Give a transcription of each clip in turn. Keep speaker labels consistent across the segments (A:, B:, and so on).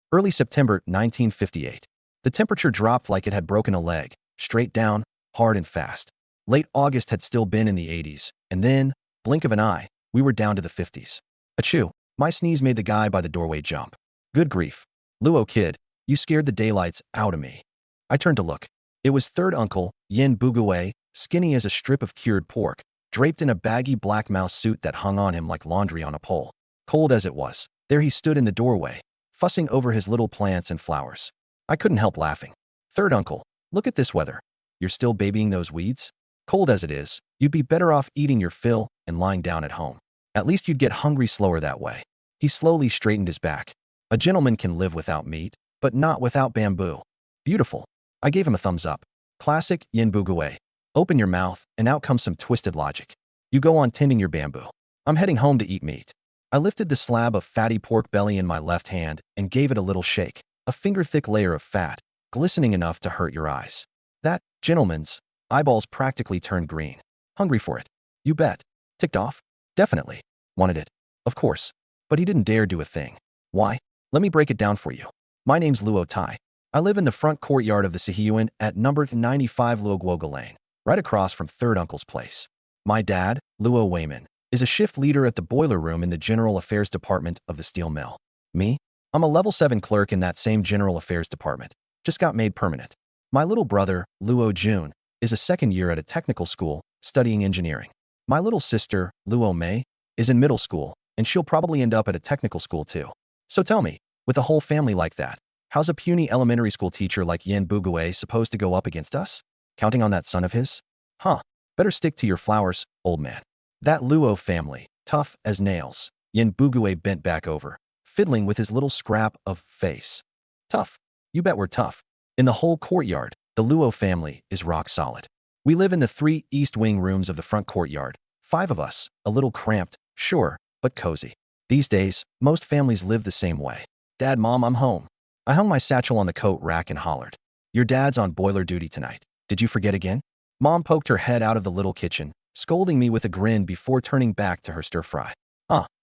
A: Early September 1958. The temperature dropped like it had broken a leg, straight down, hard and fast. Late August had still been in the 80s, and then, blink of an eye, we were down to the 50s. Achoo, my sneeze made the guy by the doorway jump. Good grief. Luo kid, you scared the daylights out of me. I turned to look. It was third uncle, Yin Bugue, skinny as a strip of cured pork, draped in a baggy black mouse suit that hung on him like laundry on a pole. Cold as it was, there he stood in the doorway, fussing over his little plants and flowers. I couldn't help laughing. Third uncle, look at this weather. You're still babying those weeds? Cold as it is, you'd be better off eating your fill and lying down at home. At least you'd get hungry slower that way. He slowly straightened his back. A gentleman can live without meat, but not without bamboo. Beautiful. I gave him a thumbs up. Classic Yin Bugue. Open your mouth, and out comes some twisted logic. You go on tending your bamboo. I'm heading home to eat meat. I lifted the slab of fatty pork belly in my left hand and gave it a little shake, a finger-thick layer of fat, glistening enough to hurt your eyes. That gentleman's eyeballs practically turned green. Hungry for it? You bet. Ticked off? Definitely. Wanted it? Of course. But he didn't dare do a thing. Why? Let me break it down for you. My name's Luo Tai. I live in the front courtyard of the Sihiyuan at number 95 Luoguoga Lane, right across from third uncle's place. My dad, Luo Wayman, is a shift leader at the boiler room in the General Affairs Department of the steel mill. Me? I'm a level 7 clerk in that same General Affairs Department. Just got made permanent. My little brother, Luo Jun, is a second year at a technical school, studying engineering. My little sister, Luo Mei, is in middle school, and she'll probably end up at a technical school too. So tell me, with a whole family like that, how's a puny elementary school teacher like Yin Bugue supposed to go up against us? Counting on that son of his? Huh. Better stick to your flowers, old man. That Luo family, tough as nails. Yin Bugue bent back over, fiddling with his little scrap of face. Tough. You bet we're tough. In the whole courtyard, the Luo family is rock solid. We live in the 3 east wing rooms of the front courtyard. 5 of us, a little cramped, sure, but cozy. These days, most families live the same way. Dad, Mom, I'm home. I hung my satchel on the coat rack and hollered. Your dad's on boiler duty tonight. Did you forget again? Mom poked her head out of the little kitchen, scolding me with a grin before turning back to her stir-fry.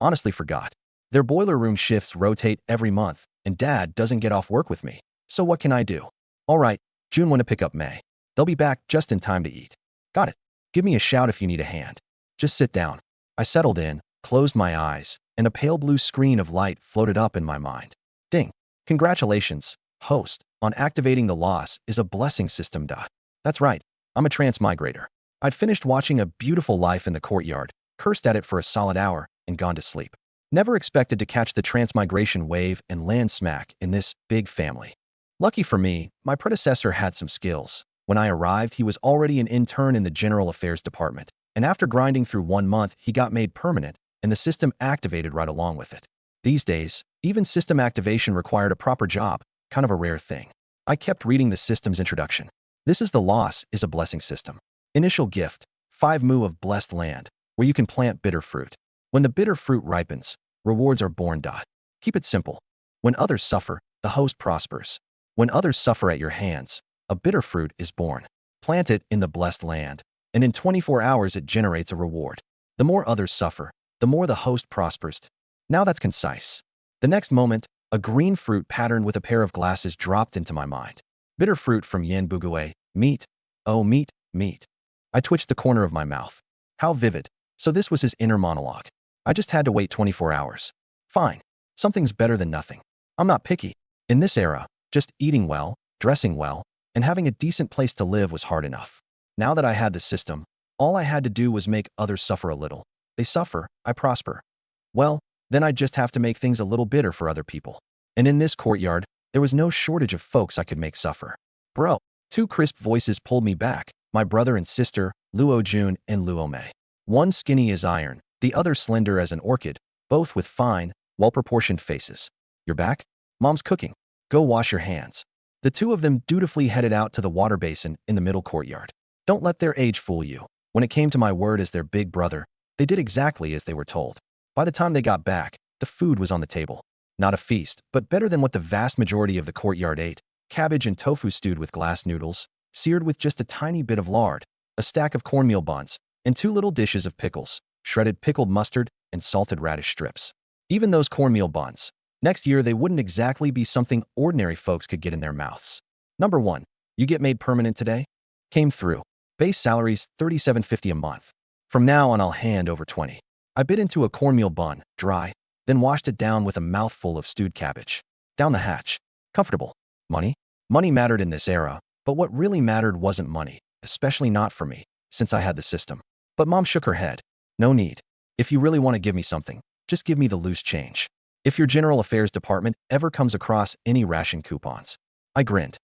A: Honestly forgot. Their boiler room shifts rotate every month, and Dad doesn't get off work with me. So what can I do? All right, June went to pick up May. They'll be back just in time to eat. Got it. Give me a shout if you need a hand. Just sit down. I settled in, closed my eyes, and a pale blue screen of light floated up in my mind. Ding. Congratulations, host, on activating the loss is a blessing system. That's right. I'm a transmigrator. I'd finished watching A Beautiful Life in the courtyard, cursed at it for a solid hour, and gone to sleep. Never expected to catch the transmigration wave and land smack in this big family. Lucky for me, my predecessor had some skills. When I arrived, he was already an intern in the General Affairs Department, and after grinding through 1 month, he got made permanent, and the system activated right along with it. These days, even system activation required a proper job, kind of a rare thing. I kept reading the system's introduction. This is the loss is a blessing system. Initial gift, 5 mu of blessed land, where you can plant bitter fruit. When the bitter fruit ripens, rewards are born. Keep it simple. When others suffer, the host prospers. When others suffer at your hands, a bitter fruit is born. Plant it in the blessed land, and in 24 hours it generates a reward. The more others suffer, the more the host prospers. Now that's concise. The next moment, a green fruit patterned with a pair of glasses dropped into my mind. Bitter fruit from Yin Bugue. Meat. Oh, meat, meat. I twitched the corner of my mouth. How vivid. So this was his inner monologue. I just had to wait 24 hours. Fine. Something's better than nothing. I'm not picky. In this era, just eating well, dressing well, and having a decent place to live was hard enough. Now that I had the system, all I had to do was make others suffer a little. They suffer, I prosper. Well, then I'd just have to make things a little bitter for other people. And in this courtyard, there was no shortage of folks I could make suffer. Bro, 2 crisp voices pulled me back, my brother and sister, Luo Jun and Luo Mei. One skinny as iron, the other slender as an orchid, both with fine, well-proportioned faces. You're back? Mom's cooking. Go wash your hands. The 2 of them dutifully headed out to the water basin in the middle courtyard. Don't let their age fool you. When it came to my word as their big brother, they did exactly as they were told. By the time they got back, the food was on the table. Not a feast, but better than what the vast majority of the courtyard ate. Cabbage and tofu stewed with glass noodles, seared with just a tiny bit of lard, a stack of cornmeal buns, and 2 little dishes of pickles, shredded pickled mustard, and salted radish strips. Even those cornmeal buns, Next year, they wouldn't exactly be something ordinary folks could get in their mouths. Number 1. You get made permanent today? Came through. Base salary's $37.50 a month. From now on, I'll hand over 20. I bit into a cornmeal bun, dry, then washed it down with a mouthful of stewed cabbage. Down the hatch. Comfortable. Money? Money mattered in this era, but what really mattered wasn't money, especially not for me, since I had the system. But Mom shook her head. No need. If you really want to give me something, just give me the loose change. If your General Affairs department ever comes across any ration coupons. I grinned.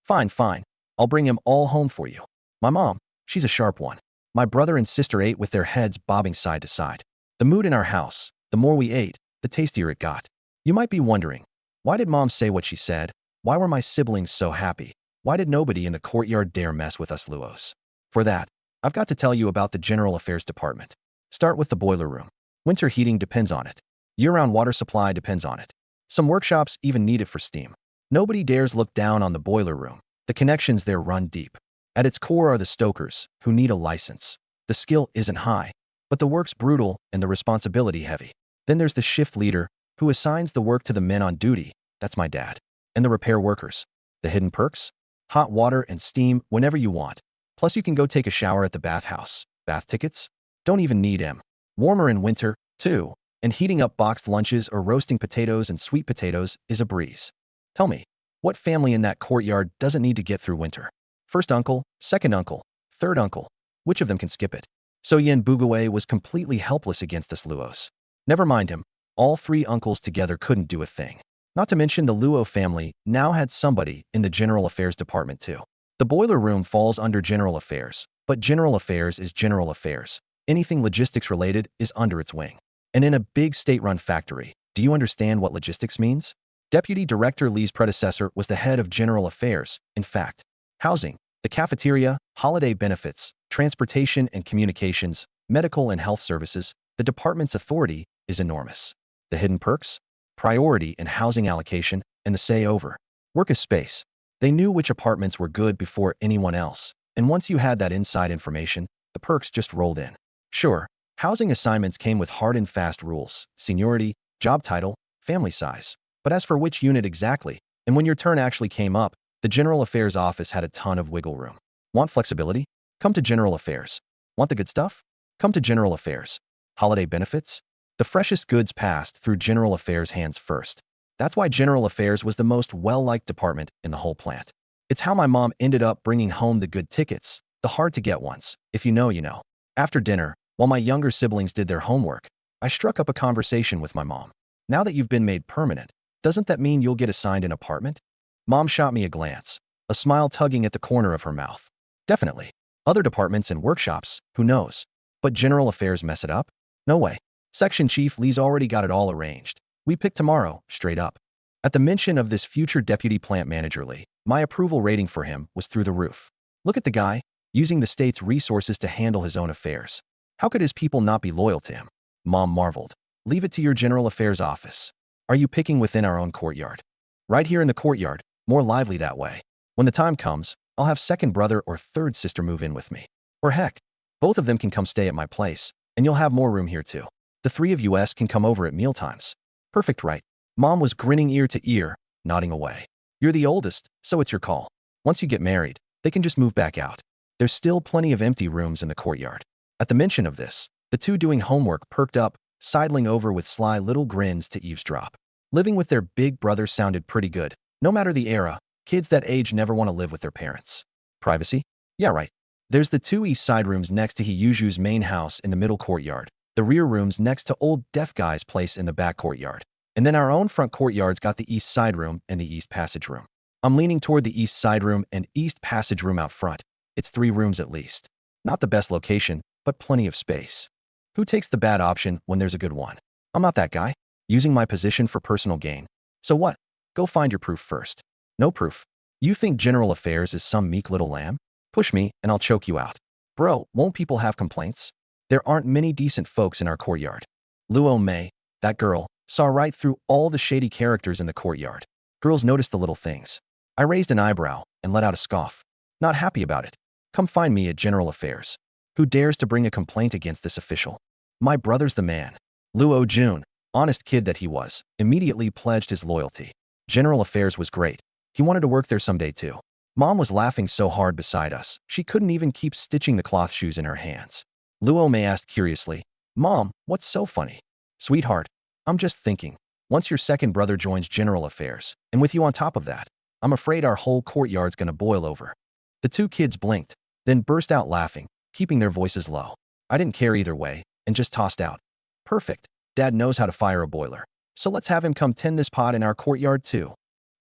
A: Fine, fine. I'll bring him all home for you. My mom, she's a sharp one. My brother and sister ate with their heads bobbing side to side. The mood in our house, the more we ate, the tastier it got. You might be wondering, why did Mom say what she said? Why were my siblings so happy? Why did nobody in the courtyard dare mess with us Luos? For that, I've got to tell you about the General Affairs Department. Start with the boiler room. Winter heating depends on it. Year-round water supply depends on it. Some workshops even need it for steam. Nobody dares look down on the boiler room. The connections there run deep. At its core are the stokers, who need a license. The skill isn't high, but the work's brutal and the responsibility heavy. Then there's the shift leader, who assigns the work to the men on duty. That's my dad. And the repair workers. The hidden perks? Hot water and steam whenever you want. Plus you can go take a shower at the bathhouse. Bath tickets? Don't even need them. Warmer in winter, too. And heating up boxed lunches or roasting potatoes and sweet potatoes is a breeze. Tell me, what family in that courtyard doesn't need to get through winter? First uncle, second uncle, third uncle. Which of them can skip it? So Yin Bugaway was completely helpless against us Luos. Never mind him. All three uncles together couldn't do a thing. Not to mention the Luo family now had somebody in the General Affairs Department too. The boiler room falls under General Affairs, but General Affairs is General Affairs. Anything logistics related is under its wing. And in a big state-run factory, do you understand what logistics means? Deputy Director Lee's predecessor was the head of General Affairs. In fact, housing, the cafeteria, holiday benefits, transportation and communications, medical and health services, the department's authority is enormous. The hidden perks? Priority in housing allocation and the say over. Work is space. They knew which apartments were good before anyone else, and once you had that inside information, the perks just rolled in. Sure, housing assignments came with hard and fast rules, seniority, job title, family size. But as for which unit exactly, and when your turn actually came up, the General Affairs office had a ton of wiggle room. Want flexibility? Come to General Affairs. Want the good stuff? Come to General Affairs. Holiday benefits? The freshest goods passed through General Affairs hands first. That's why General Affairs was the most well-liked department in the whole plant. It's how my mom ended up bringing home the good tickets, the hard-to-get ones. If you know, you know. After dinner, while my younger siblings did their homework, I struck up a conversation with my mom. Now that you've been made permanent, doesn't that mean you'll get assigned an apartment? Mom shot me a glance, a smile tugging at the corner of her mouth. Definitely. Other departments and workshops, who knows? But General Affairs mess it up? No way. Section Chief Lee's already got it all arranged. We pick tomorrow, straight up. At the mention of this future Deputy Plant Manager Lee, my approval rating for him was through the roof. Look at the guy, using the state's resources to handle his own affairs. How could his people not be loyal to him? Mom marveled. Leave it to your General Affairs office. Are you picking within our own courtyard? Right here in the courtyard, more lively that way. When the time comes, I'll have second brother or third sister move in with me. Or heck, both of them can come stay at my place, and you'll have more room here too. The three of us can come over at mealtimes. Perfect, right? Mom was grinning ear to ear, nodding away. You're the oldest, so it's your call. Once you get married, they can just move back out. There's still plenty of empty rooms in the courtyard. At the mention of this, the two doing homework perked up, sidling over with sly little grins to eavesdrop. Living with their big brother sounded pretty good. No matter the era, kids that age never want to live with their parents. Privacy? Yeah, right. There's the two east side rooms next to Hiyuju's main house in the middle courtyard. The rear rooms next to old deaf guy's place in the back courtyard. And then our own front courtyard's got the east side room and the east passage room. I'm leaning toward the east side room and east passage room out front. It's 3 rooms at least. Not the best location, but plenty of space. Who takes the bad option when there's a good one? I'm not that guy, using my position for personal gain. So what? Go find your proof first. No proof. You think General Affairs is some meek little lamb? Push me and I'll choke you out. Bro, won't people have complaints? There aren't many decent folks in our courtyard. Luo Mei, that girl, saw right through all the shady characters in the courtyard. Girls notice the little things. I raised an eyebrow and let out a scoff. Not happy about it. Come find me at General Affairs. Who dares to bring a complaint against this official? My brother's the man. Luo Jun, Honest kid that he was, immediately pledged his loyalty. General Affairs was great. He wanted to work there someday too. Mom was laughing so hard beside us, she couldn't even keep stitching the cloth shoes in her hands. Luo Mei asked curiously, Mom, what's so funny? Sweetheart, I'm just thinking, once your second brother joins General Affairs, and with you on top of that, I'm afraid our whole courtyard's gonna boil over. The two kids blinked, then burst out laughing, keeping their voices low. I didn't care either way, and just tossed out. Perfect. Dad knows how to fire a boiler. So let's have him come tend this pot in our courtyard too.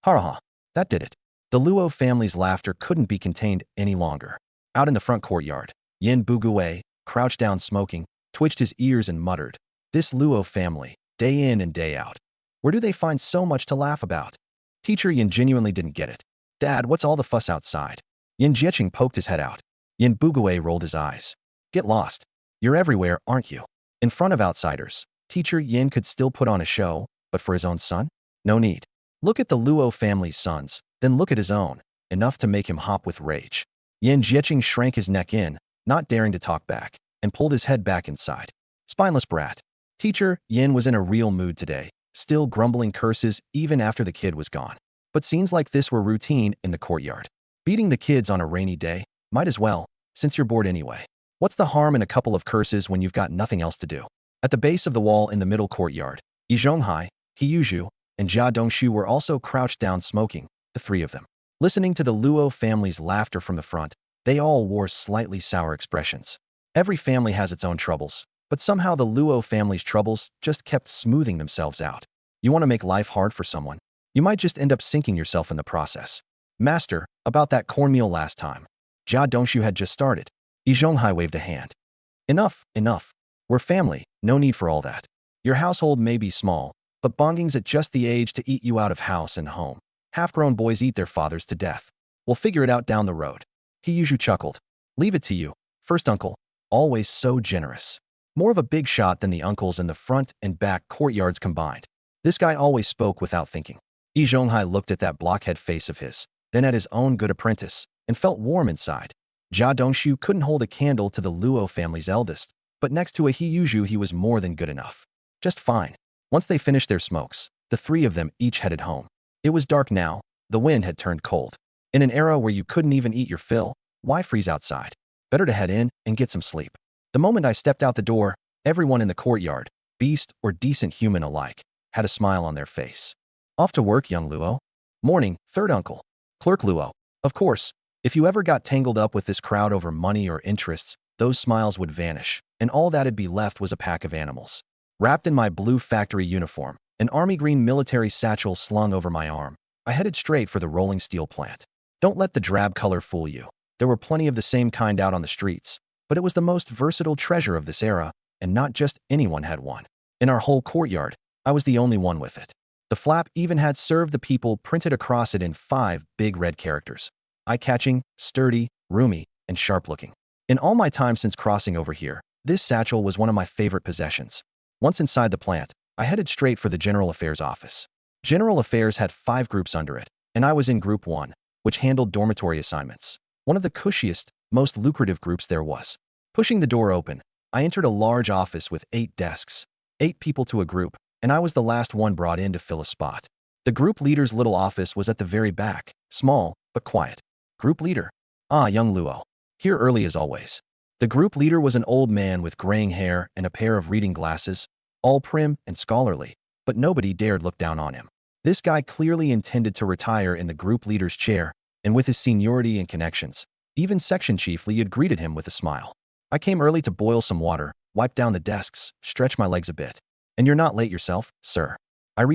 A: Ha ha. That did it. The Luo family's laughter couldn't be contained any longer. Out in the front courtyard, Yin Bugue, crouched down smoking, twitched his ears and muttered, This Luo family, day in and day out. Where do they find so much to laugh about? Teacher Yin genuinely didn't get it. Dad, what's all the fuss outside? Yin Jieching poked his head out. Yin Bugue rolled his eyes. Get lost. You're everywhere, aren't you? In front of outsiders, Teacher Yin could still put on a show, but for his own son? No need. Look at the Luo family's sons, then look at his own, enough to make him hop with rage. Yin Jieching shrank his neck in, not daring to talk back, and pulled his head back inside. Spineless brat. Teacher Yin was in a real mood today, still grumbling curses even after the kid was gone. But scenes like this were routine in the courtyard. Beating the kids on a rainy day, might as well, since you're bored anyway. What's the harm in a couple of curses when you've got nothing else to do? At the base of the wall in the middle courtyard, Yi Zhonghai, He Yuzhu, and Jia Dongshu were also crouched down smoking, the three of them. Listening to the Luo family's laughter from the front, they all wore slightly sour expressions. Every family has its own troubles, but somehow the Luo family's troubles just kept smoothing themselves out. You want to make life hard for someone? You might just end up sinking yourself in the process. Master, about that cornmeal last time. Jia Dongshu had just started. Yi Zhonghai waved a hand. Enough, enough. We're family, no need for all that. Your household may be small, but Bonging's at just the age to eat you out of house and home. Half-grown boys eat their fathers to death. We'll figure it out down the road. He Yuzhu chuckled. Leave it to you. First uncle, always so generous. More of a big shot than the uncles in the front and back courtyards combined. This guy always spoke without thinking. Yi Zhonghai looked at that blockhead face of his, then at his own good apprentice, and felt warm inside. Jia Dongshu couldn't hold a candle to the Luo family's eldest, but next to a He Yuzhu he was more than good enough. Just fine. Once they finished their smokes, the three of them each headed home. It was dark now, the wind had turned cold. In an era where you couldn't even eat your fill, why freeze outside? Better to head in and get some sleep. The moment I stepped out the door, everyone in the courtyard, beast or decent human alike, had a smile on their face. Off to work, young Luo. Morning, third uncle. Clerk Luo. Of course, if you ever got tangled up with this crowd over money or interests, those smiles would vanish, and all that'd be left was a pack of animals. Wrapped in my blue factory uniform, an army green military satchel slung over my arm, I headed straight for the rolling steel plant. Don't let the drab color fool you. There were plenty of the same kind out on the streets, but it was the most versatile treasure of this era, and not just anyone had one. In our whole courtyard, I was the only one with it. The flap even had "Serve the People" printed across it in 5 big red characters. Eye-catching, sturdy, roomy, and sharp-looking. In all my time since crossing over here, this satchel was one of my favorite possessions. Once inside the plant, I headed straight for the General Affairs office. General Affairs had 5 groups under it, and I was in Group 1, which handled dormitory assignments. One of the cushiest, most lucrative groups there was. Pushing the door open, I entered a large office with 8 desks. 8 people to a group, and I was the last one brought in to fill a spot. The group leader's little office was at the very back, small, but quiet. Group leader. Ah, young Luo. Here early as always. The group leader was an old man with graying hair and a pair of reading glasses, all prim and scholarly, but nobody dared look down on him. This guy clearly intended to retire in the group leader's chair, and with his seniority and connections, even Section Chief Lee had greeted him with a smile. I came early to boil some water, wipe down the desks, stretch my legs a bit. And you're not late yourself, sir. I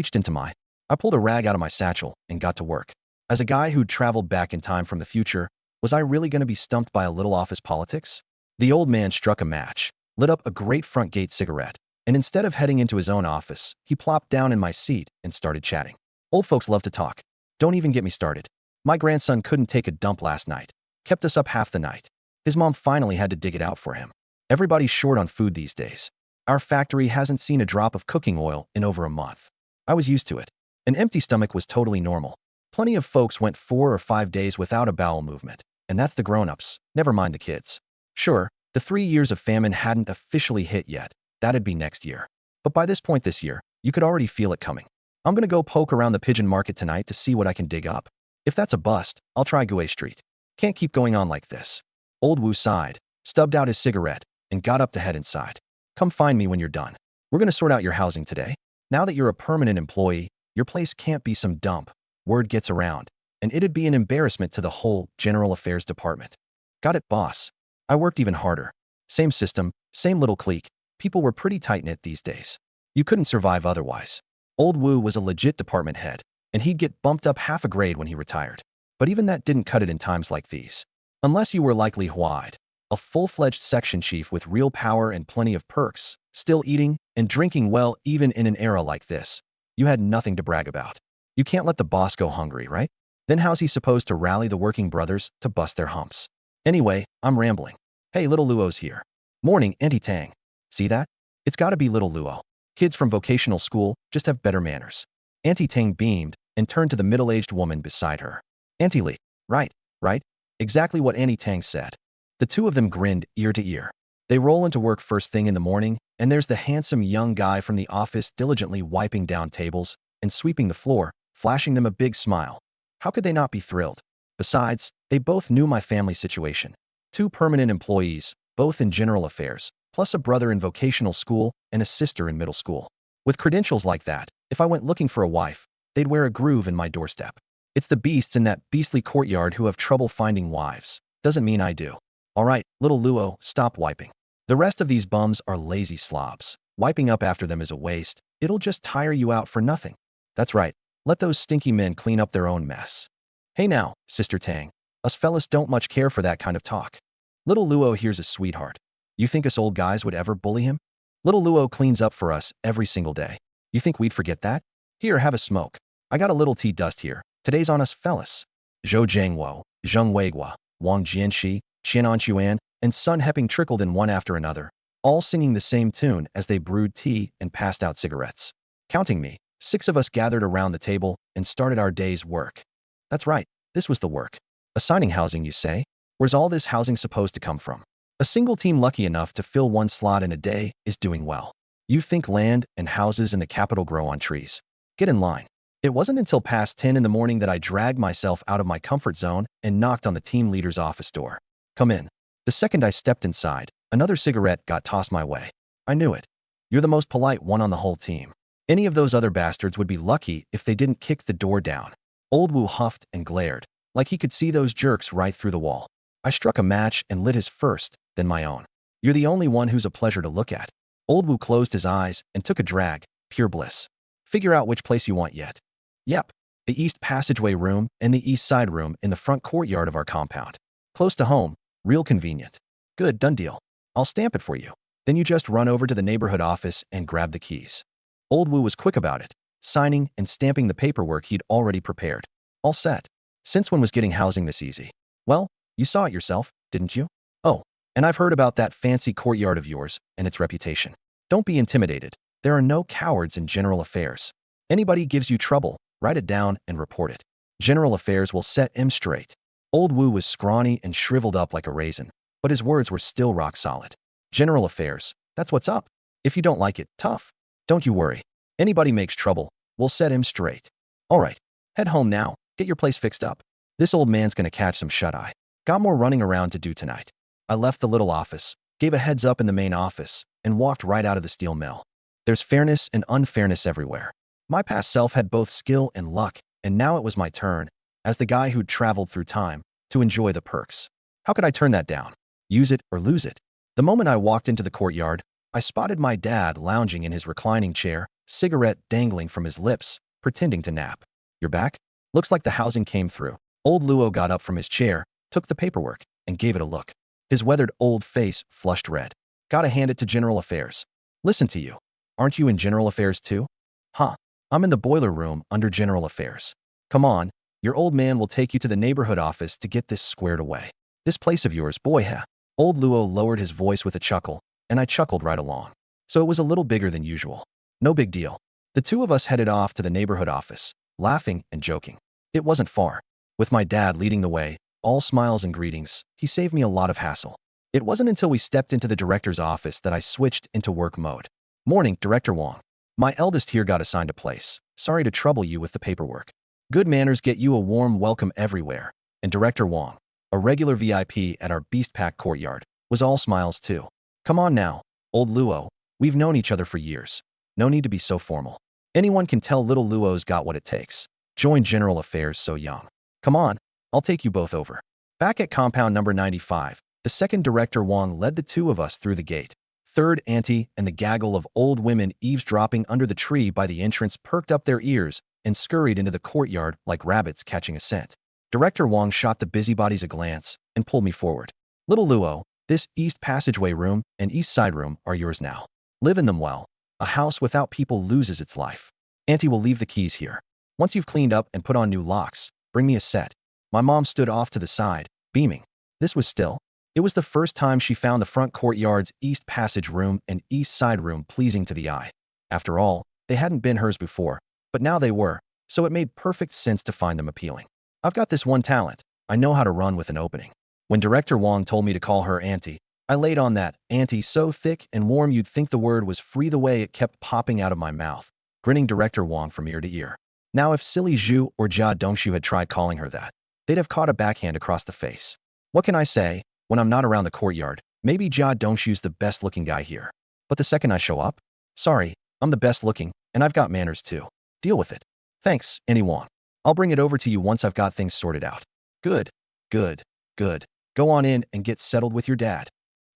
A: pulled a rag out of my satchel and got to work. As a guy who'd traveled back in time from the future, was I really going to be stumped by a little office politics? The old man struck a match, lit up a great front gate cigarette, and instead of heading into his own office, he plopped down in my seat and started chatting. Old folks love to talk. Don't even get me started. My grandson couldn't take a dump last night. Kept us up half the night. His mom finally had to dig it out for him. Everybody's short on food these days. Our factory hasn't seen a drop of cooking oil in over a month. I was used to it. An empty stomach was totally normal. Plenty of folks went 4 or 5 days without a bowel movement, and that's the grown-ups, never mind the kids. Sure, the 3 years of famine hadn't officially hit yet. That'd be next year. But by this point this year, You could already feel it coming. I'm gonna go poke around the pigeon market tonight to see what I can dig up. If that's a bust, I'll try Gue Street. Can't keep going on like this. Old Wu sighed, stubbed out his cigarette, and got up to head inside. Come find me when you're done. We're gonna sort out your housing today. Now that you're a permanent employee, your place can't be some dump. Word gets around, and it'd be an embarrassment to the whole General Affairs department. Got it, boss. I worked even harder. Same system, same little clique. People were pretty tight-knit these days. You couldn't survive otherwise. Old Wu was a legit department head, and he'd get bumped up half a grade when he retired. But even that didn't cut it in times like these. Unless you were like Li Huaid, a full-fledged section chief with real power and plenty of perks, still eating and drinking well even in an era like this, you had nothing to brag about. You can't let the boss go hungry, right? Then how's he supposed to rally the working brothers to bust their humps? Anyway, I'm rambling. Hey, little Luo's here. Morning, Auntie Tang. See that? It's gotta be little Luo. Kids from vocational school just have better manners. Auntie Tang beamed and turned to the middle-aged woman beside her. Auntie Li. Right, right. Exactly what Auntie Tang said. The two of them grinned ear to ear. They roll into work first thing in the morning, and there's the handsome young guy from the office diligently wiping down tables and sweeping the floor, flashing them a big smile. How could they not be thrilled? Besides, they both knew my family situation. 2 permanent employees, both in general affairs, plus a brother in vocational school and a sister in middle school. With credentials like that, if I went looking for a wife, they'd wear a groove in my doorstep. It's the beasts in that beastly courtyard who have trouble finding wives. Doesn't mean I do. All right, little Luo, stop wiping. The rest of these bums are lazy slobs. Wiping up after them is a waste. It'll just tire you out for nothing. That's right. Let those stinky men clean up their own mess. Hey now, Sister Tang. Us fellas don't much care for that kind of talk. Little Luo here's a sweetheart. You think us old guys would ever bully him? Little Luo cleans up for us every single day. You think we'd forget that? Here, have a smoke. I got a little tea dust here. Today's on us fellas. Zhou Jiangwo, Zheng Weigua, Wang Jianxi, Qian Anquan, and Sun Heping trickled in one after another, all singing the same tune as they brewed tea and passed out cigarettes. Counting me, 6 of us gathered around the table and started our day's work. That's right, this was the work. Assigning housing, you say? Where's all this housing supposed to come from? A single team lucky enough to fill 1 slot in a day is doing well. You think land and houses in the capital grow on trees? Get in line. It wasn't until past 10 in the morning that I dragged myself out of my comfort zone and knocked on the team leader's office door. Come in. The second I stepped inside, another cigarette got tossed my way. I knew it. You're the most polite one on the whole team. Any of those other bastards would be lucky if they didn't kick the door down. Old Wu huffed and glared, like he could see those jerks right through the wall. I struck a match and lit his first, then my own. You're the only one who's a pleasure to look at. Old Wu closed his eyes and took a drag, pure bliss. Figure out which place you want yet. Yep, the east passageway room and the east side room in the front courtyard of our compound. Close to home, real convenient. Good, done deal. I'll stamp it for you. Then you just run over to the neighborhood office and grab the keys. Old Wu was quick about it, signing and stamping the paperwork he'd already prepared. All set. Since when was getting housing this easy? Well, you saw it yourself, didn't you? Oh, and I've heard about that fancy courtyard of yours and its reputation. Don't be intimidated. There are no cowards in general affairs. Anybody gives you trouble, write it down and report it. General affairs will set him straight. Old Wu was scrawny and shriveled up like a raisin, but his words were still rock solid. General affairs, that's what's up. If you don't like it, tough. Don't you worry. Anybody makes trouble, we'll set him straight. All right, head home now, get your place fixed up. This old man's gonna catch some shut-eye. Got more running around to do tonight. I left the little office, gave a heads up in the main office, and walked right out of the steel mill. There's fairness and unfairness everywhere. My past self had both skill and luck, and now it was my turn, as the guy who'd traveled through time, to enjoy the perks. How could I turn that down? Use it or lose it? The moment I walked into the courtyard, I spotted my dad lounging in his reclining chair, cigarette dangling from his lips, pretending to nap. You're back? Looks like the housing came through. Old Luo got up from his chair, took the paperwork, and gave it a look. His weathered old face flushed red. Gotta hand it to General Affairs. Listen to you. Aren't you in General Affairs too? Huh. I'm in the boiler room under General Affairs. Come on, your old man will take you to the neighborhood office to get this squared away. This place of yours, boy, huh? Old Luo lowered his voice with a chuckle, and I chuckled right along. So it was a little bigger than usual. No big deal. The two of us headed off to the neighborhood office, laughing and joking. It wasn't far. With my dad leading the way, all smiles and greetings, he saved me a lot of hassle. It wasn't until we stepped into the director's office that I switched into work mode. Morning, Director Wang. My eldest here got assigned a place. Sorry to trouble you with the paperwork. Good manners get you a warm welcome everywhere. And Director Wong, a regular VIP at our Beast Pack courtyard, was all smiles too. Come on now, old Luo. We've known each other for years. No need to be so formal. Anyone can tell little Luo's got what it takes. Join General Affairs so young. Come on, I'll take you both over. Back at compound number 95, the second Director Wong led the two of us through the gate. Third Auntie and the gaggle of old women eavesdropping under the tree by the entrance perked up their ears and scurried into the courtyard like rabbits catching a scent. Director Wong shot the busybodies a glance and pulled me forward. Little Luo, this east passageway room and east side room are yours now. Live in them well. A house without people loses its life. Auntie will leave the keys here. Once you've cleaned up and put on new locks, bring me a set. My mom stood off to the side, beaming. This was still. It was the first time she found the front courtyard's east passage room and east side room pleasing to the eye. After all, they hadn't been hers before, but now they were, so it made perfect sense to find them appealing. I've got this one talent. I know how to run with an opening. When Director Wong told me to call her Auntie, I laid on that Auntie so thick and warm you'd think the word was free the way it kept popping out of my mouth, grinning Director Wong from ear to ear. Now if silly Zhu or Jia Dongshu had tried calling her that, they'd have caught a backhand across the face. What can I say? When I'm not around the courtyard, maybe Jia Dongshu's the best looking guy here. But the second I show up, sorry, I'm the best looking, and I've got manners too. Deal with it. Thanks, Auntie Wong. I'll bring it over to you once I've got things sorted out. Good, good, good. Go on in and get settled with your dad.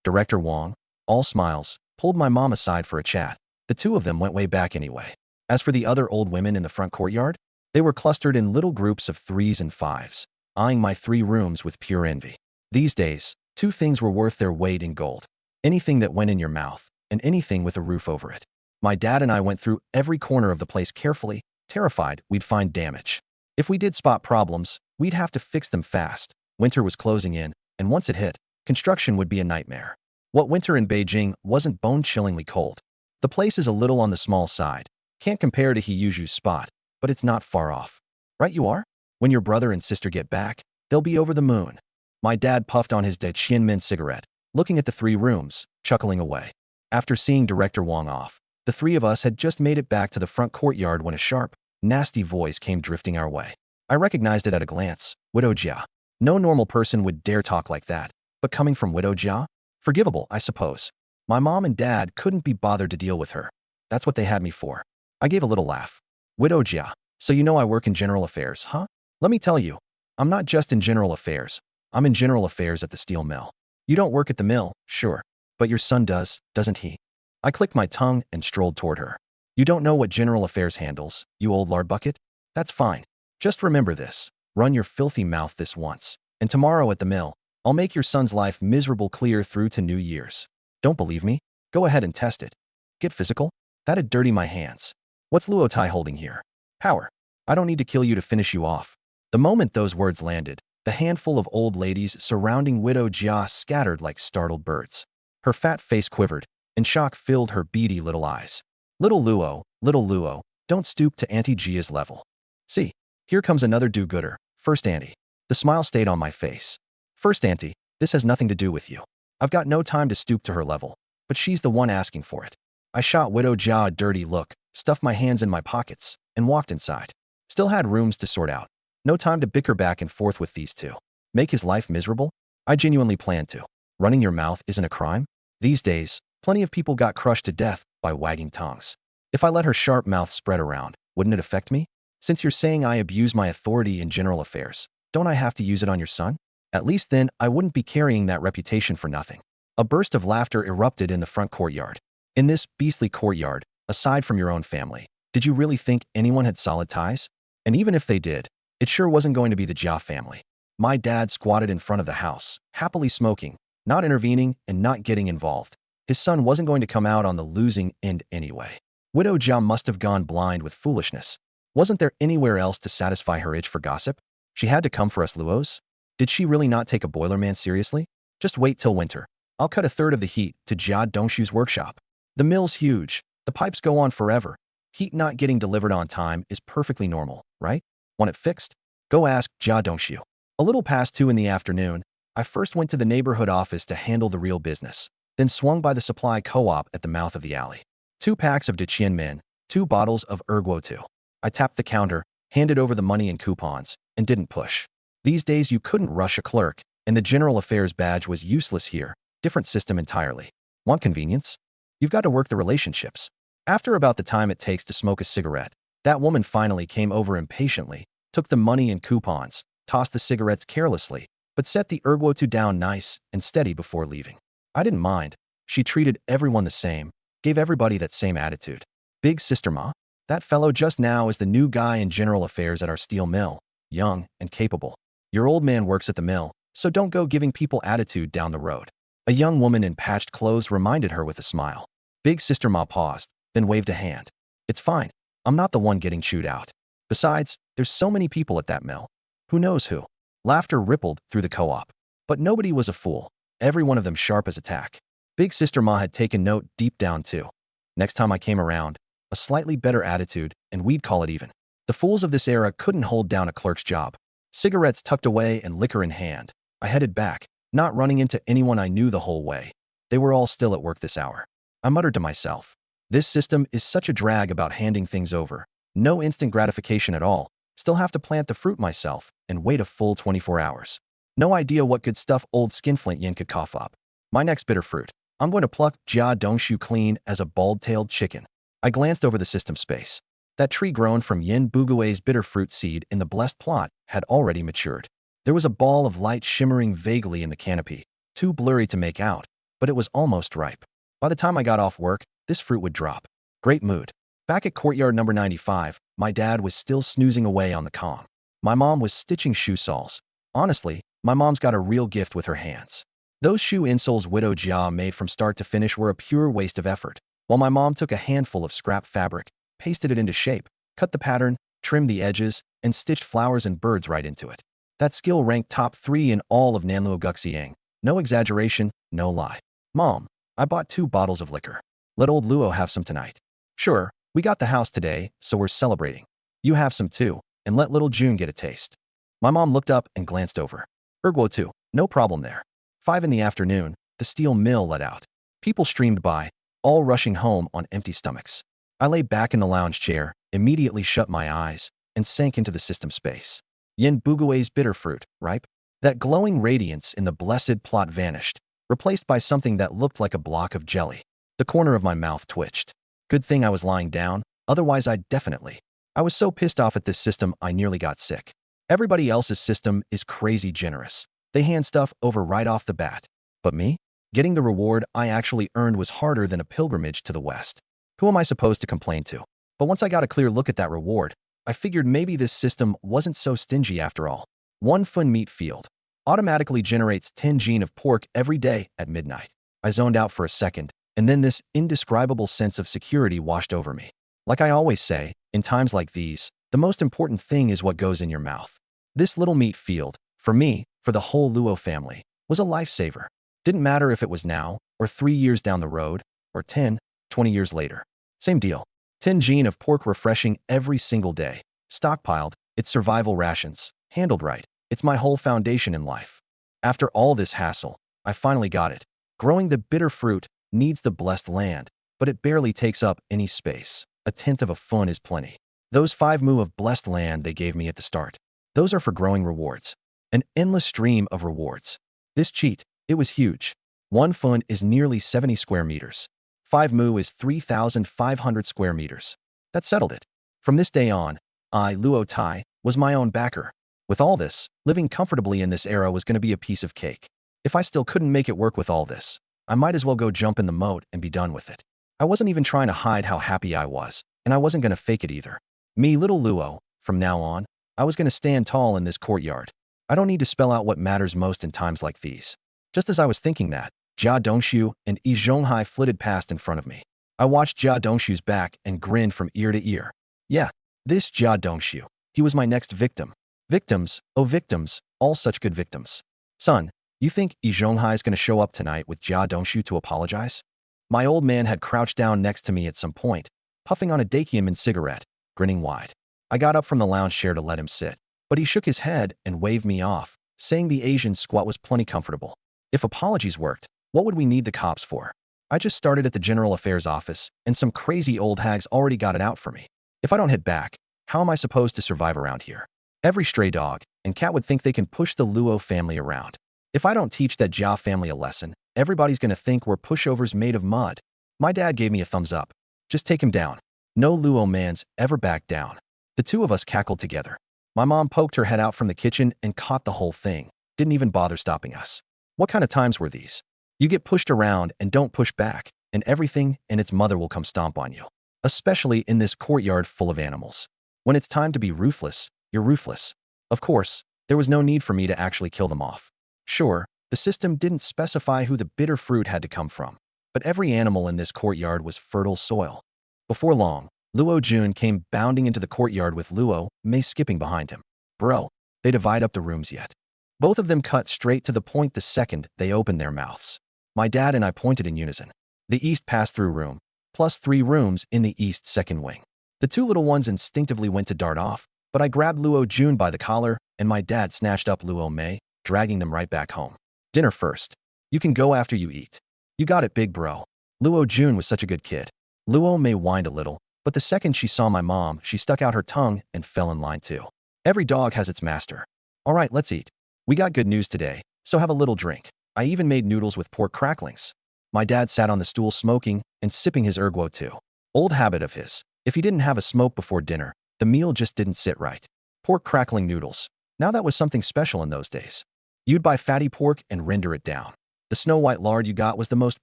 A: Director Wong, all smiles, pulled my mom aside for a chat. The two of them went way back anyway. As for the other old women in the front courtyard, they were clustered in little groups of 3s and 5s, eyeing my 3 rooms with pure envy. These days, 2 things were worth their weight in gold. Anything that went in your mouth, and anything with a roof over it. My dad and I went through every corner of the place carefully, terrified we'd find damage. If we did spot problems, we'd have to fix them fast. Winter was closing in, and once it hit, construction would be a nightmare. What winter in Beijing wasn't bone-chillingly cold. The place is a little on the small side. Can't compare to Hiyuju's spot, but it's not far off. Right you are? When your brother and sister get back, they'll be over the moon. My dad puffed on his De Qianmen cigarette, looking at the 3 rooms, chuckling away. After seeing Director Wong off, the 3 of us had just made it back to the front courtyard when a sharp, nasty voice came drifting our way. I recognized it at a glance. Widow Jia. No normal person would dare talk like that, but coming from Widow Jia? Forgivable, I suppose. My mom and dad couldn't be bothered to deal with her. That's what they had me for. I gave a little laugh. Widow Jia. So you know I work in general affairs, huh? Let me tell you, I'm not just in general affairs. I'm in general affairs at the steel mill. You don't work at the mill, sure, but your son does, doesn't he? I clicked my tongue and strolled toward her. You don't know what general affairs handles, you old lard bucket? That's fine. Just remember this. Run your filthy mouth this once, and tomorrow at the mill, I'll make your son's life miserable clear through to New Year's. Don't believe me? Go ahead and test it. Get physical? That'd dirty my hands. What's Luo Tai holding here? Power. I don't need to kill you to finish you off. The moment those words landed, the handful of old ladies surrounding Widow Jia scattered like startled birds. Her fat face quivered, and shock filled her beady little eyes. Little Luo, don't stoop to Auntie Jia's level. See, here comes another do-gooder. First Auntie. The smile stayed on my face. First Auntie, this has nothing to do with you. I've got no time to stoop to her level, but she's the one asking for it. I shot Widow Jia a dirty look, stuffed my hands in my pockets, and walked inside. Still had rooms to sort out. No time to bicker back and forth with these two. Make his life miserable? I genuinely plan to. Running your mouth isn't a crime? These days, plenty of people got crushed to death by wagging tongues. If I let her sharp mouth spread around, wouldn't it affect me? Since you're saying I abuse my authority in general affairs, don't I have to use it on your son? At least then, I wouldn't be carrying that reputation for nothing. A burst of laughter erupted in the front courtyard. In this beastly courtyard, aside from your own family, did you really think anyone had solid ties? And even if they did, it sure wasn't going to be the Jia family. My dad squatted in front of the house, happily smoking, not intervening and not getting involved. His son wasn't going to come out on the losing end anyway. Widow Jia must have gone blind with foolishness. Wasn't there anywhere else to satisfy her itch for gossip? She had to come for us Luos? Did she really not take a boilerman seriously? Just wait till winter. I'll cut 1/3 of the heat to Jia Dongshu's workshop. The mill's huge. The pipes go on forever. Heat not getting delivered on time is perfectly normal, right? Want it fixed? Go ask Jia Dongshu. A little past 2 in the afternoon, I first went to the neighborhood office to handle the real business, then swung by the supply co-op at the mouth of the alley. 2 packs of De Qianmen, 2 bottles of Erguo 2. I tapped the counter, handed over the money and coupons, and didn't push. These days you couldn't rush a clerk, and the general affairs badge was useless here. Different system entirely. Want convenience? You've got to work the relationships. After about the time it takes to smoke a cigarette, that woman finally came over impatiently, took the money and coupons, tossed the cigarettes carelessly, but set the Erguo 2 down nice and steady before leaving. I didn't mind. She treated everyone the same, gave everybody that same attitude. Big Sister Ma? That fellow just now is the new guy in general affairs at our steel mill, young and capable. Your old man works at the mill, so don't go giving people attitude down the road. A young woman in patched clothes reminded her with a smile. Big Sister Ma paused, then waved a hand. It's fine. I'm not the one getting chewed out. Besides, there's so many people at that mill. Who knows who? Laughter rippled through the co-op. But nobody was a fool. Every one of them sharp as a tack. Big Sister Ma had taken note deep down too. Next time I came around, a slightly better attitude, and we'd call it even. The fools of this era couldn't hold down a clerk's job. Cigarettes tucked away and liquor in hand, I headed back, not running into anyone I knew the whole way. They were all still at work this hour. I muttered to myself, this system is such a drag about handing things over. No instant gratification at all. Still have to plant the fruit myself and wait a full 24 hours. No idea what good stuff old Skinflint Yin could cough up. My next bitter fruit. I'm going to pluck Jia Dongshu clean as a bald-tailed chicken. I glanced over the system space. That tree grown from Yin Bugui's bitter fruit seed in the blessed plot had already matured. There was a ball of light shimmering vaguely in the canopy, too blurry to make out, but it was almost ripe. By the time I got off work, this fruit would drop. Great mood. Back at courtyard number 95, my dad was still snoozing away on the comm. My mom was stitching shoe soles. Honestly, my mom's got a real gift with her hands. Those shoe insoles Widow Jia made from start to finish were a pure waste of effort, while my mom took a handful of scrap fabric, pasted it into shape, cut the pattern, trimmed the edges, and stitched flowers and birds right into it. That skill ranked top 3 in all of Nanluo Guxiang. No exaggeration, no lie. Mom, I bought 2 bottles of liquor. Let old Luo have some tonight. Sure, we got the house today, so we're celebrating. You have some too, and let little June get a taste. My mom looked up and glanced over. Erguo 2, no problem there. 5 in the afternoon, the steel mill let out. People streamed by, all rushing home on empty stomachs. I lay back in the lounge chair, immediately shut my eyes, and sank into the system space. Yin Bugui's bitter fruit, ripe? That glowing radiance in the blessed plot vanished, replaced by something that looked like a block of jelly. The corner of my mouth twitched. Good thing I was lying down, otherwise I'd definitely. I was so pissed off at this system I nearly got sick. Everybody else's system is crazy generous. They hand stuff over right off the bat. But me? Getting the reward I actually earned was harder than a pilgrimage to the West. Who am I supposed to complain to? But once I got a clear look at that reward, I figured maybe this system wasn't so stingy after all. 1 fun meat field automatically generates 10 gene of pork every day at midnight. I zoned out for a second, and then this indescribable sense of security washed over me. Like I always say, in times like these, the most important thing is what goes in your mouth. This little meat field, for me, for the whole Luo family, was a lifesaver. Didn't matter if it was now, or 3 years down the road, or 10, 20 years later. Same deal. 10 gene of pork refreshing every single day. Stockpiled, it's survival rations. Handled right, it's my whole foundation in life. After all this hassle, I finally got it. Growing the bitter fruit needs the blessed land, but it barely takes up any space. 1/10 of a fun is plenty. Those 5 mu of blessed land they gave me at the start. Those are for growing rewards. An endless stream of rewards. This cheat, it was huge. 1 fun is nearly 70 square meters. 5 mu is 3,500 square meters. That settled it. From this day on, I, Luo Tai, was my own backer. With all this, living comfortably in this era was going to be a piece of cake. If I still couldn't make it work with all this, I might as well go jump in the moat and be done with it. I wasn't even trying to hide how happy I was, and I wasn't going to fake it either. Me, little Luo, from now on, I was going to stand tall in this courtyard. I don't need to spell out what matters most in times like these. Just as I was thinking that, Jia Dongshu and Yi Zhonghai flitted past in front of me. I watched Jia Dongshu's back and grinned from ear to ear. Yeah, this Jia Dongshu. He was my next victim. Victims, oh victims, all such good victims. Son, you think Yi Zhonghai is going to show up tonight with Jia Dongshu to apologize? My old man had crouched down next to me at some point, puffing on a Dakiamin cigarette, grinning wide. I got up from the lounge chair to let him sit, but he shook his head and waved me off, saying the Asian squat was plenty comfortable. If apologies worked, what would we need the cops for? I just started at the General Affairs office, and some crazy old hags already got it out for me. If I don't hit back, how am I supposed to survive around here? Every stray dog and cat would think they can push the Luo family around. If I don't teach that Jia family a lesson, everybody's gonna think we're pushovers made of mud. My dad gave me a thumbs up. Just take him down. No Luo man's ever back down. The two of us cackled together. My mom poked her head out from the kitchen and caught the whole thing. Didn't even bother stopping us. What kind of times were these? You get pushed around and don't push back, and everything and its mother will come stomp on you. Especially in this courtyard full of animals. When it's time to be ruthless, you're ruthless. Of course, there was no need for me to actually kill them off. Sure, the system didn't specify who the bitter fruit had to come from, but every animal in this courtyard was fertile soil. Before long, Luo Jun came bounding into the courtyard with Luo Mei skipping behind him. Bro, they divide up the rooms yet. Both of them cut straight to the point the second they opened their mouths. My dad and I pointed in unison. The east pass-through room, plus 3 rooms in the east second wing. The two little ones instinctively went to dart off, but I grabbed Luo Jun by the collar, and my dad snatched up Luo Mei, dragging them right back home. Dinner first. You can go after you eat. You got it, big bro. Luo Jun was such a good kid. Luo Mei whined a little, but the second she saw my mom, she stuck out her tongue and fell in line too. Every dog has its master. All right, let's eat. We got good news today, so have a little drink. I even made noodles with pork cracklings. My dad sat on the stool smoking and sipping his erguo too. Old habit of his. If he didn't have a smoke before dinner, the meal just didn't sit right. Pork crackling noodles. Now that was something special in those days. You'd buy fatty pork and render it down. The snow-white lard you got was the most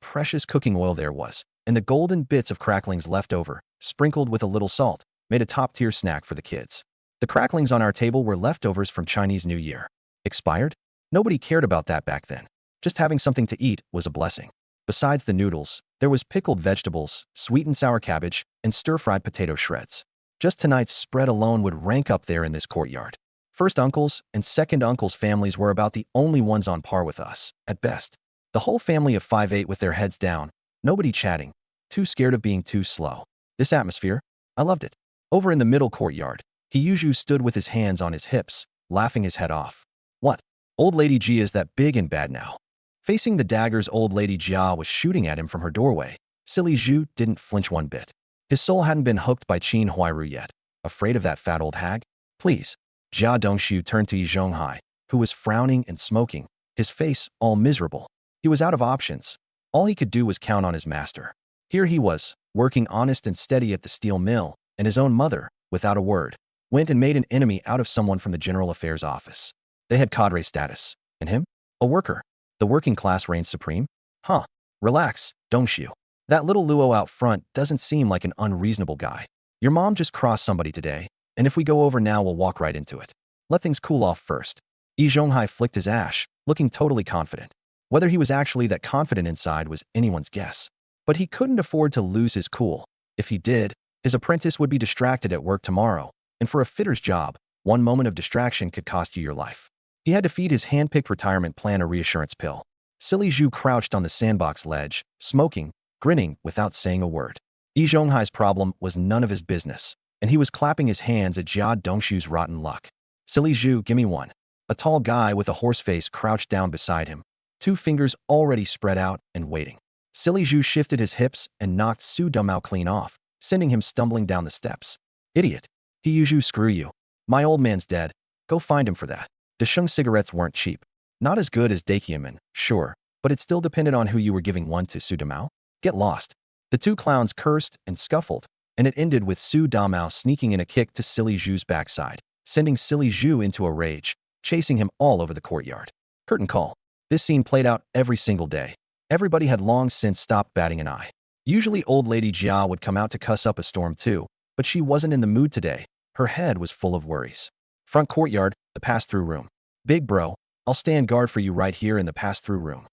A: precious cooking oil there was, and the golden bits of cracklings left over, sprinkled with a little salt, made a top-tier snack for the kids. The cracklings on our table were leftovers from Chinese New Year. Expired? Nobody cared about that back then. Just having something to eat was a blessing. Besides the noodles, there was pickled vegetables, sweet and sour cabbage, and stir-fried potato shreds. Just tonight's spread alone would rank up there in this courtyard. First uncles and second uncles' families were about the only ones on par with us, at best. The whole family of 5'8" with their heads down, nobody chatting, too scared of being too slow. This atmosphere, I loved it. Over in the middle courtyard, Hiyuju stood with his hands on his hips, laughing his head off. What? Old Lady Jia is that big and bad now? Facing the daggers old Lady Jia was shooting at him from her doorway, silly Zhu didn't flinch one bit. His soul hadn't been hooked by Qin Huairu yet. Afraid of that fat old hag? Please. Jia Dongshu turned to Yi Zhonghai, who was frowning and smoking, his face all miserable. He was out of options. All he could do was count on his master. Here he was, working honest and steady at the steel mill, and his own mother, without a word, went and made an enemy out of someone from the General Affairs office. They had cadre status. And him? A worker. The working class reigns supreme? Huh. Relax, Dongshu. That little Luo out front doesn't seem like an unreasonable guy. Your mom just crossed somebody today, and if we go over now, we'll walk right into it. Let things cool off first. Yi Zhonghai flicked his ash, looking totally confident. Whether he was actually that confident inside was anyone's guess. But he couldn't afford to lose his cool. If he did, his apprentice would be distracted at work tomorrow, and for a fitter's job, one moment of distraction could cost you your life. He had to feed his hand-picked retirement plan a reassurance pill. Silly Zhu crouched on the sandbox ledge, smoking, grinning without saying a word. Yi Zhonghai's problem was none of his business, and he was clapping his hands at Jia Dongshu's rotten luck. Silly Zhu, gimme one. A tall guy with a horse face crouched down beside him, 2 fingers already spread out and waiting. Silly Zhu shifted his hips and knocked Su Dumao clean off, sending him stumbling down the steps. Idiot. Hiyuju, screw you. My old man's dead. Go find him for that. Desheng cigarettes weren't cheap. Not as good as Dakiaman, sure, but it still depended on who you were giving one to. Su Dumao? Get lost. The 2 clowns cursed and scuffled, and it ended with Su Dumao sneaking in a kick to Silly Zhu's backside, sending Silly Zhu into a rage, chasing him all over the courtyard. Curtain call. This scene played out every single day. Everybody had long since stopped batting an eye. Usually old Lady Jia would come out to cuss up a storm too, but she wasn't in the mood today. Her head was full of worries. Front courtyard, the pass-through room. Big bro, I'll stand guard for you right here in the pass-through room.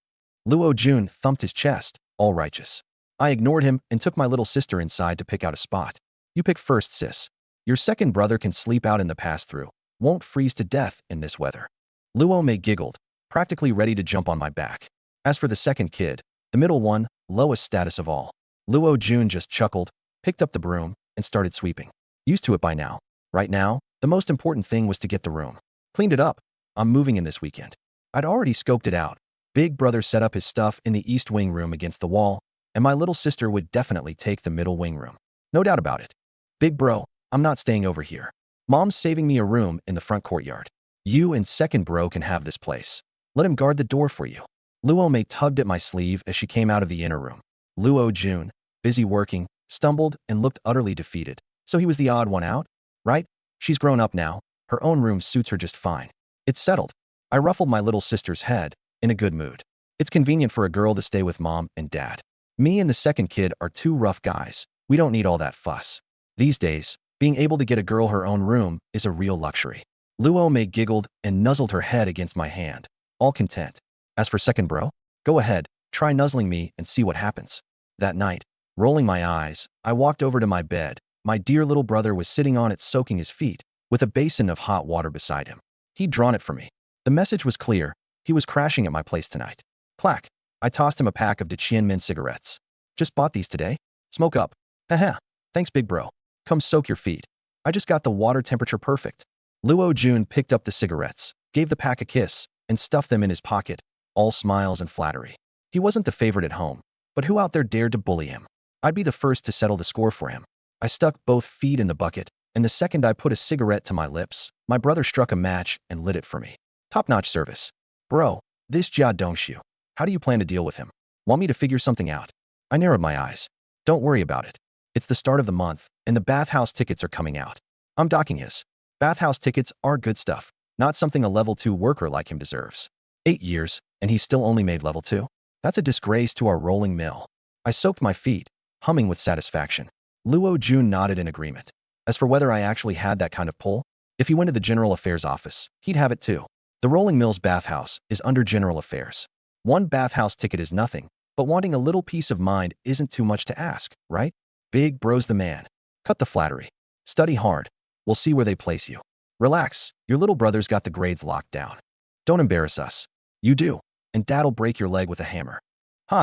A: Luo Jun thumped his chest, all righteous. I ignored him and took my little sister inside to pick out a spot. You pick first, sis. Your second brother can sleep out in the pass-through. Won't freeze to death in this weather. Luo Mei giggled, practically ready to jump on my back. As for the second kid, the middle one, lowest status of all. Luo Jun just chuckled, picked up the broom, and started sweeping. Used to it by now. Right now, the most important thing was to get the room. Cleaned it up. I'm moving in this weekend. I'd already scoped it out. Big brother set up his stuff in the East Wing room against the wall, and my little sister would definitely take the middle wing room. No doubt about it. Big bro, I'm not staying over here. Mom's saving me a room in the front courtyard. You and second bro can have this place. Let him guard the door for you. Luo Mei tugged at my sleeve as she came out of the inner room. Luo Jun, busy working, stumbled and looked utterly defeated. So he was the odd one out, right? She's grown up now. Her own room suits her just fine. It's settled. I ruffled my little sister's head, in a good mood. It's convenient for a girl to stay with mom and dad. Me and the second kid are two rough guys. We don't need all that fuss. These days, being able to get a girl her own room is a real luxury. Luo Mei giggled and nuzzled her head against my hand, all content. As for second bro, go ahead, try nuzzling me and see what happens. That night, rolling my eyes, I walked over to my bed. My dear little brother was sitting on it soaking his feet, with a basin of hot water beside him. He'd drawn it for me. The message was clear. He was crashing at my place tonight. Clack. I tossed him a pack of Min cigarettes. Just bought these today. Smoke up. Haha. Thanks, big bro. Come soak your feet. I just got the water temperature perfect. Luo Jun picked up the cigarettes, gave the pack a kiss, and stuffed them in his pocket, all smiles and flattery. He wasn't the favorite at home, but who out there dared to bully him? I'd be the first to settle the score for him. I stuck both feet in the bucket, and the second I put a cigarette to my lips, my brother struck a match and lit it for me. Top-notch service. Bro, this Jia Dongshu. How do you plan to deal with him? Want me to figure something out? I narrowed my eyes. Don't worry about it. It's the start of the month, and the bathhouse tickets are coming out. I'm docking his. Bathhouse tickets are good stuff, not something a level 2 worker like him deserves. 8 years, and he's still only made level 2? That's a disgrace to our rolling mill. I soaked my feet, humming with satisfaction. Luo Jun nodded in agreement. As for whether I actually had that kind of pull, if he went to the General Affairs office, he'd have it too. The Rolling Mills bathhouse is under General Affairs. One bathhouse ticket is nothing, but wanting a little peace of mind isn't too much to ask, right? Big bro's the man. Cut the flattery. Study hard. We'll see where they place you. Relax. Your little brother's got the grades locked down. Don't embarrass us. You do, and dad'll break your leg with a hammer.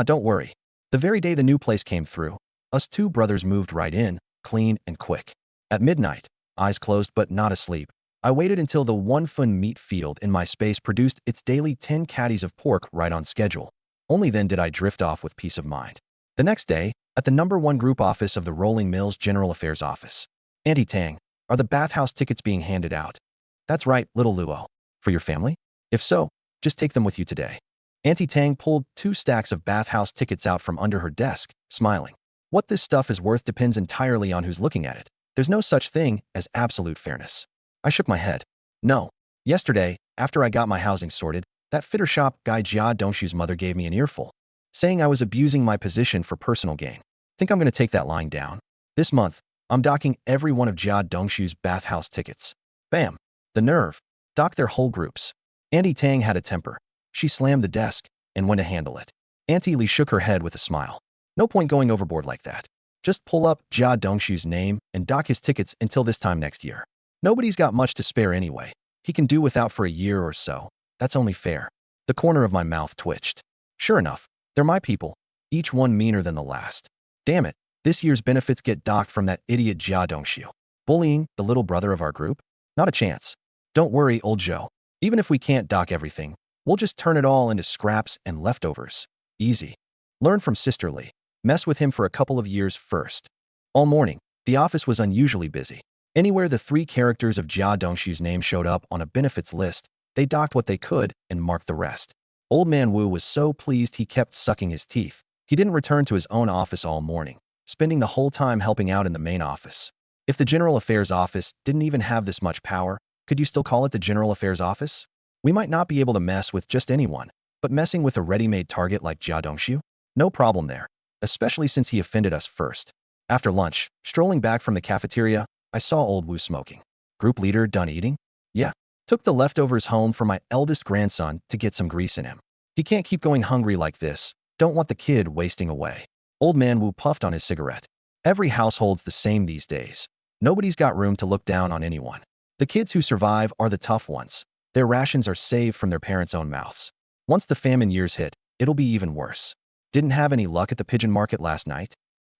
A: Don't worry. The very day the new place came through, us two brothers moved right in, clean and quick. At midnight, eyes closed but not asleep, I waited until the one-fun meat field in my space produced its daily 10 caddies of pork right on schedule. Only then did I drift off with peace of mind. The next day, at the #1 group office of the Rolling Mills General Affairs office. Auntie Tang, are the bathhouse tickets being handed out? That's right, little Luo. For your family? If so, just take them with you today. Auntie Tang pulled 2 stacks of bathhouse tickets out from under her desk, smiling. What this stuff is worth depends entirely on who's looking at it. There's no such thing as absolute fairness. I shook my head. No. Yesterday, after I got my housing sorted, that fitter shop guy Jia Dongshu's mother gave me an earful, saying I was abusing my position for personal gain. Think I'm going to take that lying down. This month, I'm docking every one of Jia Dongshu's bathhouse tickets. Bam. The nerve. Dock their whole groups. Auntie Tang had a temper. She slammed the desk and went to handle it. Auntie Li shook her head with a smile. No point going overboard like that. Just pull up Jia Dongshu's name and dock his tickets until this time next year. Nobody's got much to spare anyway. He can do without for a year or so. That's only fair. The corner of my mouth twitched. Sure enough, they're my people, each one meaner than the last. Damn it, this year's benefits get docked from that idiot Jia Dongshu. Bullying the little brother of our group? Not a chance. Don't worry, old Joe. Even if we can't dock everything, we'll just turn it all into scraps and leftovers. Easy. Learn from Sister Lee. Mess with him for a couple of years first. All morning, the office was unusually busy. Anywhere the 3 characters of Jia Dongshu's name showed up on a benefits list, they docked what they could and marked the rest. Old Man Wu was so pleased he kept sucking his teeth. He didn't return to his own office all morning, spending the whole time helping out in the main office. If the General Affairs office didn't even have this much power, could you still call it the General Affairs office? We might not be able to mess with just anyone, but messing with a ready-made target like Jia Dongshu? No problem there, especially since he offended us first. After lunch, strolling back from the cafeteria, I saw old Wu smoking. Group leader done eating? Yeah. Took the leftovers home for my eldest grandson to get some grease in him. He can't keep going hungry like this. Don't want the kid wasting away. Old Man Wu puffed on his cigarette. Every household's the same these days. Nobody's got room to look down on anyone. The kids who survive are the tough ones. Their rations are saved from their parents' own mouths. Once the famine years hit, it'll be even worse. Didn't have any luck at the pigeon market last night?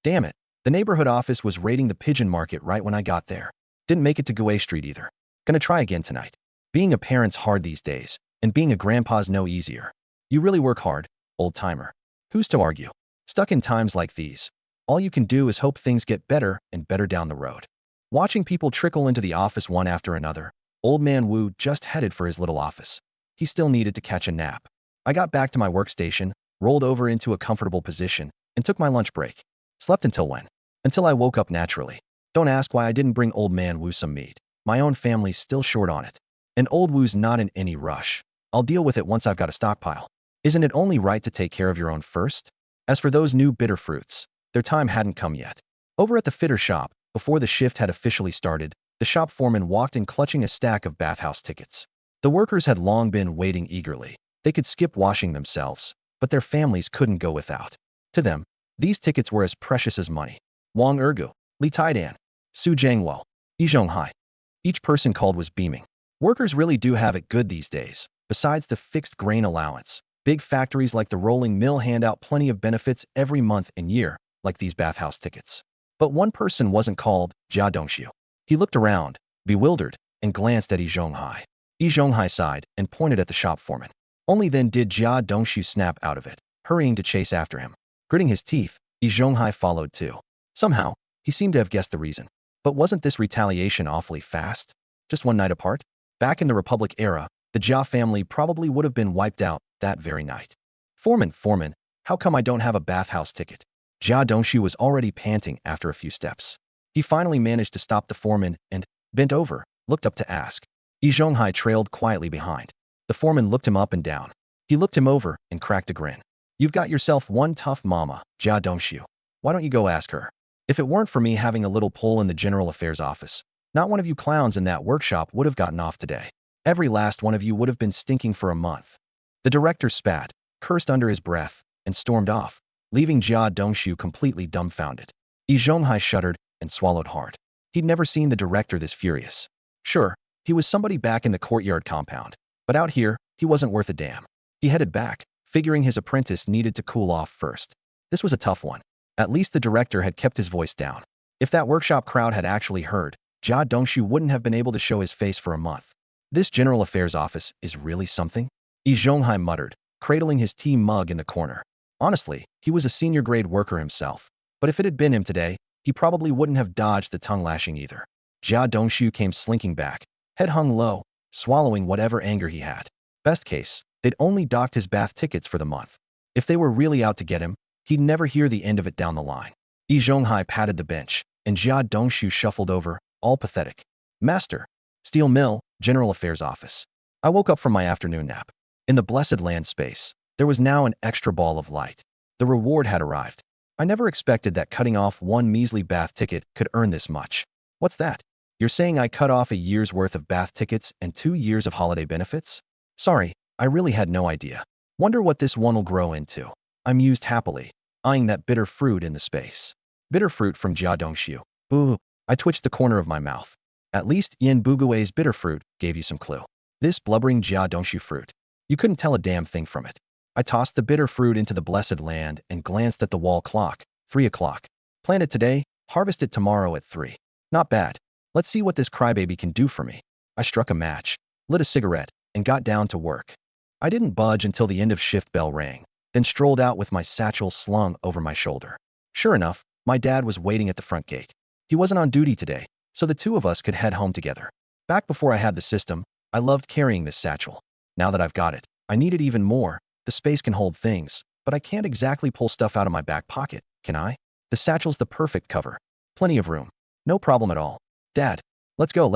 A: Damn it. The neighborhood office was raiding the pigeon market right when I got there. Didn't make it to Gue Street either. Gonna try again tonight. Being a parent's hard these days, and being a grandpa's no easier. You really work hard, old-timer. Who's to argue? Stuck in times like these, all you can do is hope things get better and better down the road. Watching people trickle into the office one after another, Old Man Wu just headed for his little office. He still needed to catch a nap. I got back to my workstation, rolled over into a comfortable position, and took my lunch break. Slept until when? Until I woke up naturally. Don't ask why I didn't bring Old Man Wu some meat. My own family's still short on it. And Old Wu's not in any rush. I'll deal with it once I've got a stockpile. Isn't it only right to take care of your own first? As for those new bitter fruits, their time hadn't come yet. Over at the fitter shop, before the shift had officially started, the shop foreman walked in clutching a stack of bathhouse tickets. The workers had long been waiting eagerly. They could skip washing themselves, but their families couldn't go without. To them, these tickets were as precious as money. Wang Ergu, Li Taidan, Su Jiangwo, Yi Zhonghai. Each person called was beaming. Workers really do have it good these days. Besides the fixed grain allowance, big factories like the rolling mill hand out plenty of benefits every month and year, like these bathhouse tickets. But one person wasn't called Jia Dongxiu. He looked around, bewildered, and glanced at Yi Zhonghai. Yi Zhonghai sighed and pointed at the shop foreman. Only then did Jia Dongxiu snap out of it, hurrying to chase after him. Gritting his teeth, Yi Zhonghai followed too. Somehow, he seemed to have guessed the reason. But wasn't this retaliation awfully fast? Just one night apart? Back in the Republic era, the Jia family probably would have been wiped out that very night. Foreman, how come I don't have a bathhouse ticket? Jia Dongxiu was already panting after a few steps. He finally managed to stop the foreman and, bent over, looked up to ask. Yi Zhonghai trailed quietly behind. The foreman looked him up and down. He looked him over and cracked a grin. You've got yourself one tough mama, Jia Dongxiu. Why don't you go ask her? If it weren't for me having a little pull in the General Affairs office, not one of you clowns in that workshop would have gotten off today. Every last one of you would have been stinking for a month. The director spat, cursed under his breath, and stormed off, leaving Jia Dongxiu completely dumbfounded. Yi Zhonghai shuddered and swallowed hard. He'd never seen the director this furious. Sure, he was somebody back in the courtyard compound, but out here, he wasn't worth a damn. He headed back, figuring his apprentice needed to cool off first. This was a tough one. At least the director had kept his voice down. If that workshop crowd had actually heard, Jia Dongxiu wouldn't have been able to show his face for a month. This General Affairs office is really something? Yi Zhonghai muttered, cradling his tea mug in the corner. Honestly, he was a senior-grade worker himself. But if it had been him today, he probably wouldn't have dodged the tongue-lashing either. Jia Dongxiu came slinking back, head hung low, swallowing whatever anger he had. Best case, they'd only docked his bath tickets for the month. If they were really out to get him, he'd never hear the end of it down the line. Yi Zhonghai patted the bench, and Jia Dongxiu shuffled over, all pathetic. Master, Steel Mill, General Affairs Office. I woke up from my afternoon nap. In the blessed land space, there was now an extra ball of light. The reward had arrived. I never expected that cutting off one measly bath ticket could earn this much. What's that? You're saying I cut off a year's worth of bath tickets and 2 years of holiday benefits? Sorry, I really had no idea. Wonder what this one'll grow into. I mused happily, eyeing that bitter fruit in the space. Bitter fruit from Jia Dongxiu. Boo! I twitched the corner of my mouth. At least Yin Bugui's bitter fruit gave you some clue. This blubbering Jia Dongxiu fruit. You couldn't tell a damn thing from it. I tossed the bitter fruit into the blessed land and glanced at the wall clock. 3 o'clock. Plant it today, harvest it tomorrow at 3. Not bad. Let's see what this crybaby can do for me. I struck a match, lit a cigarette, and got down to work. I didn't budge until the end of shift bell rang, then strolled out with my satchel slung over my shoulder. Sure enough, my dad was waiting at the front gate. He wasn't on duty today, so the two of us could head home together. Back before I had the system, I loved carrying this satchel. Now that I've got it, I need it even more. The space can hold things, but I can't exactly pull stuff out of my back pocket, can I? The satchel's the perfect cover. Plenty of room. No problem at all. Dad, let's go.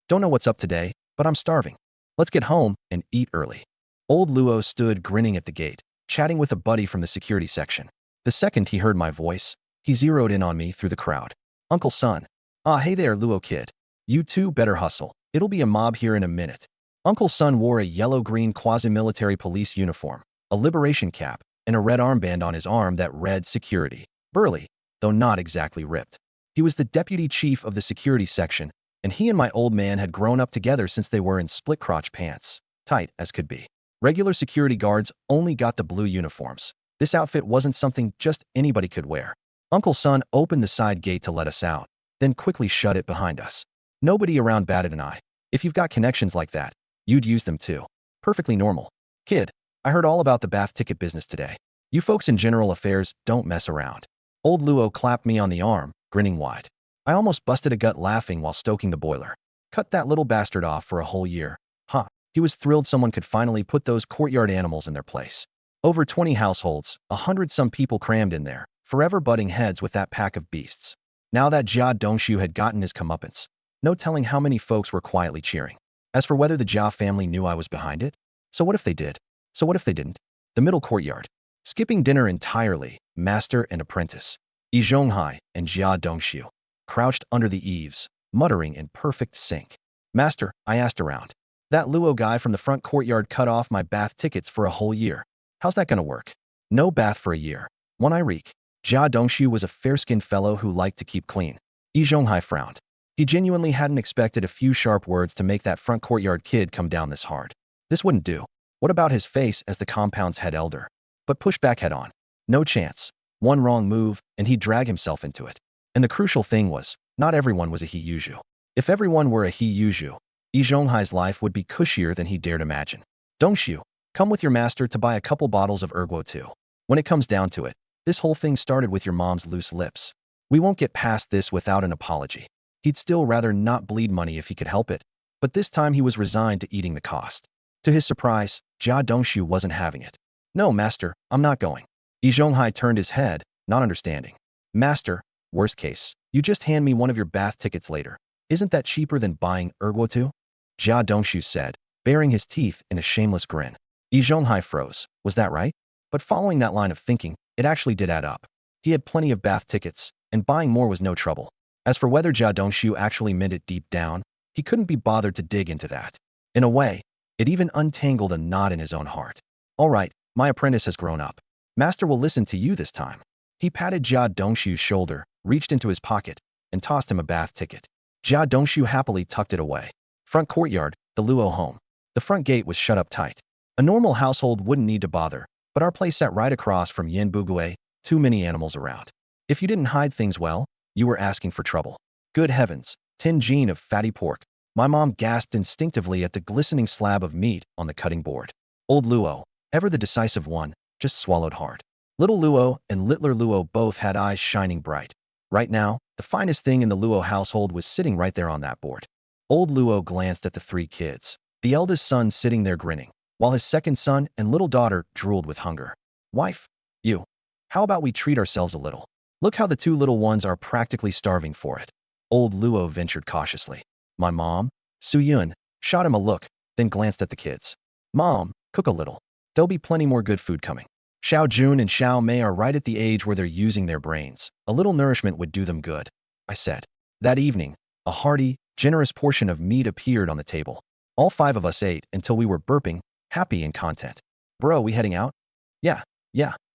A: Don't know what's up today, but I'm starving. Let's get home and eat early. Old Luo stood grinning at the gate, chatting with a buddy from the security section. The second he heard my voice, he zeroed in on me through the crowd. Uncle Son. Ah, hey there, Luo kid. You two better hustle. It'll be a mob here in a minute. Uncle Son wore a yellow-green quasi-military police uniform, a liberation cap, and a red armband on his arm that read security. Burly, though not exactly ripped. He was the deputy chief of the security section, and he and my old man had grown up together since they were in split-crotch pants, tight as could be. Regular security guards only got the blue uniforms. This outfit wasn't something just anybody could wear. Uncle Son opened the side gate to let us out, then quickly shut it behind us. Nobody around batted an eye. If you've got connections like that, you'd use them too. Perfectly normal. Kid, I heard all about the bath ticket business today. You folks in general affairs don't mess around. Old Luo clapped me on the arm, grinning wide. I almost busted a gut laughing while stoking the boiler. Cut that little bastard off for a whole year. Huh. He was thrilled someone could finally put those courtyard animals in their place. Over 20 households, 100-some people crammed in there, forever butting heads with that pack of beasts. Now that Jia Dongshu had gotten his comeuppance, no telling how many folks were quietly cheering. As for whether the Jia family knew I was behind it, so what if they did? So what if they didn't? The middle courtyard. Skipping dinner entirely, master and apprentice, Yi Zhonghai and Jia Dongshu, crouched under the eaves, muttering in perfect sync. Master, I asked around. That Luo guy from the front courtyard cut off my bath tickets for a whole year. How's that gonna work? No bath for a year. One eye reek. Jia Dongshu was a fair-skinned fellow who liked to keep clean. Yi Zhonghai frowned. He genuinely hadn't expected a few sharp words to make that front courtyard kid come down this hard. This wouldn't do. What about his face as the compound's head elder? But push back head on. No chance. One wrong move, and he'd drag himself into it. And the crucial thing was, not everyone was a he Yuzhu. If everyone were a he Yuzhu, Yi Zhonghai's life would be cushier than he dared imagine. Dongshu, come with your master to buy a couple bottles of erguo too. When it comes down to it, this whole thing started with your mom's loose lips. We won't get past this without an apology. He'd still rather not bleed money if he could help it, but this time he was resigned to eating the cost. To his surprise, Jia Dongshu wasn't having it. No, master, I'm not going. Yi Zhonghai turned his head, not understanding. Master, worst case, you just hand me one of your bath tickets later. Isn't that cheaper than buying erguo too? Jia Dongshu said, baring his teeth in a shameless grin. Yi Zhonghai froze. Was that right? But following that line of thinking, it actually did add up. He had plenty of bath tickets, and buying more was no trouble. As for whether Jia Dongshu actually meant it deep down, he couldn't be bothered to dig into that. In a way, it even untangled a knot in his own heart. All right, my apprentice has grown up. Master will listen to you this time. He patted Jia Dongshu's shoulder, reached into his pocket, and tossed him a bath ticket. Jia Dongshu happily tucked it away. Front courtyard, the Luo home. The front gate was shut up tight. A normal household wouldn't need to bother, but our place sat right across from Yin Bugue, too many animals around. If you didn't hide things well, you were asking for trouble. Good heavens, 10 gene of fatty pork. My mom gasped instinctively at the glistening slab of meat on the cutting board. Old Luo, ever the decisive one, just swallowed hard. Little Luo and Littler Luo both had eyes shining bright. Right now, the finest thing in the Luo household was sitting right there on that board. Old Luo glanced at the three kids, the eldest son sitting there grinning, while his second son and little daughter drooled with hunger. Wife, you, how about we treat ourselves a little? Look how the two little ones are practically starving for it. Old Luo ventured cautiously. My mom, Su Yun, shot him a look, then glanced at the kids. Mom, cook a little. There'll be plenty more good food coming. Xiao Jun and Xiao Mei are right at the age where they're using their brains. A little nourishment would do them good, I said. That evening, a hearty, generous portion of meat appeared on the table. All 5 of us ate until we were burping, happy and content. Bro, we heading out? Yeah,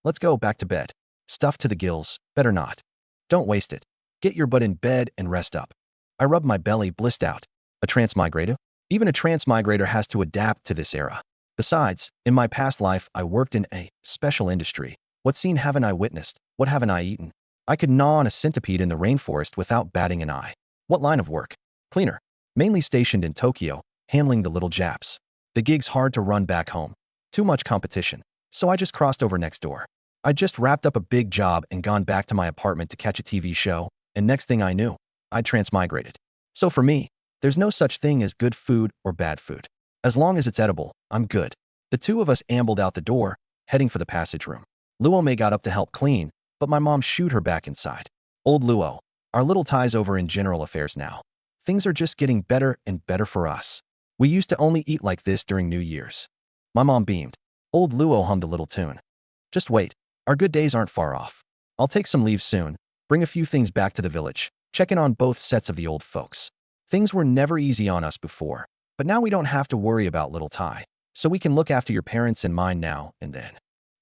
A: let's go back to bed. Stuffed to the gills, better not. Don't waste it. Get your butt in bed and rest up. I rubbed my belly, blissed out. A transmigrator? Even a transmigrator has to adapt to this era. Besides, in my past life, I worked in a special industry. What scene haven't I witnessed? What haven't I eaten? I could gnaw on a centipede in the rainforest without batting an eye. What line of work? Cleaner. Mainly stationed in Tokyo, handling the little Japs. The gig's hard to run back home. Too much competition. So I just crossed over next door. I just wrapped up a big job and gone back to my apartment to catch a TV show, and next thing I knew, I'd transmigrated. So for me, there's no such thing as good food or bad food. As long as it's edible, I'm good. The 2 of us ambled out the door, heading for the passage room. Luo Mei got up to help clean, but my mom shooed her back inside. Old Luo, our little tie's over in general affairs now. Things are just getting better and better for us. We used to only eat like this during New Year's. My mom beamed. Old Luo hummed a little tune. Just wait, our good days aren't far off. I'll take some leave soon, bring a few things back to the village, check in on both sets of the old folks. Things were never easy on us before, but now we don't have to worry about little Tai, so we can look after your parents and mine now and then.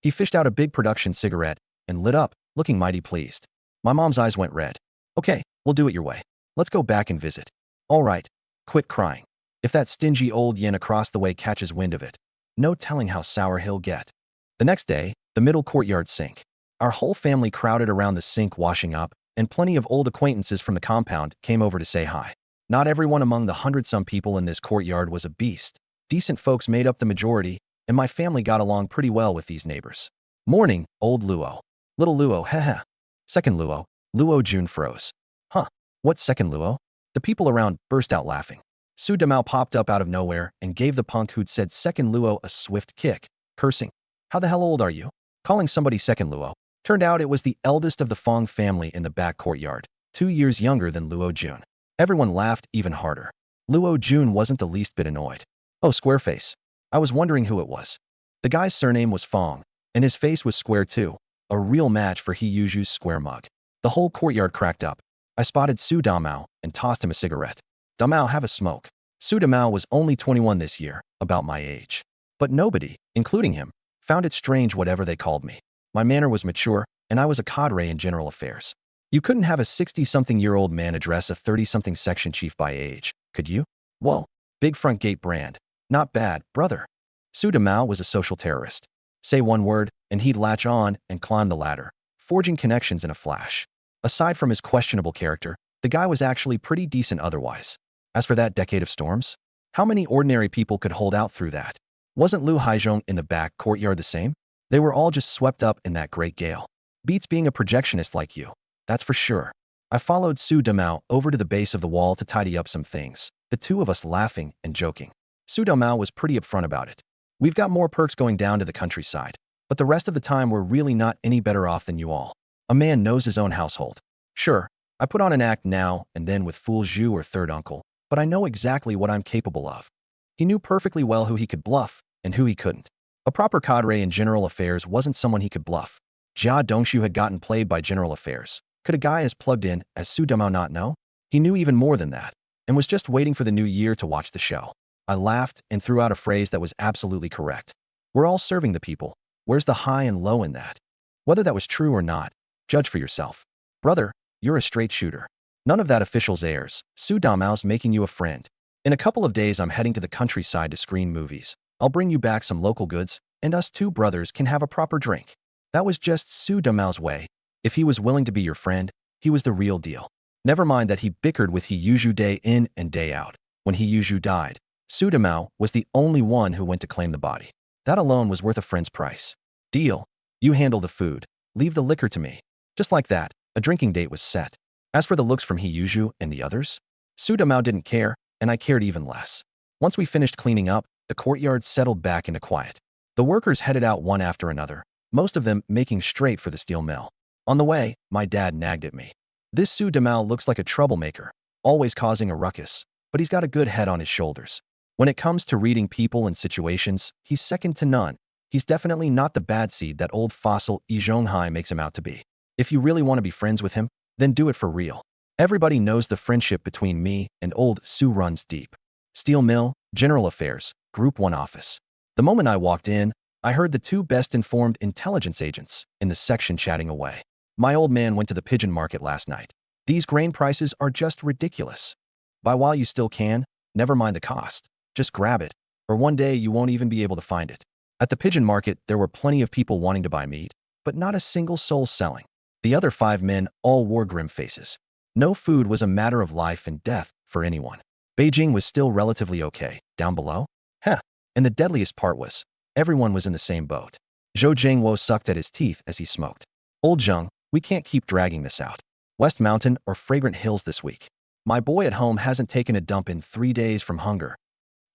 A: He fished out a big production cigarette and lit up, looking mighty pleased. My mom's eyes went red. Okay, we'll do it your way. Let's go back and visit. All right, quit crying. If that stingy old yen across the way catches wind of it, no telling how sour he'll get. The next day, the middle courtyard sink. Our whole family crowded around the sink washing up, and plenty of old acquaintances from the compound came over to say hi. Not everyone among the 100-some people in this courtyard was a beast. Decent folks made up the majority, and my family got along pretty well with these neighbors. Morning, old Luo. Little Luo, heh. Second Luo. Luo Jun froze. Huh, what's second Luo? The people around burst out laughing. Su Damao popped up out of nowhere and gave the punk who'd said second Luo a swift kick, cursing. How the hell old are you? Calling somebody second Luo. Turned out it was the eldest of the Fong family in the back courtyard, 2 years younger than Luo Jun. Everyone laughed even harder. Luo Jun wasn't the least bit annoyed. Oh, Squareface. I was wondering who it was. The guy's surname was Fong, and his face was square too, a real match for He Yuju's square mug. The whole courtyard cracked up. I spotted Su Damao and tossed him a cigarette. Damao, have a smoke. Su Damao was only 21 this year, about my age. But nobody, including him, found it strange whatever they called me. My manner was mature, and I was a cadre in general affairs. You couldn't have a 60-something-year-old man address a 30-something section chief by age, could you? Whoa, big front gate brand. Not bad, brother. Su Damao was a social terrorist. Say one word, and he'd latch on and climb the ladder, forging connections in a flash. Aside from his questionable character, the guy was actually pretty decent otherwise. As for that decade of storms, how many ordinary people could hold out through that? Wasn't Lu Haizhong in the back courtyard the same? They were all just swept up in that great gale. Beats being a projectionist like you, that's for sure. I followed Su Damao over to the base of the wall to tidy up some things, the two of us laughing and joking. Su Damao was pretty upfront about it. We've got more perks going down to the countryside, but the rest of the time we're really not any better off than you all. A man knows his own household. Sure, I put on an act now and then with Fool Zhu or Third Uncle, but I know exactly what I'm capable of. He knew perfectly well who he could bluff and who he couldn't. A proper cadre in general affairs wasn't someone he could bluff. Jia Dongshu had gotten played by general affairs. Could a guy as plugged in as Su Damao not know? He knew even more than that, and was just waiting for the new year to watch the show. I laughed and threw out a phrase that was absolutely correct. We're all serving the people. Where's the high and low in that? Whether that was true or not, judge for yourself. Brother, you're a straight shooter. None of that official's airs. Su Damao's making you a friend. In a couple of days I'm heading to the countryside to screen movies. I'll bring you back some local goods, and us two brothers can have a proper drink. That was just Su Damao's way. If he was willing to be your friend, he was the real deal. Never mind that he bickered with He Yuju day in and day out. When He Yuju died, Su Damao was the only one who went to claim the body. That alone was worth a friend's price. Deal. You handle the food. Leave the liquor to me. Just like that, a drinking date was set. As for the looks from He Yuju and the others, Su Damao didn't care, and I cared even less. Once we finished cleaning up, the courtyard settled back into quiet. The workers headed out one after another, most of them making straight for the steel mill. On the way, my dad nagged at me. This Su Damao looks like a troublemaker, always causing a ruckus, but he's got a good head on his shoulders. When it comes to reading people and situations, he's second to none. He's definitely not the bad seed that old fossil Yi Zhonghai makes him out to be. If you really want to be friends with him, then do it for real. Everybody knows the friendship between me and old Su runs deep. Steel mill, general affairs, Group 1 office. The moment I walked in, I heard the two best-informed intelligence agents in the section chatting away. My old man went to the pigeon market last night. These grain prices are just ridiculous. Buy while you still can, never mind the cost. Just grab it, or one day you won't even be able to find it. At the pigeon market, there were plenty of people wanting to buy meat, but not a single soul selling. The other 5 men all wore grim faces. No food was a matter of life and death for anyone. Beijing was still relatively okay. Down below? Heh. And the deadliest part was, everyone was in the same boat. Zhou Jingwo sucked at his teeth as he smoked. Old Zheng, we can't keep dragging this out. West Mountain or Fragrant Hills this week. My boy at home hasn't taken a dump in 3 days from hunger.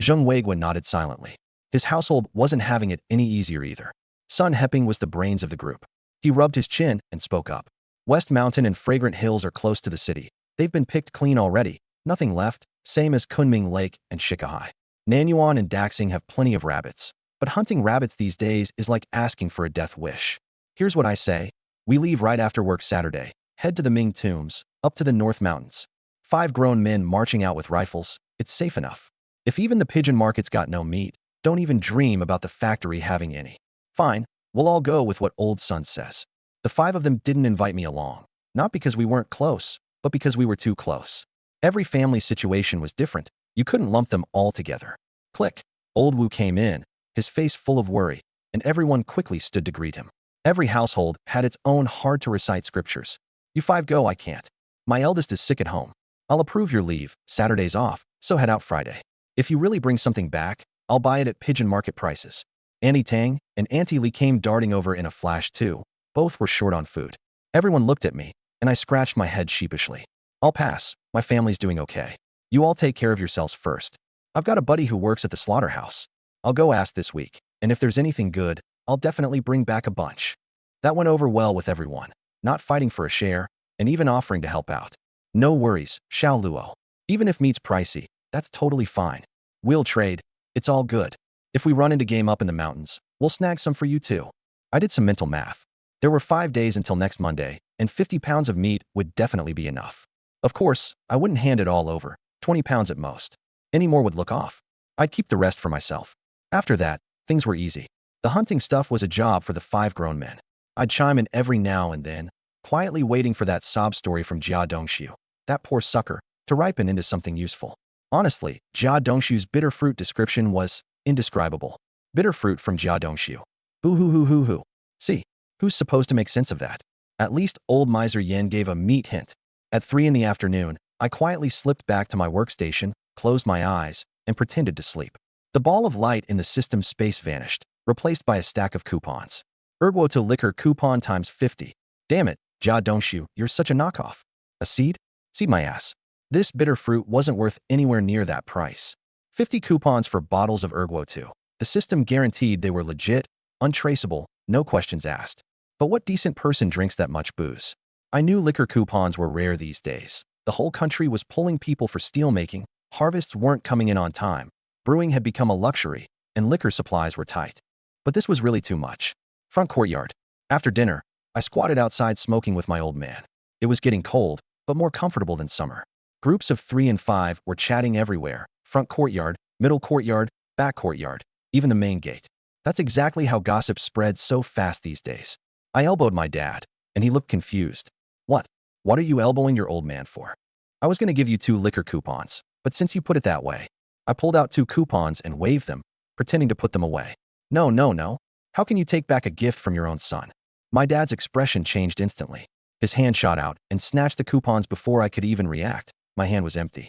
A: Zheng Weiguan nodded silently. His household wasn't having it any easier either. Sun Heping was the brains of the group. He rubbed his chin and spoke up. West Mountain and Fragrant Hills are close to the city. They've been picked clean already. Nothing left, same as Kunming Lake and Shikahai. Nanyuan and Daxing have plenty of rabbits. But hunting rabbits these days is like asking for a death wish. Here's what I say. We leave right after work Saturday. Head to the Ming Tombs, up to the North Mountains. 5 grown men marching out with rifles. It's safe enough. If even the pigeon market's got no meat, don't even dream about the factory having any. Fine, we'll all go with what old Sun says. The 5 of them didn't invite me along. Not because we weren't close, but because we were too close. Every family situation was different. You couldn't lump them all together. Click. Old Wu came in, his face full of worry, and everyone quickly stood to greet him. Every household had its own hard-to-recite scriptures. You 5 go, I can't. My eldest is sick at home. I'll approve your leave. Saturday's off, so head out Friday. If you really bring something back, I'll buy it at pigeon market prices. Auntie Tang and Auntie Lee came darting over in a flash too. Both were short on food. Everyone looked at me, and I scratched my head sheepishly. I'll pass. My family's doing okay. You all take care of yourselves first. I've got a buddy who works at the slaughterhouse. I'll go ask this week, and if there's anything good, I'll definitely bring back a bunch. That went over well with everyone, not fighting for a share, and even offering to help out. No worries, Xiao Luo. Even if meat's pricey, that's totally fine. We'll trade. It's all good. If we run into game up in the mountains, we'll snag some for you too. I did some mental math. There were 5 days until next Monday, and 50 pounds of meat would definitely be enough. Of course, I wouldn't hand it all over, 20 pounds at most. Any more would look off. I'd keep the rest for myself. After that, things were easy. The hunting stuff was a job for the 5 grown men. I'd chime in every now and then, quietly waiting for that sob story from Jia Dongxiu, that poor sucker, to ripen into something useful. Honestly, Jia Dongxiu's bitter fruit description was indescribable. Bitter fruit from Jia Dongxiu. Boo-hoo-hoo-hoo-hoo. See, who's supposed to make sense of that? At least old miser Yen gave a meat hint. At 3 in the afternoon, I quietly slipped back to my workstation, closed my eyes, and pretended to sleep. The ball of light in the system space vanished, replaced by a stack of coupons. Erguo to liquor coupon times 50. Damn it, Jia Dongxiu, you're such a knockoff. A seed? Seed my ass. This bitter fruit wasn't worth anywhere near that price. 50 coupons for bottles of Erguo 2. The system guaranteed they were legit, untraceable, no questions asked. But what decent person drinks that much booze? I knew liquor coupons were rare these days. The whole country was pulling people for steelmaking, harvests weren't coming in on time, brewing had become a luxury, and liquor supplies were tight. But this was really too much. Front courtyard. After dinner, I squatted outside smoking with my old man. It was getting cold, but more comfortable than summer. Groups of 3 and 5 were chatting everywhere. Front courtyard, middle courtyard, back courtyard, even the main gate. That's exactly how gossip spreads so fast these days. I elbowed my dad, and he looked confused. What? What are you elbowing your old man for? I was going to give you 2 liquor coupons, but since you put it that way, I pulled out 2 coupons and waved them, pretending to put them away. No, no, no. How can you take back a gift from your own son? My dad's expression changed instantly. His hand shot out and snatched the coupons before I could even react. My hand was empty.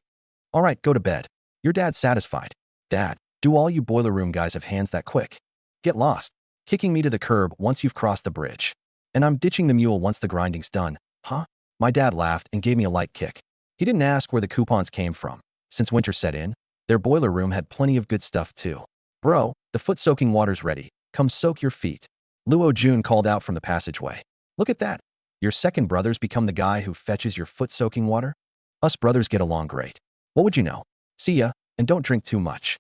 A: All right, go to bed. Your dad's satisfied. Dad, do all you boiler room guys have hands that quick? Get lost. Kicking me to the curb once you've crossed the bridge. And I'm ditching the mule once the grinding's done. Huh? My dad laughed and gave me a light kick. He didn't ask where the coupons came from. Since winter set in, their boiler room had plenty of good stuff too. Bro, the foot-soaking water's ready. Come soak your feet. Luo Jun called out from the passageway. Look at that. Your second brother's become the guy who fetches your foot-soaking water? Us brothers get along great. What would you know? See ya, and don't drink too much.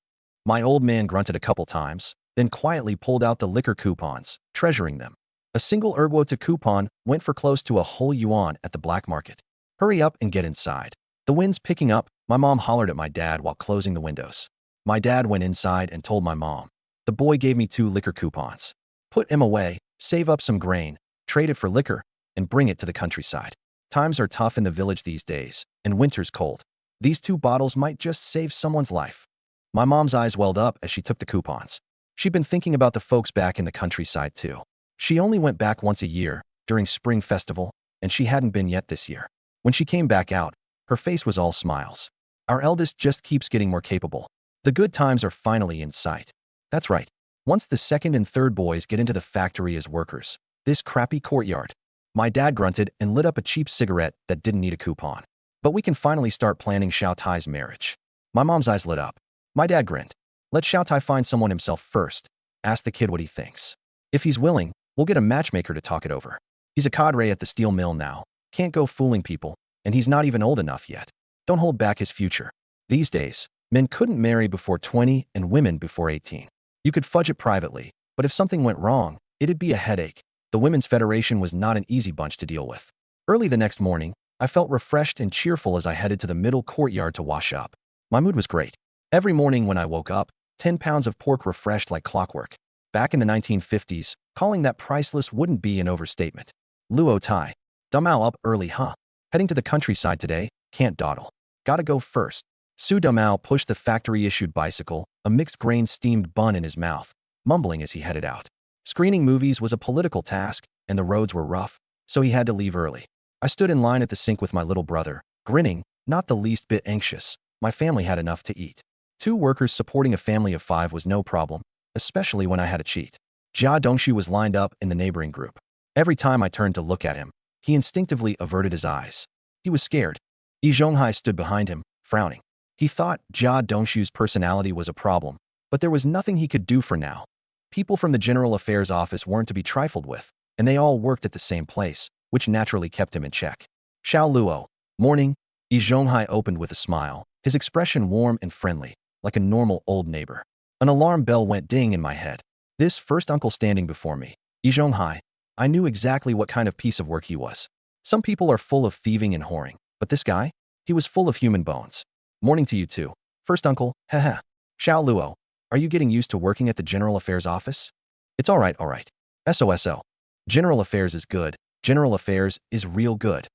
A: My old man grunted a couple times, then quietly pulled out the liquor coupons, treasuring them. A single Erguo to coupon went for close to a whole yuan at the black market. Hurry up and get inside. The wind's picking up. My mom hollered at my dad while closing the windows. My dad went inside and told my mom. The boy gave me 2 liquor coupons. Put them away, save up some grain, trade it for liquor, and bring it to the countryside. Times are tough in the village these days, and winter's cold. These 2 bottles might just save someone's life. My mom's eyes welled up as she took the coupons. She'd been thinking about the folks back in the countryside too. She only went back once a year, during spring festival, and she hadn't been yet this year. When she came back out, her face was all smiles. Our eldest just keeps getting more capable. The good times are finally in sight. That's right. Once the second and third boys get into the factory as workers, this crappy courtyard. My dad grunted and lit up a cheap cigarette that didn't need a coupon. But we can finally start planning Xiao Tai's marriage. My mom's eyes lit up. My dad grinned. Let Xiao Tai find someone himself first. Ask the kid what he thinks. If he's willing, we'll get a matchmaker to talk it over. He's a cadre at the steel mill now. Can't go fooling people, and he's not even old enough yet. Don't hold back his future. These days, men couldn't marry before 20 and women before 18. You could fudge it privately, but if something went wrong, it'd be a headache. The Women's Federation was not an easy bunch to deal with. Early the next morning, I felt refreshed and cheerful as I headed to the middle courtyard to wash up. My mood was great. Every morning when I woke up, 10 pounds of pork refreshed like clockwork. Back in the 1950s, calling that priceless wouldn't be an overstatement. Luo Tai. Dumao up early, huh? Heading to the countryside today, can't dawdle. Gotta go first. Su Dumao pushed the factory-issued bicycle, a mixed-grain steamed bun in his mouth, mumbling as he headed out. Screening movies was a political task, and the roads were rough, so he had to leave early. I stood in line at the sink with my little brother, grinning, not the least bit anxious. My family had enough to eat. 2 workers supporting a family of 5 was no problem, especially when I had to cheat. Jia Dongshu was lined up in the neighboring group. Every time I turned to look at him, he instinctively averted his eyes. He was scared. Yi Zhonghai stood behind him, frowning. He thought Jia Dongshu's personality was a problem, but there was nothing he could do for now. People from the General Affairs Office weren't to be trifled with, and they all worked at the same place, which naturally kept him in check. Xiao Luo. Morning. Yi Zhonghai opened with a smile, his expression warm and friendly, like a normal old neighbor. An alarm bell went ding in my head. This first uncle standing before me, Yi Zhonghai, I knew exactly what kind of piece of work he was. Some people are full of thieving and whoring, but this guy? He was full of human bones. Morning to you too. First uncle, haha. Xiao Luo, are you getting used to working at the General Affairs Office? It's all right. SOSO. General Affairs is good. General Affairs is real good.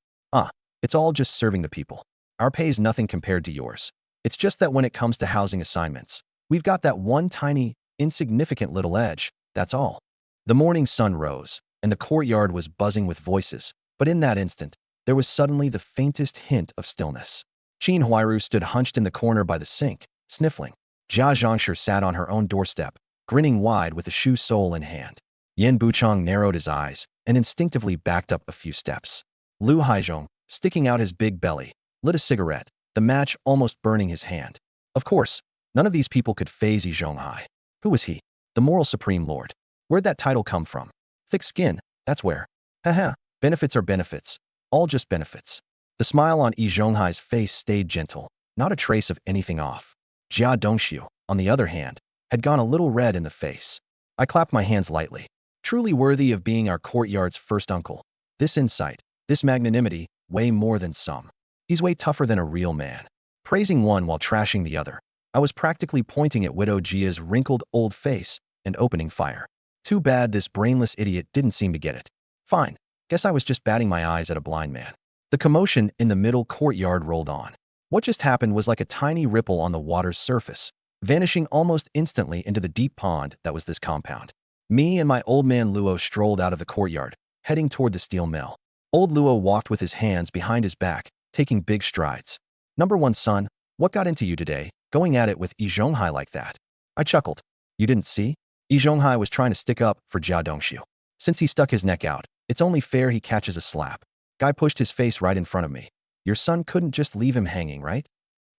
A: It's all just serving the people. Our pay's nothing compared to yours. It's just that when it comes to housing assignments, we've got that one tiny, insignificant little edge, that's all. The morning sun rose, and the courtyard was buzzing with voices, but in that instant, there was suddenly the faintest hint of stillness. Qin Huairu stood hunched in the corner by the sink, sniffling. Jia Zhongshi sat on her own doorstep, grinning wide with a shoe sole in hand. Yan Buchong narrowed his eyes and instinctively backed up a few steps. Lu Haizhong, sticking out his big belly, lit a cigarette, the match almost burning his hand. Of course, none of these people could faze Yi Zhonghai. Who was he? The moral supreme lord. Where'd that title come from? Thick skin, that's where. Haha, benefits are benefits. All just benefits. The smile on Yi Zhonghai's face stayed gentle, not a trace of anything off. Jia Dongshu, on the other hand, had gone a little red in the face. I clapped my hands lightly. Truly worthy of being our courtyard's first uncle. This insight, this magnanimity, way more than some. He's way tougher than a real man. Praising one while trashing the other, I was practically pointing at Widow Jia's wrinkled old face and opening fire. Too bad this brainless idiot didn't seem to get it. Fine, guess I was just batting my eyes at a blind man. The commotion in the middle courtyard rolled on. What just happened was like a tiny ripple on the water's surface, vanishing almost instantly into the deep pond that was this compound. Me and my old man Luo strolled out of the courtyard, heading toward the steel mill. Old Luo walked with his hands behind his back, taking big strides. Number one son, what got into you today, going at it with Yi Zhonghai like that? I chuckled. You didn't see? Yi Zhonghai was trying to stick up for Jia Dongshu. Since he stuck his neck out, it's only fair he catches a slap. Guy pushed his face right in front of me. Your son couldn't just leave him hanging, right?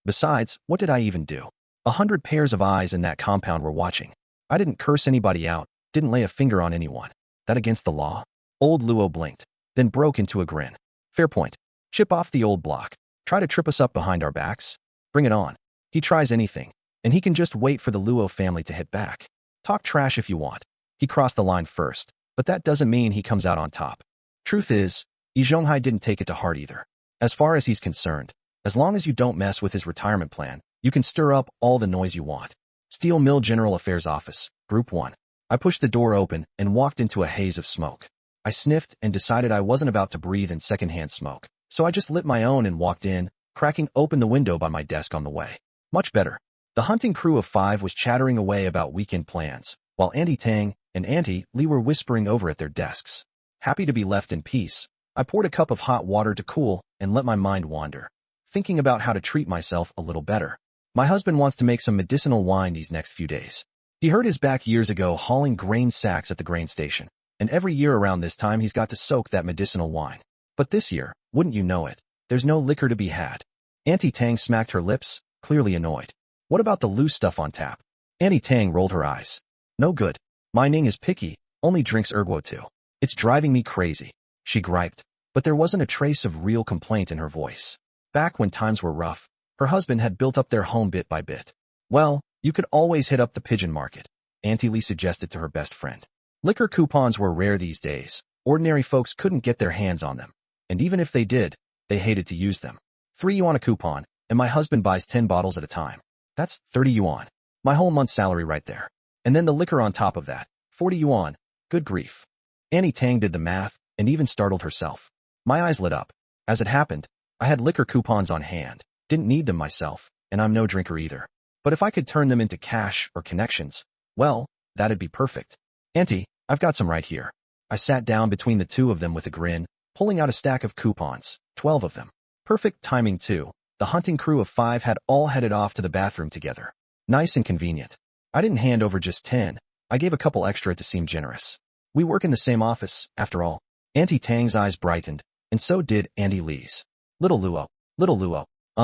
A: Besides, what did I even do? 100 pairs of eyes in that compound were watching. I didn't curse anybody out, didn't lay a finger on anyone. That against the law? Old Luo blinked, then broke into a grin. Fair point. Chip off the old block. Try to trip us up behind our backs? Bring it on. He tries anything, and he can just wait for the Luo family to hit back. Talk trash if you want. He crossed the line first, but that doesn't mean he comes out on top. Truth is, Yi Zhonghai didn't take it to heart either. As far as he's concerned, as long as you don't mess with his retirement plan, you can stir up all the noise you want. Steel Mill General Affairs Office, Group 1. I pushed the door open and walked into a haze of smoke. I sniffed and decided I wasn't about to breathe in secondhand smoke, so I just lit my own and walked in, cracking open the window by my desk on the way. Much better. The hunting crew of 5 was chattering away about weekend plans, while Auntie Tang and Auntie Li were whispering over at their desks. Happy to be left in peace, I poured a cup of hot water to cool and let my mind wander, thinking about how to treat myself a little better. My husband wants to make some medicinal wine these next few days. He hurt his back years ago hauling grain sacks at the grain station, and every year around this time he's got to soak that medicinal wine. But this year, wouldn't you know it, there's no liquor to be had. Auntie Tang smacked her lips, clearly annoyed. What about the loose stuff on tap? Auntie Tang rolled her eyes. No good. My Ning is picky, only drinks erguo too. It's driving me crazy, she griped, but there wasn't a trace of real complaint in her voice. Back when times were rough, her husband had built up their home bit by bit. Well, you could always hit up the pigeon market, Auntie Lee suggested to her best friend. Liquor coupons were rare these days. Ordinary folks couldn't get their hands on them. And even if they did, they hated to use them. 3 yuan a coupon, and my husband buys 10 bottles at a time. That's 30 yuan. My whole month's salary right there. And then the liquor on top of that, 40 yuan. Good grief. Auntie Tang did the math, and even startled herself. My eyes lit up. As it happened, I had liquor coupons on hand, didn't need them myself, and I'm no drinker either. But if I could turn them into cash or connections, well, that'd be perfect. Auntie, I've got some right here. I sat down between the two of them with a grin, pulling out a stack of coupons, 12 of them. Perfect timing too. The hunting crew of 5 had all headed off to the bathroom together. Nice and convenient. I didn't hand over just 10, I gave a couple extra to seem generous. We work in the same office, after all. Auntie Tang's eyes brightened, and so did Auntie Lee's. Little Luo.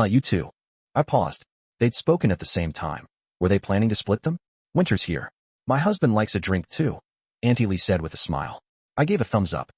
A: You too. I paused. They'd spoken at the same time. Were they planning to split them? Winter's here. My husband likes a drink too, Auntie Lee said with a smile. I gave a thumbs up.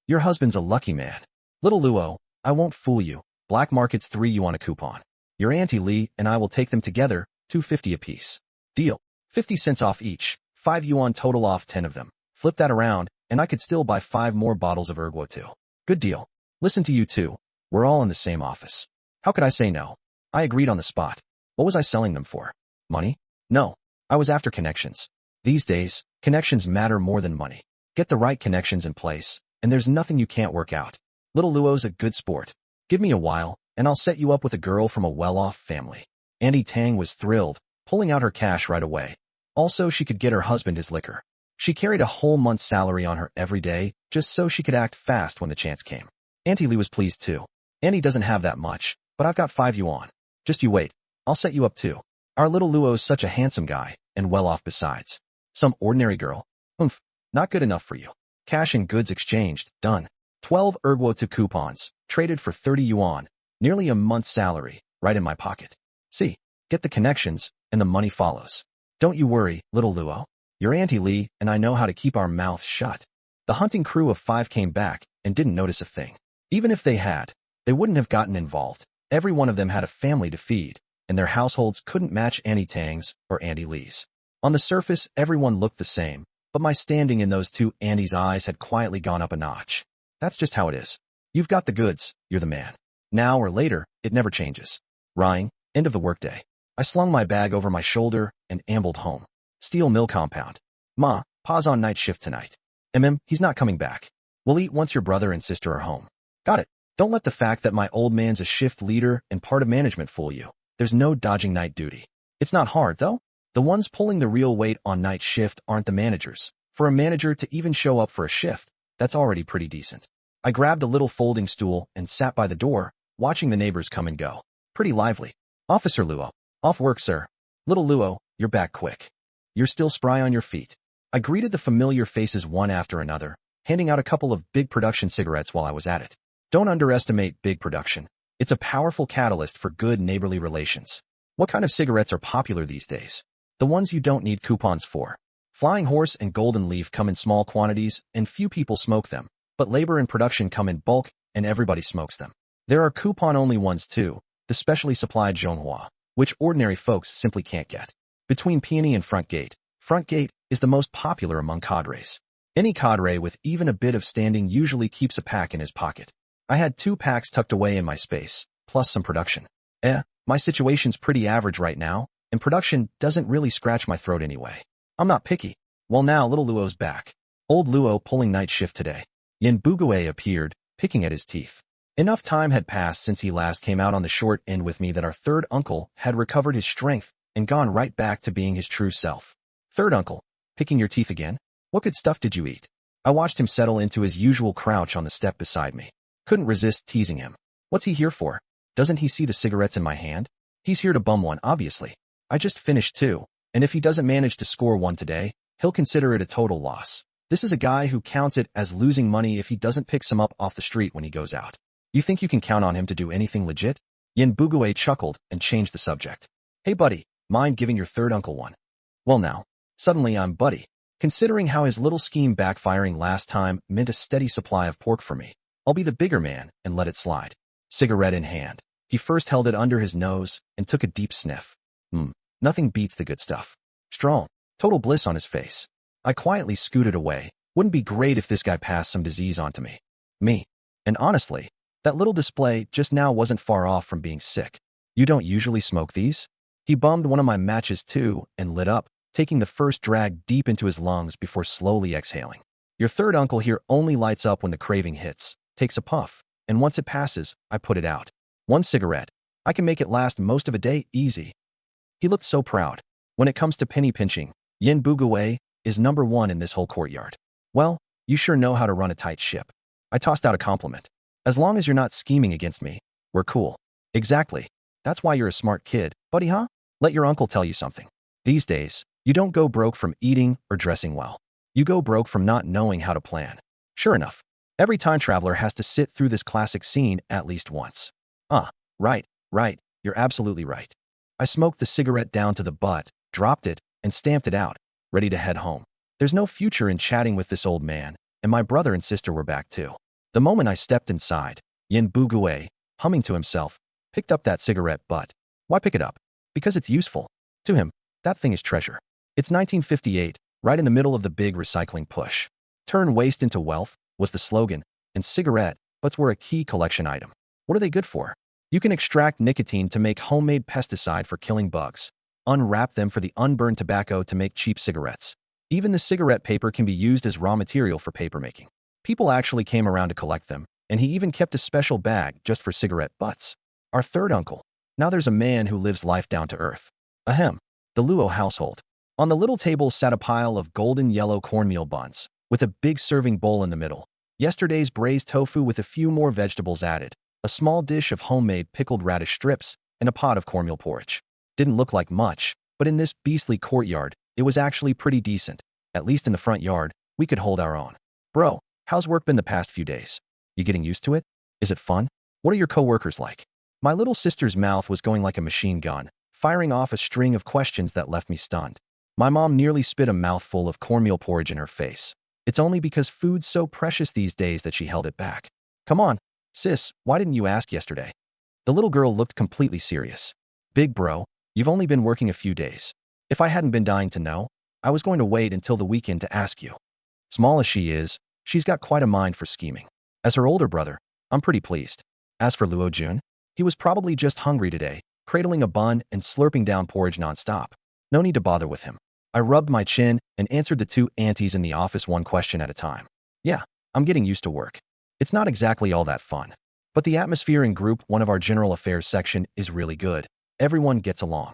A: Your husband's a lucky man. Little Luo, I won't fool you. Black market's 3 yuan a coupon. Your Auntie Lee and I will take them together, 2.50 apiece. Deal. 50 cents off each, 5 yuan total off 10 of them. Flip that around, and I could still buy 5 more bottles of erguo too. Good deal. Listen to you two. We're all in the same office. How could I say no? I agreed on the spot. What was I selling them for? Money? No. I was after connections. These days, connections matter more than money. Get the right connections in place, and there's nothing you can't work out. Little Luo's a good sport. Give me a while, and I'll set you up with a girl from a well-off family. Auntie Tang was thrilled, pulling out her cash right away. Also, she could get her husband his liquor. She carried a whole month's salary on her every day, just so she could act fast when the chance came. Auntie Lee was pleased too. Auntie doesn't have that much, but I've got 5 yuan. Just you wait. I'll set you up too. Our little Luo's such a handsome guy, and well-off besides. Some ordinary girl? Oomph. Not good enough for you. Cash and goods exchanged. Done. 12 erguo to coupons, traded for 30 yuan. Nearly a month's salary, right in my pocket. See, get the connections, and the money follows. Don't you worry, little Luo. Your Auntie Lee and I know how to keep our mouths shut. The hunting crew of 5 came back and didn't notice a thing. Even if they had, they wouldn't have gotten involved. Every one of them had a family to feed, and their households couldn't match Auntie Tang's or Auntie Lee's. On the surface, everyone looked the same, but my standing in those two aunties' eyes had quietly gone up a notch. That's just how it is. You've got the goods, you're the man. Now or later, it never changes. Rhying, end of the workday. I slung my bag over my shoulder and ambled home. Steel Mill compound. Ma, Pa's on night shift tonight. He's not coming back. We'll eat once your brother and sister are home. Got it. Don't let the fact that my old man's a shift leader and part of management fool you. There's no dodging night duty. It's not hard, though. The ones pulling the real weight on night shift aren't the managers. For a manager to even show up for a shift, that's already pretty decent. I grabbed a little folding stool and sat by the door, watching the neighbors come and go. Pretty lively. Officer Luo. Off work, sir. Little Luo, you're back quick. You're still spry on your feet. I greeted the familiar faces one after another, handing out a couple of big production cigarettes while I was at it. Don't underestimate big production. It's a powerful catalyst for good neighborly relations. What kind of cigarettes are popular these days? The ones you don't need coupons for. Flying Horse and Golden Leaf come in small quantities, and few people smoke them. But labor and production come in bulk, and everybody smokes them. There are coupon-only ones too, the specially supplied Zhonghua, which ordinary folks simply can't get. Between Peony and Front Gate is the most popular among cadres. Any cadre with even a bit of standing usually keeps a pack in his pocket. I had 2 packs tucked away in my space, plus some production. My situation's pretty average right now, and production doesn't really scratch my throat anyway. I'm not picky. Well now little Luo's back. Old Luo pulling night shift today. Yin Bugue appeared, picking at his teeth. Enough time had passed since he last came out on the short end with me that our third uncle had recovered his strength and gone right back to being his true self. Third uncle, picking your teeth again? What good stuff did you eat? I watched him settle into his usual crouch on the step beside me. Couldn't resist teasing him. What's he here for? Doesn't he see the cigarettes in my hand? He's here to bum one, obviously. I just finished 2, and if he doesn't manage to score one today, he'll consider it a total loss. This is a guy who counts it as losing money if he doesn't pick some up off the street when he goes out. You think you can count on him to do anything legit? Yin Bugue chuckled and changed the subject. Hey buddy, mind giving your third uncle one? Well now, suddenly I'm buddy. Considering how his little scheme backfiring last time meant a steady supply of pork for me, I'll be the bigger man and let it slide. Cigarette in hand. He first held it under his nose and took a deep sniff. Nothing beats the good stuff. Strong. Total bliss on his face. I quietly scooted away. Wouldn't be great if this guy passed some disease onto me. Me. And honestly, that little display just now wasn't far off from being sick. You don't usually smoke these? He bummed one of my matches too and lit up, taking the first drag deep into his lungs before slowly exhaling. Your third uncle here only lights up when the craving hits, takes a puff, and once it passes, I put it out. 1 cigarette. I can make it last most of a day easy. He looked so proud. When it comes to penny pinching, Yin Bugue is number 1 in this whole courtyard. Well, you sure know how to run a tight ship. I tossed out a compliment. As long as you're not scheming against me, we're cool. Exactly. That's why you're a smart kid, buddy, huh? Let your uncle tell you something. These days, You don't go broke from eating or dressing well. You go broke from not knowing how to plan. Sure enough, every time traveler has to sit through this classic scene at least once. Right, right, you're absolutely right. I smoked the cigarette down to the butt, dropped it, and stamped it out, ready to head home. There's no future in chatting with this old man, and my brother and sister were back too. The moment I stepped inside, Yin Bugue, humming to himself, picked up that cigarette butt. Why pick it up? Because it's useful. To him, that thing is treasure. It's 1958, right in the middle of the big recycling push. Turn waste into wealth was the slogan, and cigarette butts were a key collection item. What are they good for? You can extract nicotine to make homemade pesticide for killing bugs, unwrap them for the unburned tobacco to make cheap cigarettes. Even the cigarette paper can be used as raw material for papermaking. People actually came around to collect them, and he even kept a special bag just for cigarette butts. Our third uncle. Now there's a man who lives life down to earth. Ahem. The Luo household. On the little table sat a pile of golden yellow cornmeal buns, with a big serving bowl in the middle. Yesterday's braised tofu with a few more vegetables added, a small dish of homemade pickled radish strips, and a pot of cornmeal porridge. Didn't look like much, but in this beastly courtyard, it was actually pretty decent. At least in the front yard, we could hold our own. Bro, how's work been the past few days? You getting used to it? Is it fun? What are your coworkers like? My little sister's mouth was going like a machine gun, firing off a string of questions that left me stunned. My mom nearly spit a mouthful of cornmeal porridge in her face. It's only because food's so precious these days that she held it back. Come on, sis, why didn't you ask yesterday? The little girl looked completely serious. Big bro, you've only been working a few days. If I hadn't been dying to know, I was going to wait until the weekend to ask you. Small as she is, she's got quite a mind for scheming. As her older brother, I'm pretty pleased. As for Luo Jun, he was probably just hungry today, cradling a bun and slurping down porridge nonstop. No need to bother with him. I rubbed my chin and answered the two aunties in the office one question at a time. Yeah, I'm getting used to work. It's not exactly all that fun. But the atmosphere in Group 1 of our General Affairs section is really good. Everyone gets along.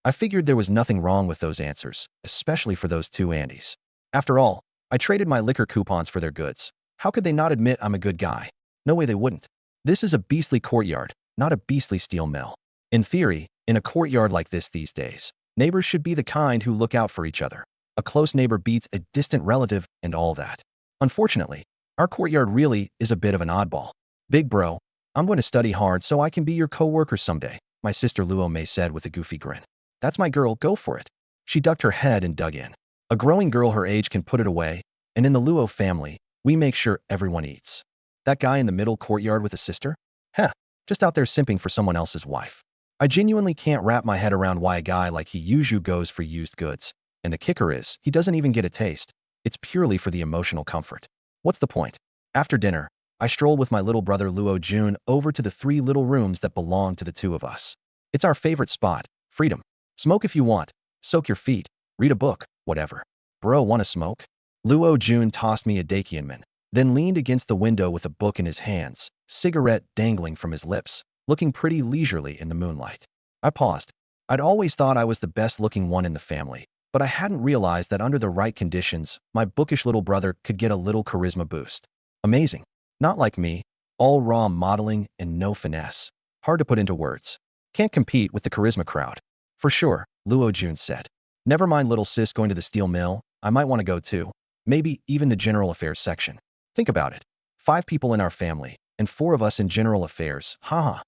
A: I figured there was nothing wrong with those answers, especially for those two aunties. After all, I traded my liquor coupons for their goods. How could they not admit I'm a good guy? No way they wouldn't. This is a beastly courtyard, not a beastly steel mill. In theory, in a courtyard like this these days, neighbors should be the kind who look out for each other. A close neighbor beats a distant relative and all that. Unfortunately, our courtyard really is a bit of an oddball. Big bro, I'm going to study hard so I can be your co-worker someday, my sister Luo Mei said with a goofy grin. That's my girl, go for it. She ducked her head and dug in. A growing girl her age can put it away, and in the Luo family, we make sure everyone eats. That guy in the middle courtyard with a sister? Heh, just out there simping for someone else's wife. I genuinely can't wrap my head around why a guy like he usually goes for used goods. And the kicker is, he doesn't even get a taste. It's purely for the emotional comfort. What's the point? After dinner, I strolled with my little brother Luo Jun over to the 3 little rooms that belong to the 2 of us. It's our favorite spot, freedom. Smoke if you want, soak your feet, read a book, whatever. Bro, wanna smoke? Luo Jun tossed me a Dakianman, then leaned against the window with a book in his hands, cigarette dangling from his lips, looking pretty leisurely in the moonlight. I paused. I'd always thought I was the best-looking one in the family, but I hadn't realized that under the right conditions, my bookish little brother could get a little charisma boost. Amazing. Not like me, all raw modeling and no finesse. Hard to put into words. Can't compete with the charisma crowd. For sure, Luo Jun said. Never mind little sis going to the steel mill, I might want to go too. Maybe even the general affairs section. Think about it. 5 people in our family, and 4 of us in general affairs, haha.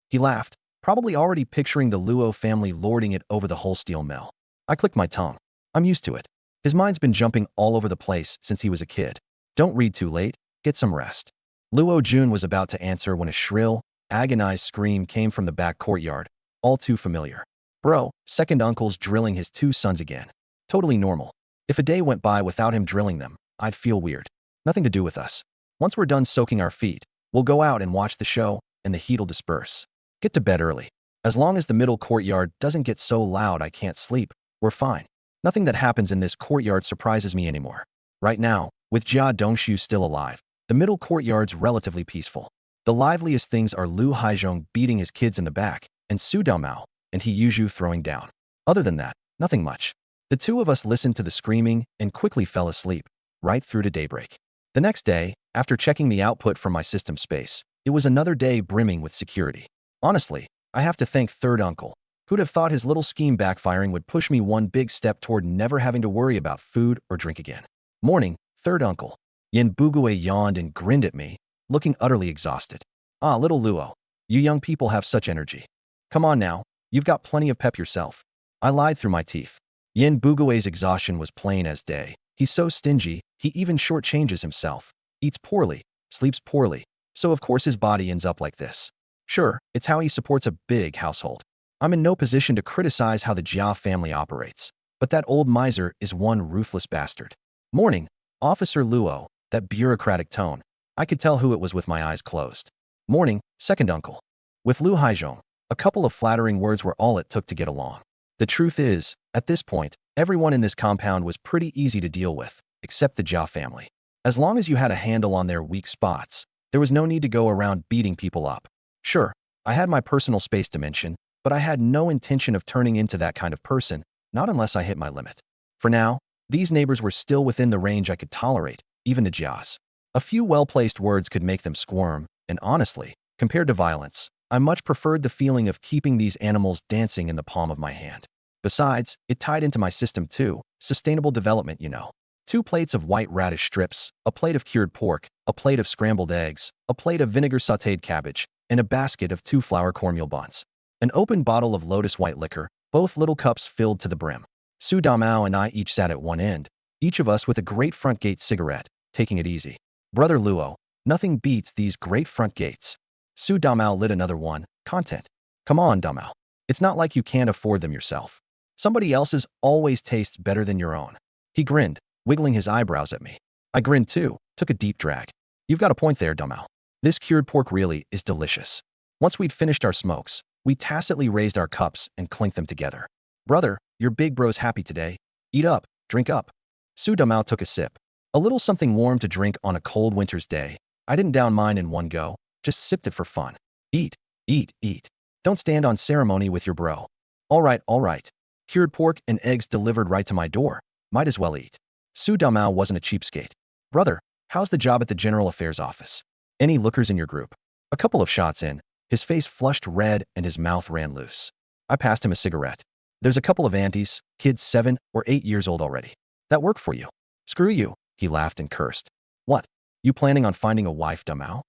A: He laughed, probably already picturing the Luo family lording it over the whole steel mill. I clicked my tongue. I'm used to it. His mind's been jumping all over the place since he was a kid. Don't read too late, get some rest. Luo Jun was about to answer when a shrill, agonized scream came from the back courtyard, all too familiar. Bro, second uncle's drilling his 2 sons again. Totally normal. If a day went by without him drilling them, I'd feel weird. Nothing to do with us. Once we're done soaking our feet, we'll go out and watch the show, and the heat'll disperse. Get to bed early. As long as the middle courtyard doesn't get so loud I can't sleep, we're fine. Nothing that happens in this courtyard surprises me anymore. Right now, with Jia Dongshu still alive, the middle courtyard's relatively peaceful. The liveliest things are Lu Haizhong beating his kids in the back, and Su Daomao and He Yuzhu throwing down. Other than that, nothing much. The 2 of us listened to the screaming and quickly fell asleep, right through to daybreak. The next day, after checking the output from my system space, it was another day brimming with security. Honestly, I have to thank third uncle. Who'd have thought his little scheme backfiring would push me one big step toward never having to worry about food or drink again. Morning, third uncle. Yin Bugue yawned and grinned at me, looking utterly exhausted. Ah, little Luo. You young people have such energy. Come on now, you've got plenty of pep yourself. I lied through my teeth. Yin Bugue's exhaustion was plain as day. He's so stingy, he even shortchanges himself. Eats poorly, sleeps poorly, so of course his body ends up like this. Sure, it's how he supports a big household. I'm in no position to criticize how the Jia family operates, but that old miser is one ruthless bastard. Morning, Officer Luo, that bureaucratic tone. I could tell who it was with my eyes closed. Morning, second uncle. With Lu Haizhong, a couple of flattering words were all it took to get along. The truth is, at this point, everyone in this compound was pretty easy to deal with, except the Jia family. As long as you had a handle on their weak spots, there was no need to go around beating people up. Sure, I had my personal space dimension, but I had no intention of turning into that kind of person, not unless I hit my limit. For now, these neighbors were still within the range I could tolerate, even the Jias. A few well-placed words could make them squirm, and honestly, compared to violence, I much preferred the feeling of keeping these animals dancing in the palm of my hand. Besides, it tied into my system too, sustainable development, you know. 2 plates of white radish strips, a plate of cured pork, a plate of scrambled eggs, a plate of vinegar sautéed cabbage, and a basket of 2 flour cornmeal buns. An open bottle of lotus white liquor, both little cups filled to the brim. Su Damao and I each sat at one end, each of us with a great front gate cigarette, taking it easy. Brother Luo, nothing beats these great front gates. Su Damao lit another one, content. Come on, Damao. It's not like you can't afford them yourself. Somebody else's always tastes better than your own. He grinned, wiggling his eyebrows at me. I grinned too, took a deep drag. You've got a point there, Damao. This cured pork really is delicious. Once we'd finished our smokes, we tacitly raised our cups and clinked them together. Brother, your big bro's happy today. Eat up, drink up. Su Damao took a sip. A little something warm to drink on a cold winter's day. I didn't down mine in one go, just sipped it for fun. Eat, eat, eat. Don't stand on ceremony with your bro. All right. Cured pork and eggs delivered right to my door. Might as well eat. Su Damao wasn't a cheapskate. Brother, how's the job at the General Affairs office? Any lookers in your group? A couple of shots in, his face flushed red and his mouth ran loose. I passed him a cigarette. There's a couple of aunties, kids 7 or 8 years old already. That work for you? Screw you, he laughed and cursed. What? You planning on finding a wife, Damao?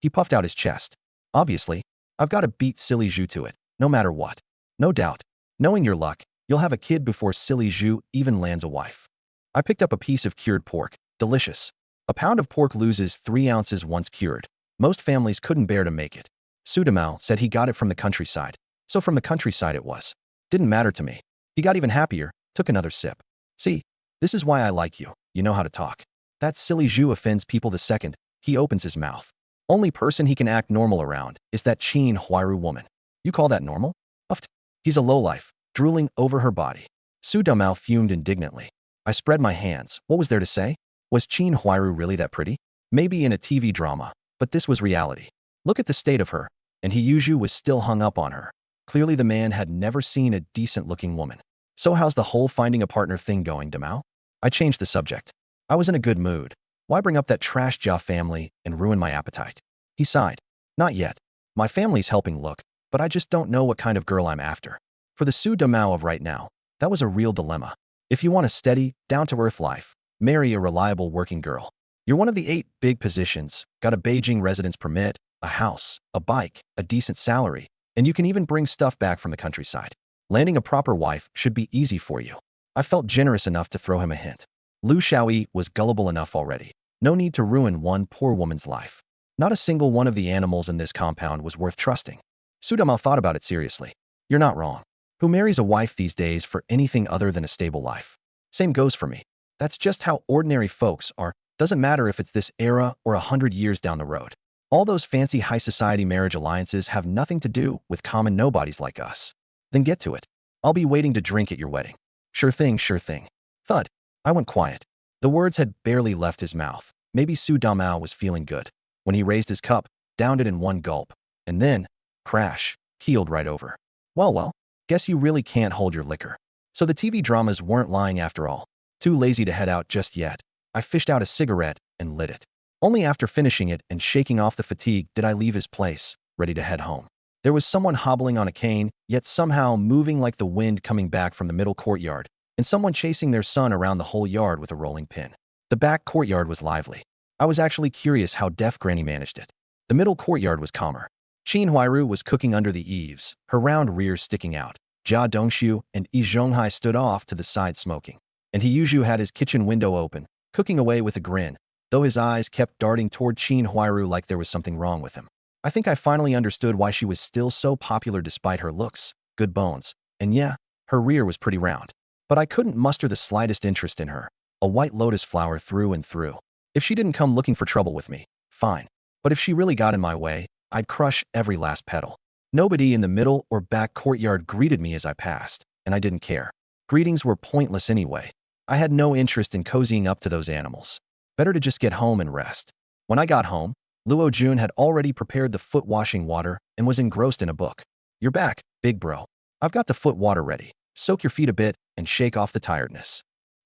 A: He puffed out his chest. Obviously, I've got to beat Silly Zhu to it, no matter what. No doubt. Knowing your luck, you'll have a kid before Silly Zhu even lands a wife. I picked up a piece of cured pork. Delicious. A pound of pork loses 3 ounces once cured. Most families couldn't bear to make it. Su Damao said he got it from the countryside. So from the countryside it was. Didn't matter to me. He got even happier, took another sip. See, this is why I like you. You know how to talk. That Silly Zhu offends people the second he opens his mouth. Only person he can act normal around is that Qin Huairu woman. You call that normal? Uffed. He's a lowlife, drooling over her body. Su Damao fumed indignantly. I spread my hands. What was there to say? Was Qin Huairu really that pretty? Maybe in a TV drama, but this was reality. Look at the state of her, and He Yuzhu was still hung up on her. Clearly the man had never seen a decent-looking woman. So how's the whole finding a partner thing going, Damao? I changed the subject. I was in a good mood. Why bring up that trash Jia family and ruin my appetite? He sighed. Not yet. My family's helping look, but I just don't know what kind of girl I'm after. For the Su Damao of right now, that was a real dilemma. If you want a steady, down-to-earth life, marry a reliable working girl. You're one of the 8 big positions, got a Beijing residence permit, a house, a bike, a decent salary, and you can even bring stuff back from the countryside. Landing a proper wife should be easy for you. I felt generous enough to throw him a hint. Lu Xiaoyi was gullible enough already. No need to ruin one poor woman's life. Not a single one of the animals in this compound was worth trusting. Su Damao thought about it seriously. You're not wrong. Who marries a wife these days for anything other than a stable life? Same goes for me. That's just how ordinary folks are. Doesn't matter if it's this era or 100 years down the road. All those fancy high society marriage alliances have nothing to do with common nobodies like us. Then get to it. I'll be waiting to drink at your wedding. Sure thing, sure thing. Thud. I went quiet. The words had barely left his mouth. Maybe Su Damao was feeling good. When he raised his cup, downed it in one gulp, and then, crash, keeled right over. Well, guess you really can't hold your liquor. So the TV dramas weren't lying after all. Too lazy to head out just yet. I fished out a cigarette and lit it. Only after finishing it and shaking off the fatigue did I leave his place, ready to head home. There was someone hobbling on a cane, yet somehow moving like the wind coming back from the middle courtyard, and someone chasing their son around the whole yard with a rolling pin. The back courtyard was lively. I was actually curious how deaf Granny managed it. The middle courtyard was calmer. Qin Huairu was cooking under the eaves, her round rear sticking out. Jia Dongxiu and Yi Zhonghai stood off to the side smoking. And He Yuzhu had his kitchen window open, cooking away with a grin, though his eyes kept darting toward Qin Huairu like there was something wrong with him. I think I finally understood why she was still so popular despite her looks, good bones, and yeah, her rear was pretty round. But I couldn't muster the slightest interest in her, a white lotus flower through and through. If she didn't come looking for trouble with me, fine. But if she really got in my way, I'd crush every last petal. Nobody in the middle or back courtyard greeted me as I passed, and I didn't care. Greetings were pointless anyway. I had no interest in cozying up to those animals. Better to just get home and rest. When I got home, Luo Jun had already prepared the foot washing water and was engrossed in a book. You're back, big bro. I've got the foot water ready. Soak your feet a bit and shake off the tiredness.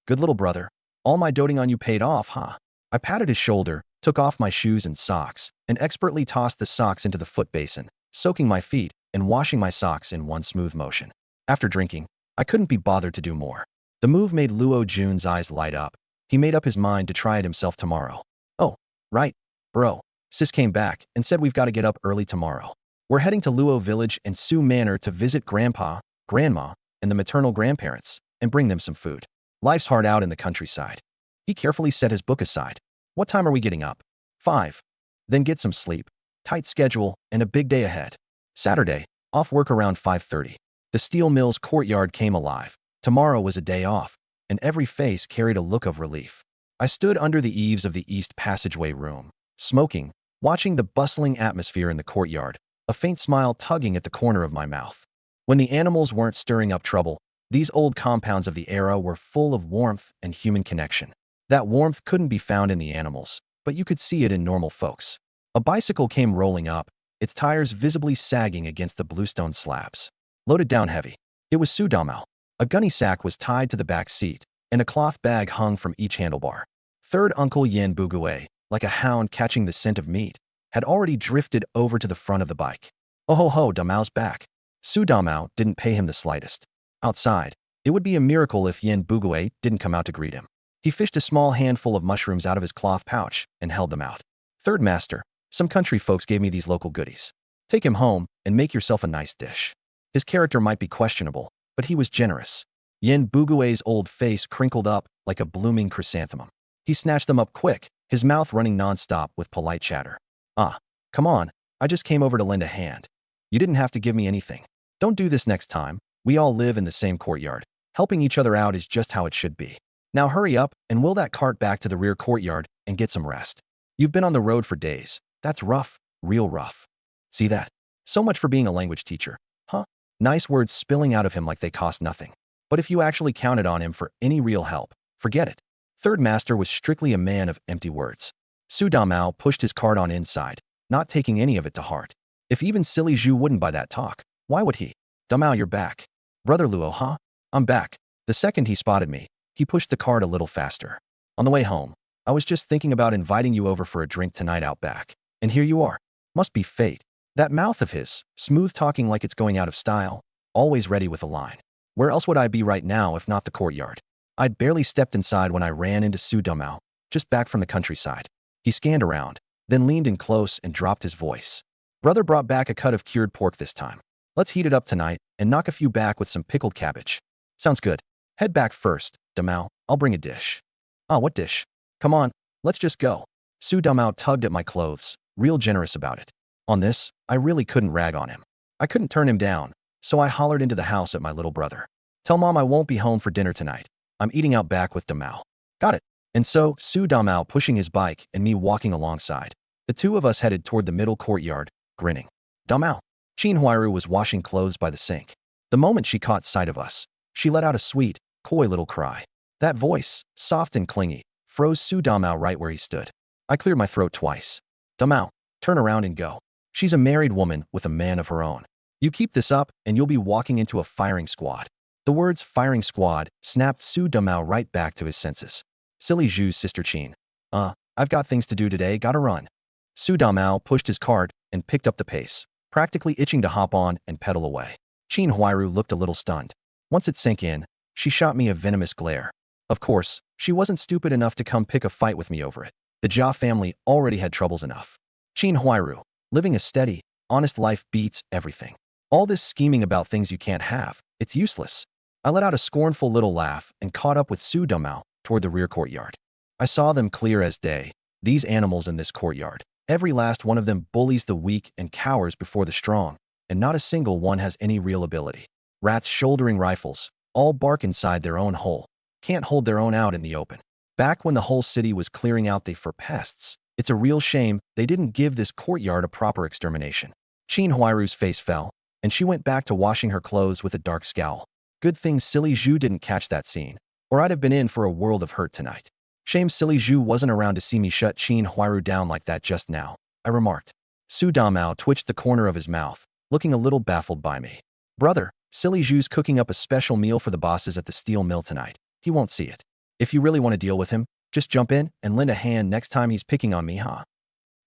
A: Good little brother. All my doting on you paid off, huh? I patted his shoulder, took off my shoes and socks, and expertly tossed the socks into the foot basin, soaking my feet and washing my socks in one smooth motion. After drinking, I couldn't be bothered to do more. The move made Luo Jun's eyes light up. He made up his mind to try it himself tomorrow. Oh, right, bro. Sis came back and said we've got to get up early tomorrow. We're heading to Luo Village and Sioux Manor to visit Grandpa, Grandma, and the maternal grandparents, and bring them some food. Life's hard out in the countryside. He carefully set his book aside. What time are we getting up? 5. Then get some sleep. Tight schedule and a big day ahead. Saturday, off work around 5:30. The steel mill's courtyard came alive. Tomorrow was a day off, and every face carried a look of relief. I stood under the eaves of the east passageway room, smoking, watching the bustling atmosphere in the courtyard, a faint smile tugging at the corner of my mouth. When the animals weren't stirring up trouble, these old compounds of the era were full of warmth and human connection. That warmth couldn't be found in the animals, but you could see it in normal folks. A bicycle came rolling up, its tires visibly sagging against the bluestone slabs. Loaded down heavy. It was Su Damao. A gunny sack was tied to the back seat, and a cloth bag hung from each handlebar. Third Uncle Yen Bugue, like a hound catching the scent of meat, had already drifted over to the front of the bike. Oh ho ho, Damao's back. Su Damao didn't pay him the slightest. Outside, it would be a miracle if Yen Bugue didn't come out to greet him. He fished a small handful of mushrooms out of his cloth pouch and held them out. Third master, some country folks gave me these local goodies. Take him home and make yourself a nice dish. His character might be questionable, but he was generous. Yen Bugue's old face crinkled up like a blooming chrysanthemum. He snatched them up quick, his mouth running nonstop with polite chatter. Ah, come on, I just came over to lend a hand. You didn't have to give me anything. Don't do this next time. We all live in the same courtyard. Helping each other out is just how it should be. Now hurry up and wheel that cart back to the rear courtyard and get some rest. You've been on the road for days. That's rough, real rough. See that? So much for being a language teacher, huh? Nice words spilling out of him like they cost nothing. But if you actually counted on him for any real help, forget it. Third master was strictly a man of empty words. Su Damao pushed his cart on inside, not taking any of it to heart. If even silly Zhu wouldn't buy that talk, why would he? Damao, you're back. Brother Luo, huh? I'm back. The second he spotted me, he pushed the cart a little faster. On the way home, I was just thinking about inviting you over for a drink tonight out back. And here you are. Must be fate. That mouth of his, smooth talking like it's going out of style, always ready with a line. Where else would I be right now if not the courtyard? I'd barely stepped inside when I ran into Su Damao, just back from the countryside. He scanned around, then leaned in close and dropped his voice. Brother brought back a cut of cured pork this time. Let's heat it up tonight and knock a few back with some pickled cabbage. Sounds good. Head back first, Damao. I'll bring a dish. Ah, what dish? Come on, let's just go. Su Damao tugged at my clothes, real generous about it. On this, I really couldn't rag on him. I couldn't turn him down, so I hollered into the house at my little brother. Tell Mom I won't be home for dinner tonight. I'm eating out back with Damao. Got it. And so, Su Damao pushing his bike and me walking alongside. The two of us headed toward the middle courtyard, grinning. Damao. Qin Huairu was washing clothes by the sink. The moment she caught sight of us, she let out a sweet, coy little cry. That voice, soft and clingy, froze Su Damao right where he stood. I cleared my throat twice. Damao, turn around and go. She's a married woman with a man of her own. You keep this up and you'll be walking into a firing squad. The words firing squad snapped Su Damao right back to his senses. Silly Zhu's sister Qin. I've got things to do today, gotta run. Su Damao pushed his cart and picked up the pace. practically itching to hop on and pedal away. Chin Huairu looked a little stunned. Once it sank in, she shot me a venomous glare. Of course, she wasn't stupid enough to come pick a fight with me over it. The Jia family already had troubles enough. Chin Huairu, living a steady, honest life beats everything. All this scheming about things you can't have, it's useless. I let out a scornful little laugh and caught up with Su Domao toward the rear courtyard. I saw them clear as day, these animals in this courtyard. Every last one of them bullies the weak and cowers before the strong, and not a single one has any real ability. Rats shouldering rifles, all bark inside their own hole, can't hold their own out in the open. Back when the whole city was clearing out they for pests, it's a real shame they didn't give this courtyard a proper extermination. Chin Huairu's face fell, and she went back to washing her clothes with a dark scowl. Good thing Silly Zhu didn't catch that scene, or I'd have been in for a world of hurt tonight. Shame Silly Zhu wasn't around to see me shut Chin Huairu down like that just now, I remarked. Su Domao twitched the corner of his mouth, looking a little baffled by me. Brother, Silly Zhu's cooking up a special meal for the bosses at the steel mill tonight. He won't see it. If you really want to deal with him, just jump in and lend a hand next time he's picking on me, huh?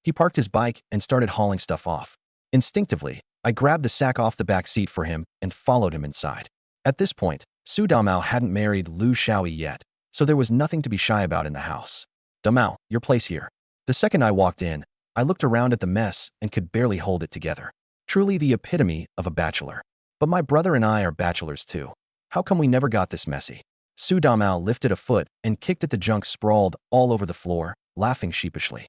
A: He parked his bike and started hauling stuff off. Instinctively, I grabbed the sack off the back seat for him and followed him inside. At this point, Su Domao hadn't married Lu Xiaoyi yet, so there was nothing to be shy about in the house. Domao, your place here. The second I walked in, I looked around at the mess and could barely hold it together. Truly the epitome of a bachelor. But my brother and I are bachelors too. How come we never got this messy? Su Domao lifted a foot and kicked at the junk sprawled all over the floor, laughing sheepishly.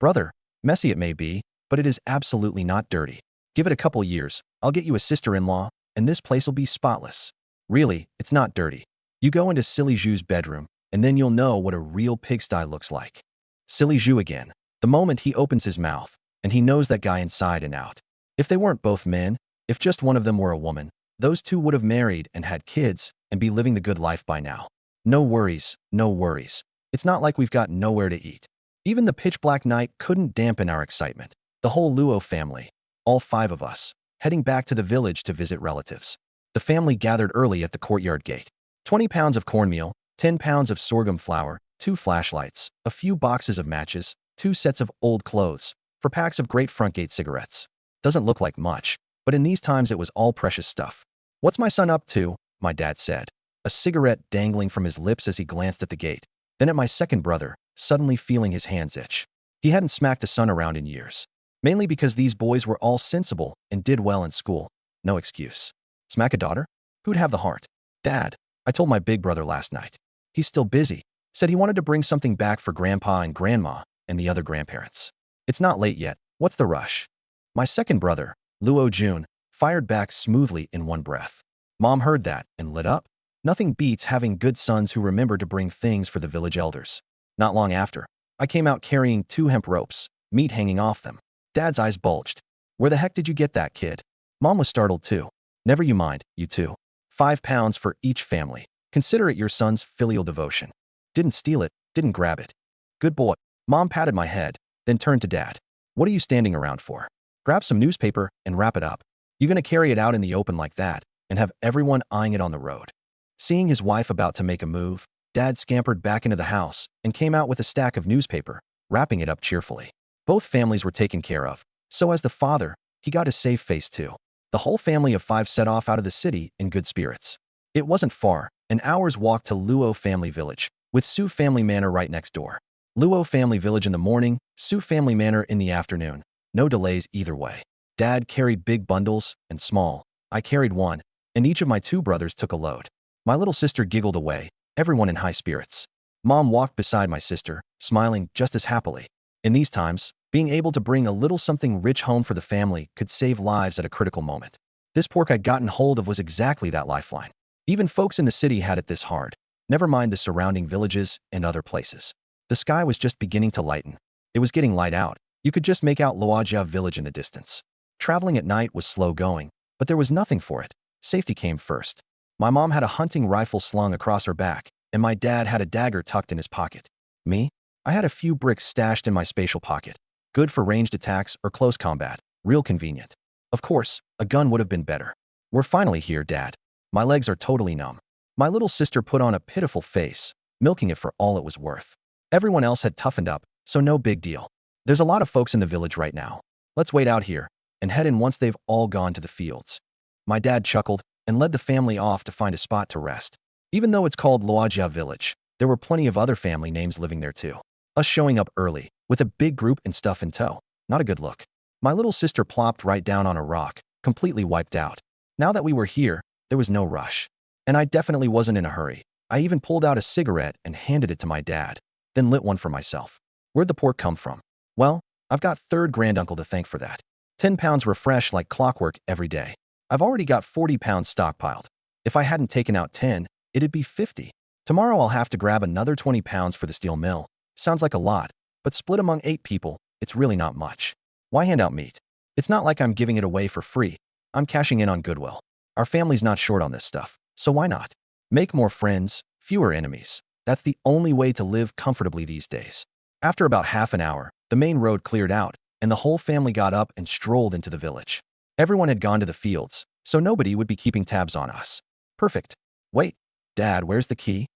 A: Brother, messy it may be, but it is absolutely not dirty. Give it a couple years, I'll get you a sister-in-law, and this place'll be spotless. Really, it's not dirty. You go into Silly Zhu's bedroom, and then you'll know what a real pigsty looks like. Silly Zhu again. The moment he opens his mouth, and he knows that guy inside and out. If they weren't both men, if just one of them were a woman, those two would have married and had kids and be living the good life by now. No worries, no worries. It's not like we've got nowhere to eat. Even the pitch-black night couldn't dampen our excitement. The whole Luo family, all 5 of us, heading back to the village to visit relatives. The family gathered early at the courtyard gate. 20 pounds of cornmeal, 10 pounds of sorghum flour, 2 flashlights, a few boxes of matches, 2 sets of old clothes, 4 packs of great front gate cigarettes. Doesn't look like much, but in these times it was all precious stuff. What's my son up to? My dad said, a cigarette dangling from his lips as he glanced at the gate, then at my second brother, suddenly feeling his hands itch. He hadn't smacked a son around in years, mainly because these boys were all sensible and did well in school. No excuse. Smack a daughter? Who'd have the heart? Dad, I told my big brother last night. He's still busy. Said he wanted to bring something back for Grandpa and Grandma and the other grandparents. It's not late yet. What's the rush? My second brother, Luo Jun, fired back smoothly in one breath. Mom heard that and lit up. Nothing beats having good sons who remember to bring things for the village elders. Not long after, I came out carrying 2 hemp ropes, meat hanging off them. Dad's eyes bulged. Where the heck did you get that, kid? Mom was startled too. Never you mind, you two. 5 pounds for each family. Consider it your son's filial devotion. Didn't steal it, didn't grab it. Good boy. Mom patted my head, then turned to Dad. What are you standing around for? Grab some newspaper and wrap it up. You gonna carry it out in the open like that and have everyone eyeing it on the road? Seeing his wife about to make a move, Dad scampered back into the house and came out with a stack of newspaper, wrapping it up cheerfully. Both families were taken care of, so as the father, he got a safe face too. The whole family of 5 set off out of the city in good spirits. It wasn't far, an hour's walk to Luo Family Village, with Su Family Manor right next door. Luo Family Village in the morning, Su Family Manor in the afternoon. No delays either way. Dad carried big bundles and small. I carried one, and each of my 2 brothers took a load. My little sister giggled away, everyone in high spirits. Mom walked beside my sister, smiling just as happily. In these times, being able to bring a little something rich home for the family could save lives at a critical moment. This pork I'd gotten hold of was exactly that lifeline. Even folks in the city had it this hard, never mind the surrounding villages and other places. The sky was just beginning to lighten. It was getting light out. You could just make out Luojia village in the distance. Traveling at night was slow going, but there was nothing for it. Safety came first. My mom had a hunting rifle slung across her back, and my dad had a dagger tucked in his pocket. Me? I had a few bricks stashed in my spatial pocket. Good for ranged attacks or close combat. Real convenient. Of course, a gun would have been better. We're finally here, Dad. My legs are totally numb. My little sister put on a pitiful face, milking it for all it was worth. Everyone else had toughened up, so no big deal. There's a lot of folks in the village right now. Let's wait out here, and head in once they've all gone to the fields. My dad chuckled and led the family off to find a spot to rest. Even though it's called Loajia Village, there were plenty of other family names living there too. Us showing up early, with a big group and stuff in tow. Not a good look. My little sister plopped right down on a rock, completely wiped out. Now that we were here, there was no rush. And I definitely wasn't in a hurry. I even pulled out a cigarette and handed it to my dad, then lit one for myself. Where'd the pork come from? Well, I've got third granduncle to thank for that. 10 pounds were fresh like clockwork every day. I've already got 40 pounds stockpiled. If I hadn't taken out 10, it'd be 50. Tomorrow I'll have to grab another 20 pounds for the steel mill. Sounds like a lot, but split among 8 people, it's really not much. Why hand out meat? It's not like I'm giving it away for free. I'm cashing in on goodwill. Our family's not short on this stuff, so why not? Make more friends, fewer enemies. That's the only way to live comfortably these days. After about half an hour, the main road cleared out, and the whole family got up and strolled into the village. Everyone had gone to the fields, so nobody would be keeping tabs on us. Perfect. Wait, Dad, where's the key?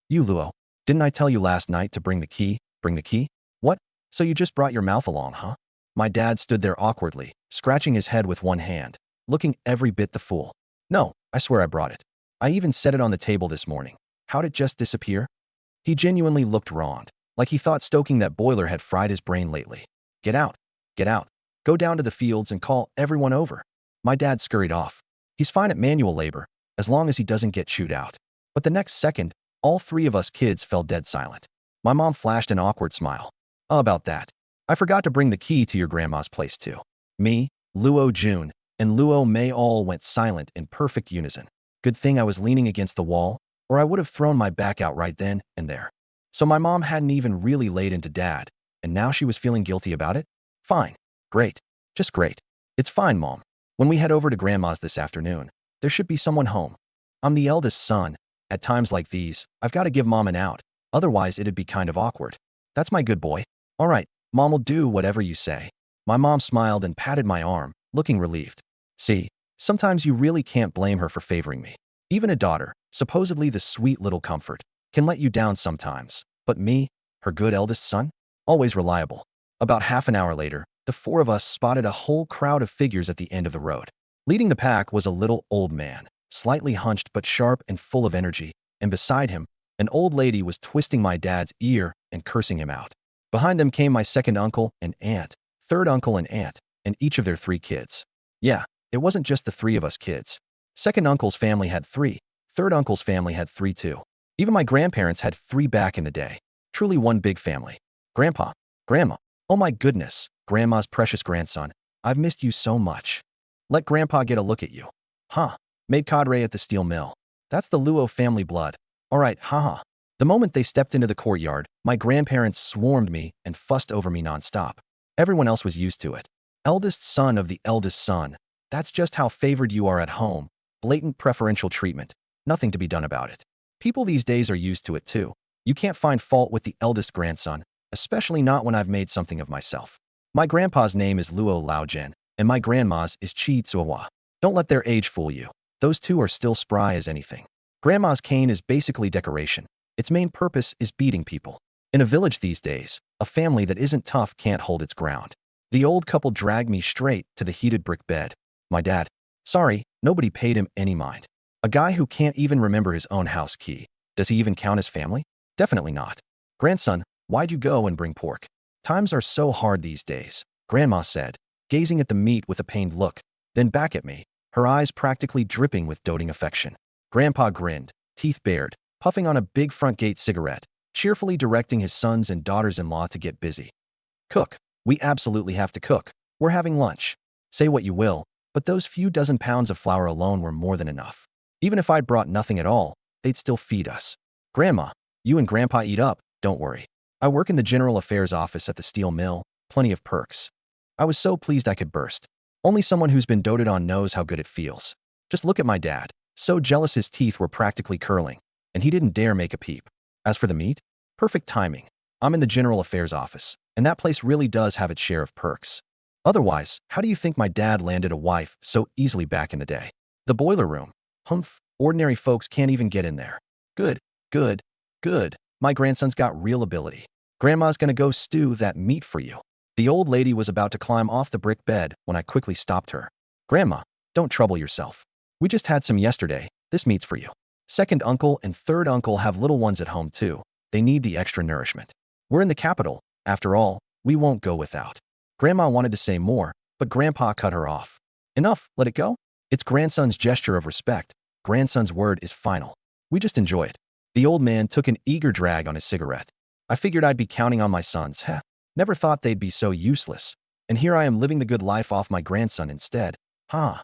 A: You, Luo. Didn't I tell you last night to bring the key? Bring the key? What? So you just brought your mouth along, huh? My dad stood there awkwardly, scratching his head with one hand, looking every bit the fool. No, I swear I brought it. I even set it on the table this morning. How'd it just disappear? He genuinely looked wronged, like he thought stoking that boiler had fried his brain lately. Get out. Get out. Go down to the fields and call everyone over. My dad scurried off. He's fine at manual labor, as long as he doesn't get chewed out. But the next second, all 3 of us kids fell dead silent. My mom flashed an awkward smile. About that. I forgot to bring the key to your grandma's place too. Me, Luo Jun, and Luo Mei all went silent in perfect unison. Good thing I was leaning against the wall, or I would have thrown my back out right then and there. So my mom hadn't even really laid into Dad, and now she was feeling guilty about it? Fine. Great. Just great. It's fine, Mom. When we head over to Grandma's this afternoon, there should be someone home. I'm the eldest son. At times like these, I've got to give Mom an out, otherwise it'd be kind of awkward. That's my good boy. All right, Mom will do whatever you say. My mom smiled and patted my arm, looking relieved. See, sometimes you really can't blame her for favoring me. Even a daughter, supposedly the sweet little comfort, can let you down sometimes. But me, her good eldest son, always reliable. About half an hour later, the 4 of us spotted a whole crowd of figures at the end of the road. Leading the pack was a little old man, slightly hunched but sharp and full of energy, and beside him, an old lady was twisting my dad's ear and cursing him out. Behind them came my second uncle and aunt, third uncle and aunt, and each of their 3 kids. Yeah, it wasn't just the 3 of us kids. Second uncle's family had 3, third uncle's family had 3 too. Even my grandparents had 3 back in the day. Truly one big family. Grandpa, Grandma, oh my goodness, Grandma's precious grandson, I've missed you so much. Let Grandpa get a look at you. Huh, made cadre at the steel mill. That's the Luo family blood. All right, haha. The moment they stepped into the courtyard, my grandparents swarmed me and fussed over me nonstop. Everyone else was used to it. Eldest son of the eldest son. That's just how favored you are at home. Blatant preferential treatment. Nothing to be done about it. People these days are used to it too. You can't find fault with the eldest grandson, especially not when I've made something of myself. My grandpa's name is Luo Laojian, and my grandma's is Chi Tsuohua. Don't let their age fool you. Those 2 are still spry as anything. Grandma's cane is basically decoration. Its main purpose is beating people. In a village these days, a family that isn't tough can't hold its ground. The old couple dragged me straight to the heated brick bed. My dad. Sorry, nobody paid him any mind. A guy who can't even remember his own house key. Does he even count as family? Definitely not. Grandson, why'd you go and bring pork? Times are so hard these days, Grandma said, gazing at the meat with a pained look, then back at me, her eyes practically dripping with doting affection. Grandpa grinned, teeth bared, puffing on a big front gate cigarette, cheerfully directing his sons and daughters-in-law to get busy. Cook. We absolutely have to cook. We're having lunch. Say what you will, but those few dozen pounds of flour alone were more than enough. Even if I'd brought nothing at all, they'd still feed us. Grandma, you and Grandpa eat up, don't worry. I work in the general affairs office at the steel mill, plenty of perks. I was so pleased I could burst. Only someone who's been doted on knows how good it feels. Just look at my dad, so jealous his teeth were practically curling, and he didn't dare make a peep. As for the meat, perfect timing. I'm in the general affairs office, and that place really does have its share of perks. Otherwise, how do you think my dad landed a wife so easily back in the day? The boiler room. Humph, ordinary folks can't even get in there. Good, good, good. My grandson's got real ability. Grandma's gonna go stew that meat for you. The old lady was about to climb off the brick bed when I quickly stopped her. Grandma, don't trouble yourself. We just had some yesterday. This meat's for you. Second uncle and third uncle have little ones at home too. They need the extra nourishment. We're in the capital. After all, we won't go without. Grandma wanted to say more, but Grandpa cut her off. Enough, let it go. It's grandson's gesture of respect. Grandson's word is final. We just enjoy it. The old man took an eager drag on his cigarette. I figured I'd be counting on my sons. Never thought they'd be so useless. And here I am living the good life off my grandson instead. Out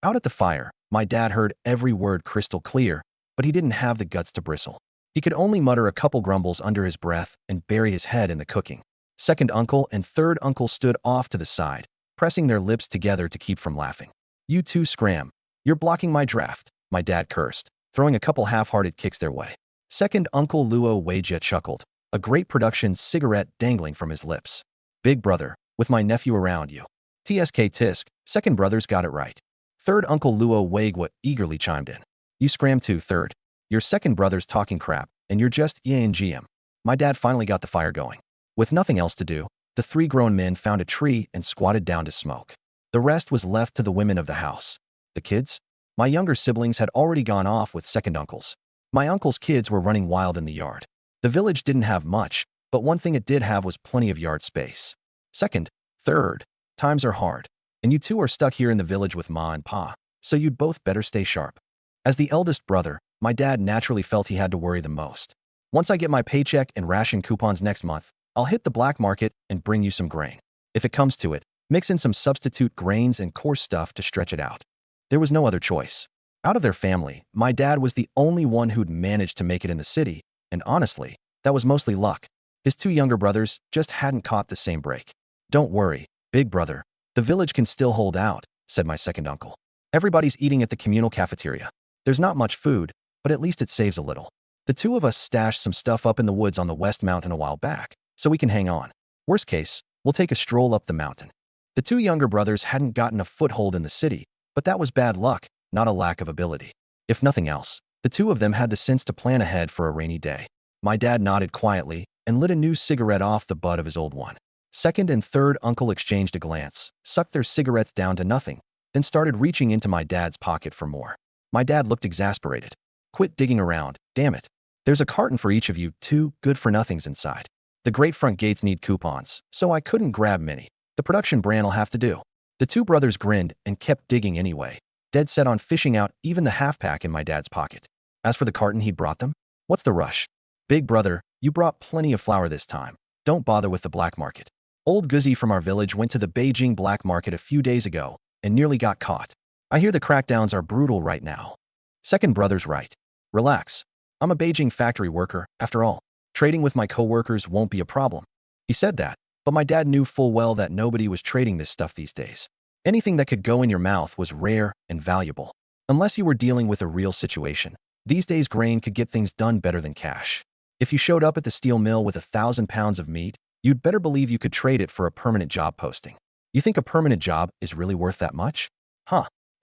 A: at the fire, my dad heard every word crystal clear, but he didn't have the guts to bristle. He could only mutter a couple grumbles under his breath and bury his head in the cooking. Second uncle and third uncle stood off to the side, pressing their lips together to keep from laughing. You two scram. You're blocking my draft, my dad cursed, throwing a couple half-hearted kicks their way. Second uncle Luo Weijet chuckled, a great production cigarette dangling from his lips. Big brother, with my nephew around you. TSK tisk, second brothers got it right. Third uncle Luo Weigwa eagerly chimed in. You scram too, third. Your second brother's talking crap, and you're just and GM. My dad finally got the fire going. With nothing else to do, the three grown men found a tree and squatted down to smoke. The rest was left to the women of the house. The kids? My younger siblings had already gone off with second uncles. My uncle's kids were running wild in the yard. The village didn't have much, but one thing it did have was plenty of yard space. Second, third, times are hard, and you two are stuck here in the village with Ma and Pa, so you'd both better stay sharp. As the eldest brother, my dad naturally felt he had to worry the most. Once I get my paycheck and ration coupons next month, I'll hit the black market and bring you some grain. If it comes to it, mix in some substitute grains and coarse stuff to stretch it out. There was no other choice. Out of their family, my dad was the only one who'd managed to make it in the city, and honestly, that was mostly luck. His two younger brothers just hadn't caught the same break. Don't worry, big brother. The village can still hold out, said my second uncle. Everybody's eating at the communal cafeteria. There's not much food, but at least it saves a little. The two of us stashed some stuff up in the woods on the West Mountain a while back, so we can hang on. Worst case, we'll take a stroll up the mountain. The two younger brothers hadn't gotten a foothold in the city, but that was bad luck, not a lack of ability. If nothing else, the two of them had the sense to plan ahead for a rainy day. My dad nodded quietly and lit a new cigarette off the butt of his old one. Second and third uncle exchanged a glance, sucked their cigarettes down to nothing, then started reaching into my dad's pocket for more. My dad looked exasperated. Quit digging around, damn it. There's a carton for each of you two good-for-nothings inside. The great front gates need coupons, so I couldn't grab many. The production brand'll have to do. The two brothers grinned and kept digging anyway, dead set on fishing out even the half-pack in my dad's pocket. As for the carton he'd brought them, what's the rush? Big brother, you brought plenty of flour this time. Don't bother with the black market. Old Guzzy from our village went to the Beijing black market a few days ago and nearly got caught. I hear the crackdowns are brutal right now. Second brother's right. Relax. I'm a Beijing factory worker, after all. Trading with my coworkers won't be a problem. He said that, but my dad knew full well that nobody was trading this stuff these days. Anything that could go in your mouth was rare and valuable. Unless you were dealing with a real situation, these days grain could get things done better than cash. If you showed up at the steel mill with 1,000 pounds of meat, you'd better believe you could trade it for a permanent job posting. You think a permanent job is really worth that much?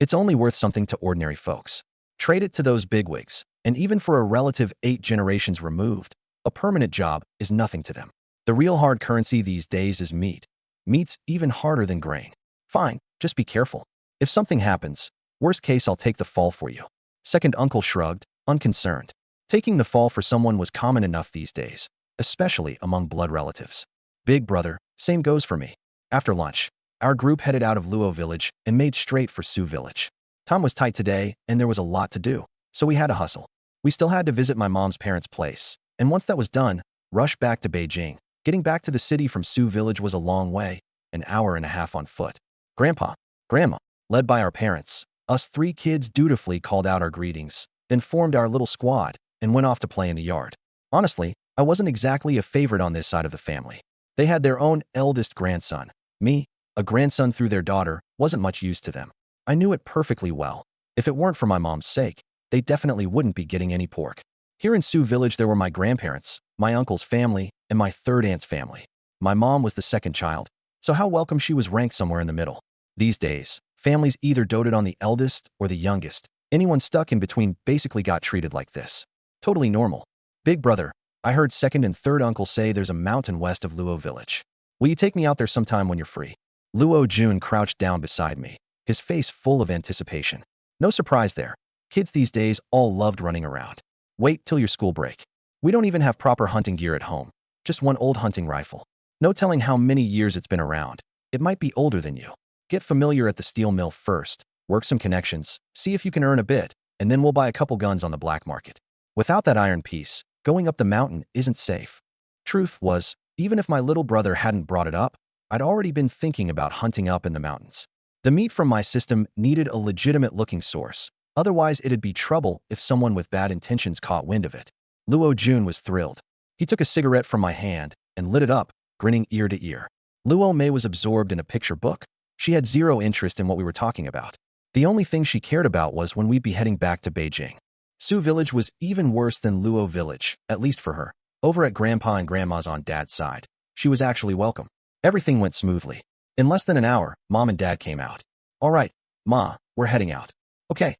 A: It's only worth something to ordinary folks. Trade it to those bigwigs, and even for a relative 8 generations removed, a permanent job is nothing to them. The real hard currency these days is meat. Meat's even harder than grain. Fine, just be careful. If something happens, worst case I'll take the fall for you. Second uncle shrugged, unconcerned. Taking the fall for someone was common enough these days, especially among blood relatives. Big brother, same goes for me. After lunch, our group headed out of Luo village and made straight for Sioux village. Time was tight today, and there was a lot to do, so we had to hustle. We still had to visit my mom's parents' place, and once that was done, rush back to Beijing. Getting back to the city from Sioux village was a long way, an hour and a half on foot. Grandpa, Grandma, led by our parents, us 3 kids dutifully called out our greetings, then formed our little squad and went off to play in the yard. Honestly, I wasn't exactly a favorite on this side of the family. They had their own eldest grandson. Me, a grandson through their daughter, wasn't much use to them. I knew it perfectly well. If it weren't for my mom's sake, they definitely wouldn't be getting any pork. Here in Sioux village there were my grandparents, my uncle's family, and my third aunt's family. My mom was the second child, so how welcome she was ranked somewhere in the middle. These days, families either doted on the eldest or the youngest. Anyone stuck in between basically got treated like this. Totally normal. Big brother, I heard second and third uncle say there's a mountain west of Luo village. Will you take me out there sometime when you're free? Luo Jun crouched down beside me, his face full of anticipation. No surprise there. Kids these days all loved running around. Wait till your school break. We don't even have proper hunting gear at home. Just one old hunting rifle. No telling how many years it's been around. It might be older than you. Get familiar at the steel mill first. Work some connections. See if you can earn a bit. And then we'll buy a couple guns on the black market. Without that iron piece, going up the mountain isn't safe. Truth was, even if my little brother hadn't brought it up, I'd already been thinking about hunting up in the mountains. The meat from my system needed a legitimate-looking source. Otherwise, it'd be trouble if someone with bad intentions caught wind of it. Luo Jun was thrilled. He took a cigarette from my hand and lit it up, grinning ear to ear. Luo Mei was absorbed in a picture book. She had zero interest in what we were talking about. The only thing she cared about was when we'd be heading back to Beijing. Su Village was even worse than Luo Village, at least for her. Over at Grandpa and Grandma's on Dad's side, she was actually welcome. Everything went smoothly. In less than an hour, Mom and Dad came out. All right, Ma, we're heading out. Okay,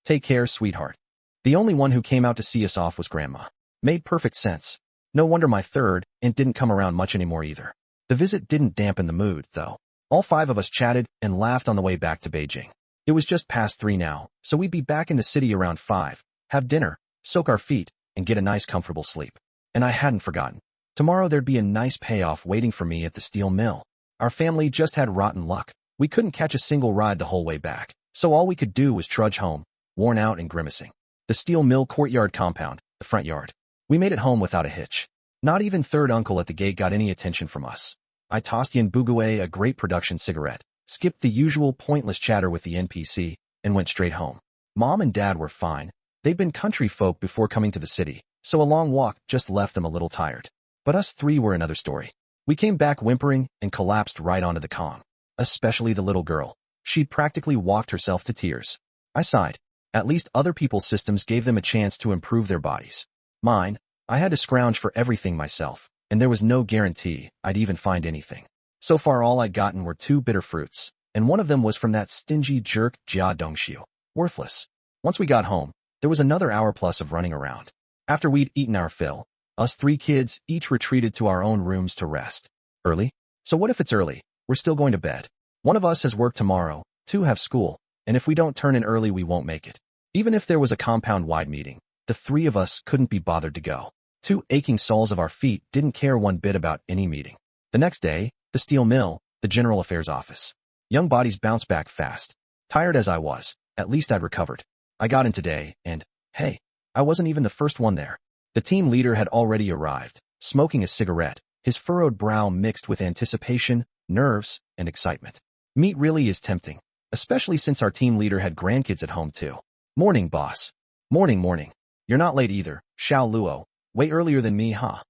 A: take care, sweetheart. The only one who came out to see us off was Grandma. Made perfect sense. No wonder my third aunt didn't come around much anymore either. The visit didn't dampen the mood, though. All five of us chatted and laughed on the way back to Beijing. It was just past 3 now, so we'd be back in the city around 5, have dinner, soak our feet, and get a nice comfortable sleep. And I hadn't forgotten. Tomorrow there'd be a nice payoff waiting for me at the steel mill. Our family just had rotten luck. We couldn't catch a single ride the whole way back, so all we could do was trudge home, worn out and grimacing. The steel mill courtyard compound, the front yard. We made it home without a hitch. Not even third uncle at the gate got any attention from us. I tossed Yin Bugue a great production cigarette, skipped the usual pointless chatter with the NPC, and went straight home. Mom and Dad were fine. They'd been country folk before coming to the city, so a long walk just left them a little tired. But us three were another story. We came back whimpering and collapsed right onto the Kong. Especially the little girl. She'd practically walked herself to tears. I sighed. At least other people's systems gave them a chance to improve their bodies. Mine, I had to scrounge for everything myself, and there was no guarantee I'd even find anything. So far all I'd gotten were 2 bitter fruits, and one of them was from that stingy jerk Jia Dongxiu. Worthless. Once we got home, there was another hour plus of running around. After we'd eaten our fill, us 3 kids each retreated to our own rooms to rest. Early? So what if it's early? We're still going to bed. One of us has work tomorrow, 2 have school, and if we don't turn in early we won't make it. Even if there was a compound-wide meeting, the 3 of us couldn't be bothered to go. 2 aching soles of our feet didn't care one bit about any meeting. The next day, the steel mill, the general affairs office. Young bodies bounced back fast. Tired as I was, at least I'd recovered. I got in today, and, hey, I wasn't even the first one there. The team leader had already arrived, smoking a cigarette, his furrowed brow mixed with anticipation, nerves, and excitement. Meat really is tempting, especially since our team leader had grandkids at home too. Morning, boss. Morning. You're not late either, Xiao Luo. Way earlier than me, huh?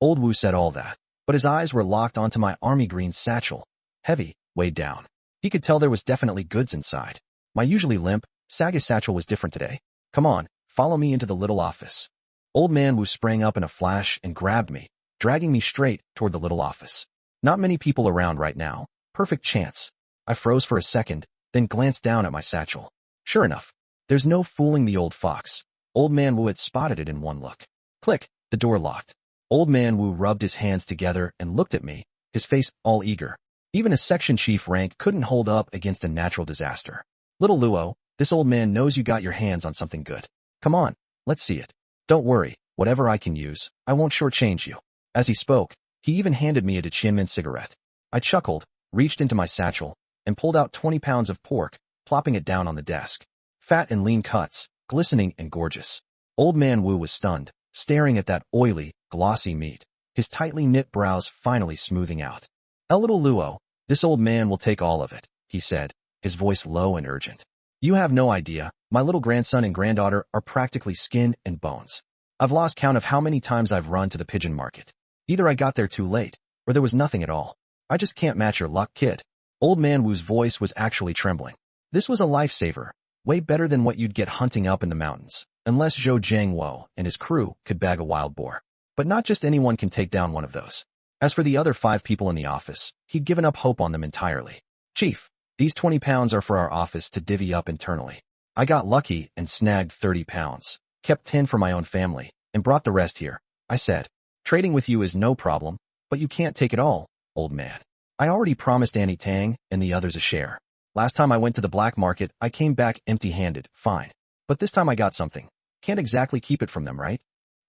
A: Old Wu said all that, but his eyes were locked onto my army green satchel. Heavy, weighed down. He could tell there was definitely goods inside. My usually limp, saggy satchel was different today. Come on, follow me into the little office. Old Man Wu sprang up in a flash and grabbed me, dragging me straight toward the little office. Not many people around right now. Perfect chance. I froze for a second, then glanced down at my satchel. Sure enough, there's no fooling the old fox. Old Man Wu had spotted it in one look. Click, the door locked. Old Man Wu rubbed his hands together and looked at me, his face all eager. Even a section chief rank couldn't hold up against a natural disaster. Little Luo, this old man knows you got your hands on something good. Come on, let's see it. Don't worry, whatever I can use, I won't shortchange you. As he spoke, he even handed me a Chinmin cigarette. I chuckled, reached into my satchel, and pulled out 20 pounds of pork, plopping it down on the desk. Fat and lean cuts, glistening and gorgeous. Old Man Wu was stunned, staring at that oily, glossy meat, his tightly knit brows finally smoothing out. A little Luo, this old man will take all of it, he said, his voice low and urgent. You have no idea, my little grandson and granddaughter are practically skin and bones. I've lost count of how many times I've run to the pigeon market. Either I got there too late, or there was nothing at all. I just can't match your luck, kid. Old Man Wu's voice was actually trembling. This was a lifesaver, way better than what you'd get hunting up in the mountains, unless Zhou Jiangwo and his crew could bag a wild boar. But not just anyone can take down one of those. As for the other 5 people in the office, he'd given up hope on them entirely. Chief, these 20 pounds are for our office to divvy up internally. I got lucky and snagged 30 pounds, kept 10 for my own family, and brought the rest here. I said, trading with you is no problem, but you can't take it all. old man. I already promised Annie Tang and the others a share. Last time I went to the black market, I came back empty-handed, fine. But this time I got something. Can't exactly keep it from them, right?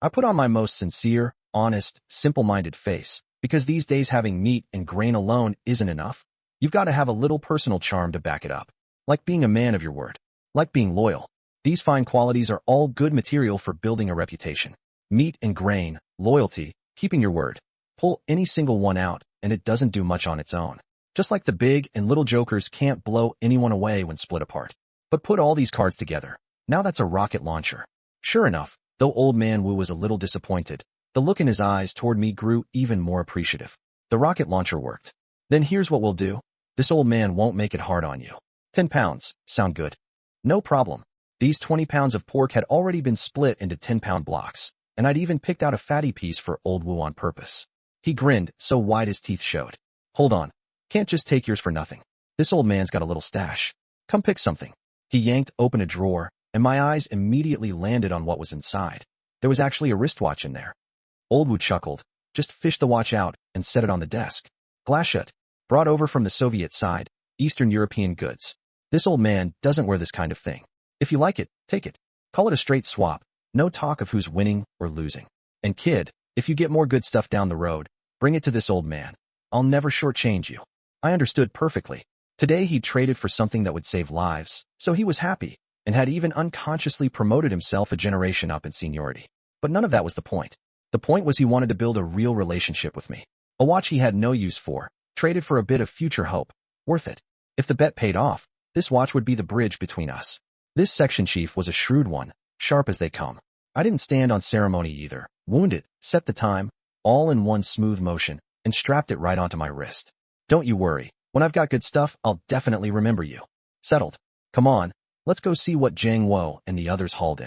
A: I put on my most sincere, honest, simple-minded face, because these days having meat and grain alone isn't enough. You've got to have a little personal charm to back it up. Like being a man of your word. Like being loyal. These fine qualities are all good material for building a reputation. Meat and grain, loyalty, keeping your word. Pull any single one out, and it doesn't do much on its own. Just like the big and little jokers can't blow anyone away when split apart. But put all these cards together. Now that's a rocket launcher. Sure enough, though old man Wu was a little disappointed, the look in his eyes toward me grew even more appreciative. The rocket launcher worked. Then here's what we'll do. This old man won't make it hard on you. 10 pounds. Sound good? No problem. These 20 pounds of pork had already been split into 10-pound blocks, and I'd even picked out a fatty piece for old Wu on purpose. He grinned so wide his teeth showed. Hold on. Can't just take yours for nothing. This old man's got a little stash. Come pick something. He yanked open a drawer, and my eyes immediately landed on what was inside. There was actually a wristwatch in there. Old Wu chuckled, just fished the watch out and set it on the desk. Glass shut. Brought over from the Soviet side, Eastern European goods. This old man doesn't wear this kind of thing. If you like it, take it. Call it a straight swap. No talk of who's winning or losing. And kid, if you get more good stuff down the road, bring it to this old man. I'll never shortchange you. I understood perfectly. Today he traded for something that would save lives, so he was happy, and had even unconsciously promoted himself a generation up in seniority. But none of that was the point. The point was he wanted to build a real relationship with me. A watch he had no use for, traded for a bit of future hope. Worth it. If the bet paid off, this watch would be the bridge between us. This section chief was a shrewd one, sharp as they come. I didn't stand on ceremony either. Wounded, set the time, all in one smooth motion, and strapped it right onto my wrist. Don't you worry. When I've got good stuff, I'll definitely remember you. Settled. Come on, let's go see what Zhang Wo and the others hauled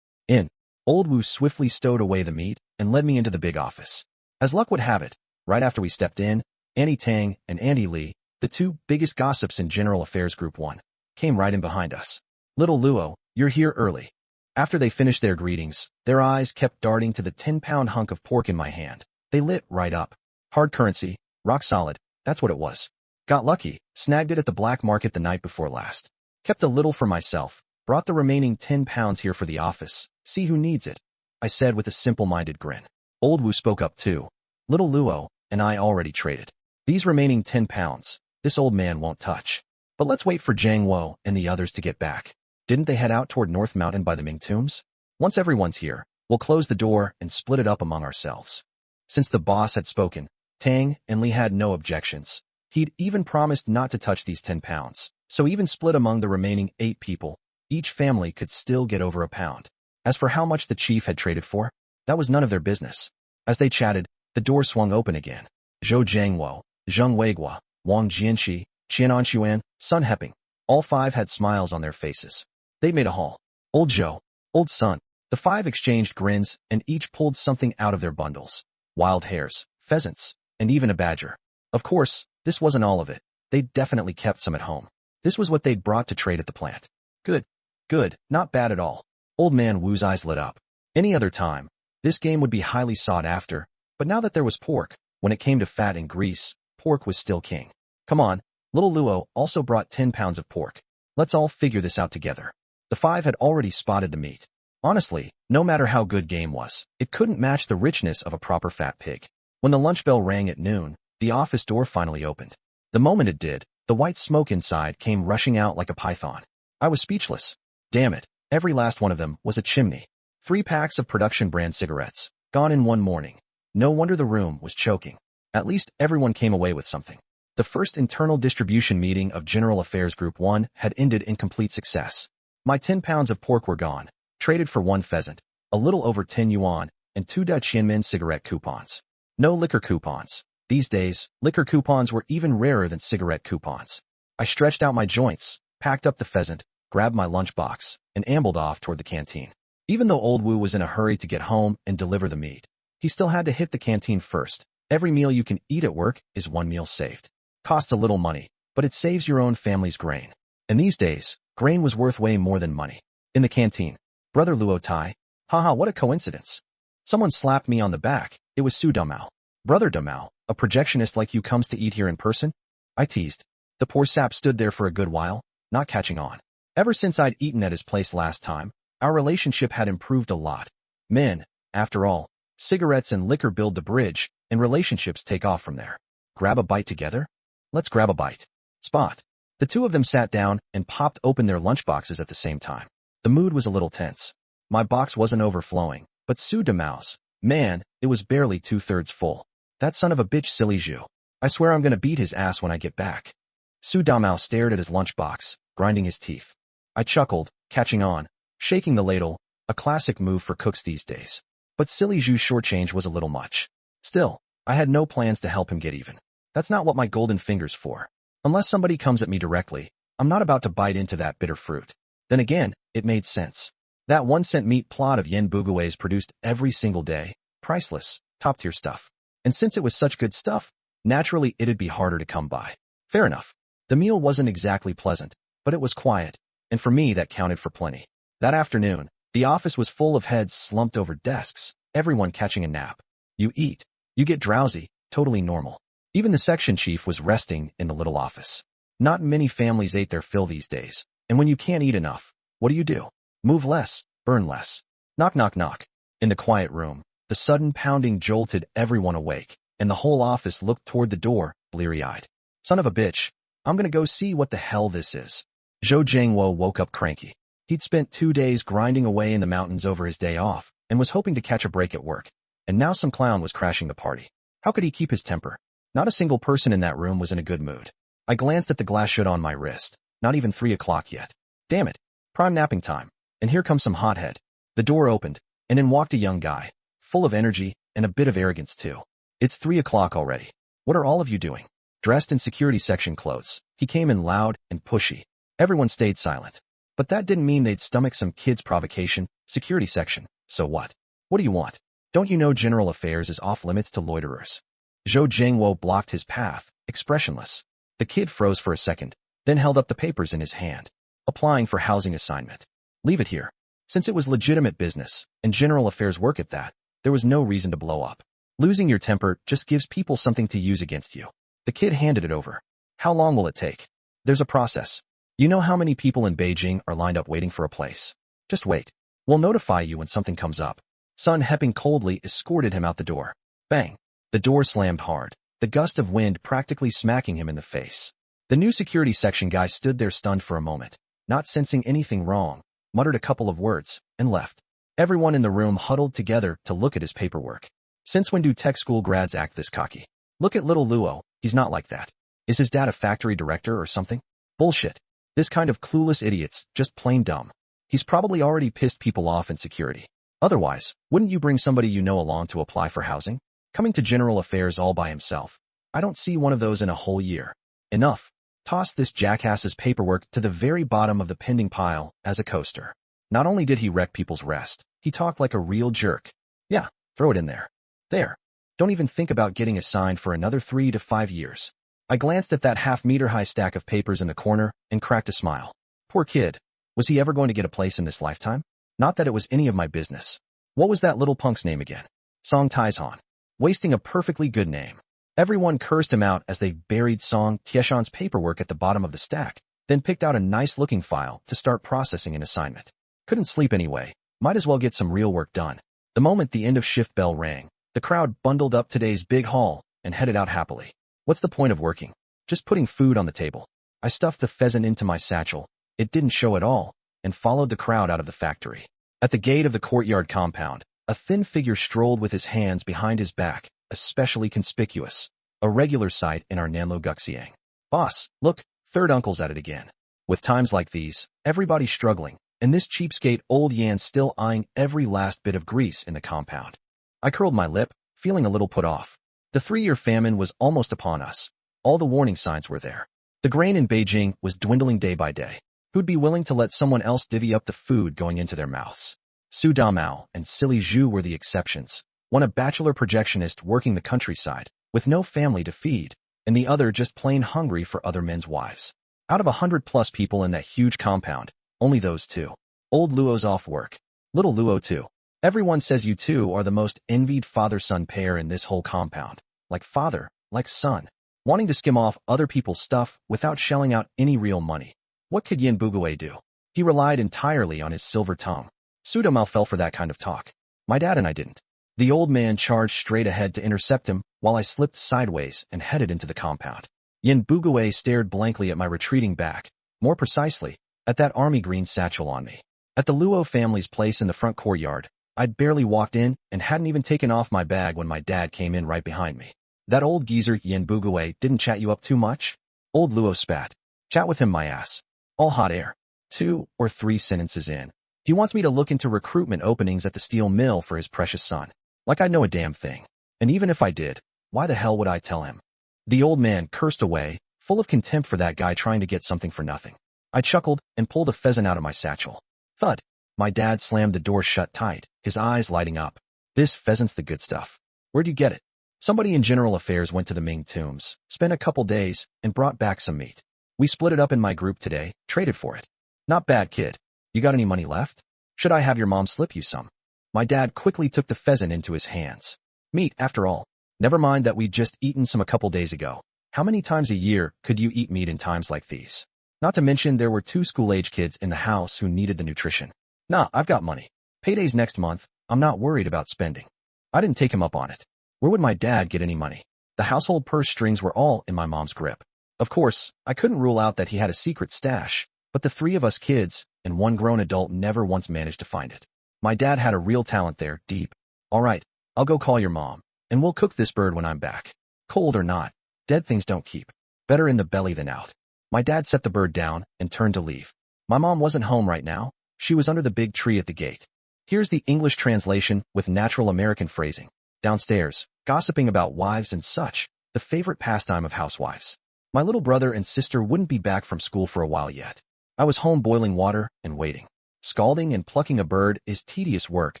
A: in. Old Wu swiftly stowed away the meat and led me into the big office. As luck would have it, right after we stepped in, Annie Tang and Andy Lee, the two biggest gossips in General Affairs Group 1, came right in behind us. Little Luo, you're here early. After they finished their greetings, their eyes kept darting to the 10-pound hunk of pork in my hand. They lit right up. Hard currency, rock solid, that's what it was. Got lucky, snagged it at the black market the night before last. Kept a little for myself, brought the remaining 10 pounds here for the office. See who needs it, I said with a simple-minded grin. Old Wu spoke up too. Little Luo and I already traded. These remaining 10 pounds, this old man won't touch. But let's wait for Zhang Wo and the others to get back. Didn't they head out toward North Mountain by the Ming Tombs? Once everyone's here, we'll close the door and split it up among ourselves. Since the boss had spoken, Tang and Lee had no objections. He'd even promised not to touch these 10 pounds. So even split among the remaining 8 people, each family could still get over a pound. As for how much the chief had traded for, that was none of their business. As they chatted, the door swung open again. Zhou Jiangwo, Zheng Weiguo, Wang Jianxi, Qian Anshuan, Sun Heping. All 5 had smiles on their faces. They made a haul. Old Zhou, old Sun. The 5 exchanged grins and each pulled something out of their bundles. Wild hares, pheasants, and even a badger. Of course, this wasn't all of it. They'd definitely kept some at home. This was what they'd brought to trade at the plant. Good, not bad at all. Old man Wu's eyes lit up. Any other time, this game would be highly sought after, but now that there was pork, when it came to fat and grease, pork was still king. Come on, little Luo also brought 10 pounds of pork. Let's all figure this out together. The 5 had already spotted the meat. Honestly, no matter how good game was, it couldn't match the richness of a proper fat pig. When the lunch bell rang at noon, the office door finally opened. The moment it did, the white smoke inside came rushing out like a python. I was speechless. Damn it, every last one of them was a chimney. 3 packs of production brand cigarettes, gone in one morning. No wonder the room was choking. At least everyone came away with something. The first internal distribution meeting of General Affairs Group 1 had ended in complete success. My 10 pounds of pork were gone, traded for 1 pheasant, a little over 10 yuan, and 2 Qianmen cigarette coupons. No liquor coupons. These days, liquor coupons were even rarer than cigarette coupons. I stretched out my joints, packed up the pheasant, grabbed my lunchbox, and ambled off toward the canteen. Even though Old Wu was in a hurry to get home and deliver the meat, he still had to hit the canteen first. Every meal you can eat at work is 1 meal saved. Costs a little money, but it saves your own family's grain. And these days, grain was worth way more than money. In the canteen, Brother Luo Tai, haha, what a coincidence. Someone slapped me on the back. It was Su Dumao. Brother Damao, a projectionist like you comes to eat here in person? I teased. The poor sap stood there for a good while, not catching on. Ever since I'd eaten at his place last time, our relationship had improved a lot. Men, after all, cigarettes and liquor build the bridge, and relationships take off from there. Grab a bite together? Let's grab a bite. Spot. The two of them sat down and popped open their lunchboxes at the same time. The mood was a little tense. My box wasn't overflowing, but Su Damao's, man, it was barely 2/3 full. That son of a bitch silly Zhu. I swear I'm gonna beat his ass when I get back. Su Damao stared at his lunchbox, grinding his teeth. I chuckled, catching on, shaking the ladle, a classic move for cooks these days. But silly Zhu's shortchange was a little much. Still, I had no plans to help him get even. That's not what my golden finger's for. Unless somebody comes at me directly, I'm not about to bite into that bitter fruit. Then again, it made sense. That 1-cent meat plot of Yen Bugues produced every single day, priceless, top-tier stuff. And since it was such good stuff, naturally it'd be harder to come by. Fair enough. The meal wasn't exactly pleasant, but it was quiet, and for me that counted for plenty. That afternoon, the office was full of heads slumped over desks, everyone catching a nap. You eat, you get drowsy, totally normal. Even the section chief was resting in the little office. Not many families ate their fill these days, and when you can't eat enough, what do? Move less, burn less. Knock knock knock. In the quiet room, the sudden pounding jolted everyone awake, and the whole office looked toward the door, bleary-eyed. Son of a bitch, I'm gonna go see what the hell this is. Zhou Jiangwo woke up cranky. He'd spent 2 days grinding away in the mountains over his day off, and was hoping to catch a break at work. And now some clown was crashing the party. How could he keep his temper? Not a single person in that room was in a good mood. I glanced at the glass shut on my wrist. Not even 3 o'clock yet. Damn it. Prime napping time. And here comes some hothead. The door opened, and in walked a young guy, full of energy and a bit of arrogance too. It's 3 o'clock already. What are all of you doing? Dressed in security section clothes, he came in loud and pushy. Everyone stayed silent. But that didn't mean they'd stomach some kid's provocation. Security section. So what? What do you want? Don't you know general affairs is off limits to loiterers? Zhou Jiangwo blocked his path, expressionless. The kid froze for a second, then held up the papers in his hand. Applying for housing assignment. Leave it here. Since it was legitimate business, and general affairs work at that, there was no reason to blow up. Losing your temper just gives people something to use against you. The kid handed it over. How long will it take? There's a process. You know how many people in Beijing are lined up waiting for a place? Just wait. We'll notify you when something comes up. Sun Hepping coldly escorted him out the door. Bang. The door slammed hard, the gust of wind practically smacking him in the face. The new security section guy stood there stunned for a moment, not sensing anything wrong, muttered a couple of words, and left. Everyone in the room huddled together to look at his paperwork. Since when do tech school grads act this cocky? Look at little Luo, he's not like that. Is his dad a factory director or something? Bullshit. This kind of clueless idiot's just plain dumb. He's probably already pissed people off in security. Otherwise, wouldn't you bring somebody you know along to apply for housing? Coming to general affairs all by himself. I don't see one of those in a whole year. Enough. Toss this jackass's paperwork to the very bottom of the pending pile as a coaster. Not only did he wreck people's rest, he talked like a real jerk. Yeah, throw it in there. There. Don't even think about getting assigned for another 3 to 5 years. I glanced at that half-meter-high stack of papers in the corner and cracked a smile. Poor kid. Was he ever going to get a place in this lifetime? Not that it was any of my business. What was that little punk's name again? Song Taizhan. Wasting a perfectly good name. Everyone cursed him out as they buried Song Tieshan's paperwork at the bottom of the stack, then picked out a nice-looking file to start processing an assignment. Couldn't sleep anyway. Might as well get some real work done. The moment the end-of-shift bell rang, the crowd bundled up today's big haul and headed out happily. What's the point of working? Just putting food on the table. I stuffed the pheasant into my satchel. It didn't show at all, and followed the crowd out of the factory. At the gate of the courtyard compound, a thin figure strolled with his hands behind his back, especially conspicuous. A regular sight in our Nanlo Guxiang. Boss, look, third uncle's at it again. With times like these, everybody's struggling, and this cheapskate old Yan's still eyeing every last bit of grease in the compound. I curled my lip, feeling a little put off. The 3-year famine was almost upon us. All the warning signs were there. The grain in Beijing was dwindling day by day. Who'd be willing to let someone else divvy up the food going into their mouths? Su Damao and silly Zhu were the exceptions. One a bachelor projectionist working the countryside, with no family to feed, and the other just plain hungry for other men's wives. Out of 100+ people in that huge compound, only those two. Old Luo's off work. Little Luo too. Everyone says you two are the most envied father-son pair in this whole compound. like father, like son, wanting to skim off other people's stuff without shelling out any real money. What could Yin Bugue do? He relied entirely on his silver tongue. Sudomal fell for that kind of talk. My dad and I didn't. The old man charged straight ahead to intercept him while I slipped sideways and headed into the compound. Yin Bugue stared blankly at my retreating back, more precisely, at that army green satchel on me. At the Luo family's place in the front courtyard, I'd barely walked in and hadn't even taken off my bag when my dad came in right behind me. That old geezer Yin Bugue didn't chat you up too much? Old Luo spat. Chat with him, my ass. All hot air. 2 or 3 sentences in. He wants me to look into recruitment openings at the steel mill for his precious son. Like I know a damn thing. And even if I did, why the hell would I tell him? The old man cursed away, full of contempt for that guy trying to get something for nothing. I chuckled and pulled a pheasant out of my satchel. Thud. My dad slammed the door shut tight, his eyes lighting up. This pheasant's the good stuff. Where'd you get it? Somebody in General Affairs went to the Ming tombs, spent a couple days, and brought back some meat. We split it up in my group today, traded for it. Not bad, kid. You got any money left? Should I have your mom slip you some? My dad quickly took the pheasant into his hands. Meat, after all. Never mind that we'd just eaten some a couple days ago. How many times a year could you eat meat in times like these? Not to mention there were 2 school-age kids in the house who needed the nutrition. Nah, I've got money. Payday's next month. I'm not worried about spending. I didn't take him up on it. Where would my dad get any money? The household purse strings were all in my mom's grip. Of course, I couldn't rule out that he had a secret stash, but the 3 of us kids and 1 grown adult never once managed to find it. My dad had a real talent there, deep. All right, I'll go call your mom, and we'll cook this bird when I'm back. Cold or not, dead things don't keep. Better in the belly than out. My dad set the bird down and turned to leave. My mom wasn't home right now. She was under the big tree at the gate. Here's the English translation with natural American phrasing. Downstairs, gossiping about wives and such, the favorite pastime of housewives. My little brother and sister wouldn't be back from school for a while yet. I was home boiling water and waiting. Scalding and plucking a bird is tedious work,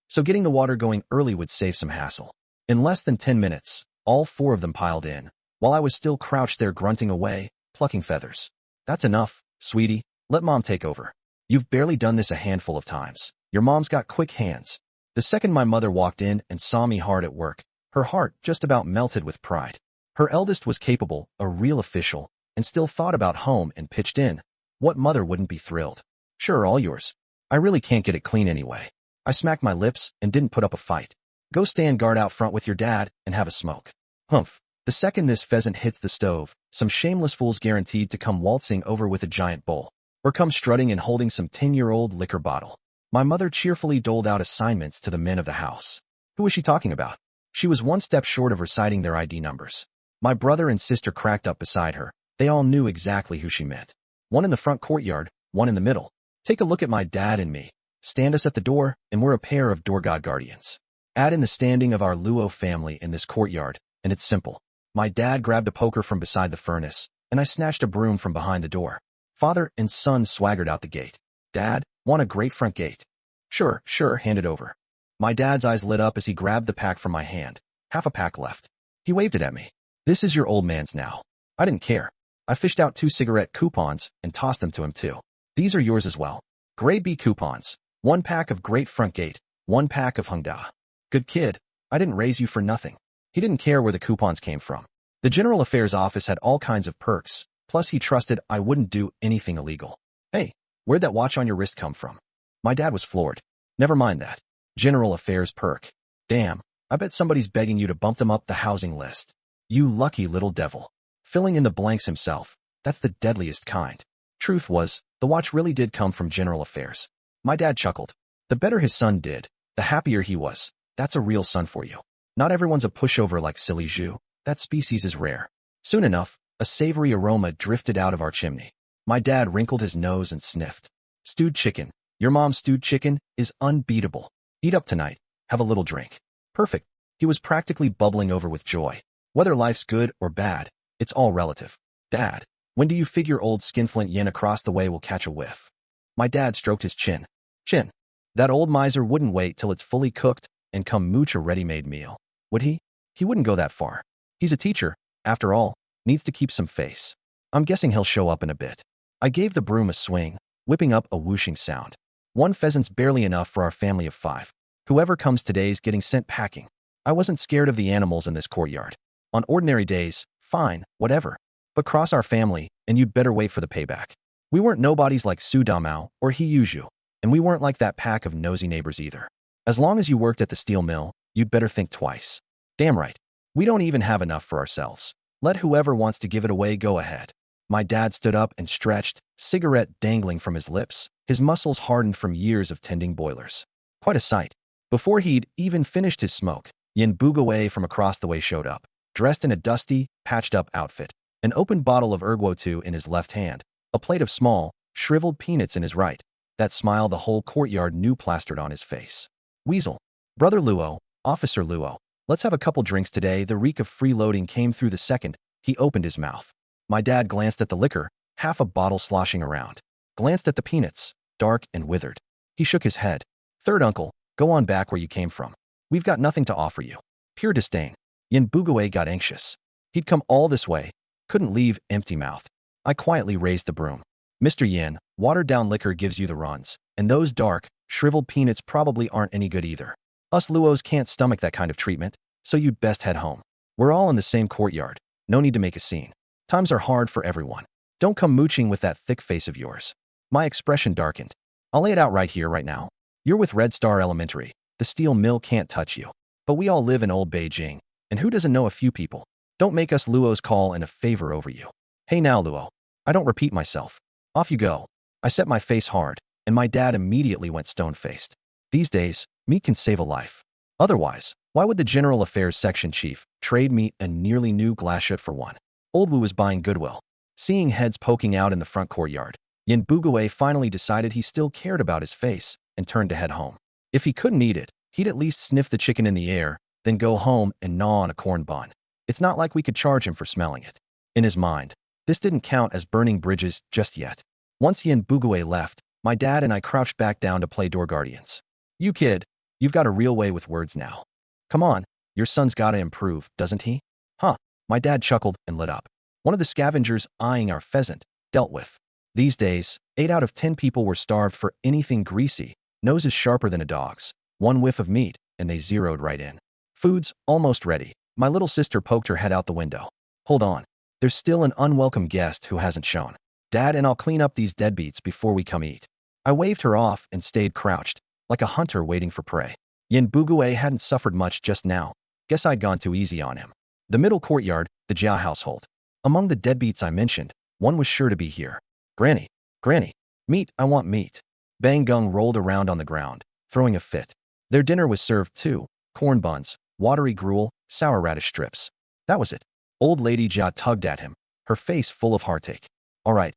A: so getting the water going early would save some hassle. In less than 10 minutes, all 4 of them piled in, while I was still crouched there grunting away, plucking feathers. That's enough, sweetie. Let mom take over. You've barely done this a handful of times. Your mom's got quick hands. The second my mother walked in and saw me hard at work, her heart just about melted with pride. Her eldest was capable, a real official, and still thought about home and pitched in. What mother wouldn't be thrilled? Sure, all yours. I really can't get it clean anyway. I smacked my lips and didn't put up a fight. Go stand guard out front with your dad and have a smoke. Humph. The second this pheasant hits the stove, some shameless fool's guaranteed to come waltzing over with a giant bowl, or come strutting and holding some 10-year-old liquor bottle. My mother cheerfully doled out assignments to the men of the house. Who was she talking about? She was 1 step short of reciting their ID numbers. My brother and sister cracked up beside her. They all knew exactly who she meant. 1 in the front courtyard, 1 in the middle. Take a look at my dad and me. Stand us at the door, and we're a pair of door god guardians. Add in the standing of our Luo family in this courtyard, and it's simple. My dad grabbed a poker from beside the furnace, and I snatched a broom from behind the door. Father and son swaggered out the gate. Dad, want a great front gate? Sure, hand it over. My dad's eyes lit up as he grabbed the pack from my hand. Half a pack left. He waved it at me. This is your old man's now. I didn't care. I fished out 2 cigarette coupons and tossed them to him too. These are yours as well. Grade B coupons. 1 pack of great front gate. 1 pack of Hungda. Good kid. I didn't raise you for nothing. He didn't care where the coupons came from. The General Affairs office had all kinds of perks, plus he trusted I wouldn't do anything illegal. Hey, where'd that watch on your wrist come from? My dad was floored. Never mind that. General Affairs perk. Damn, I bet somebody's begging you to bump them up the housing list. You lucky little devil. Filling in the blanks himself. That's the deadliest kind. Truth was, the watch really did come from General Affairs. My dad chuckled. The better his son did, the happier he was. That's a real son for you. Not everyone's a pushover like Silly Zhu. That species is rare. Soon enough, a savory aroma drifted out of our chimney. My dad wrinkled his nose and sniffed. Stewed chicken. Your mom's stewed chicken is unbeatable. Eat up tonight. Have a little drink. Perfect. He was practically bubbling over with joy. Whether life's good or bad, it's all relative. Dad, when do you figure old skinflint Yin across the way will catch a whiff? My dad stroked his chin. Chin. That old miser wouldn't wait till it's fully cooked and come mooch a ready-made meal. Would he? He wouldn't go that far. He's a teacher, after all, needs to keep some face. I'm guessing he'll show up in a bit. I gave the broom a swing, whipping up a whooshing sound. 1 pheasant's barely enough for our family of 5. Whoever comes today's getting sent packing. I wasn't scared of the animals in this courtyard. On ordinary days, fine, whatever. But cross our family, and you'd better wait for the payback. We weren't nobodies like Su Damao or He Yuju, and we weren't like that pack of nosy neighbors either. As long as you worked at the steel mill, you'd better think twice. Damn right. We don't even have enough for ourselves. Let whoever wants to give it away go ahead. My dad stood up and stretched, cigarette dangling from his lips, his muscles hardened from years of tending boilers. Quite a sight. Before he'd even finished his smoke, Yin Bugawei from across the way showed up, dressed in a dusty, patched-up outfit, an open bottle of Erguo in his left hand, a plate of small, shriveled peanuts in his right. That smile the whole courtyard knew plastered on his face. Weasel. Brother Luo, Officer Luo, let's have a couple drinks today. The reek of freeloading came through the second he opened his mouth. My dad glanced at the liquor, half a bottle sloshing around. Glanced at the peanuts, dark and withered. He shook his head. Third uncle, go on back where you came from. We've got nothing to offer you. Pure disdain. Yin Bugawei got anxious. He'd come all this way, couldn't leave empty-mouthed. I quietly raised the broom. Mr. Yin, watered-down liquor gives you the runs, and those dark, shriveled peanuts probably aren't any good either. Us Luos can't stomach that kind of treatment, so you'd best head home. We're all in the same courtyard. No need to make a scene. Times are hard for everyone. Don't come mooching with that thick face of yours. My expression darkened. I'll lay it out right here, right now. You're with Red Star Elementary. The steel mill can't touch you. But we all live in old Beijing, and who doesn't know a few people? Don't make us Luos call in a favor over you. Hey now, Luo. I don't repeat myself. Off you go. I set my face hard, and my dad immediately went stone-faced. These days, meat can save a life. Otherwise, why would the General Affairs Section Chief trade me a nearly new glacier for one? Old Wu was buying goodwill. Seeing heads poking out in the front courtyard, Yin Bugawei finally decided he still cared about his face and turned to head home. If he couldn't eat it, he'd at least sniff the chicken in the air, then go home and gnaw on a corn bun. It's not like we could charge him for smelling it. In his mind, this didn't count as burning bridges just yet. Once Yin Bugawei left, my dad and I crouched back down to play door guardians. You kid, you've got a real way with words now. Come on, your son's gotta improve, doesn't he? Huh. My dad chuckled and lit up. One of the scavengers eyeing our pheasant, dealt with. These days, 8 out of 10 people were starved for anything greasy, noses sharper than a dog's. One whiff of meat, and they zeroed right in. Food's almost ready. My little sister poked her head out the window. Hold on. There's still an unwelcome guest who hasn't shown. Dad and I'll clean up these deadbeats before we come eat. I waved her off and stayed crouched, like a hunter waiting for prey. Yin Bugawei hadn't suffered much just now. Guess I'd gone too easy on him. The middle courtyard, the Jia household. Among the deadbeats I mentioned, one was sure to be here. Granny, Granny, meat, I want meat. Bang Gung rolled around on the ground, throwing a fit. Their dinner was served too. Corn buns, watery gruel, sour radish strips. That was it. Old Lady Jia tugged at him, her face full of heartache. All right,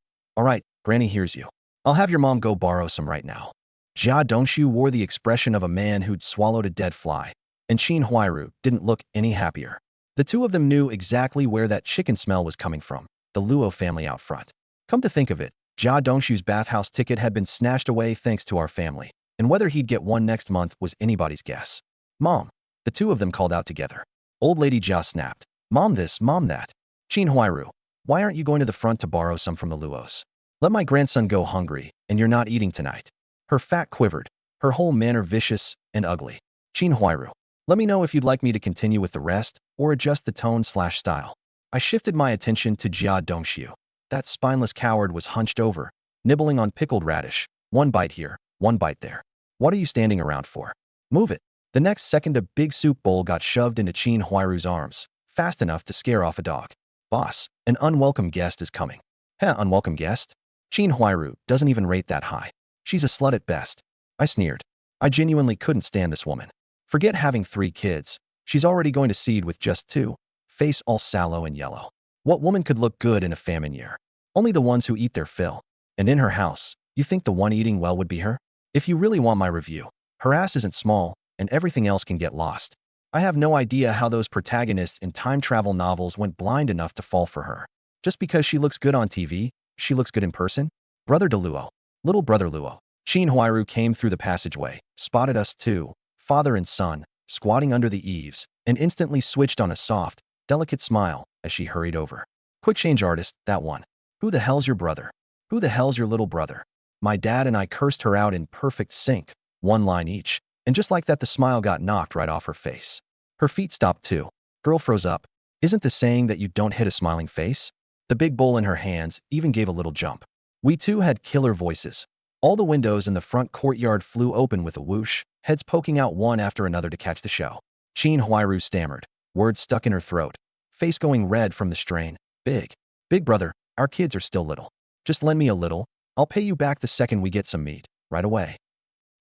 A: Granny hears you. I'll have your mom go borrow some right now. Jia Dongshu wore the expression of a man who'd swallowed a dead fly, and Qin Huairu didn't look any happier. The two of them knew exactly where that chicken smell was coming from, the Luo family out front. Come to think of it, Jia Dongshu's bathhouse ticket had been snatched away thanks to our family, and whether he'd get one next month was anybody's guess. Mom, the two of them called out together. Old Lady Jia snapped. Mom this, Mom that. Qin Huairu, why aren't you going to the front to borrow some from the Luos? Let my grandson go hungry, and you're not eating tonight. Her fat quivered, her whole manner vicious and ugly. Qin Huairu, let me know if you'd like me to continue with the rest or adjust the tone/style. I shifted my attention to Jia Dongshu. That spineless coward was hunched over, nibbling on pickled radish. One bite here, one bite there. What are you standing around for? Move it. The next second a big soup bowl got shoved into Qin Huairu's arms, fast enough to scare off a dog. Boss, an unwelcome guest is coming. Heh, unwelcome guest? Qin Huairu doesn't even rate that high. She's a slut at best. I sneered. I genuinely couldn't stand this woman. Forget having 3 kids. She's already going to seed with just 2. Face all sallow and yellow. What woman could look good in a famine year? Only the ones who eat their fill. And in her house, you think the one eating well would be her? If you really want my review, her ass isn't small, and everything else can get lost. I have no idea how those protagonists in time travel novels went blind enough to fall for her. Just because she looks good on TV, she looks good in person? Brother de Luo. Little brother Luo. Qin Huairu came through the passageway, spotted us two, father and son, squatting under the eaves, and instantly switched on a soft, delicate smile as she hurried over. Quick change artist, that one. Who the hell's your brother? Who the hell's your little brother? My dad and I cursed her out in perfect sync, 1 line each, and just like that the smile got knocked right off her face. Her feet stopped too. Girl froze up. Isn't the saying that you don't hit a smiling face? The big bowl in her hands even gave a little jump. We too had killer voices. All the windows in the front courtyard flew open with a whoosh, heads poking out one after another to catch the show. Chin Huairu stammered, words stuck in her throat, face going red from the strain. Big brother, our kids are still little. Just lend me a little. I'll pay you back the second we get some meat. Right away.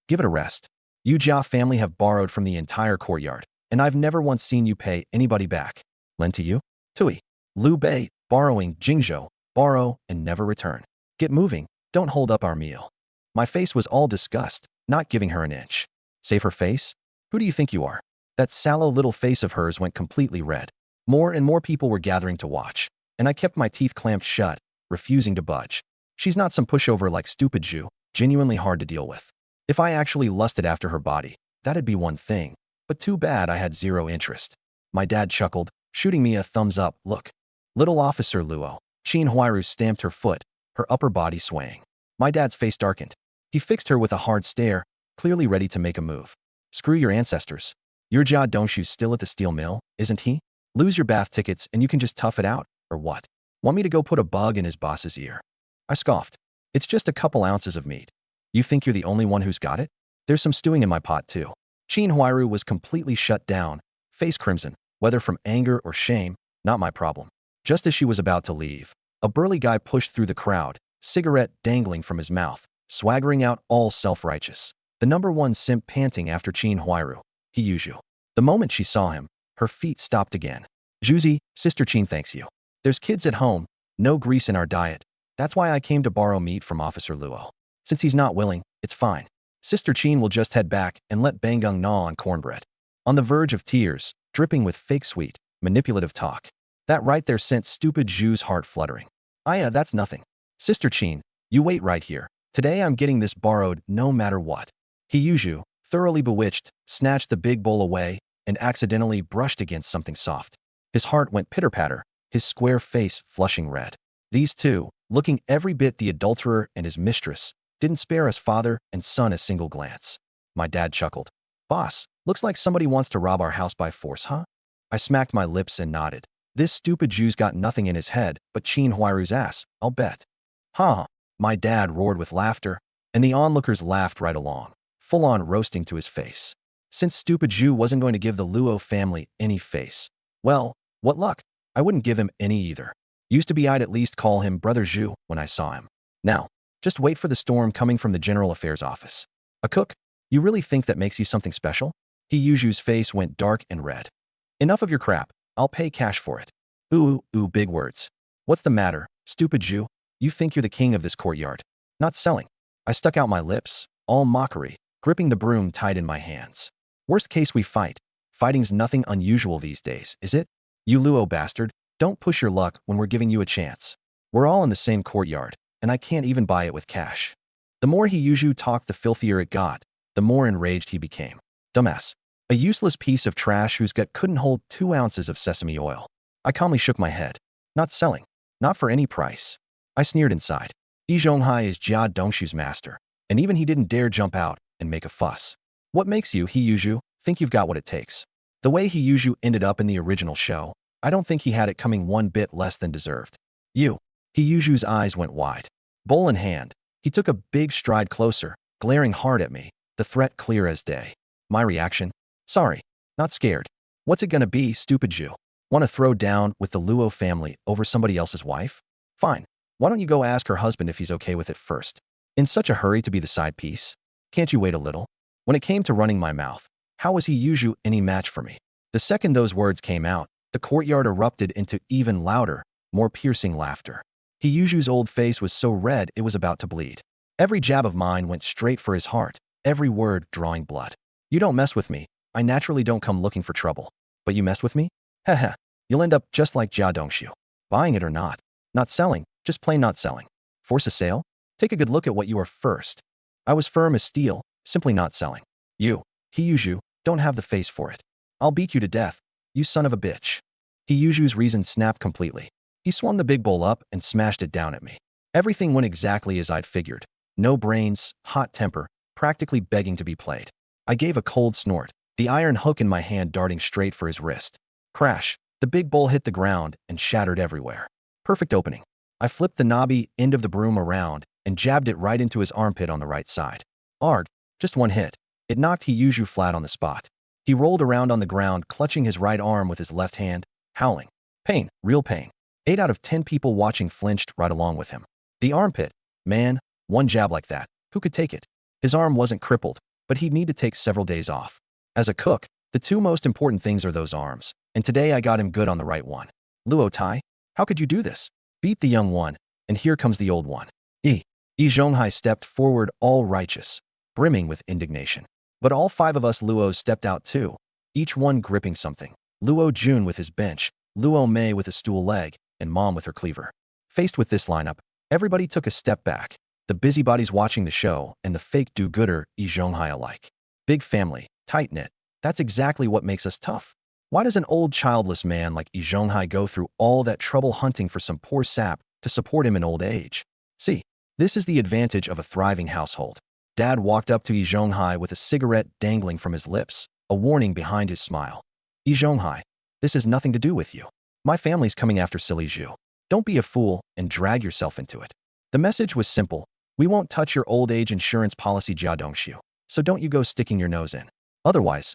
A: Give it a rest. You Jia family have borrowed from the entire courtyard, and I've never once seen you pay anybody back. Lend to you? Tui. Liu Bei, borrowing, Jingzhou, borrow and never return. Get moving, don't hold up our meal. My face was all disgust, not giving her an inch. Save her face? Who do you think you are? That sallow little face of hers went completely red. More and more people were gathering to watch, and I kept my teeth clamped shut, refusing to budge. She's not some pushover like stupid Zhu, genuinely hard to deal with. If I actually lusted after her body, that'd be one thing, but too bad I had zero interest. My dad chuckled, shooting me a thumbs-up look. Little Officer Luo. Chin Huairu stamped her foot, her upper body swaying. My dad's face darkened. He fixed her with a hard stare, clearly ready to make a move. Screw your ancestors. Your Jia Dongshu's still at the steel mill, isn't he? Lose your bath tickets and you can just tough it out, or what? Want me to go put a bug in his boss's ear? I scoffed. It's just a couple ounces of meat. You think you're the only one who's got it? There's some stewing in my pot too. Chin Huairu was completely shut down, face crimson, whether from anger or shame, not my problem. Just as she was about to leave, a burly guy pushed through the crowd, cigarette dangling from his mouth, swaggering out all self-righteous. The #1 simp panting after Chin Huairu, Yuzhu. The moment she saw him, her feet stopped again. Zhuzi, Sister Chin thanks you. There's kids at home, no grease in our diet. That's why I came to borrow meat from Officer Luo. Since he's not willing, it's fine. Sister Chin will just head back and let Bangung gnaw on cornbread. On the verge of tears, dripping with fake sweet, manipulative talk. That right there sent stupid Zhu's heart fluttering. That's nothing. Sister Chin, you wait right here. Today I'm getting this borrowed no matter what. Yuzhu, thoroughly bewitched, snatched the big bowl away and accidentally brushed against something soft. His heart went pitter-patter, his square face flushing red. These two, looking every bit the adulterer and his mistress, didn't spare us father and son a single glance. My dad chuckled. Boss, looks like somebody wants to rob our house by force, huh? I smacked my lips and nodded. This stupid Zhu's got nothing in his head but Chin Huairu's ass, I'll bet. Huh? My dad roared with laughter, and the onlookers laughed right along, full-on roasting to his face. Since stupid Zhu wasn't going to give the Luo family any face, well, what luck? I wouldn't give him any either. Used to be I'd at least call him Brother Zhu when I saw him. Now, just wait for the storm coming from the General Affairs office. A cook? You really think that makes you something special? Yuzhu's face went dark and red. Enough of your crap. I'll pay cash for it. Ooh, big words. What's the matter, stupid Zhu? You think you're the king of this courtyard. Not selling. I stuck out my lips, all mockery, gripping the broom tight in my hands. Worst case we fight. Fighting's nothing unusual these days, is it? You Luo bastard, don't push your luck when we're giving you a chance. We're all in the same courtyard, and I can't even buy it with cash. The more Yuzhu talked, the filthier it got, the more enraged he became. Dumbass. A useless piece of trash whose gut couldn't hold 2 ounces of sesame oil. I calmly shook my head. Not selling. Not for any price. I sneered inside. Yi Zhonghai is Jia Dongshu's master, and even he didn't dare jump out and make a fuss. What makes you, Yuzhu, think you've got what it takes? The way Yuzhu ended up in the original show, I don't think he had it coming one bit less than deserved. Yuzhu's eyes went wide. Bowl in hand, he took a big stride closer, glaring hard at me, the threat clear as day. My reaction? Sorry, not scared. What's it gonna be, stupid Zhu? Want to throw down with the Luo family over somebody else's wife? Fine. Why don't you go ask her husband if he's okay with it first? In such a hurry to be the side piece? Can't you wait a little? When it came to running my mouth, how was Yuzhu any match for me? The second those words came out, the courtyard erupted into even louder, more piercing laughter. Yuzhu's old face was so red it was about to bleed. Every jab of mine went straight for his heart, every word drawing blood. You don't mess with me. I naturally don't come looking for trouble. But you mess with me? Heh. You'll end up just like Jia Dongshu. Buying it or not. Not selling, just plain not selling. Force a sale? Take a good look at what you are first. I was firm as steel, simply not selling. You, Yuzhu, don't have the face for it. I'll beat you to death, you son of a bitch. Yuzhu's reason snapped completely. He swung the big bowl up and smashed it down at me. Everything went exactly as I'd figured. No brains, hot temper, practically begging to be played. I gave a cold snort, the iron hook in my hand darting straight for his wrist. Crash. The big bowl hit the ground and shattered everywhere. Perfect opening. I flipped the knobby end of the broom around and jabbed it right into his armpit on the right side. Arg, just one hit. It knocked Hiyuju flat on the spot. He rolled around on the ground, clutching his right arm with his left hand, howling. Pain, real pain. 8 out of 10 people watching flinched right along with him. The armpit. Man, one jab like that. Who could take it? His arm wasn't crippled, but he'd need to take several days off. As a cook, the two most important things are those arms, and today I got him good on the right one. Luo Tai, how could you do this? Beat the young one, and here comes the old one. Yi Zhonghai stepped forward, all righteous, brimming with indignation. But all 5 of us Luos stepped out too, each one gripping something. Luo Jun with his bench, Luo Mei with a stool leg, and Mom with her cleaver. Faced with this lineup, everybody took a step back, the busybodies watching the show and the fake do-gooder Yi Zhonghai alike. Big family, tight-knit. That's exactly what makes us tough. Why does an old childless man like Yi Zhonghai go through all that trouble hunting for some poor sap to support him in old age? See, this is the advantage of a thriving household. Dad walked up to Yi Zhonghai with a cigarette dangling from his lips, a warning behind his smile. Yi Zhonghai, this has nothing to do with you. My family's coming after silly Zhu. Don't be a fool and drag yourself into it. The message was simple. We won't touch your old age insurance policy, Jia Dongxiu, so don't you go sticking your nose in. Otherwise,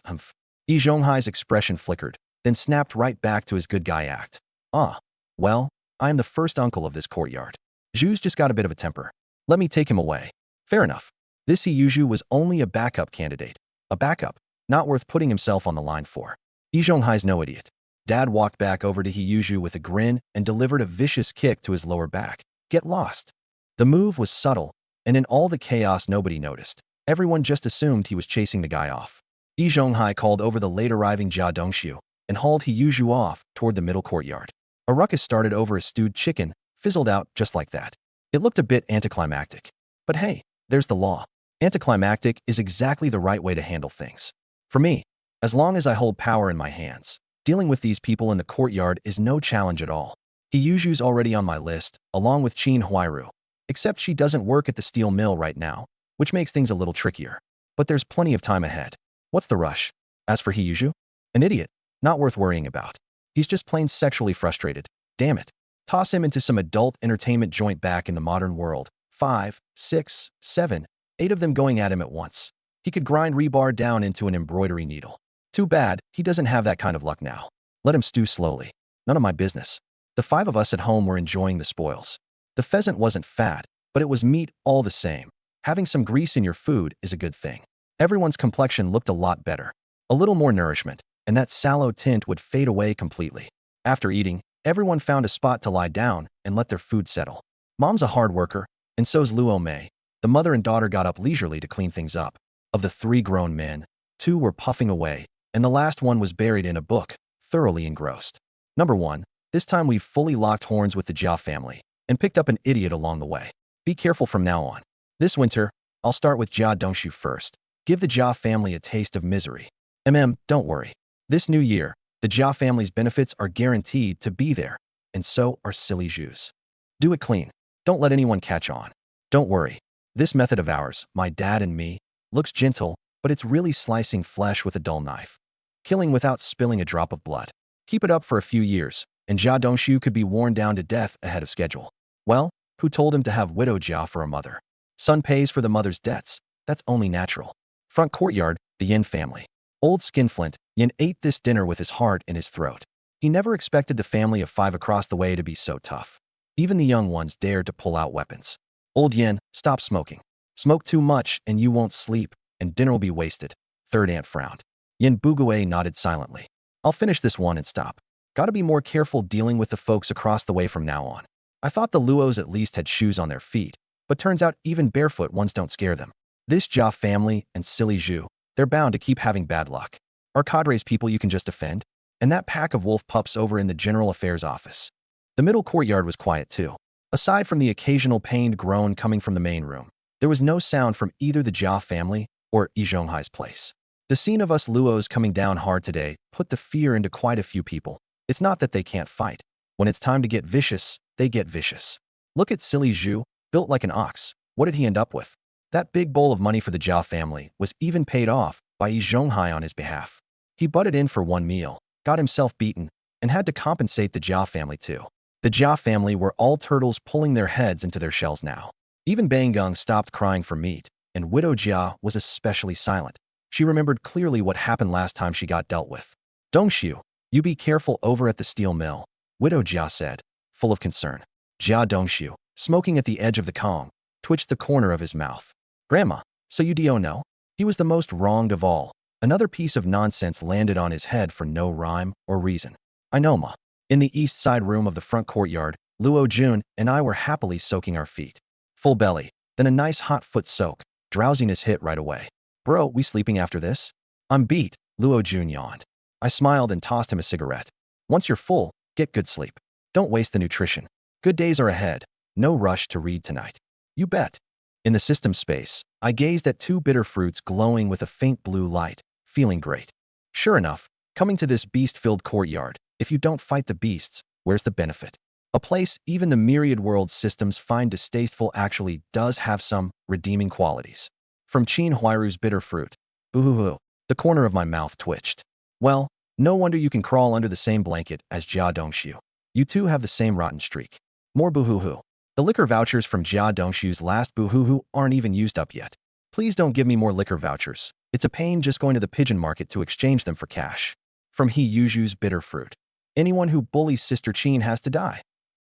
A: Yi Zhonghai's expression flickered, then snapped right back to his good guy act. Ah, well, I am the first uncle of this courtyard. Zhu's just got a bit of a temper. Let me take him away. Fair enough. This Hiyuju was only a backup candidate. A backup, not worth putting himself on the line for. Yi Zhonghai's no idiot. Dad walked back over to Hiyuju with a grin and delivered a vicious kick to his lower back. Get lost. The move was subtle, and in all the chaos nobody noticed. Everyone just assumed he was chasing the guy off. Yi Zhonghai called over the late-arriving Jia Dongxiu and hauled Hiyuju off toward the middle courtyard. A ruckus started over a stewed chicken, fizzled out just like that. It looked a bit anticlimactic. But hey, there's the law. Anticlimactic is exactly the right way to handle things. For me, as long as I hold power in my hands, dealing with these people in the courtyard is no challenge at all. Hiyuju's already on my list, along with Qin Huairu. Except she doesn't work at the steel mill right now, which makes things a little trickier. But there's plenty of time ahead. What's the rush? As for Hiyuju? An idiot. Not worth worrying about. He's just plain sexually frustrated. Damn it. Toss him into some adult entertainment joint back in the modern world. 5, 6, 7, 8 of them going at him at once. He could grind rebar down into an embroidery needle. Too bad, he doesn't have that kind of luck now. Let him stew slowly. None of my business. The 5 of us at home were enjoying the spoils. The pheasant wasn't fat, but it was meat all the same. Having some grease in your food is a good thing. Everyone's complexion looked a lot better. A little more nourishment, and that sallow tint would fade away completely. After eating, everyone found a spot to lie down and let their food settle. Mom's a hard worker, and so's Luo Mei. The mother and daughter got up leisurely to clean things up. Of the 3 grown men, 2 were puffing away, and the last one was buried in a book, thoroughly engrossed. Number 1, this time we've fully locked horns with the Jia family, and picked up an idiot along the way. Be careful from now on. This winter, I'll start with Jia Dongxiu first. Give the Jia family a taste of misery. Don't worry. This new year, the Jia family's benefits are guaranteed to be there, and so are silly Zhu's. Do it clean. Don't let anyone catch on. Don't worry. This method of ours, my dad and me, looks gentle, but it's really slicing flesh with a dull knife. Killing without spilling a drop of blood. Keep it up for a few years, and Jia Dongxiu could be worn down to death ahead of schedule. Well, who told him to have widow Jia for a mother? Son pays for the mother's debts. That's only natural. Front courtyard, the Yin family. Old Skinflint, Yin ate this dinner with his heart in his throat. He never expected the family of 5 across the way to be so tough. Even the young ones dared to pull out weapons. Old Yin, stop smoking. Smoke too much and you won't sleep, and dinner will be wasted. Third aunt frowned. Yin Bugue nodded silently. I'll finish this one and stop. Gotta be more careful dealing with the folks across the way from now on. I thought the Luos at least had shoes on their feet, but turns out even barefoot ones don't scare them. This Jia family and silly Zhu, they're bound to keep having bad luck. Are cadres people you can just offend? And that pack of wolf pups over in the general affairs office. The middle courtyard was quiet too. Aside from the occasional pained groan coming from the main room, there was no sound from either the Jia family or Yi Zhonghai's place. The scene of us Luos coming down hard today put the fear into quite a few people. It's not that they can't fight. When it's time to get vicious, they get vicious. Look at silly Zhu, built like an ox. What did he end up with? That big bowl of money for the Jia family was even paid off by Yi Zhonghai on his behalf. He butted in for one meal, got himself beaten, and had to compensate the Jia family too. The Jia family were all turtles pulling their heads into their shells now. Even Bangung stopped crying for meat, and Widow Jia was especially silent. She remembered clearly what happened last time she got dealt with. Dongxiu, you be careful over at the steel mill, Widow Jia said, full of concern. Jia Dongxiu, smoking at the edge of the Kong, twitched the corner of his mouth. Grandma, so you do know? He was the most wronged of all. Another piece of nonsense landed on his head for no rhyme or reason. I know, Ma. In the east side room of the front courtyard, Luo Jun and I were happily soaking our feet. Full belly, then a nice hot foot soak. Drowsiness hit right away. Bro, we sleeping after this? I'm beat, Luo Jun yawned. I smiled and tossed him a cigarette. Once you're full, get good sleep. Don't waste the nutrition. Good days are ahead. No rush to read tonight. You bet. In the system space, I gazed at two bitter fruits glowing with a faint blue light, feeling great. Sure enough, coming to this beast-filled courtyard, if you don't fight the beasts, where's the benefit? A place even the myriad world systems find distasteful actually does have some redeeming qualities. From Qin Huairu's bitter fruit, boo-hoo-hoo, the corner of my mouth twitched. Well, no wonder you can crawl under the same blanket as Jia Dongxiu. You two have the same rotten streak. More boo-hoo-hoo. The liquor vouchers from Jia Dongxiu's last boo-hoo-hoo aren't even used up yet. Please don't give me more liquor vouchers. It's a pain just going to the pigeon market to exchange them for cash. From He Yuzhu's bitter fruit. Anyone who bullies Sister Qin has to die.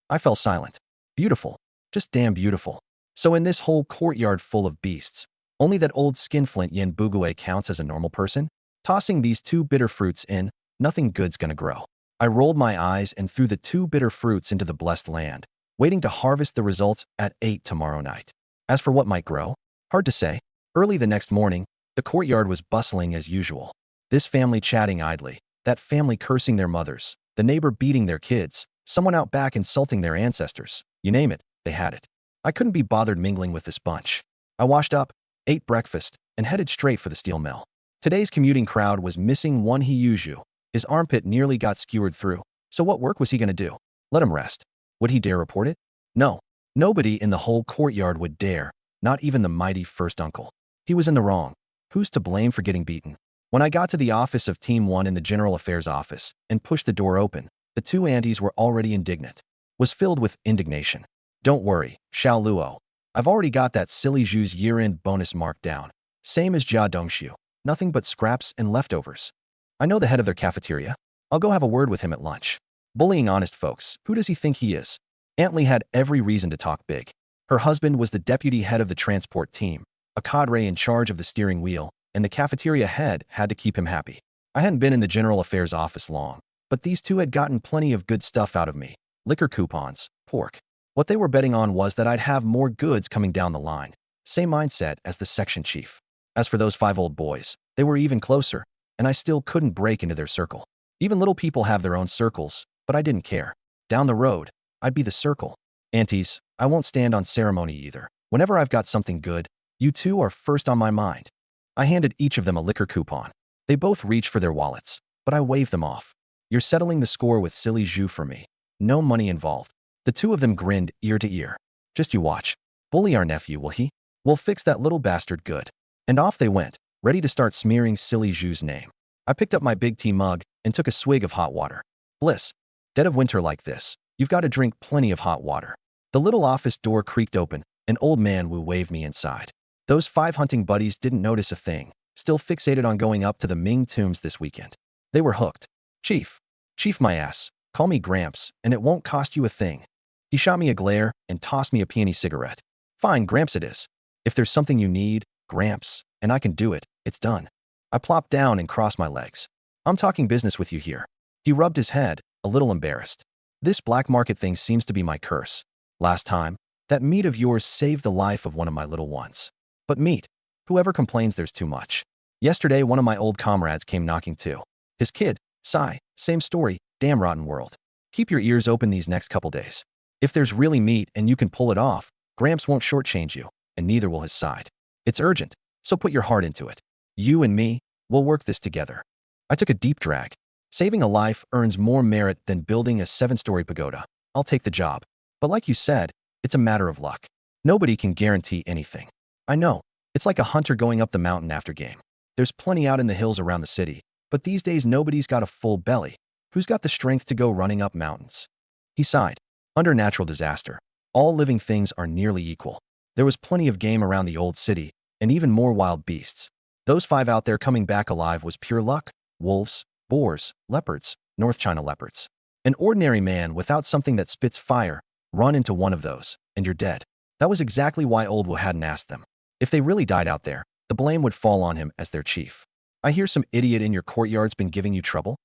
A: I fell silent. Beautiful. Just damn beautiful. So in this whole courtyard full of beasts, only that old skinflint Yin Bugue counts as a normal person? Tossing these two bitter fruits in, nothing good's gonna grow. I rolled my eyes and threw the two bitter fruits into the blessed land, waiting to harvest the results at 8 tomorrow night. As for what might grow, hard to say. Early the next morning, the courtyard was bustling as usual. This family chatting idly, that family cursing their mothers, the neighbor beating their kids, someone out back insulting their ancestors. You name it, they had it. I couldn't be bothered mingling with this bunch. I washed up, ate breakfast, and headed straight for the steel mill. Today's commuting crowd was missing one He Yuzhu. His armpit nearly got skewered through. So what work was he going to do? Let him rest. Would he dare report it? No. Nobody in the whole courtyard would dare, not even the mighty first uncle. He was in the wrong. Who's to blame for getting beaten? When I got to the office of Team 1 in the General Affairs office and pushed the door open, the two aunties were already indignant. Was filled with indignation. Don't worry, Xiao Luo. I've already got that silly Zhu's year-end bonus marked down. Same as Jia Dongxiu. Nothing but scraps and leftovers. I know the head of their cafeteria. I'll go have a word with him at lunch. Bullying honest folks, who does he think he is? Aunt Lee had every reason to talk big. Her husband was the deputy head of the transport team, a cadre in charge of the steering wheel, and the cafeteria head had to keep him happy. I hadn't been in the General Affairs office long, but these two had gotten plenty of good stuff out of me. Liquor coupons, pork. What they were betting on was that I'd have more goods coming down the line. Same mindset as the section chief. As for those 5 old boys, they were even closer, and I still couldn't break into their circle. Even little people have their own circles, but I didn't care. Down the road, I'd be the circle. Aunties, I won't stand on ceremony either. Whenever I've got something good, you two are first on my mind. I handed each of them a liquor coupon. They both reached for their wallets, but I waved them off. You're settling the score with silly Zhu for me. No money involved. The two of them grinned ear to ear. Just you watch. Bully our nephew, will he? We'll fix that little bastard good. And off they went, ready to start smearing silly Zhu's name. I picked up my big tea mug and took a swig of hot water. Bliss. Dead of winter like this, you've got to drink plenty of hot water. The little office door creaked open. An old man who waved me inside. Those 5 hunting buddies didn't notice a thing, still fixated on going up to the Ming tombs this weekend. They were hooked. Chief. Chief my ass. Call me Gramps, and it won't cost you a thing. He shot me a glare and tossed me a peony cigarette. Fine, Gramps it is. If there's something you need, Gramps, and I can do it, it's done. I plopped down and crossed my legs. I'm talking business with you here. He rubbed his head, a little embarrassed. This black market thing seems to be my curse. Last time, that meat of yours saved the life of one of my little ones. But meat, whoever complains there's too much. Yesterday, one of my old comrades came knocking too. His kid, Sai, same story, damn rotten world. Keep your ears open these next couple days. If there's really meat and you can pull it off, Gramps won't shortchange you, and neither will his side. It's urgent, so put your heart into it. You and me, we'll work this together. I took a deep drag. Saving a life earns more merit than building a 7-story pagoda. I'll take the job. But like you said, it's a matter of luck. Nobody can guarantee anything. I know, it's like a hunter going up the mountain after game. There's plenty out in the hills around the city, but these days nobody's got a full belly. Who's got the strength to go running up mountains? He sighed. Under natural disaster, all living things are nearly equal. There was plenty of game around the old city, and even more wild beasts. Those 5 out there coming back alive was pure luck. Wolves, boars, leopards, North China leopards. An ordinary man without something that spits fire, run into one of those, and you're dead. That was exactly why Old Wu hadn't asked them. If they really died out there, the blame would fall on him as their chief. I hear some idiot in your courtyard's been giving you trouble?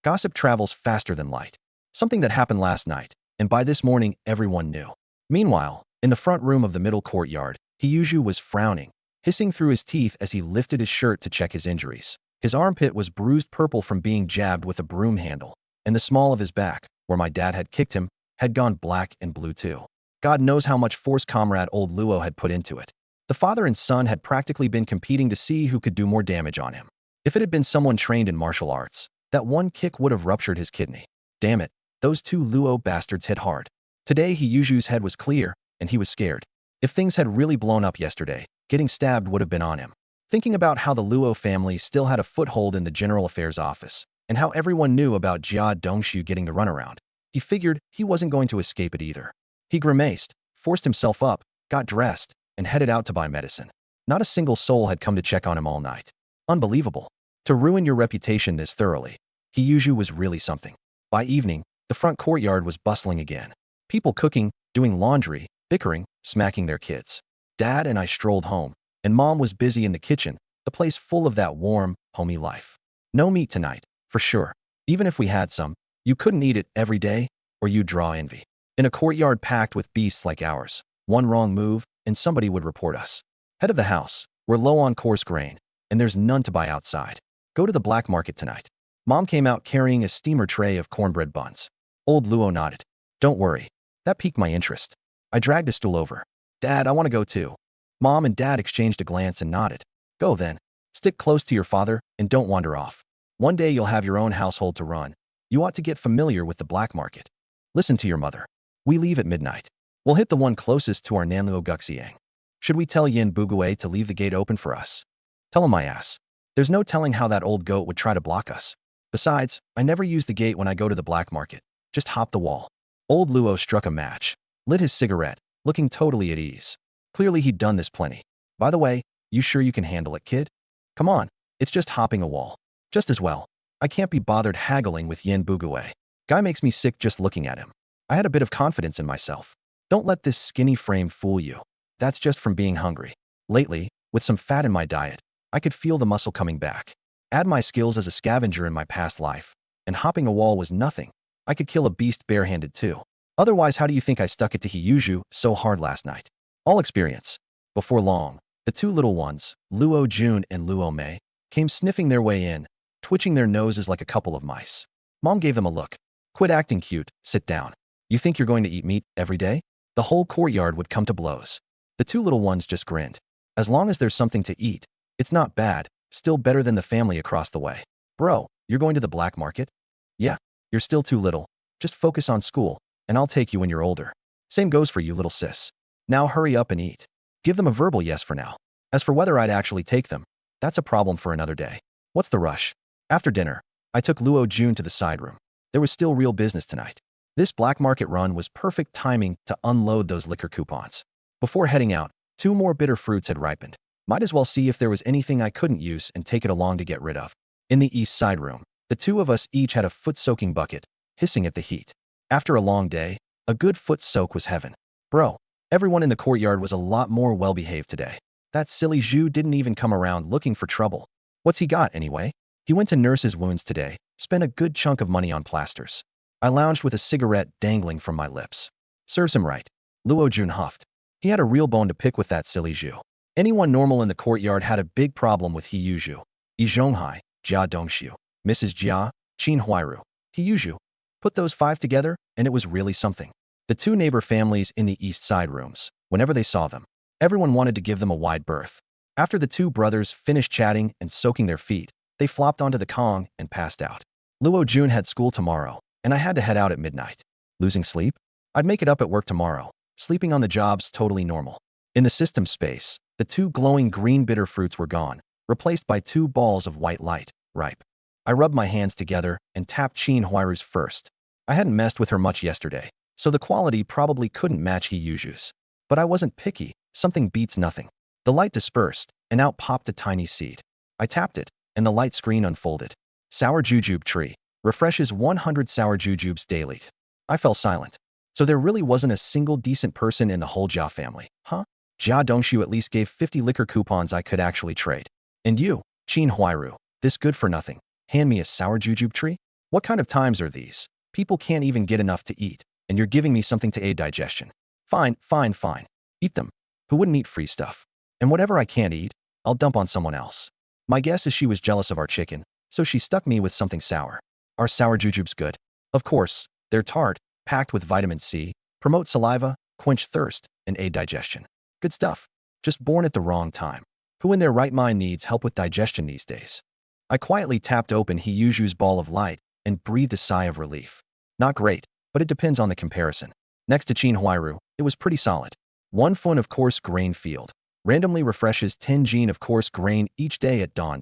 A: Gossip travels faster than light. Something that happened last night, and by this morning everyone knew. Meanwhile, in the front room of the middle courtyard, Hiyuju was frowning, hissing through his teeth as he lifted his shirt to check his injuries. His armpit was bruised purple from being jabbed with a broom handle, and the small of his back, where my dad had kicked him, had gone black and blue too. God knows how much force comrade old Luo had put into it. The father and son had practically been competing to see who could do more damage on him. If it had been someone trained in martial arts, that one kick would have ruptured his kidney. Damn it, those 2 Luo bastards hit hard. Today Hiyuju's head was clear, and he was scared. If things had really blown up yesterday, getting stabbed would have been on him. Thinking about how the Luo family still had a foothold in the General Affairs office, and how everyone knew about Jia Dongshu getting the runaround, he figured he wasn't going to escape it either. He grimaced, forced himself up, got dressed, and headed out to buy medicine. Not a single soul had come to check on him all night. Unbelievable. To ruin your reputation this thoroughly, Hiyuju was really something. By evening, the front courtyard was bustling again. People cooking, doing laundry, bickering, smacking their kids. Dad and I strolled home, and Mom was busy in the kitchen, the place full of that warm, homey life. No meat tonight, for sure. Even if we had some, you couldn't eat it every day, or you'd draw envy. In a courtyard packed with beasts like ours, one wrong move, and somebody would report us. Head of the house, we're low on coarse grain, and there's none to buy outside. Go to the black market tonight. Mom came out carrying a steamer tray of cornbread buns. Old Luo nodded. Don't worry. That piqued my interest. I dragged a stool over. Dad, I want to go too. Mom and Dad exchanged a glance and nodded. Go then. Stick close to your father and don't wander off. One day you'll have your own household to run. You ought to get familiar with the black market. Listen to your mother. We leave at midnight. We'll hit the one closest to our Nanluo Guxiang. Should we tell Yin Bugue to leave the gate open for us? Tell him my ass. There's no telling how that old goat would try to block us. Besides, I never use the gate when I go to the black market. Just hop the wall. Old Luo struck a match, lit his cigarette, looking totally at ease. Clearly he'd done this plenty. By the way, you sure you can handle it, kid? Come on, it's just hopping a wall. Just as well. I can't be bothered haggling with Yin Bugue. Guy makes me sick just looking at him. I had a bit of confidence in myself. Don't let this skinny frame fool you. That's just from being hungry. Lately, with some fat in my diet, I could feel the muscle coming back. Add my skills as a scavenger in my past life, and hopping a wall was nothing. I could kill a beast barehanded too. Otherwise, how do you think I stuck it to Hiyuju so hard last night? All experience. Before long, the 2 little ones, Luo Jun and Luo Mei, came sniffing their way in, twitching their noses like a couple of mice. Mom gave them a look. Quit acting cute, sit down. You think you're going to eat meat every day? The whole courtyard would come to blows. The 2 little ones just grinned. As long as there's something to eat, it's not bad, still better than the family across the way. Bro, you're going to the black market? Yeah, you're still too little. Just focus on school, and I'll take you when you're older. Same goes for you, little sis. Now hurry up and eat. Give them a verbal yes for now. As for whether I'd actually take them, that's a problem for another day. What's the rush? After dinner, I took Luo Jun to the side room. There was still real business tonight. This black market run was perfect timing to unload those liquor coupons. Before heading out, 2 more bitter fruits had ripened. Might as well see if there was anything I couldn't use and take it along to get rid of. In the east side room, the 2 of us each had a foot-soaking bucket, hissing at the heat. After a long day, a good foot soak was heaven. Bro, everyone in the courtyard was a lot more well-behaved today. That silly Zhu didn't even come around looking for trouble. What's he got, anyway? He went to nurse his wounds today, spent a good chunk of money on plasters. I lounged with a cigarette dangling from my lips. Serves him right. Luo Jun huffed. He had a real bone to pick with that silly Zhu. Anyone normal in the courtyard had a big problem with Hiyuju. Yi Zhonghai, Jia Dongshu, Mrs. Jia, Qin Huairu, Hiyuju. Put those 5 together, and it was really something. The 2 neighbor families in the east side rooms, whenever they saw them, everyone wanted to give them a wide berth. After the 2 brothers finished chatting and soaking their feet, they flopped onto the Kong and passed out. Luo Jun had school tomorrow, and I had to head out at midnight. Losing sleep? I'd make it up at work tomorrow. Sleeping on the job's totally normal. In the system space, the 2 glowing green bitter fruits were gone, replaced by 2 balls of white light, ripe. I rubbed my hands together and tapped Chin Huiru's first. I hadn't messed with her much yesterday, so the quality probably couldn't match He-Yuju's. But I wasn't picky. Something beats nothing. The light dispersed, and out popped a tiny seed. I tapped it, and the light screen unfolded. Sour Jujube tree. Refreshes 100 sour jujubes daily. I fell silent. So there really wasn't a single decent person in the whole Jia family, huh? Jia Dongshu at least gave 50 liquor coupons I could actually trade. And you, Chin Huiru, this good for nothing. Hand me a sour jujube tree? What kind of times are these? People can't even get enough to eat, and you're giving me something to aid digestion. Fine, fine, fine. Eat them. Who wouldn't eat free stuff? And whatever I can't eat, I'll dump on someone else. My guess is she was jealous of our chicken, so she stuck me with something sour. Are sour jujubes good? Of course, they're tart, packed with vitamin C, promote saliva, quench thirst, and aid digestion. Good stuff. Just born at the wrong time. Who in their right mind needs help with digestion these days? I quietly tapped open He-Yuju's ball of light and breathed a sigh of relief. Not great, but it depends on the comparison. Next to Chin Huiru, it was pretty solid. 1 fun of coarse grain field. Randomly refreshes 10 gene of coarse grain each day at dawn.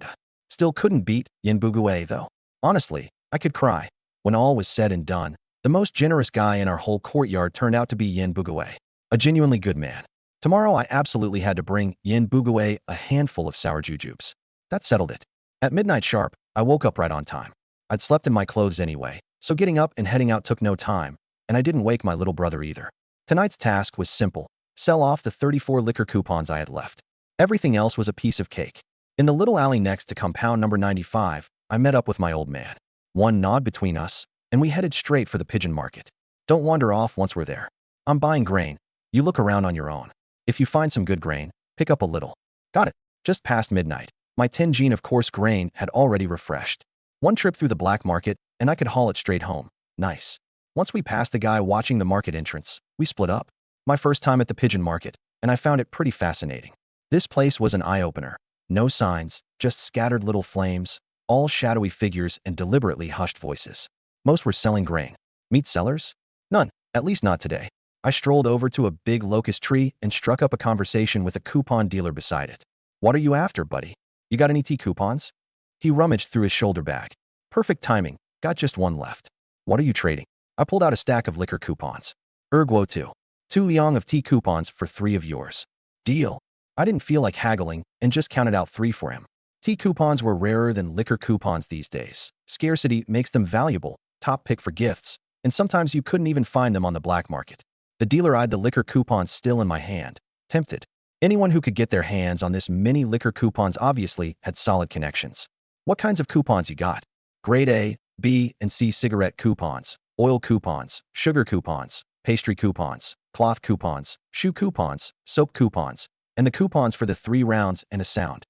A: Still couldn't beat Yin Bugue though. Honestly, I could cry. When all was said and done, the most generous guy in our whole courtyard turned out to be Yin Bugue. A genuinely good man. Tomorrow I absolutely had to bring Yin Bugue a handful of sour jujubes. That settled it. At midnight sharp, I woke up right on time. I'd slept in my clothes anyway, so getting up and heading out took no time, and I didn't wake my little brother either. Tonight's task was simple. Sell off the 34 liquor coupons I had left. Everything else was a piece of cake. In the little alley next to compound number 95, I met up with my old man. One nod between us, and we headed straight for the pigeon market. Don't wander off once we're there. I'm buying grain. You look around on your own. If you find some good grain, pick up a little. Got it. Just past midnight. My 10 gene of coarse grain had already refreshed. One trip through the black market, and I could haul it straight home. Nice. Once we passed the guy watching the market entrance, we split up. My first time at the pigeon market, and I found it pretty fascinating. This place was an eye-opener. No signs, just scattered little flames, all shadowy figures and deliberately hushed voices. Most were selling grain. Meat sellers? None, at least not today. I strolled over to a big locust tree and struck up a conversation with a coupon dealer beside it. What are you after, buddy? You got any tea coupons? He rummaged through his shoulder bag. Perfect timing. Got just one left. What are you trading? I pulled out a stack of liquor coupons. Erguo 2. 2 liang of tea coupons for 3 of yours. Deal. I didn't feel like haggling and just counted out 3 for him. Tea coupons were rarer than liquor coupons these days. Scarcity makes them valuable, top pick for gifts, and sometimes you couldn't even find them on the black market. The dealer eyed the liquor coupons still in my hand, tempted. Anyone who could get their hands on this many liquor coupons obviously had solid connections. What kinds of coupons you got? Grade A, B, and C cigarette coupons, oil coupons, sugar coupons, pastry coupons, cloth coupons, shoe coupons, soap coupons, and the coupons for the 3 rounds and a sound.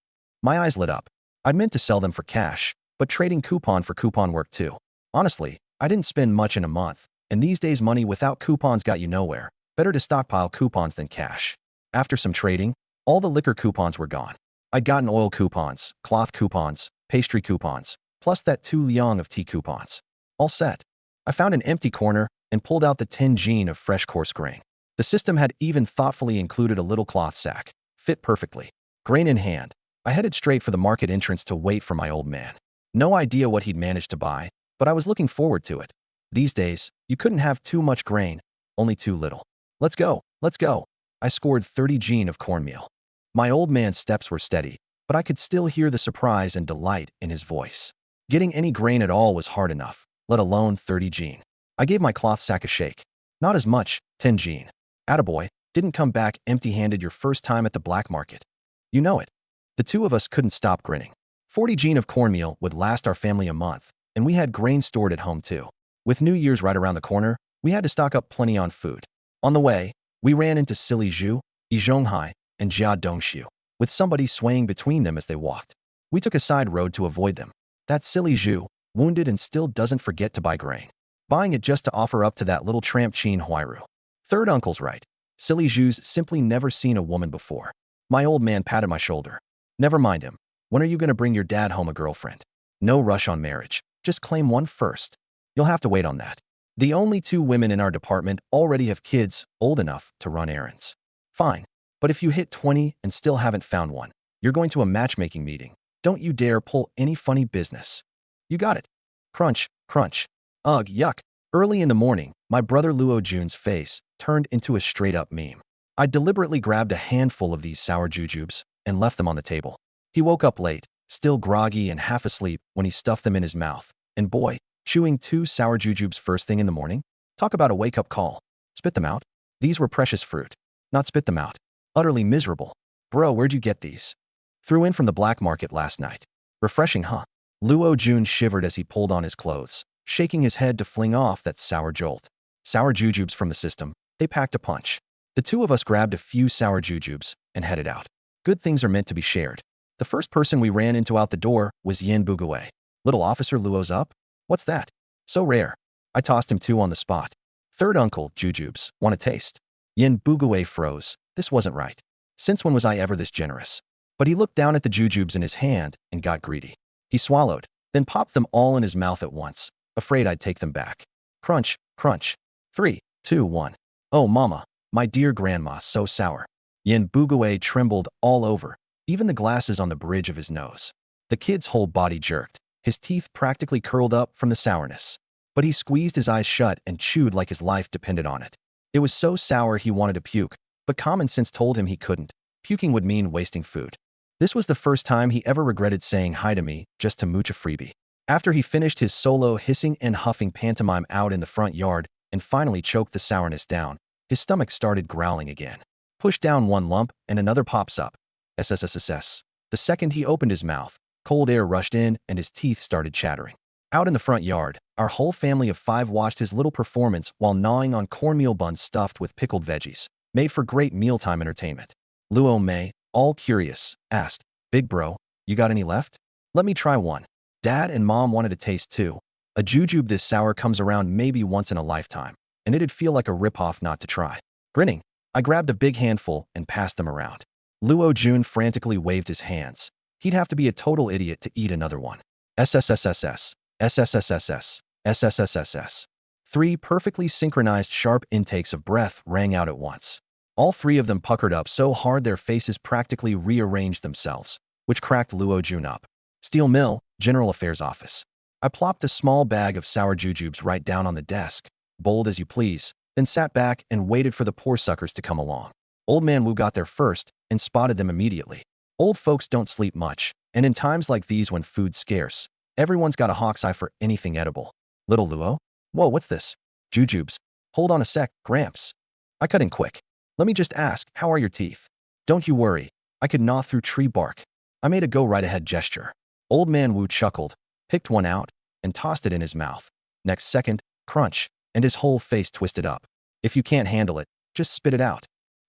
A: My eyes lit up. I'd meant to sell them for cash, but trading coupon for coupon worked too. Honestly, I didn't spend much in a month, and these days money without coupons got you nowhere. Better to stockpile coupons than cash. After some trading, all the liquor coupons were gone. I'd gotten oil coupons, cloth coupons, pastry coupons, plus that 2 liang of tea coupons. All set. I found an empty corner and pulled out the 10 gene of fresh coarse grain. The system had even thoughtfully included a little cloth sack. Fit perfectly. Grain in hand, I headed straight for the market entrance to wait for my old man. No idea what he'd managed to buy, but I was looking forward to it. These days, you couldn't have too much grain, only too little. Let's go, let's go. I scored 30 gene of cornmeal. My old man's steps were steady, but I could still hear the surprise and delight in his voice. Getting any grain at all was hard enough, let alone 30 gene. I gave my cloth sack a shake. Not as much, 10 gene. Attaboy, didn't come back empty-handed your first time at the black market. You know it. The two of us couldn't stop grinning. 40 gene of cornmeal would last our family a month, and we had grain stored at home too. With New Year's right around the corner, we had to stock up plenty on food. On the way, we ran into Silly Zhu, Yi Zhonghai, and Jia Dongshu, with somebody swaying between them as they walked. We took a side road to avoid them. That Silly Zhu, wounded and still doesn't forget to buy grain. Buying it just to offer up to that little tramp Chin Huiru. Third uncle's right. Silly Zhu's simply never seen a woman before. My old man patted my shoulder. Never mind him. When are you going to bring your dad home a girlfriend? No rush on marriage. Just claim one first. You'll have to wait on that. The only 2 women in our department already have kids old enough to run errands. Fine. But if you hit 20 and still haven't found one, you're going to a matchmaking meeting. Don't you dare pull any funny business. You got it. Crunch, crunch. Ugh, yuck. Early in the morning, my brother Luo Jun's face turned into a straight-up meme. I deliberately grabbed a handful of these sour jujubes and left them on the table. He woke up late, still groggy and half asleep when he stuffed them in his mouth. And boy, chewing 2 sour jujubes first thing in the morning? Talk about a wake-up call. Spit them out? These were precious fruit. Not spit them out. Utterly miserable. Bro, where'd you get these? Threw in from the black market last night. Refreshing, huh? Luo Jun shivered as he pulled on his clothes, shaking his head to fling off that sour jolt. Sour jujubes from the system. They packed a punch. The two of us grabbed a few sour jujubes and headed out. Good things are meant to be shared. The first person we ran into out the door was Yin Bugawei. Little Officer Luo's up? What's that? So rare. I tossed him 2 on the spot. Third uncle, jujubes. Want a taste? Yin Bugawei froze. This wasn't right. Since when was I ever this generous? But he looked down at the jujubes in his hand and got greedy. He swallowed, then popped them all in his mouth at once, afraid I'd take them back. Crunch, crunch. 3, 2, 1. Oh, mama, my dear grandma, so sour. Yin Bugawei trembled all over, even the glasses on the bridge of his nose. The kid's whole body jerked, his teeth practically curled up from the sourness. But he squeezed his eyes shut and chewed like his life depended on it. It was so sour he wanted to puke, but common sense told him he couldn't. Puking would mean wasting food. This was the first time he ever regretted saying hi to me just to mooch a freebie. After he finished his solo hissing and huffing pantomime out in the front yard and finally choked the sourness down, his stomach started growling again. Push down one lump and another pops up. SSSSS. The second he opened his mouth, cold air rushed in and his teeth started chattering. Out in the front yard, our whole family of 5 watched his little performance while gnawing on cornmeal buns stuffed with pickled veggies, made for great mealtime entertainment. Luo Mei, all curious, asked, "Big bro, you got any left? Let me try one." Dad and Mom wanted to taste too. A jujube this sour comes around maybe once in a lifetime, and it'd feel like a ripoff not to try. Grinning, I grabbed a big handful and passed them around. Luo Jun frantically waved his hands. He'd have to be a total idiot to eat another one. SSSSS, SSSSS, SSSSS. 3 perfectly synchronized sharp intakes of breath rang out at once. All 3 of them puckered up so hard their faces practically rearranged themselves, which cracked Luo Jun up. Steel Mill, General Affairs Office. I plopped a small bag of sour jujubes right down on the desk, bold as you please, then sat back and waited for the poor suckers to come along. Old Man Wu got there first and spotted them immediately. Old folks don't sleep much, and in times like these when food's scarce, everyone's got a hawk's eye for anything edible. Little Luo? Whoa, what's this? Jujubes. Hold on a sec, Gramps. I cut in quick. Let me just ask, how are your teeth? Don't you worry. I could gnaw through tree bark. I made a go-right-ahead gesture. Old Man Wu chuckled, picked one out, and tossed it in his mouth. Next second, crunch, and his whole face twisted up. If you can't handle it, just spit it out.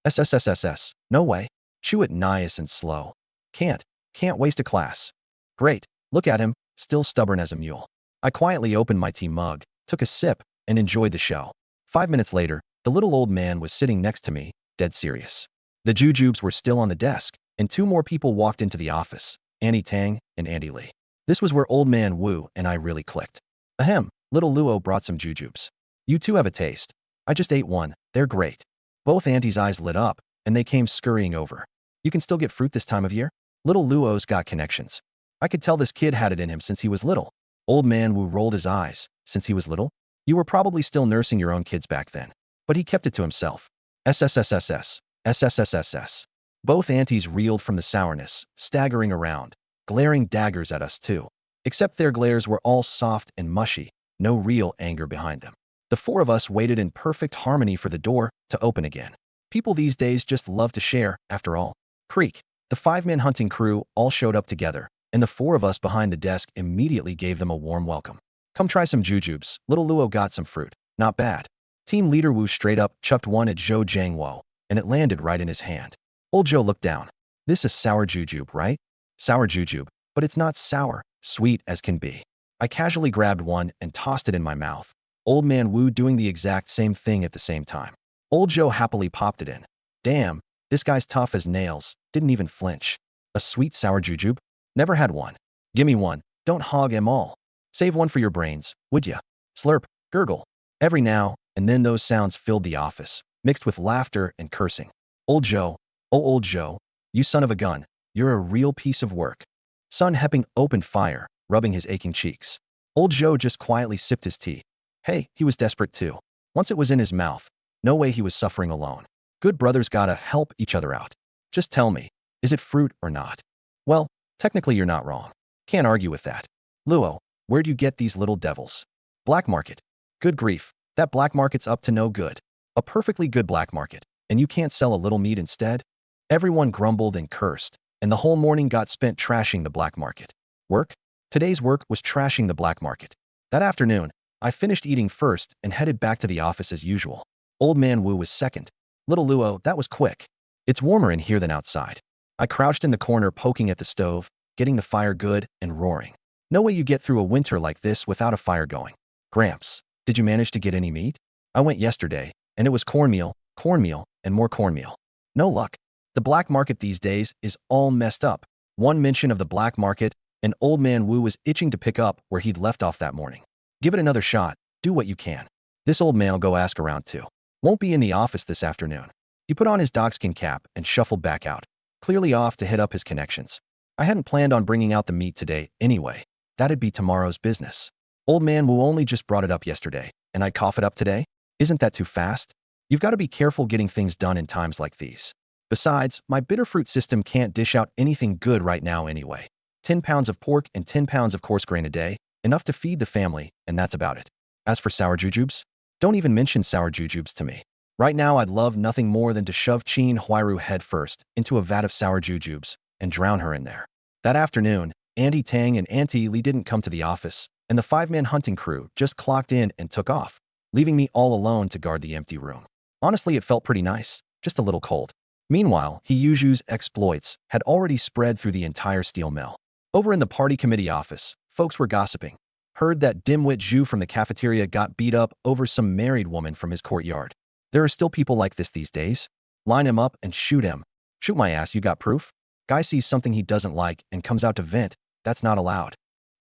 A: SSSSS. No way. Chew it nice and slow. Can't waste a class. Great. Look at him, still stubborn as a mule. I quietly opened my tea mug, took a sip, and enjoyed the show. 5 minutes later, the little old man was sitting next to me, dead serious. The jujubes were still on the desk, and 2 more people walked into the office, Annie Tang and Andy Lee. This was where Old Man Wu and I really clicked. Ahem, little Luo brought some jujubes. You too have a taste. I just ate one, they're great. Both aunties' eyes lit up, and they came scurrying over. You can still get fruit this time of year? Little Luo's got connections. I could tell this kid had it in him since he was little. Old Man Wu rolled his eyes. Since he was little? You were probably still nursing your own kids back then. But he kept it to himself. SSSSS, SSSSS. Both aunties reeled from the sourness, staggering around, glaring daggers at us too. Except their glares were all soft and mushy, no real anger behind them. The 4 of us waited in perfect harmony for the door to open again. People these days just love to share, after all. Creak. The 5-man hunting crew all showed up together, and the 4 of us behind the desk immediately gave them a warm welcome. Come try some jujubes. Little Luo got some fruit. Not bad. Team leader Wu straight up chucked one at Zhou Jiangwo, and it landed right in his hand. Old Zhou looked down. This is sour jujube, right? Sour jujube, but it's not sour, sweet as can be. I casually grabbed one and tossed it in my mouth. Old Man Wu doing the exact same thing at the same time. Old Zhou happily popped it in. Damn, this guy's tough as nails, didn't even flinch. A sweet sour jujube? Never had one. Gimme one, don't hog 'em all. Save one for your brains, would ya? Slurp, gurgle. Every now and then those sounds filled the office, mixed with laughter and cursing. Old Zhou, oh old Zhou, you son of a gun, you're a real piece of work. Sun Hepping opened fire, rubbing his aching cheeks. Old Joe just quietly sipped his tea. Hey, he was desperate too. Once it was in his mouth, no way he was suffering alone. Good brothers gotta help each other out. Just tell me, is it fruit or not? Well, technically you're not wrong. Can't argue with that. Luo, where'd you get these little devils? Black market. Good grief, that black market's up to no good. A perfectly good black market, and you can't sell a little meat instead? Everyone grumbled and cursed, and the whole morning got spent trashing the black market. Work? Today's work was trashing the black market. That afternoon, I finished eating first and headed back to the office as usual. Old Man Wu was second. Little Luo, that was quick. It's warmer in here than outside. I crouched in the corner poking at the stove, getting the fire good and roaring. No way you get through a winter like this without a fire going. Gramps, did you manage to get any meat? I went yesterday, and it was cornmeal, and more cornmeal. No luck. The black market these days is all messed up. One mention of the black market, and Old Man Wu was itching to pick up where he'd left off that morning. Give it another shot. Do what you can. This old man'll go ask around too. Won't be in the office this afternoon. He put on his dogskin cap and shuffled back out, clearly off to hit up his connections. I hadn't planned on bringing out the meat today anyway. That'd be tomorrow's business. Old Man Wu only just brought it up yesterday, and I'd cough it up today? Isn't that too fast? You've got to be careful getting things done in times like these. Besides, my bitter fruit system can't dish out anything good right now anyway. 10 pounds of pork and 10 pounds of coarse grain a day, enough to feed the family, and that's about it. As for sour jujubes, don't even mention sour jujubes to me. Right now, I'd love nothing more than to shove Chin Huiru head first into a vat of sour jujubes and drown her in there. That afternoon, Auntie Tang and Auntie Li didn't come to the office, and the five-man hunting crew just clocked in and took off, leaving me all alone to guard the empty room. Honestly, it felt pretty nice, just a little cold. Meanwhile, He Yuju's exploits had already spread through the entire steel mill. Over in the party committee office, folks were gossiping. Heard that dimwit Zhu from the cafeteria got beat up over some married woman from his courtyard. There are still people like this these days. Line him up and shoot him. Shoot my ass, you got proof? Guy sees something he doesn't like and comes out to vent. That's not allowed.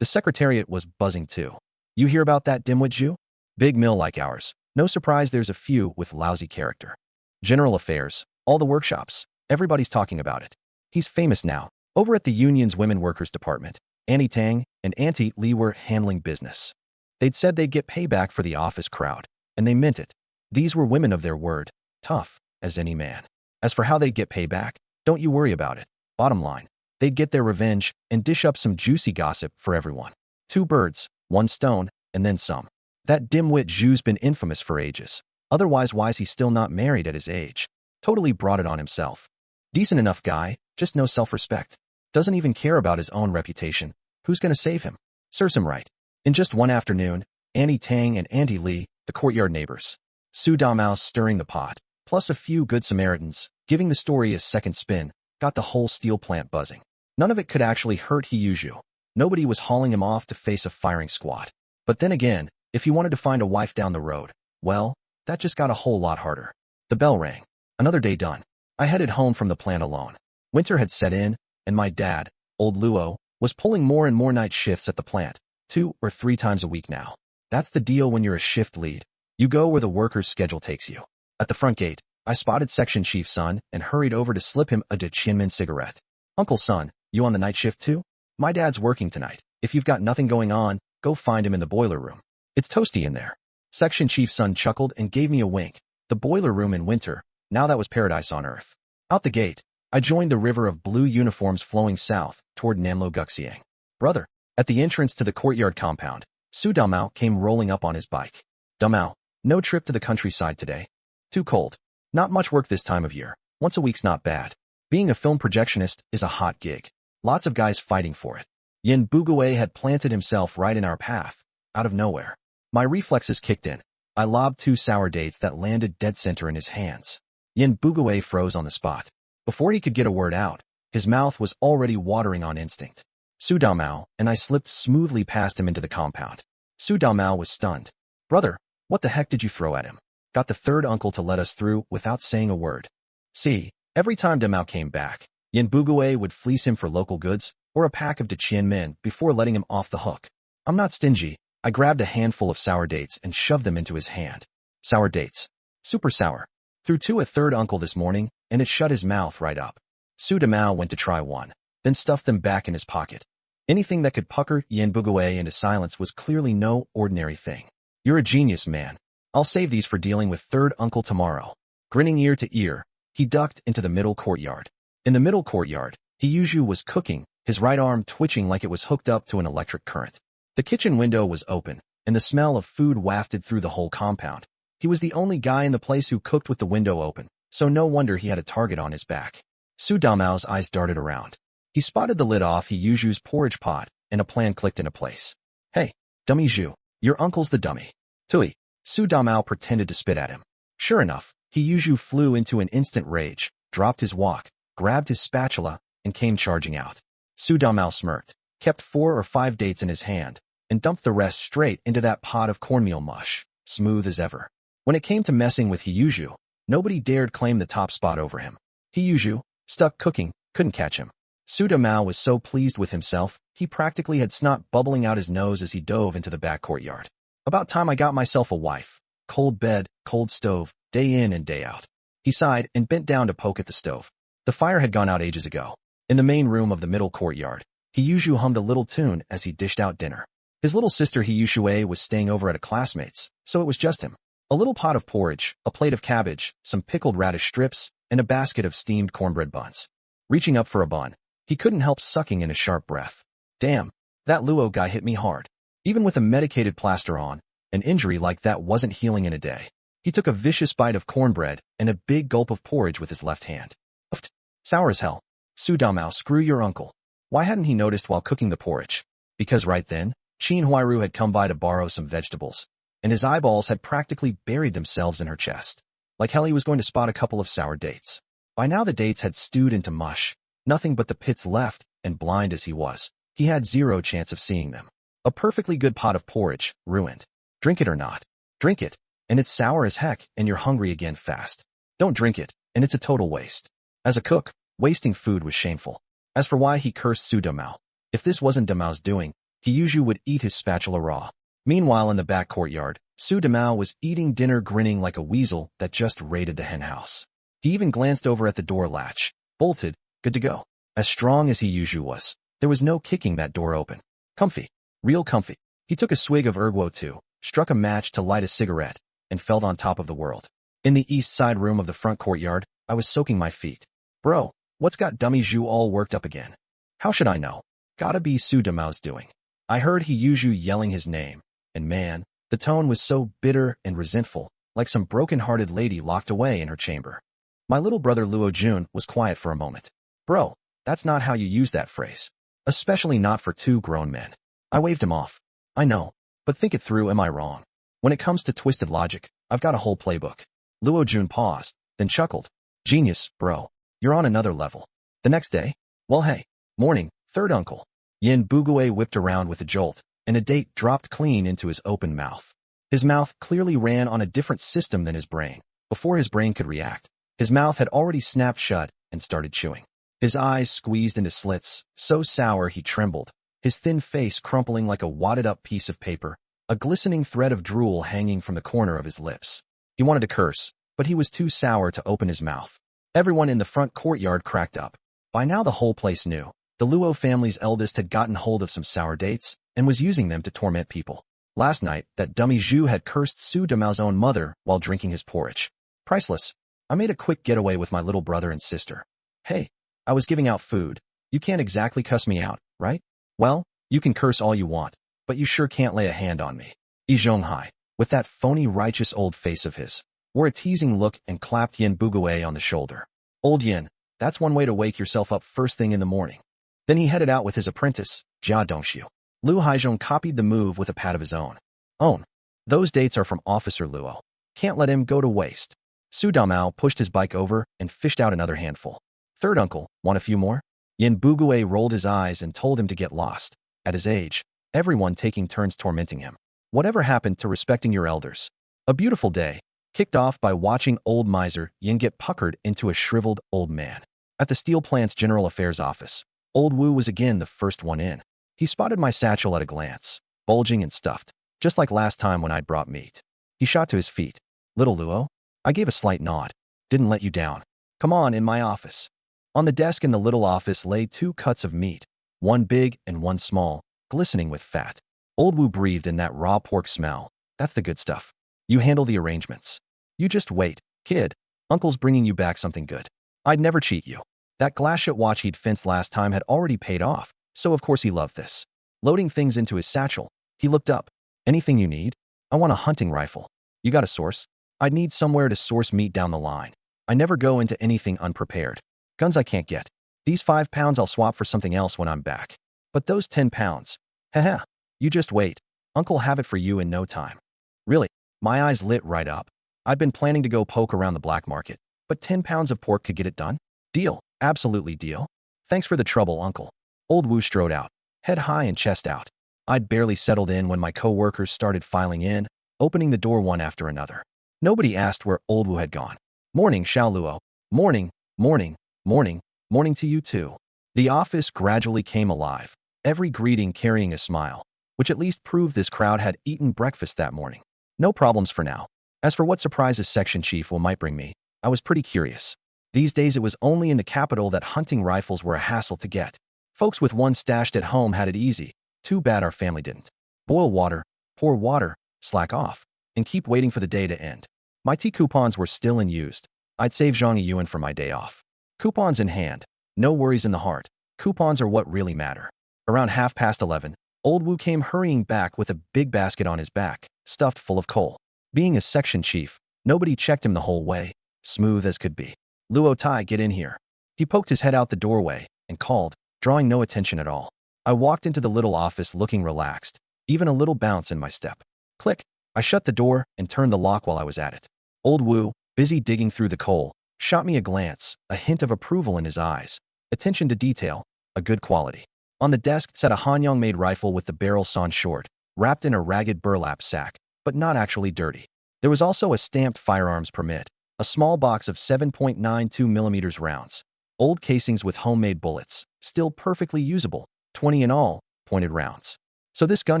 A: The secretariat was buzzing too. You hear about that dimwit Zhu? Big mill like ours. No surprise there's a few with lousy character. General affairs, all the workshops, everybody's talking about it. He's famous now. Over at the union's women workers department, Annie Tang and Auntie Li were handling business. They'd said they'd get payback for the office crowd, and they meant it. These were women of their word, tough as any man. As for how they'd get payback, don't you worry about it. Bottom line, they'd get their revenge and dish up some juicy gossip for everyone. 2 birds, 1 stone, and then some. That dimwit Zhu's been infamous for ages. Otherwise, why's he still not married at his age? Totally brought it on himself. Decent enough guy, just no self-respect. Doesn't even care about his own reputation. Who's gonna save him? Serves him right. In just one afternoon, Annie Tang and Auntie Li, the courtyard neighbors, Su Damao stirring the pot, plus a few good Samaritans, giving the story a second spin, got the whole steel plant buzzing. None of it could actually hurt He Yuju. Nobody was hauling him off to face a firing squad. But then again, if he wanted to find a wife down the road, well, that just got a whole lot harder. The bell rang. Another day done. I headed home from the plant alone. Winter had set in, and my dad, old Luo, was pulling more and more night shifts at the plant, 2 or 3 times a week now. That's the deal when you're a shift lead. You go where the worker's schedule takes you. At the front gate, I spotted Section Chief Son and hurried over to slip him a De Chinmin cigarette. Uncle Son, you on the night shift too? My dad's working tonight. If you've got nothing going on, go find him in the boiler room. It's toasty in there. Section Chief Son chuckled and gave me a wink. The boiler room in winter, now that was paradise on earth. Out the gate, I joined the river of blue uniforms flowing south toward Nanlo Guxiang. Brother, at the entrance to the courtyard compound, Su Damao came rolling up on his bike. Damao, no trip to the countryside today. Too cold. Not much work this time of year. Once a week's not bad. Being a film projectionist is a hot gig. Lots of guys fighting for it. Yin Bugue had planted himself right in our path, out of nowhere. My reflexes kicked in. I lobbed 2 sour dates that landed dead center in his hands. Yin Bugue froze on the spot. Before he could get a word out, his mouth was already watering on instinct. Su Damao and I slipped smoothly past him into the compound. Su Damao was stunned. Brother, what the heck did you throw at him? Got the third uncle to let us through without saying a word. See, every time Damao came back, Yin Bugue would fleece him for local goods or a pack of De Chinmin before letting him off the hook. I'm not stingy. I grabbed a handful of sour dates and shoved them into his hand. Sour dates. Super sour. Threw 2 a third uncle this morning, and it shut his mouth right up. Su Damao went to try one, then stuffed them back in his pocket. Anything that could pucker Yen Bugue into silence was clearly no ordinary thing. You're a genius, man. I'll save these for dealing with third uncle tomorrow. Grinning ear to ear, he ducked into the middle courtyard. In the middle courtyard, Hiyuju was cooking, his right arm twitching like it was hooked up to an electric current. The kitchen window was open, and the smell of food wafted through the whole compound. He was the only guy in the place who cooked with the window open, so no wonder he had a target on his back. Su Damao's eyes darted around. He spotted the lid off Hiyuju's porridge pot, and a plan clicked into place. Hey, dummy Zhu, your uncle's the dummy. Tui. Su Damao pretended to spit at him. Sure enough, Hiyuju flew into an instant rage, dropped his wok, grabbed his spatula, and came charging out. Su Damao smirked, kept 4 or 5 dates in his hand, and dumped the rest straight into that pot of cornmeal mush, smooth as ever. When it came to messing with Hiyuju, nobody dared claim the top spot over him. Hiyuju, stuck cooking, couldn't catch him. Su Damao was so pleased with himself, he practically had snot bubbling out his nose as he dove into the back courtyard. About time I got myself a wife. Cold bed, cold stove, day in and day out. He sighed and bent down to poke at the stove. The fire had gone out ages ago. In the main room of the middle courtyard, Hiyuju hummed a little tune as he dished out dinner. His little sister Hiyushue was staying over at a classmate's, so it was just him. A little pot of porridge, a plate of cabbage, some pickled radish strips, and a basket of steamed cornbread buns. Reaching up for a bun, he couldn't help sucking in a sharp breath. Damn, that Luo guy hit me hard. Even with a medicated plaster on, an injury like that wasn't healing in a day. He took a vicious bite of cornbread and a big gulp of porridge with his left hand. Uffed. Sour as hell. Su Damao, screw your uncle. Why hadn't he noticed while cooking the porridge? Because right then, Qin Huairu had come by to borrow some vegetables, and his eyeballs had practically buried themselves in her chest. Like hell he was going to spot a couple of sour dates. By now the dates had stewed into mush, nothing but the pits left, and blind as he was, he had zero chance of seeing them. A perfectly good pot of porridge, ruined. Drink it or not. Drink it, and it's sour as heck, and you're hungry again fast. Don't drink it, and it's a total waste. As a cook, wasting food was shameful. As for why he cursed Su Damao, if this wasn't Damao's doing, Hiyuju would eat his spatula raw. Meanwhile in the back courtyard, Su Damao was eating dinner grinning like a weasel that just raided the henhouse. He even glanced over at the door latch. Bolted, good to go. As strong as Hiyuju was, there was no kicking that door open. Comfy. Real comfy. He took a swig of erguo too, struck a match to light a cigarette, and felt on top of the world. In the east side room of the front courtyard, I was soaking my feet. Bro, what's got dummy Zhu all worked up again? How should I know? Gotta be Su Damao's doing. I heard Hiyuju yelling his name, and man, the tone was so bitter and resentful, like some broken-hearted lady locked away in her chamber. My little brother Luo Jun was quiet for a moment. Bro, that's not how you use that phrase. Especially not for 2 grown men. I waved him off. I know, but think it through, am I wrong? When it comes to twisted logic, I've got a whole playbook. Luo Jun paused, then chuckled. Genius, bro. You're on another level. The next day? Well hey, morning, third uncle. Yin Bugue whipped around with a jolt, and a date dropped clean into his open mouth. His mouth clearly ran on a different system than his brain. Before his brain could react, his mouth had already snapped shut and started chewing. His eyes squeezed into slits, so sour he trembled, his thin face crumpling like a wadded-up piece of paper, a glistening thread of drool hanging from the corner of his lips. He wanted to curse, but he was too sour to open his mouth. Everyone in the front courtyard cracked up. By now the whole place knew. The Luo family's eldest had gotten hold of some sour dates and was using them to torment people. Last night, that dummy Zhu had cursed Su Damao's own mother while drinking his porridge. Priceless. I made a quick getaway with my little brother and sister. Hey, I was giving out food. You can't exactly cuss me out, right? Well, you can curse all you want, but you sure can't lay a hand on me. Yi Zhonghai, with that phony righteous old face of his, wore a teasing look and clapped Yin Bugue on the shoulder. Old Yin, that's one way to wake yourself up first thing in the morning. Then he headed out with his apprentice, Jia Dongxiu. Lu Haizhong copied the move with a pat of his own. Own. Those dates are from Officer Luo. Can't let him go to waste. Su Damao pushed his bike over and fished out another handful. Third uncle, want a few more? Yin Bugue rolled his eyes and told him to get lost. At his age, everyone taking turns tormenting him. Whatever happened to respecting your elders? A beautiful day, kicked off by watching old miser Yin get puckered into a shriveled old man. At the steel plant's general affairs office, old Wu was again the first one in. He spotted my satchel at a glance, bulging and stuffed, just like last time when I'd brought meat. He shot to his feet. Little Luo? I gave a slight nod. Didn't let you down. Come on in my office. On the desk in the little office lay 2 cuts of meat, one big and one small, glistening with fat. Old Wu breathed in that raw pork smell. That's the good stuff. You handle the arrangements. You just wait, kid. Uncle's bringing you back something good. I'd never cheat you. That glassshot watch he'd fenced last time had already paid off, so of course he loved this. Loading things into his satchel, he looked up. Anything you need? I want a hunting rifle. You got a source? I'd need somewhere to source meat down the line. I never go into anything unprepared. Guns I can't get. These 5 pounds I'll swap for something else when I'm back. But those 10 pounds, haha, you just wait. Uncle'll have it for you in no time. Really? My eyes lit right up. I'd been planning to go poke around the black market, but 10 pounds of pork could get it done? Deal. Absolutely deal. Thanks for the trouble, Uncle. Old Wu strode out, head high and chest out. I'd barely settled in when my co-workers started filing in, opening the door one after another. Nobody asked where Old Wu had gone. Morning, Xiao Luo. Morning, morning, morning, morning to you too. The office gradually came alive, every greeting carrying a smile, which at least proved this crowd had eaten breakfast that morning. No problems for now. As for what surprises Section Chief Wu might bring me, I was pretty curious. These days it was only in the capital that hunting rifles were a hassle to get. Folks with one stashed at home had it easy. Too bad our family didn't. Boil water, pour water, slack off, and keep waiting for the day to end. My tea coupons were still in use. I'd save Zhang Yuan for my day off. Coupons in hand, no worries in the heart. Coupons are what really matter. Around 11:30, Old Wu came hurrying back with a big basket on his back, stuffed full of coal. Being a section chief, nobody checked him the whole way, smooth as could be. Luo Tai, get in here. He poked his head out the doorway and called, drawing no attention at all. I walked into the little office looking relaxed, even a little bounce in my step. Click. I shut the door and turned the lock while I was at it. Old Wu, busy digging through the coal, shot me a glance, a hint of approval in his eyes. Attention to detail, a good quality. On the desk sat a Hanyang-made rifle with the barrel sawn short, wrapped in a ragged burlap sack, but not actually dirty. There was also a stamped firearms permit, a small box of 7.92mm rounds, old casings with homemade bullets, still perfectly usable, 20 in all, pointed rounds. So this gun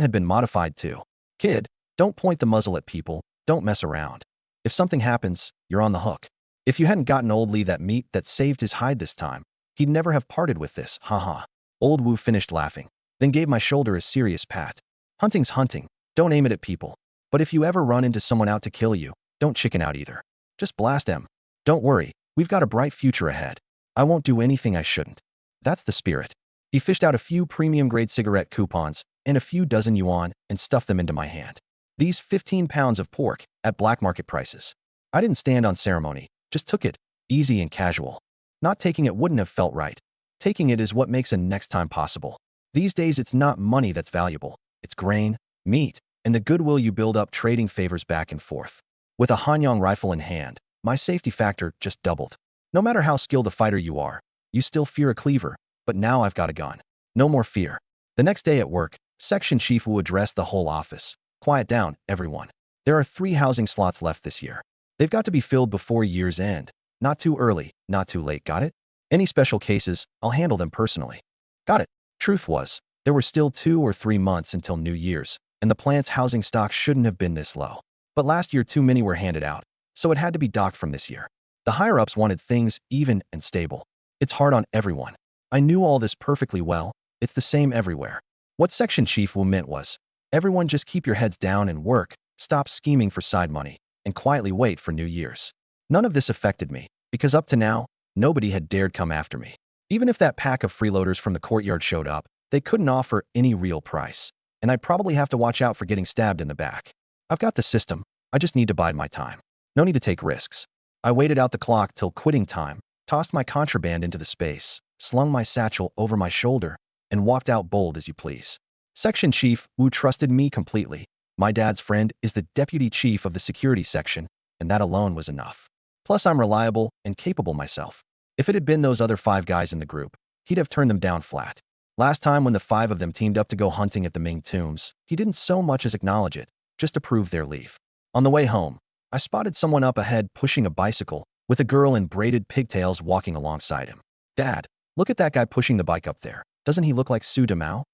A: had been modified too. Kid, don't point the muzzle at people, don't mess around. If something happens, you're on the hook. If you hadn't gotten Old Lee that meat that saved his hide this time, he'd never have parted with this, haha. Old Wu finished laughing, then gave my shoulder a serious pat. Hunting's hunting, don't aim it at people. But if you ever run into someone out to kill you, don't chicken out either. Just blast them. Don't worry, we've got a bright future ahead. I won't do anything I shouldn't. That's the spirit. He fished out a few premium-grade cigarette coupons and a few dozen yuan and stuffed them into my hand. These 15 pounds of pork at black market prices. I didn't stand on ceremony, just took it, easy and casual. Not taking it wouldn't have felt right. Taking it is what makes a next time possible. These days it's not money that's valuable. It's grain, meat, and the goodwill you build up trading favors back and forth. With a Hanyang rifle in hand, my safety factor just doubled. No matter how skilled a fighter you are, you still fear a cleaver, but now I've got a gun. No more fear. The next day at work, Section Chief will address the whole office. Quiet down, everyone. There are 3 housing slots left this year. They've got to be filled before year's end. Not too early, not too late, got it? Any special cases, I'll handle them personally. Got it. Truth was, there were still 2 or 3 months until New Year's, and the plant's housing stock shouldn't have been this low. But last year too many were handed out, so it had to be docked from this year. The higher-ups wanted things even and stable. It's hard on everyone. I knew all this perfectly well. It's the same everywhere. What Section Chief Wu meant was, everyone just keep your heads down and work, stop scheming for side money, and quietly wait for New Year's. None of this affected me, because up to now, nobody had dared come after me. Even if that pack of freeloaders from the courtyard showed up, they couldn't offer any real price, and I'd probably have to watch out for getting stabbed in the back. I've got the system, I just need to bide my time. No need to take risks. I waited out the clock till quitting time, tossed my contraband into the space, slung my satchel over my shoulder, and walked out bold as you please. Section Chief Wu trusted me completely. My dad's friend is the deputy chief of the security section, and that alone was enough. Plus I'm reliable and capable myself. If it had been those other 5 guys in the group, he'd have turned them down flat. Last time when the 5 of them teamed up to go hunting at the Ming tombs, he didn't so much as acknowledge it, just approve their leave. On the way home, I spotted someone up ahead pushing a bicycle, with a girl in braided pigtails walking alongside him. Dad, look at that guy pushing the bike up there. Doesn't he look like Su Damao?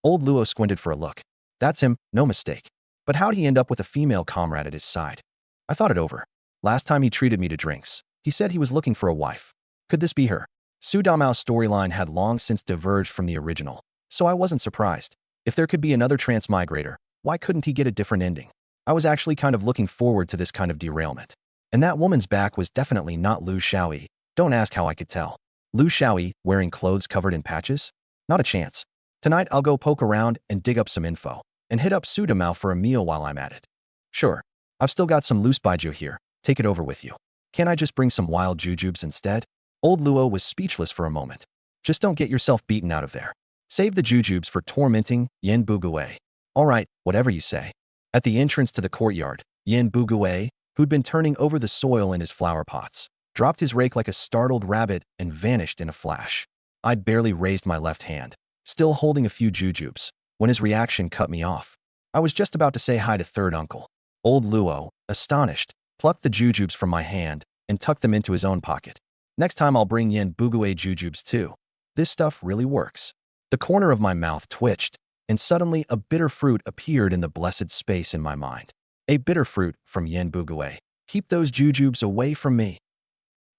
A: Old Luo squinted for a look. That's him, no mistake. But how'd he end up with a female comrade at his side? I thought it over. Last time he treated me to drinks, he said he was looking for a wife. Could this be her? Su Damao's storyline had long since diverged from the original. so I wasn't surprised. If there could be another transmigrator, why couldn't he get a different ending? I was actually kind of looking forward to this kind of derailment. And that woman's back was definitely not Lu Xiaoyi. Don't ask how I could tell. Lu Xiaoyi wearing clothes covered in patches? Not a chance. Tonight I'll go poke around and dig up some info, and hit up Su Damao for a meal while I'm at it. Sure. I've still got some loose baijiu here. Take it over with you. Can't I just bring some wild jujubes instead? Old Luo was speechless for a moment. Just don't get yourself beaten out of there. Save the jujubes for tormenting Yin Bugue. All right, whatever you say. At the entrance to the courtyard, Yin Bugue, who'd been turning over the soil in his flower pots, dropped his rake like a startled rabbit and vanished in a flash. I'd barely raised my left hand, still holding a few jujubes, when his reaction cut me off. I was just about to say hi to third uncle. Old Luo, astonished, plucked the jujubes from my hand and tucked them into his own pocket. Next time I'll bring Yin Bugue jujubes too. This stuff really works. The corner of my mouth twitched, and suddenly a bitter fruit appeared in the blessed space in my mind. A bitter fruit from Yin Bugue. Keep those jujubes away from me.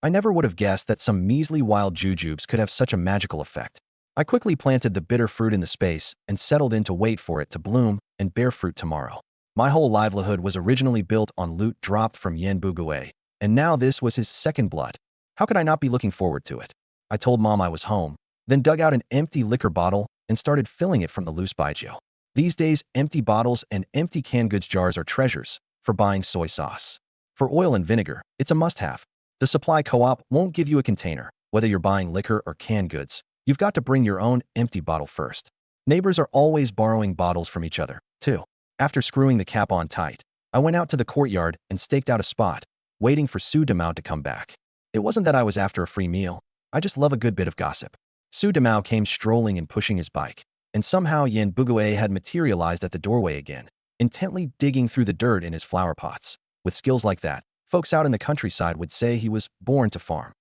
A: I never would have guessed that some measly wild jujubes could have such a magical effect. I quickly planted the bitter fruit in the space and settled in to wait for it to bloom and bear fruit tomorrow. My whole livelihood was originally built on loot dropped from Yin Bugue, and now this was his second blood. How could I not be looking forward to it? I told Mom I was home, then dug out an empty liquor bottle and started filling it from the loose baijiu. These days, empty bottles and empty canned goods jars are treasures for buying soy sauce. For oil and vinegar, it's a must-have. The supply co-op won't give you a container, whether you're buying liquor or canned goods. You've got to bring your own empty bottle first. Neighbors are always borrowing bottles from each other, too. After screwing the cap on tight, I went out to the courtyard and staked out a spot, waiting for Su Damao to come back. It wasn't that I was after a free meal. I just love a good bit of gossip. Su Damao came strolling and pushing his bike, and somehow Yin Bugue had materialized at the doorway again, intently digging through the dirt in his flower pots. With skills like that, folks out in the countryside would say he was born to farm.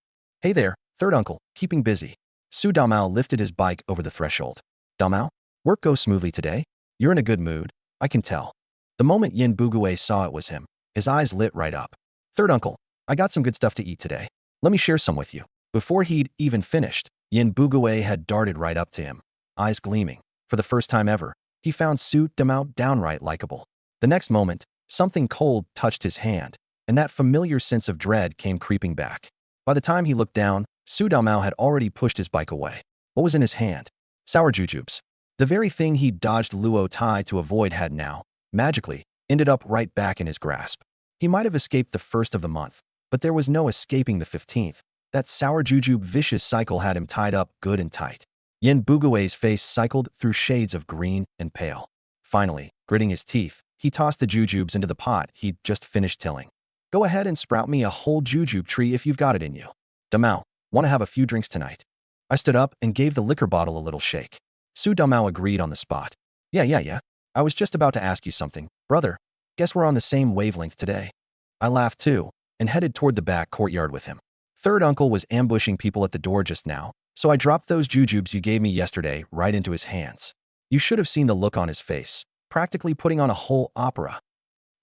A: Hey there, third uncle, keeping busy. Su Damao lifted his bike over the threshold. Damao, work goes smoothly today? You're in a good mood, I can tell. The moment Yin Bugue saw it was him, his eyes lit right up. Third uncle, I got some good stuff to eat today. Let me share some with you. Before he'd even finished, Yin Bugue had darted right up to him, eyes gleaming. For the first time ever, he found Su Damao downright likable. The next moment, something cold touched his hand, and that familiar sense of dread came creeping back. By the time he looked down, Su Damao had already pushed his bike away. What was in his hand? Sour jujubes. The very thing he'd dodged Luo Tai to avoid had now, magically, ended up right back in his grasp. He might have escaped the first of the month, but there was no escaping the 15th. That sour jujube vicious cycle had him tied up good and tight. Yin Bugue's face cycled through shades of green and pale. Finally, gritting his teeth, he tossed the jujubes into the pot he'd just finished tilling. Go ahead and sprout me a whole jujube tree if you've got it in you. Damao, want to have a few drinks tonight? I stood up and gave the liquor bottle a little shake. Su Damao agreed on the spot. Yeah. I was just about to ask you something. Brother, guess we're on the same wavelength today. I laughed too, and headed toward the back courtyard with him. Third uncle was ambushing people at the door just now, so I dropped those jujubes you gave me yesterday right into his hands. You should have seen the look on his face, practically putting on a whole opera.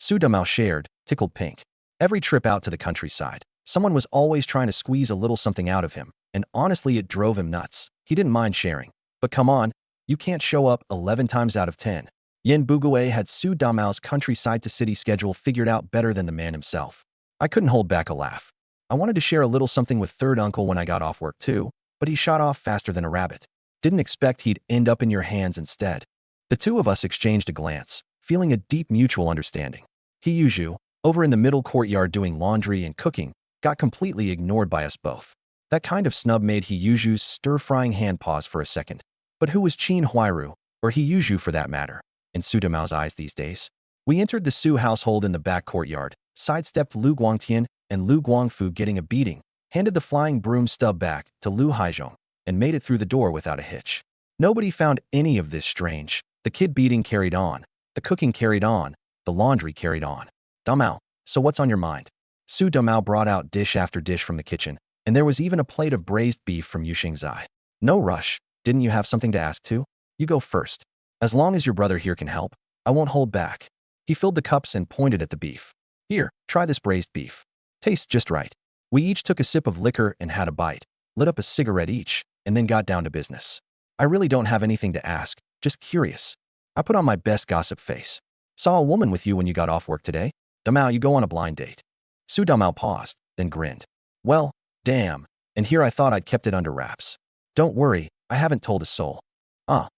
A: Su Damao shared, tickled pink. Every trip out to the countryside, someone was always trying to squeeze a little something out of him, and honestly it drove him nuts. He didn't mind sharing. But come on, you can't show up 11 times out of 10. Yin Bugue had Su Damao's countryside to city schedule figured out better than the man himself. I couldn't hold back a laugh. I wanted to share a little something with third uncle when I got off work too, but he shot off faster than a rabbit. Didn't expect he'd end up in your hands instead. The two of us exchanged a glance, feeling a deep mutual understanding. He Yuju, over in the middle courtyard doing laundry and cooking, got completely ignored by us both. That kind of snub made He Yuju's stir-frying hand pause for a second. But who was Qin Huairu, or He Yuju for that matter, in Su Damao's eyes these days? We entered the Su household in the back courtyard, sidestepped Lu Guangtian and Lu Guangfu getting a beating, handed the flying broom stub back to Lu Haizhong, and made it through the door without a hitch. Nobody found any of this strange. The kid beating carried on, the cooking carried on, the laundry carried on. Damao, so what's on your mind? Su Damao brought out dish after dish from the kitchen, and there was even a plate of braised beef from Yuxingzai. No rush. Didn't you have something to ask too? You go first. As long as your brother here can help, I won't hold back. He filled the cups and pointed at the beef. Here, try this braised beef. Tastes just right. We each took a sip of liquor and had a bite, lit up a cigarette each, and then got down to business. I really don't have anything to ask, just curious. I put on my best gossip face. Saw a woman with you when you got off work today. Damao, you go on a blind date. Su Damao paused, then grinned. Well, damn, and here I thought I'd kept it under wraps. Don't worry, I haven't told a soul.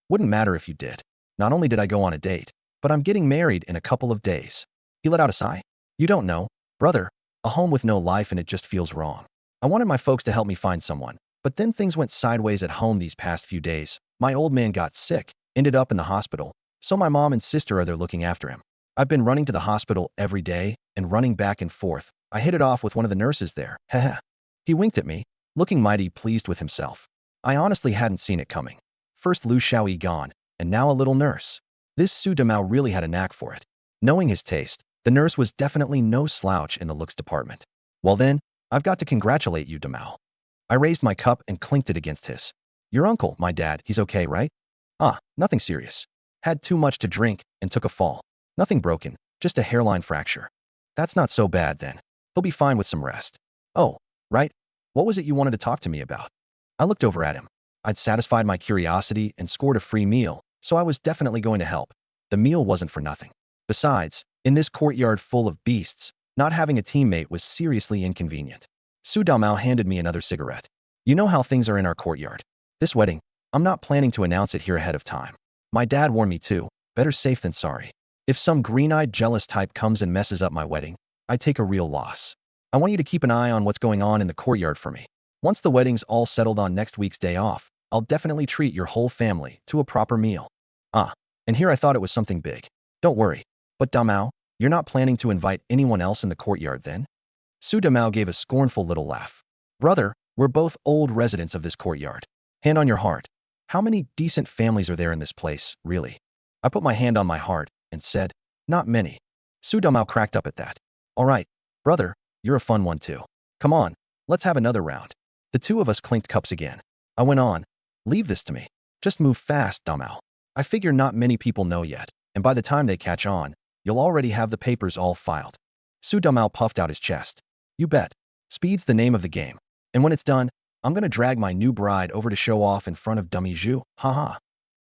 A: Wouldn't matter if you did. Not only did I go on a date, but I'm getting married in a couple of days. He let out a sigh. You don't know, brother, a home with no life and it just feels wrong. I wanted my folks to help me find someone, but then things went sideways at home these past few days. My old man got sick, ended up in the hospital, so my mom and sister are there looking after him. I've been running to the hospital every day and running back and forth. I hit it off with one of the nurses there. Heh. He winked at me, looking mighty pleased with himself. I honestly hadn't seen it coming. First Lu Xiaoyi gone, and now a little nurse. This Su Damao really had a knack for it. Knowing his taste, the nurse was definitely no slouch in the looks department. Well then, I've got to congratulate you, Damao. I raised my cup and clinked it against his. Your uncle, my dad, he's okay, right? Nothing serious. Had too much to drink and took a fall. Nothing broken, just a hairline fracture. That's not so bad then. He'll be fine with some rest. Oh, right. What was it you wanted to talk to me about? I looked over at him. I'd satisfied my curiosity and scored a free meal, so I was definitely going to help. The meal wasn't for nothing. Besides, in this courtyard full of beasts, not having a teammate was seriously inconvenient. Su Damao handed me another cigarette. You know how things are in our courtyard. This wedding, I'm not planning to announce it here ahead of time. My dad warned me too, better safe than sorry. If some green-eyed jealous type comes and messes up my wedding, I take a real loss. I want you to keep an eye on what's going on in the courtyard for me. Once the wedding's all settled on next week's day off, I'll definitely treat your whole family to a proper meal. And here I thought it was something big. Don't worry. But Damao, you're not planning to invite anyone else in the courtyard then? Su Damao gave a scornful little laugh. Brother, we're both old residents of this courtyard. Hand on your heart. How many decent families are there in this place, really? I put my hand on my heart and said, not many. Su Damao cracked up at that. All right, brother, you're a fun one too. Come on, let's have another round. The two of us clinked cups again. I went on. Leave this to me. Just move fast, Damao. I figure not many people know yet, and by the time they catch on, you'll already have the papers all filed. Su Damao puffed out his chest. You bet. Speed's the name of the game. And when it's done, I'm gonna drag my new bride over to show off in front of dummy Zhu, haha.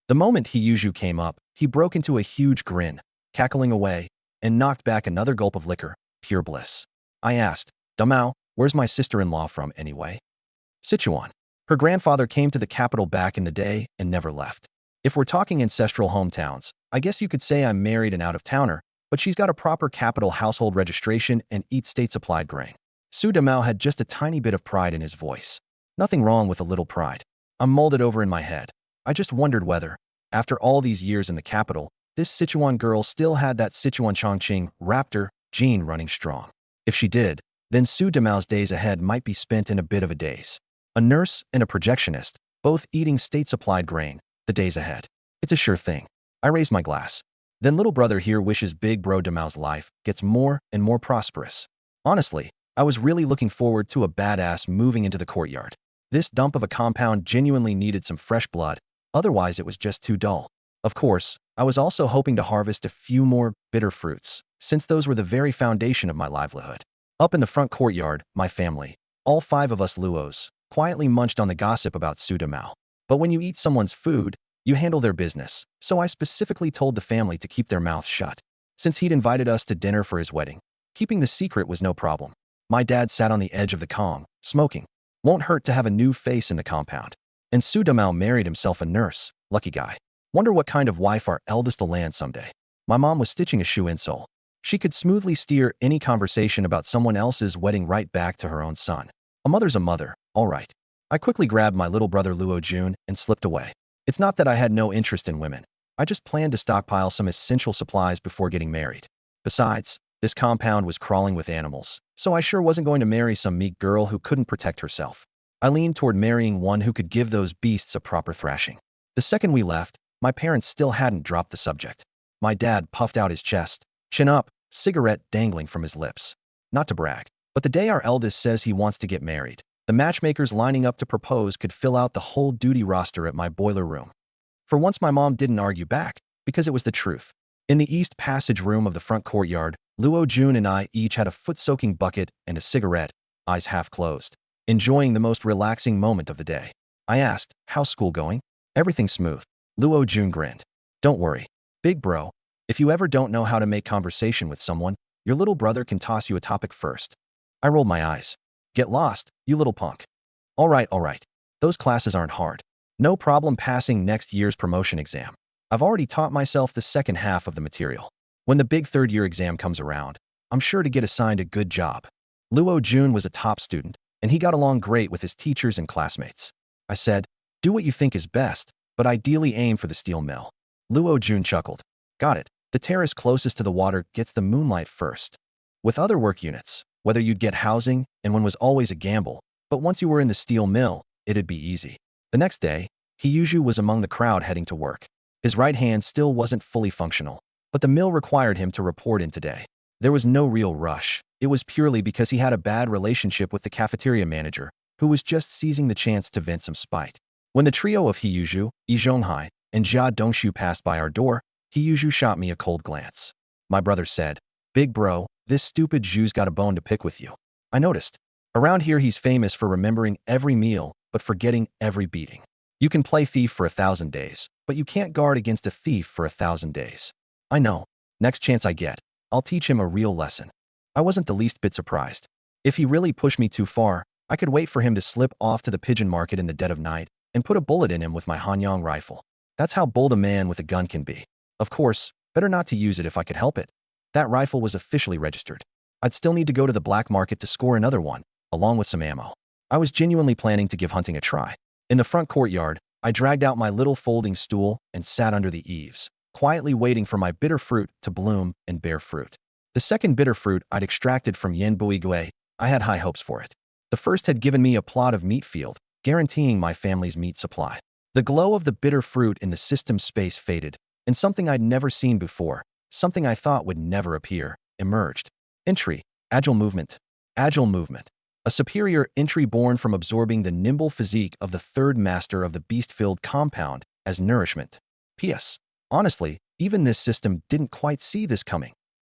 A: The moment he Zhu came up, he broke into a huge grin, cackling away, and knocked back another gulp of liquor, pure bliss. I asked, Damao, where's my sister-in-law from anyway? Sichuan. Her grandfather came to the capital back in the day and never left. If we're talking ancestral hometowns, I guess you could say I'm married and out-of-towner, but she's got a proper capital household registration and eats state-supplied grain. Su Damao had just a tiny bit of pride in his voice. Nothing wrong with a little pride. I'm molded over in my head. I just wondered whether, after all these years in the capital, this Sichuan girl still had that Sichuan Chongqing raptor gene running strong. If she did, then Su Damao's days ahead might be spent in a bit of a daze. A nurse and a projectionist, both eating state-supplied grain, the days ahead. It's a sure thing. I raised my glass. Then little brother here wishes big bro Damao's life gets more and more prosperous. Honestly, I was really looking forward to a badass moving into the courtyard. This dump of a compound genuinely needed some fresh blood, otherwise it was just too dull. Of course, I was also hoping to harvest a few more bitter fruits, since those were the very foundation of my livelihood. Up in the front courtyard, my family, all 5 of us Luos, quietly munched on the gossip about Su Damao. But when you eat someone's food, you handle their business, so I specifically told the family to keep their mouths shut. Since he'd invited us to dinner for his wedding, keeping the secret was no problem. My dad sat on the edge of the Kong, smoking. Won't hurt to have a new face in the compound. And Su Damao married himself a nurse, lucky guy. Wonder what kind of wife our eldest will land someday. My mom was stitching a shoe insole. She could smoothly steer any conversation about someone else's wedding right back to her own son. A mother's a mother, all right. I quickly grabbed my little brother Luo Jun and slipped away. It's not that I had no interest in women. I just planned to stockpile some essential supplies before getting married. Besides, this compound was crawling with animals, so I sure wasn't going to marry some meek girl who couldn't protect herself. I leaned toward marrying one who could give those beasts a proper thrashing. The second we left, my parents still hadn't dropped the subject. My dad puffed out his chest, chin up, cigarette dangling from his lips. Not to brag, but the day our eldest says he wants to get married, the matchmakers lining up to propose could fill out the whole duty roster at my boiler room. For once my mom didn't argue back, because it was the truth. In the east passage room of the front courtyard, Luo Jun and I each had a foot-soaking bucket and a cigarette, eyes half closed, enjoying the most relaxing moment of the day. I asked, how's school going? Everything smooth. Luo Jun grinned. Don't worry. Big bro, if you ever don't know how to make conversation with someone, your little brother can toss you a topic first. I rolled my eyes. Get lost, you little punk. All right. Those classes aren't hard. No problem passing next year's promotion exam. I've already taught myself the second half of the material. When the big third-year exam comes around, I'm sure to get assigned a good job. Luo Jun was a top student, and he got along great with his teachers and classmates. I said, do what you think is best, but ideally aim for the steel mill. Luo Jun chuckled. Got it. The terrace closest to the water gets the moonlight first. With other work units, whether you'd get housing and one was always a gamble, but once you were in the steel mill, it'd be easy. The next day, Hiyuju was among the crowd heading to work. His right hand still wasn't fully functional, but the mill required him to report in today. There was no real rush. It was purely because he had a bad relationship with the cafeteria manager, who was just seizing the chance to vent some spite. When the trio of Hiyuju, Yi Zhonghai, and Jia Dongshu passed by our door, Hiyuju shot me a cold glance. My brother said, Big bro, this stupid Zhu's got a bone to pick with you. I noticed. Around here he's famous for remembering every meal, but forgetting every beating. You can play thief for 1,000 days, but you can't guard against a thief for 1,000 days. I know. Next chance I get, I'll teach him a real lesson. I wasn't the least bit surprised. If he really pushed me too far, I could wait for him to slip off to the pigeon market in the dead of night and put a bullet in him with my Hanyang rifle. That's how bold a man with a gun can be. Of course, better not to use it if I could help it. That rifle was officially registered. I'd still need to go to the black market to score another one, along with some ammo. I was genuinely planning to give hunting a try. In the front courtyard, I dragged out my little folding stool and sat under the eaves, quietly waiting for my bitter fruit to bloom and bear fruit. The second bitter fruit I'd extracted from Yen Buigui, I had high hopes for it. The first had given me a plot of meat field, guaranteeing my family's meat supply. The glow of the bitter fruit in the system space faded, and something I'd never seen before, something I thought would never appear, emerged. Entry, agile movement. Agile movement. A superior entry born from absorbing the nimble physique of the third master of the beast-filled compound as nourishment. P.S. Honestly, even this system didn't quite see this coming.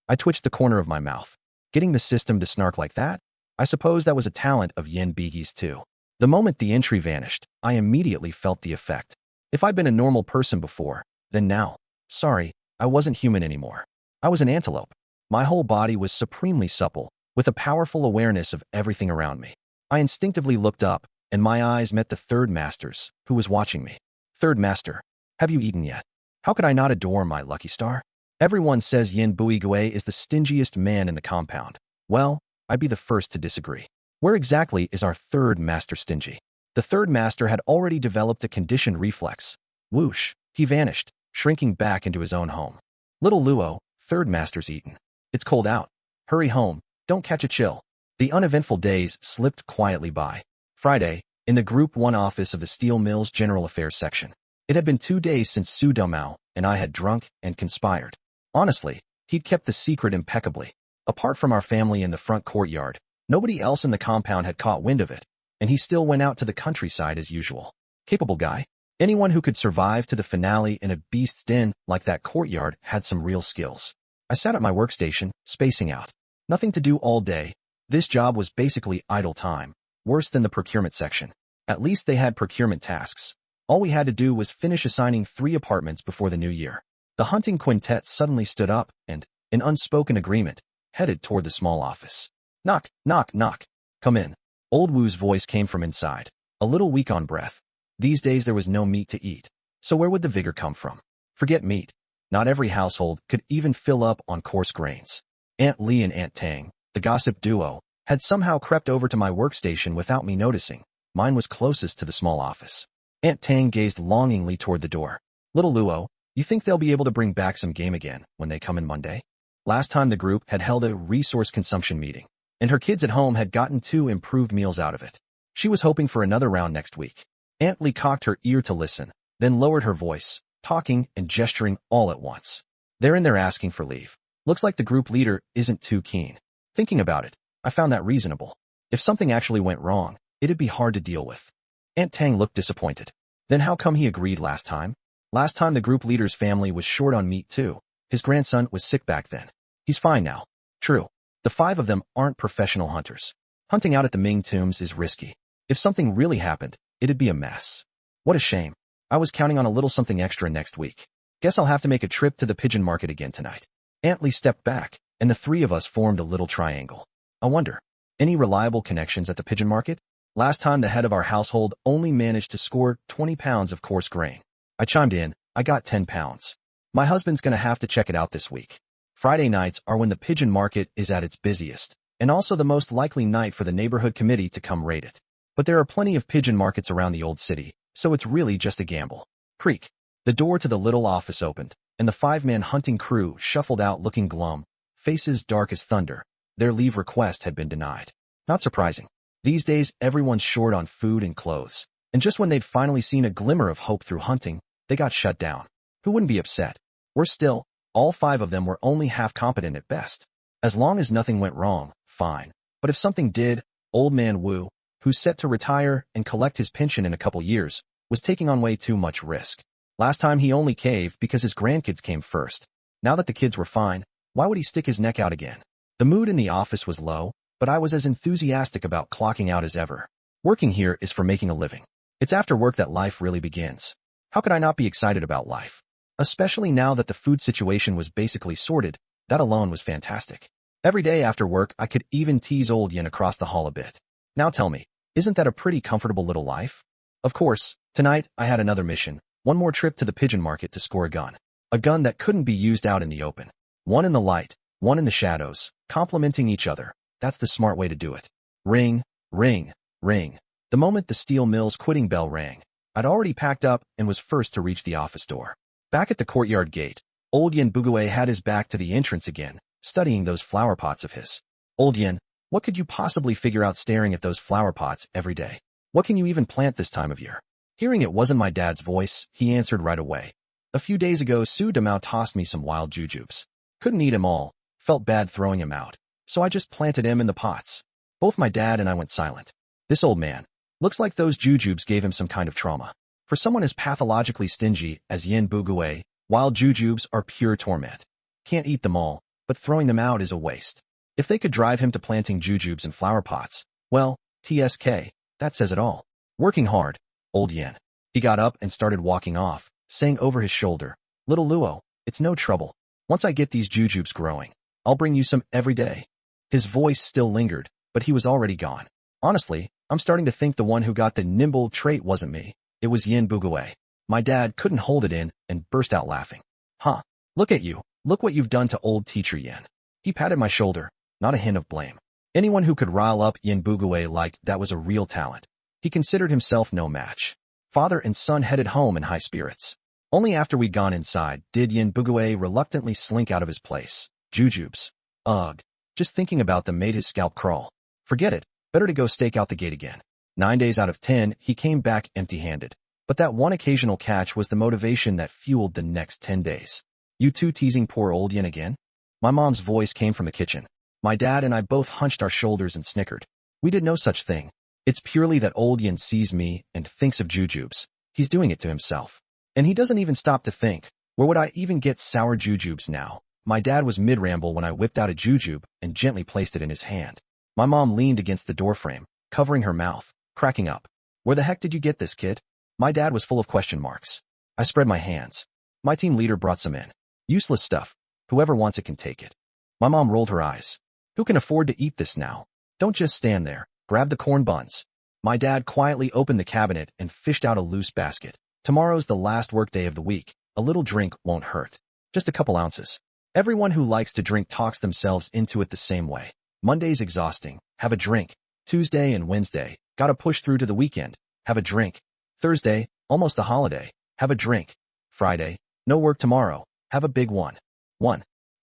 A: I twitched the corner of my mouth. Getting the system to snark like that? I suppose that was a talent of Yen Bigi's too. The moment the entry vanished, I immediately felt the effect. If I'd been a normal person before, then now, sorry, I wasn't human anymore. I was an antelope. My whole body was supremely supple, with a powerful awareness of everything around me. I instinctively looked up, and my eyes met the third master's, who was watching me. Third master, have you eaten yet? How could I not adore my lucky star? Everyone says Yen Buigui is the stingiest man in the compound. Well, I'd be the first to disagree. Where exactly is our third master stingy? The third master had already developed a conditioned reflex. Whoosh, he vanished, shrinking back into his own home. Little Luo, third master's eaten. It's cold out. Hurry home, don't catch a chill. The uneventful days slipped quietly by. Friday, in the Group 1 office of the Steel Mills General Affairs section. It had been 2 days since Su Domao and I had drunk and conspired. Honestly, he'd kept the secret impeccably. Apart from our family in the front courtyard, nobody else in the compound had caught wind of it, and he still went out to the countryside as usual. Capable guy. Anyone who could survive to the finale in a beast's den like that courtyard had some real skills. I sat at my workstation, spacing out. Nothing to do all day. This job was basically idle time, worse than the procurement section. At least they had procurement tasks. All we had to do was finish assigning 3 apartments before the new year. The hunting quintet suddenly stood up and, in unspoken agreement, headed toward the small office. Knock, knock, knock. Come in. Old Wu's voice came from inside, a little weak on breath. These days there was no meat to eat, so where would the vigor come from? Forget meat. Not every household could even fill up on coarse grains. Aunt Li and Aunt Tang, the gossip duo, had somehow crept over to my workstation without me noticing. Mine was closest to the small office. Aunt Tang gazed longingly toward the door. Little Luo, you think they'll be able to bring back some game again when they come in Monday? Last time the group had held a resource consumption meeting, and her kids at home had gotten 2 improved meals out of it. She was hoping for another round next week. Aunt Li cocked her ear to listen, then lowered her voice, talking and gesturing all at once. They're in there asking for leave. Looks like the group leader isn't too keen. Thinking about it, I found that reasonable. If something actually went wrong, it'd be hard to deal with. Aunt Tang looked disappointed. Then how come he agreed last time? Last time the group leader's family was short on meat too. His grandson was sick back then. He's fine now. True. The 5 of them aren't professional hunters. Hunting out at the Ming tombs is risky. If something really happened, it'd be a mess. What a shame. I was counting on a little something extra next week. Guess I'll have to make a trip to the pigeon market again tonight. Aunt Lee stepped back, and the three of us formed a little triangle. I wonder, any reliable connections at the pigeon market? Last time the head of our household only managed to score 20 pounds of coarse grain. I chimed in, I got 10 pounds. My husband's gonna have to check it out this week. Friday nights are when the pigeon market is at its busiest, and also the most likely night for the neighborhood committee to come raid it. But there are plenty of pigeon markets around the old city, so it's really just a gamble. Creak. The door to the little office opened, and the five-man hunting crew shuffled out looking glum, faces dark as thunder. Their leave request had been denied. Not surprising. These days, everyone's short on food and clothes, and just when they'd finally seen a glimmer of hope through hunting, they got shut down. Who wouldn't be upset? Worse still, all five of them were only half competent at best. As long as nothing went wrong, fine. But if something did, old man Wu, who's set to retire and collect his pension in a couple years, was taking on way too much risk. Last time he only caved because his grandkids came first. Now that the kids were fine, why would he stick his neck out again? The mood in the office was low, but I was as enthusiastic about clocking out as ever. Working here is for making a living. It's after work that life really begins. How could I not be excited about life? Especially now that the food situation was basically sorted, that alone was fantastic. Every day after work, I could even tease old Yin across the hall a bit. Now tell me, isn't that a pretty comfortable little life? Of course, tonight I had another mission, one more trip to the pigeon market to score a gun. A gun that couldn't be used out in the open. One in the light, one in the shadows, complementing each other. That's the smart way to do it. Ring, ring, ring. The moment the steel mill's quitting bell rang, I'd already packed up and was first to reach the office door. Back at the courtyard gate, old Yin Bugue had his back to the entrance again, studying those flower pots of his. Old Yin, what could you possibly figure out staring at those flower pots every day? What can you even plant this time of year? Hearing it wasn't my dad's voice, he answered right away. A few days ago, Su Damao tossed me some wild jujubes. Couldn't eat 'em all, felt bad throwing 'em out, so I just planted 'em in the pots. Both my dad and I went silent. This old man, looks like those jujubes gave him some kind of trauma. For someone as pathologically stingy as Yin Bugue, wild jujubes are pure torment. Can't eat them all, but throwing them out is a waste. If they could drive him to planting jujubes in flower pots, well, TSK, that says it all. Working hard, old Yin. He got up and started walking off, saying over his shoulder, Little Luo, it's no trouble. Once I get these jujubes growing, I'll bring you some every day. His voice still lingered, but he was already gone. Honestly, I'm starting to think the one who got the nimble trait wasn't me. It was Yin Bugue. My dad couldn't hold it in and burst out laughing. Huh, look at you. Look what you've done to old teacher Yin. He patted my shoulder, not a hint of blame. Anyone who could rile up Yin Bugue like that was a real talent. He considered himself no match. Father and son headed home in high spirits. Only after we'd gone inside did Yin Bugue reluctantly slink out of his place. Jujubes. Ugh. Just thinking about them made his scalp crawl. Forget it. Better to go stake out the gate again. 9 days out of 10, he came back empty-handed. But that one occasional catch was the motivation that fueled the next 10 days. You two teasing poor old Yin again? My mom's voice came from the kitchen. My dad and I both hunched our shoulders and snickered. We did no such thing. It's purely that old Yin sees me and thinks of jujubes. He's doing it to himself. And he doesn't even stop to think, where would I even get sour jujubes now? My dad was mid-ramble when I whipped out a jujube and gently placed it in his hand. My mom leaned against the doorframe, covering her mouth, cracking up. Where the heck did you get this, kid? My dad was full of question marks. I spread my hands. My team leader brought some in. Useless stuff. Whoever wants it can take it. My mom rolled her eyes. Who can afford to eat this now? Don't just stand there. Grab the corn buns. My dad quietly opened the cabinet and fished out a loose basket. Tomorrow's the last workday of the week. A little drink won't hurt. Just a couple ounces. Everyone who likes to drink talks themselves into it the same way. Monday's exhausting. Have a drink. Tuesday and Wednesday. Gotta push through to the weekend. Have a drink. Thursday, almost a holiday. Have a drink. Friday, no work tomorrow. Have a big one.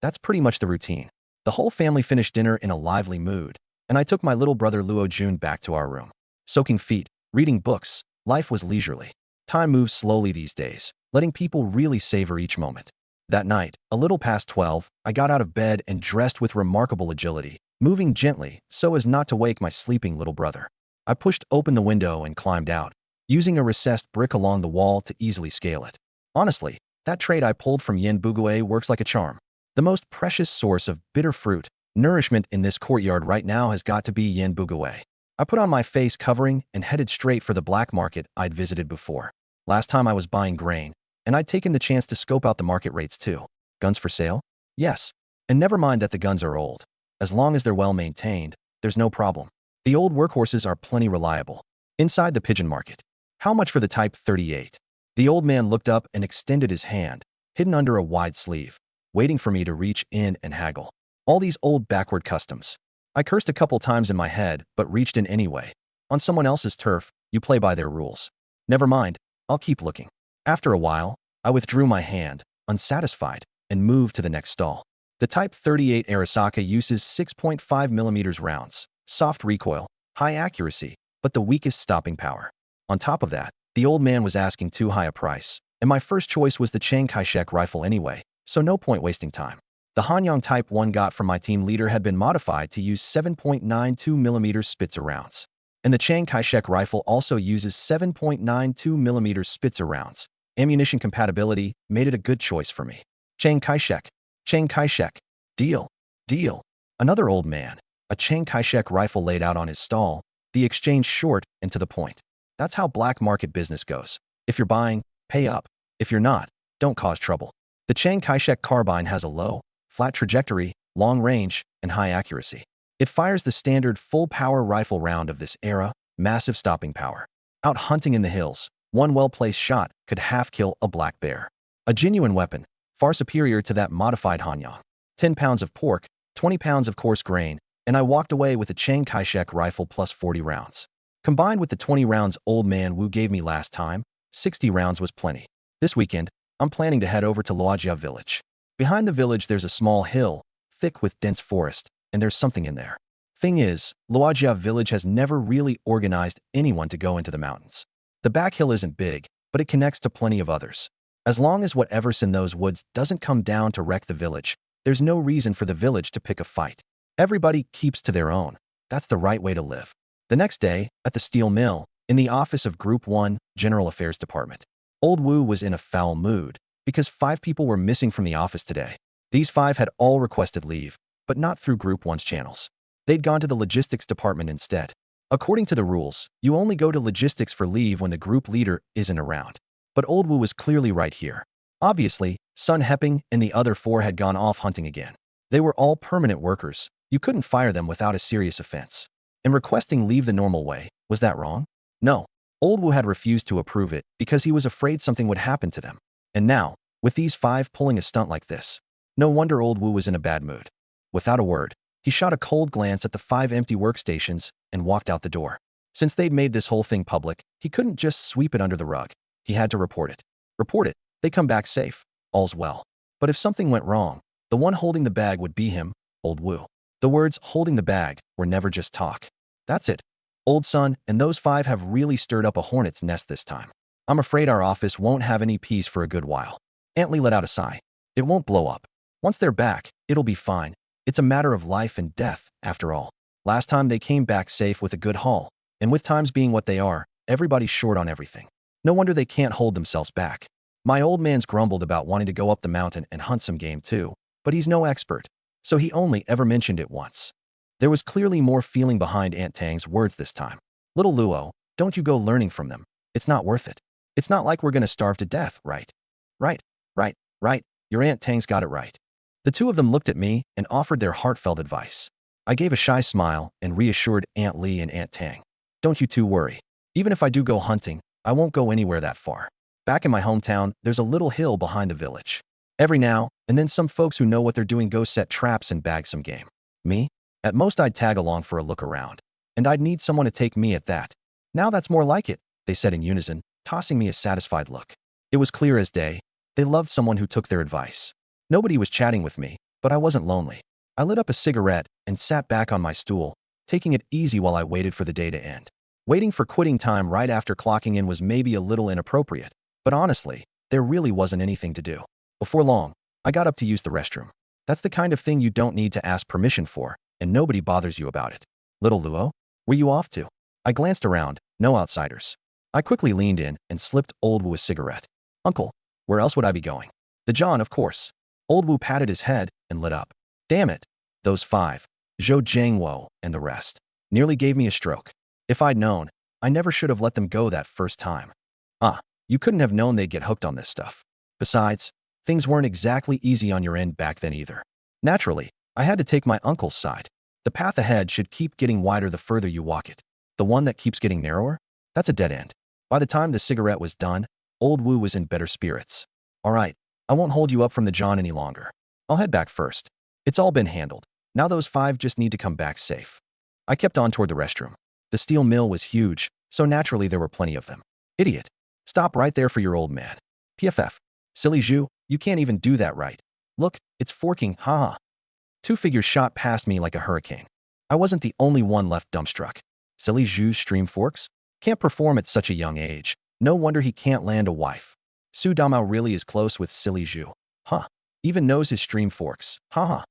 A: That's pretty much the routine. The whole family finished dinner in a lively mood, and I took my little brother Luo Jun back to our room. Soaking feet, reading books, life was leisurely. Time moves slowly these days, letting people really savor each moment. That night, a little past 12, I got out of bed and dressed with remarkable agility, moving gently so as not to wake my sleeping little brother. I pushed open the window and climbed out, using a recessed brick along the wall to easily scale it. Honestly, that trait I pulled from Yin Bugue works like a charm. The most precious source of bitter fruit, nourishment in this courtyard right now has got to be Yin Bugue. I put on my face covering and headed straight for the black market I'd visited before. Last time I was buying grain, and I'd taken the chance to scope out the market rates too. Guns for sale? Yes. And never mind that the guns are old. As long as they're well maintained, there's no problem. The old workhorses are plenty reliable. Inside the pigeon market. How much for the Type 38? The old man looked up and extended his hand, hidden under a wide sleeve, waiting for me to reach in and haggle. All these old backward customs. I cursed a couple times in my head, but reached in anyway. On someone else's turf, you play by their rules. Never mind, I'll keep looking. After a while, I withdrew my hand, unsatisfied, and moved to the next stall. The Type 38 Arasaka uses 6.5mm rounds, soft recoil, high accuracy, but the weakest stopping power. On top of that, the old man was asking too high a price, and my first choice was the Chiang Kai-shek rifle anyway, so no point wasting time. The Hanyang Type 1 got from my team leader had been modified to use 7.92mm Spitzer rounds, and the Chiang Kai-shek rifle also uses 7.92mm Spitzer rounds. Ammunition compatibility made it a good choice for me. Chiang Kai-shek. Chiang Kai-shek. Deal. Deal. Another old man. A Chiang Kai-shek rifle laid out on his stall, the exchange short and to the point. That's how black market business goes. If you're buying, pay up. If you're not, don't cause trouble. The Chiang Kai-shek carbine has a low, flat trajectory, long range, and high accuracy. It fires the standard full-power rifle round of this era, massive stopping power. Out hunting in the hills, one well-placed shot could half-kill a black bear. A genuine weapon, far superior to that modified Hanyang. 10 pounds of pork, 20 pounds of coarse grain, and I walked away with a Chiang Kai-shek rifle plus 40 rounds. Combined with the 20 rounds old man Wu gave me last time, 60 rounds was plenty. This weekend, I'm planning to head over to Luojia village. Behind the village there's a small hill, thick with dense forest, and there's something in there. Thing is, Luojia village has never really organized anyone to go into the mountains. The back hill isn't big, but it connects to plenty of others. As long as whatever's in those woods doesn't come down to wreck the village, there's no reason for the village to pick a fight. Everybody keeps to their own. That's the right way to live. The next day, at the steel mill, in the office of Group 1, General Affairs Department, Old Wu was in a foul mood because 5 people were missing from the office today. These 5 had all requested leave, but not through Group 1's channels. They'd gone to the logistics department instead. According to the rules, you only go to logistics for leave when the group leader isn't around. But Old Wu was clearly right here. Obviously, Sun Hepping and the other 4 had gone off hunting again. They were all permanent workers. You couldn't fire them without a serious offense. And requesting leave the normal way, was that wrong? No. Old Wu had refused to approve it because he was afraid something would happen to them. And now, with these 5 pulling a stunt like this, no wonder Old Wu was in a bad mood. Without a word, he shot a cold glance at the 5 empty workstations and walked out the door. Since they'd made this whole thing public, he couldn't just sweep it under the rug. He had to report it. Report it. They come back safe. All's well. But if something went wrong, the one holding the bag would be him, Old Wu. The words holding the bag were never just talk. That's it. Old Sun and those 5 have really stirred up a hornet's nest this time. I'm afraid our office won't have any peace for a good while. Aunt Lee let out a sigh. It won't blow up. Once they're back, it'll be fine. It's a matter of life and death, after all. Last time they came back safe with a good haul, and with times being what they are, everybody's short on everything. No wonder they can't hold themselves back. My old man's grumbled about wanting to go up the mountain and hunt some game too, but he's no expert, so he only ever mentioned it once. There was clearly more feeling behind Aunt Tang's words this time. Little Luo, don't you go learning from them. It's not worth it. It's not like we're gonna starve to death, right? Right. Your Aunt Tang's got it right. The 2 of them looked at me and offered their heartfelt advice. I gave a shy smile and reassured Aunt Lee and Aunt Tang. Don't you 2 worry. Even if I do go hunting, I won't go anywhere that far. Back in my hometown, there's a little hill behind the village. Every now and then some folks who know what they're doing go set traps and bag some game. Me? At most I'd tag along for a look around. And I'd need someone to take me at that. Now that's more like it, they said in unison, tossing me a satisfied look. It was clear as day. They loved someone who took their advice. Nobody was chatting with me, but I wasn't lonely. I lit up a cigarette and sat back on my stool, taking it easy while I waited for the day to end. Waiting for quitting time right after clocking in was maybe a little inappropriate, but honestly, there really wasn't anything to do. Before long, I got up to use the restroom. That's the kind of thing you don't need to ask permission for, and nobody bothers you about it. Little Luo, where you off to? I glanced around, no outsiders. I quickly leaned in and slipped Old Wu a cigarette. Uncle, where else would I be going? The John, of course. Old Wu patted his head and lit up. Damn it. Those 5, Zhou Jiangwo and the rest, nearly gave me a stroke. If I'd known, I never should have let them go that first time. Ah, You couldn't have known they'd get hooked on this stuff. Besides, things weren't exactly easy on your end back then either. Naturally, I had to take my uncle's side. The path ahead should keep getting wider the further you walk it. The one that keeps getting narrower? That's a dead end. By the time the cigarette was done, old Wu was in better spirits. All right, I won't hold you up from the John any longer. I'll head back first. It's all been handled. Now those 5 just need to come back safe. I kept on toward the restroom. The steel mill was huge, so naturally there were plenty of them. Idiot. Stop right there for your old man. PFF. Silly Zhu, you can't even do that right. Look, it's forking, haha. 2 figures shot past me like a hurricane. I wasn't the only one left dumbstruck. Silly Zhu's stream forks? Can't perform at such a young age. No wonder he can't land a wife. Su Damao really is close with Silly Zhu. Huh. Even knows his stream forks. Haha.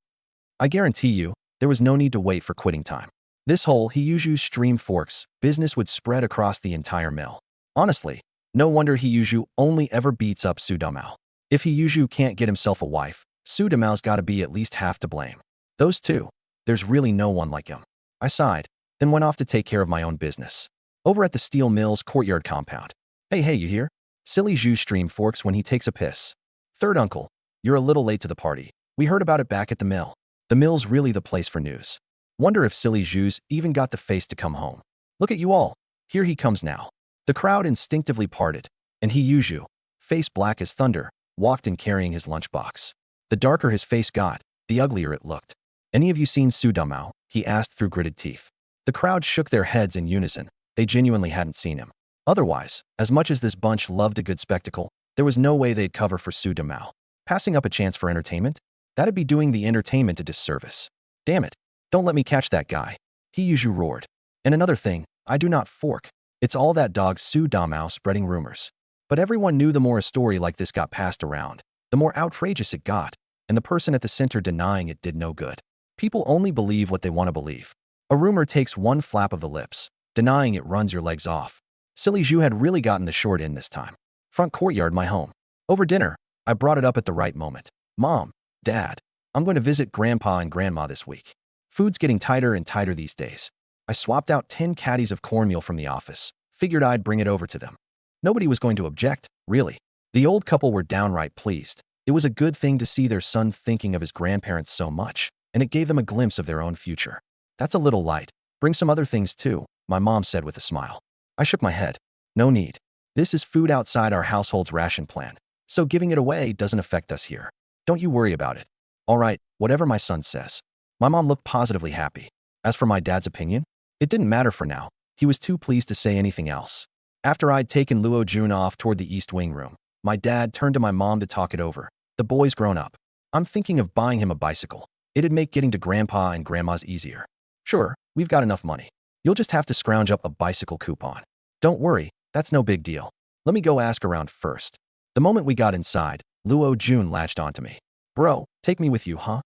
A: I guarantee you, there was no need to wait for quitting time. This whole Hiyuju stream forks business would spread across the entire mill. Honestly, no wonder Hiyuju only ever beats up Su Damao. If Hiyuju can't get himself a wife, Su Damao's gotta be at least half to blame. Those two, there's really no one like him. I sighed, then went off to take care of my own business. Over at the steel mill's courtyard compound. Hey, you hear? Silly Zhu stream forks when he takes a piss. Third uncle, you're a little late to the party. We heard about it back at the mill. The mill's really the place for news. Wonder if Silly Zhu's even got the face to come home. Look at you all. Here he comes now. The crowd instinctively parted, and Hiyuju, face black as thunder, walked in carrying his lunchbox. The darker his face got, the uglier it looked. Any of you seen Su Damao? He asked through gritted teeth. The crowd shook their heads in unison. They genuinely hadn't seen him. Otherwise, as much as this bunch loved a good spectacle, there was no way they'd cover for Su Damao. Passing up a chance for entertainment? That'd be doing the entertainment a disservice. Damn it. Don't let me catch that guy. Hiyuju roared. And another thing, I do not fork. It's all that dog Su Damao spreading rumors. But everyone knew the more a story like this got passed around, the more outrageous it got, and the person at the center denying it did no good. People only believe what they want to believe. A rumor takes one flap of the lips. Denying it runs your legs off. Silly Zhu had really gotten the short end this time. Front courtyard, my home. Over dinner, I brought it up at the right moment. Mom, Dad, I'm going to visit Grandpa and Grandma this week. Food's getting tighter and tighter these days. I swapped out 10 caddies of cornmeal from the office. Figured I'd bring it over to them. Nobody was going to object, really. The old couple were downright pleased. It was a good thing to see their son thinking of his grandparents so much, and it gave them a glimpse of their own future. That's a little light. Bring some other things too, my mom said with a smile. I shook my head. No need. This is food outside our household's ration plan, so giving it away doesn't affect us here. Don't you worry about it. All right, whatever my son says. My mom looked positively happy. As for my dad's opinion, it didn't matter for now. He was too pleased to say anything else. After I'd taken Luo Jun off toward the East Wing room, my dad turned to my mom to talk it over. The boy's grown up. I'm thinking of buying him a bicycle. It'd make getting to Grandpa and Grandma's easier. Sure, we've got enough money. You'll just have to scrounge up a bicycle coupon. Don't worry, that's no big deal. Let me go ask around first. The moment we got inside, Luo Jun latched onto me. Bro, take me with you, huh?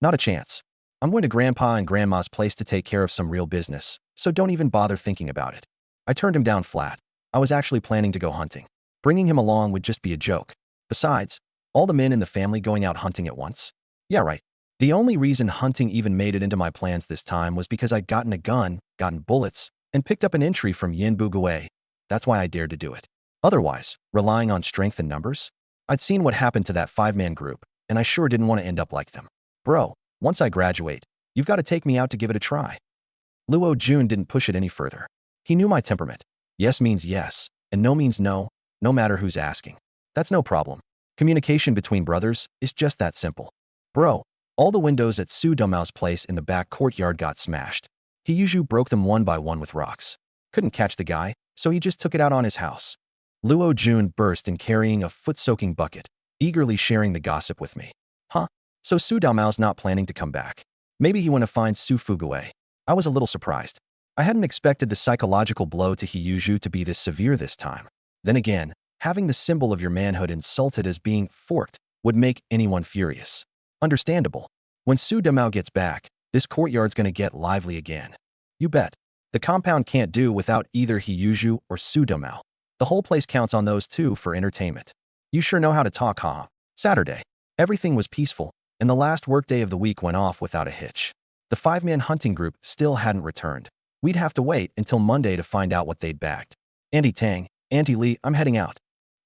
A: Not a chance. I'm going to Grandpa and Grandma's place to take care of some real business, so don't even bother thinking about it. I turned him down flat. I was actually planning to go hunting. Bringing him along would just be a joke. Besides, all the men in the family going out hunting at once? Yeah, right. The only reason hunting even made it into my plans this time was because I'd gotten a gun, gotten bullets, and picked up an entry from Yin Bugui. That's why I dared to do it. Otherwise, relying on strength and numbers? I'd seen what happened to that 5-man group, and I sure didn't want to end up like them. Bro, once I graduate, you've got to take me out to give it a try. Luo Jun didn't push it any further. He knew my temperament. Yes means yes, and no means no, no matter who's asking. That's no problem. Communication between brothers is just that simple. Bro, all the windows at Su Damao's place in the back courtyard got smashed. Hiyuju broke them one by one with rocks. Couldn't catch the guy, so he just took it out on his house. Luo Jun burst in carrying a foot-soaking bucket, eagerly sharing the gossip with me. Huh? So Su Damao's not planning to come back. Maybe he went to find Su Fugui. I was a little surprised. I hadn't expected the psychological blow to Hiyuju to be this severe this time. Then again, having the symbol of your manhood insulted as being forked would make anyone furious. Understandable. When Su Damao gets back, this courtyard's gonna get lively again. You bet. The compound can't do without either Hiyuju or Su Damao. The whole place counts on those two for entertainment. You sure know how to talk, huh? Saturday. Everything was peaceful, and the last workday of the week went off without a hitch. The 5-man hunting group still hadn't returned. We'd have to wait until Monday to find out what they'd bagged. Auntie Tang, Auntie Lee, I'm heading out.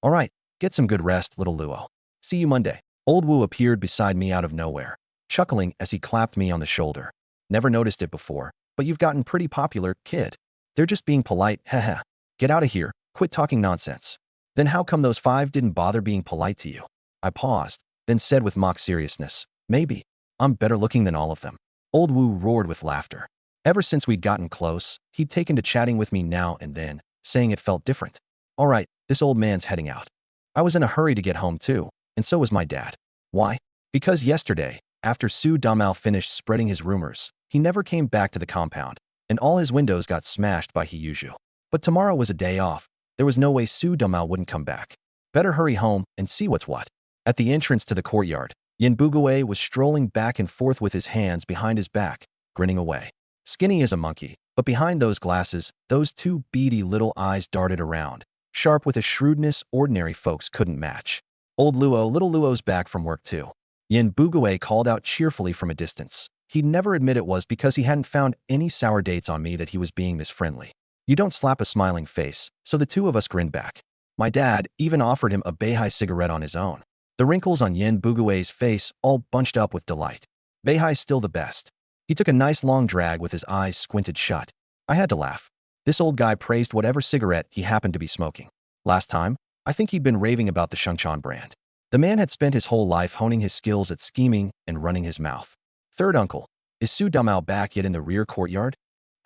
A: All right, get some good rest, little Luo. See you Monday. Old Wu appeared beside me out of nowhere, chuckling as he clapped me on the shoulder. Never noticed it before, but you've gotten pretty popular, kid. They're just being polite, haha. Get out of here, quit talking nonsense. Then how come those five didn't bother being polite to you? I paused, then said with mock seriousness, maybe. I'm better looking than all of them. Old Wu roared with laughter. Ever since we'd gotten close, he'd taken to chatting with me now and then, saying it felt different. All right, this old man's heading out. I was in a hurry to get home too, and so was my dad. Why? Because yesterday, after Su Damao finished spreading his rumors, he never came back to the compound, and all his windows got smashed by Hiyuju. But tomorrow was a day off. There was no way Su Damao wouldn't come back. Better hurry home and see what's what. At the entrance to the courtyard, Yin Bugue was strolling back and forth with his hands behind his back, grinning away. Skinny as a monkey, but behind those glasses, those two beady little eyes darted around, sharp with a shrewdness ordinary folks couldn't match. Old Luo, little Luo's back from work too. Yin Bugue called out cheerfully from a distance. He'd never admit it was because he hadn't found any sour dates on me that he was being misfriendly. You don't slap a smiling face, so the two of us grinned back. My dad even offered him a Beihai cigarette on his own. The wrinkles on Yin Bugue's face all bunched up with delight. Beihai's still the best. He took a nice long drag with his eyes squinted shut. I had to laugh. This old guy praised whatever cigarette he happened to be smoking. Last time, I think he'd been raving about the Shengchan brand. The man had spent his whole life honing his skills at scheming and running his mouth. Third uncle, is Su Damao back yet in the rear courtyard?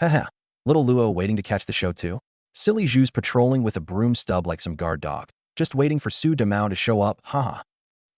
A: Haha, little Luo waiting to catch the show too? Silly Zhu's patrolling with a broom stub like some guard dog, just waiting for Su Damao to show up, haha.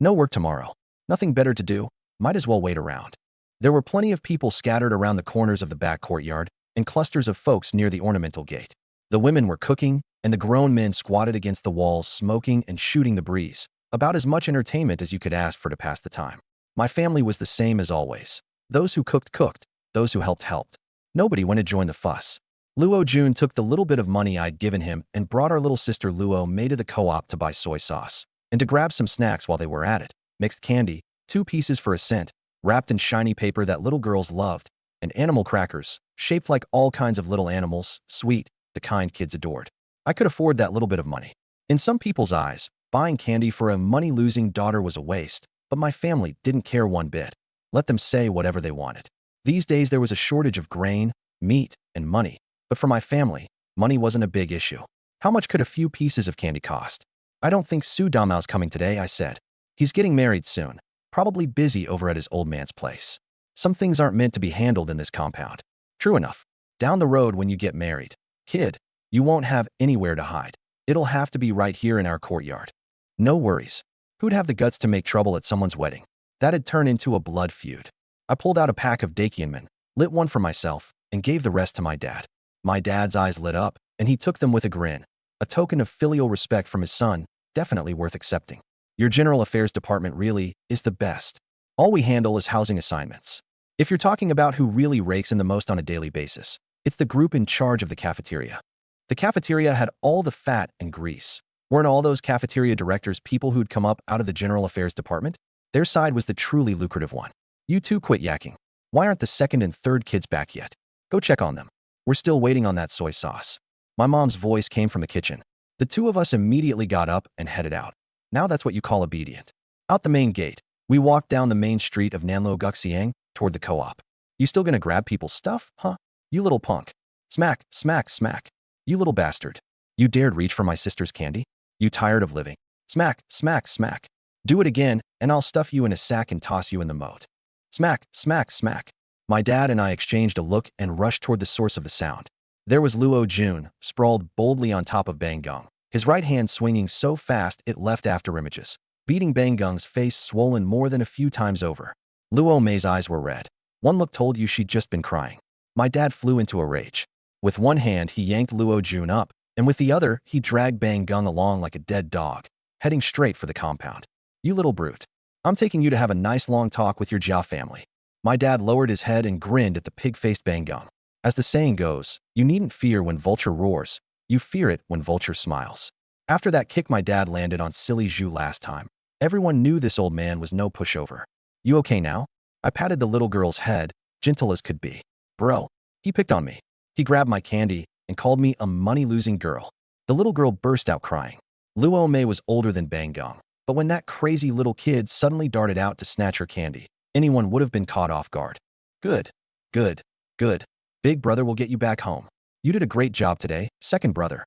A: No work tomorrow. Nothing better to do, might as well wait around. There were plenty of people scattered around the corners of the back courtyard, and clusters of folks near the ornamental gate. The women were cooking, and the grown men squatted against the walls smoking and shooting the breeze, about as much entertainment as you could ask for to pass the time. My family was the same as always. Those who cooked, cooked. Those who helped, helped. Nobody went to join the fuss. Luo Jun took the little bit of money I'd given him and brought our little sister Luo May to the co-op to buy soy sauce, and to grab some snacks while they were at it. Mixed candy, 2 pieces for a cent, wrapped in shiny paper that little girls loved, and animal crackers, shaped like all kinds of little animals, sweet, the kind kids adored. I could afford that little bit of money. In some people's eyes, buying candy for a money-losing daughter was a waste, but my family didn't care one bit. Let them say whatever they wanted. These days there was a shortage of grain, meat, and money, but for my family, money wasn't a big issue. How much could a few pieces of candy cost? I don't think Su Damao's coming today, I said. He's getting married soon, probably busy over at his old man's place. Some things aren't meant to be handled in this compound. True enough. Down the road when you get married, kid, you won't have anywhere to hide. It'll have to be right here in our courtyard. No worries. Who'd have the guts to make trouble at someone's wedding? That'd turn into a blood feud. I pulled out a pack of Dakianmen, lit one for myself, and gave the rest to my dad. My dad's eyes lit up, and he took them with a grin. A token of filial respect from his son, definitely worth accepting. Your general affairs department really is the best. All we handle is housing assignments. If you're talking about who really rakes in the most on a daily basis, it's the group in charge of the cafeteria. The cafeteria had all the fat and grease. Weren't all those cafeteria directors people who'd come up out of the general affairs department? Their side was the truly lucrative one. You two quit yakking. Why aren't the second and third kids back yet? Go check on them. We're still waiting on that soy sauce. My mom's voice came from the kitchen. The two of us immediately got up and headed out. Now that's what you call obedient. Out the main gate, we walked down the main street of Nanlo Guxiang toward the co-op. You still gonna grab people's stuff, huh? You little punk. Smack, smack, smack. You little bastard. You dared reach for my sister's candy? You tired of living? Smack, smack, smack. Do it again, and I'll stuff you in a sack and toss you in the moat. Smack, smack, smack. My dad and I exchanged a look and rushed toward the source of the sound. There was Luo Jun, sprawled boldly on top of Bang Gong, his right hand swinging so fast it left afterimages, beating Bang Gong's face swollen more than a few times over. Luo Mei's eyes were red. One look told you she'd just been crying. My dad flew into a rage. With one hand, he yanked Luo Jun up, and with the other, he dragged Bang Gong along like a dead dog, heading straight for the compound. You little brute. I'm taking you to have a nice long talk with your Jia family. My dad lowered his head and grinned at the pig-faced Bang Gong. As the saying goes, you needn't fear when vulture roars, you fear it when vulture smiles. After that kick my dad landed on silly Zhu last time, everyone knew this old man was no pushover. You okay now? I patted the little girl's head, gentle as could be. Bro, he picked on me. He grabbed my candy and called me a money-losing girl. The little girl burst out crying. Luo Mei was older than Bang Gong, but when that crazy little kid suddenly darted out to snatch her candy, anyone would have been caught off guard. Good, good, good. Big brother will get you back home. You did a great job today, second brother.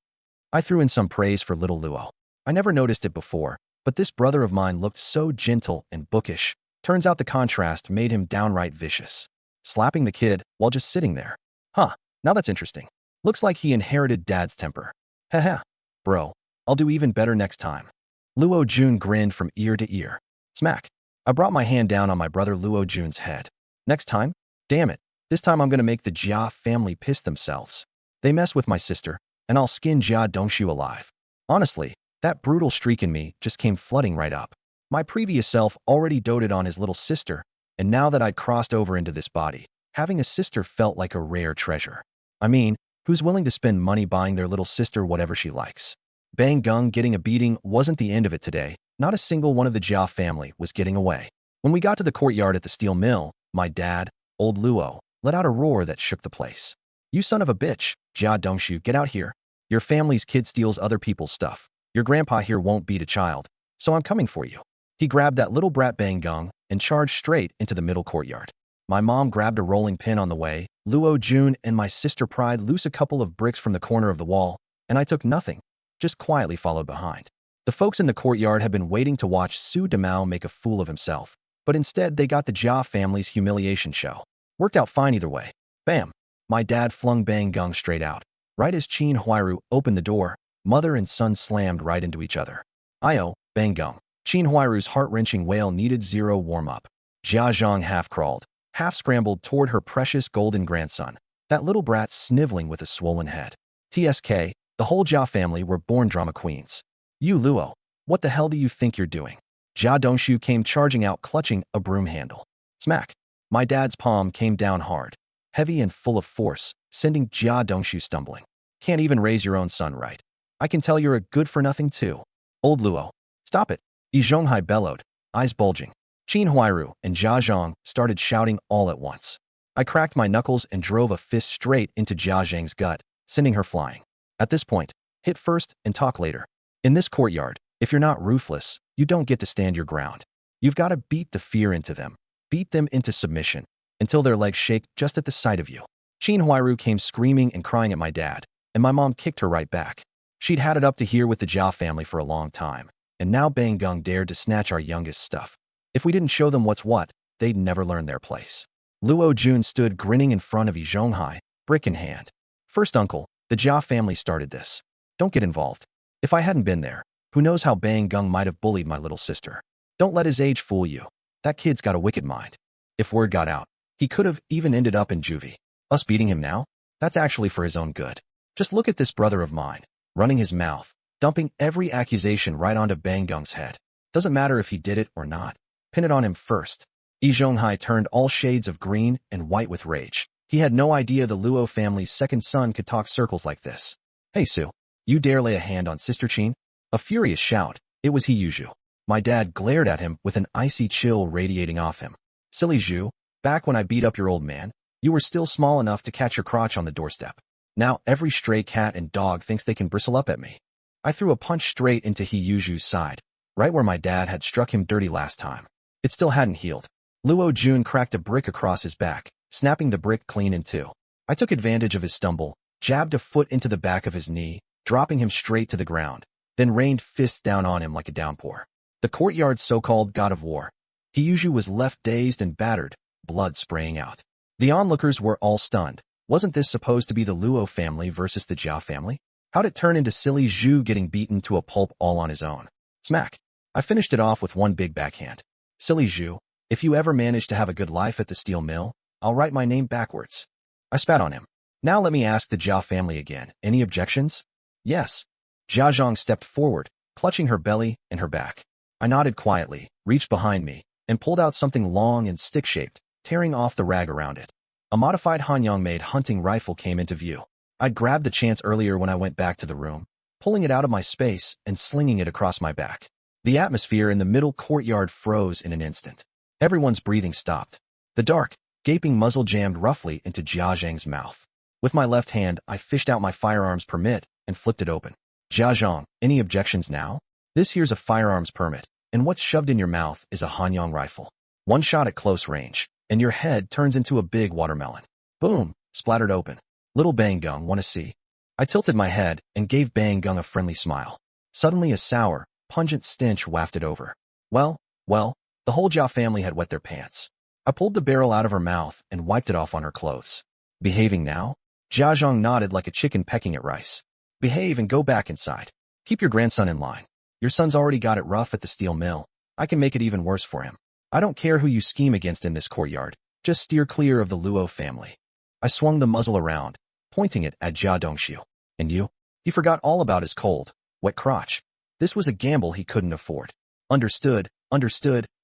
A: I threw in some praise for little Luo. I never noticed it before, but this brother of mine looked so gentle and bookish. Turns out the contrast made him downright vicious. Slapping the kid while just sitting there. Huh, now that's interesting. Looks like he inherited dad's temper. Haha, bro, I'll do even better next time. Luo Jun grinned from ear to ear. Smack. I brought my hand down on my brother Luo Jun's head. Next time? Damn it. This time I'm gonna make the Jia family piss themselves. They mess with my sister, and I'll skin Jia Dongshu alive. Honestly, that brutal streak in me just came flooding right up. My previous self already doted on his little sister, and now that I'd crossed over into this body, having a sister felt like a rare treasure. I mean, who's willing to spend money buying their little sister whatever she likes? Bang Gung getting a beating wasn't the end of it today. Not a single one of the Jia family was getting away. When we got to the courtyard at the steel mill, my dad, old Luo, let out a roar that shook the place. You son of a bitch, Jia Dongshu, get out here. Your family's kid steals other people's stuff. Your grandpa here won't beat a child, so I'm coming for you. He grabbed that little brat Bang Gung and charged straight into the middle courtyard. My mom grabbed a rolling pin on the way, Luo Jun and my sister pried loose a couple of bricks from the corner of the wall, and I took nothing, just quietly followed behind. The folks in the courtyard had been waiting to watch Su Demao make a fool of himself, but instead they got the Jia family's humiliation show. Worked out fine either way. Bam! My dad flung Bang Gung straight out. Right as Qin Huairu opened the door, mother and son slammed right into each other. Io, Bang Gung. Qin Huairu's heart-wrenching wail needed zero warm-up. Jia Zhang half-crawled, half-scrambled toward her precious golden grandson, that little brat sniveling with a swollen head. TSK, the whole Jia family were born drama queens. You Luo, what the hell do you think you're doing? Jia Dongshu came charging out clutching a broom handle. Smack. My dad's palm came down hard, heavy and full of force, sending Jia Dongshu stumbling. Can't even raise your own son right. I can tell you're a good-for-nothing too. Old Luo. Stop it. Yi Zhonghai bellowed, eyes bulging. Qin Huairu and Jia Zhang started shouting all at once. I cracked my knuckles and drove a fist straight into Jia Zhang's gut, sending her flying. At this point, hit first and talk later. In this courtyard, if you're not ruthless, you don't get to stand your ground. You've got to beat the fear into them, beat them into submission, until their legs shake just at the sight of you. Qin Huairu came screaming and crying at my dad, and my mom kicked her right back. She'd had it up to here with the Jia family for a long time, and now Bang Gung dared to snatch our youngest stuff. If we didn't show them what's what, they'd never learn their place. Luo Jun stood grinning in front of Yi Zhonghai, brick in hand. First uncle, the Jia family started this. Don't get involved. If I hadn't been there, who knows how Bang Gung might have bullied my little sister. Don't let his age fool you. That kid's got a wicked mind. If word got out, he could have even ended up in juvie. Us beating him now? That's actually for his own good. Just look at this brother of mine, running his mouth, dumping every accusation right onto Bang Gung's head. Doesn't matter if he did it or not. Pin it on him first. Yi Zhonghai turned all shades of green and white with rage. He had no idea the Luo family's second son could talk circles like this. Hey Su, you dare lay a hand on Sister Qin? A furious shout. It was he Yuzhu. My dad glared at him with an icy chill radiating off him. Silly Zhu, back when I beat up your old man, you were still small enough to catch your crotch on the doorstep. Now every stray cat and dog thinks they can bristle up at me. I threw a punch straight into He Yuzhu's side, right where my dad had struck him dirty last time. It still hadn't healed. Luo Jun cracked a brick across his back, snapping the brick clean in two. I took advantage of his stumble, jabbed a foot into the back of his knee, dropping him straight to the ground, then rained fists down on him like a downpour. The courtyard's so-called god of war. He Yuzhu was left dazed and battered, blood spraying out. The onlookers were all stunned. Wasn't this supposed to be the Luo family versus the Jia family? How'd it turn into silly Zhu getting beaten to a pulp all on his own? Smack. I finished it off with one big backhand. Silly Zhu, if you ever manage to have a good life at the steel mill, I'll write my name backwards. I spat on him. Now let me ask the Jia family again. Any objections? Yes. Jia Zhang stepped forward, clutching her belly and her back. I nodded quietly, reached behind me, and pulled out something long and stick-shaped, tearing off the rag around it. A modified Hanyang-made hunting rifle came into view. I'd grabbed the chance earlier when I went back to the room, pulling it out of my space and slinging it across my back. The atmosphere in the middle courtyard froze in an instant. Everyone's breathing stopped. The dark, gaping muzzle jammed roughly into Jia Zhang's mouth. With my left hand, I fished out my firearms permit and flipped it open. Jiazhong, any objections now? This here's a firearms permit, and what's shoved in your mouth is a Hanyang rifle. One shot at close range, and your head turns into a big watermelon. Boom, splattered open. Little Bang Gung, wanna see? I tilted my head and gave Bang Gung a friendly smile. Suddenly a sour, pungent stench wafted over. Well, the whole Jia family had wet their pants. I pulled the barrel out of her mouth and wiped it off on her clothes. Behaving now? Jiazhong nodded like a chicken pecking at rice. Behave and go back inside. Keep your grandson in line. Your son's already got it rough at the steel mill. I can make it even worse for him. I don't care who you scheme against in this courtyard. Just steer clear of the Luo family. I swung the muzzle around, pointing it at Jia Dongxiu. And you? He forgot all about his cold, wet crotch. This was a gamble he couldn't afford. Understood,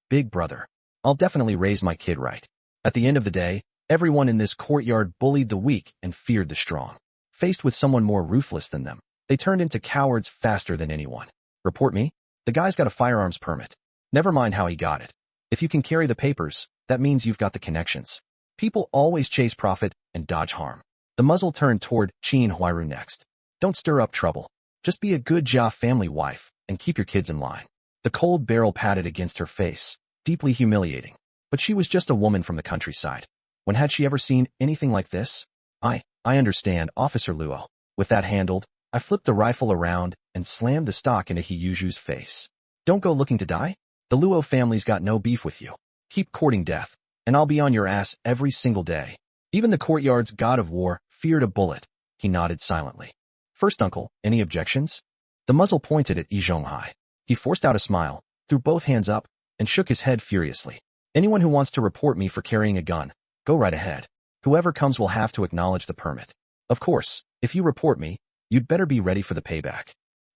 A: big brother. I'll definitely raise my kid right. At the end of the day, everyone in this courtyard bullied the weak and feared the strong. Faced with someone more ruthless than them, they turned into cowards faster than anyone. Report me? The guy's got a firearms permit. Never mind how he got it. If you can carry the papers, that means you've got the connections. People always chase profit and dodge harm. The muzzle turned toward Qin Huairu next. Don't stir up trouble. Just be a good Jia family wife and keep your kids in line. The cold barrel patted against her face, deeply humiliating. But she was just a woman from the countryside. When had she ever seen anything like this? I understand, Officer Luo. With that handled, I flipped the rifle around and slammed the stock into Hiyuju's face. Don't go looking to die? The Luo family's got no beef with you. Keep courting death, and I'll be on your ass every single day. Even the courtyard's god of war feared a bullet. He nodded silently. First uncle, any objections? The muzzle pointed at Yi Zhonghai. He forced out a smile, threw both hands up, and shook his head furiously. Anyone who wants to report me for carrying a gun, go right ahead. Whoever comes will have to acknowledge the permit. Of course, if you report me, you'd better be ready for the payback.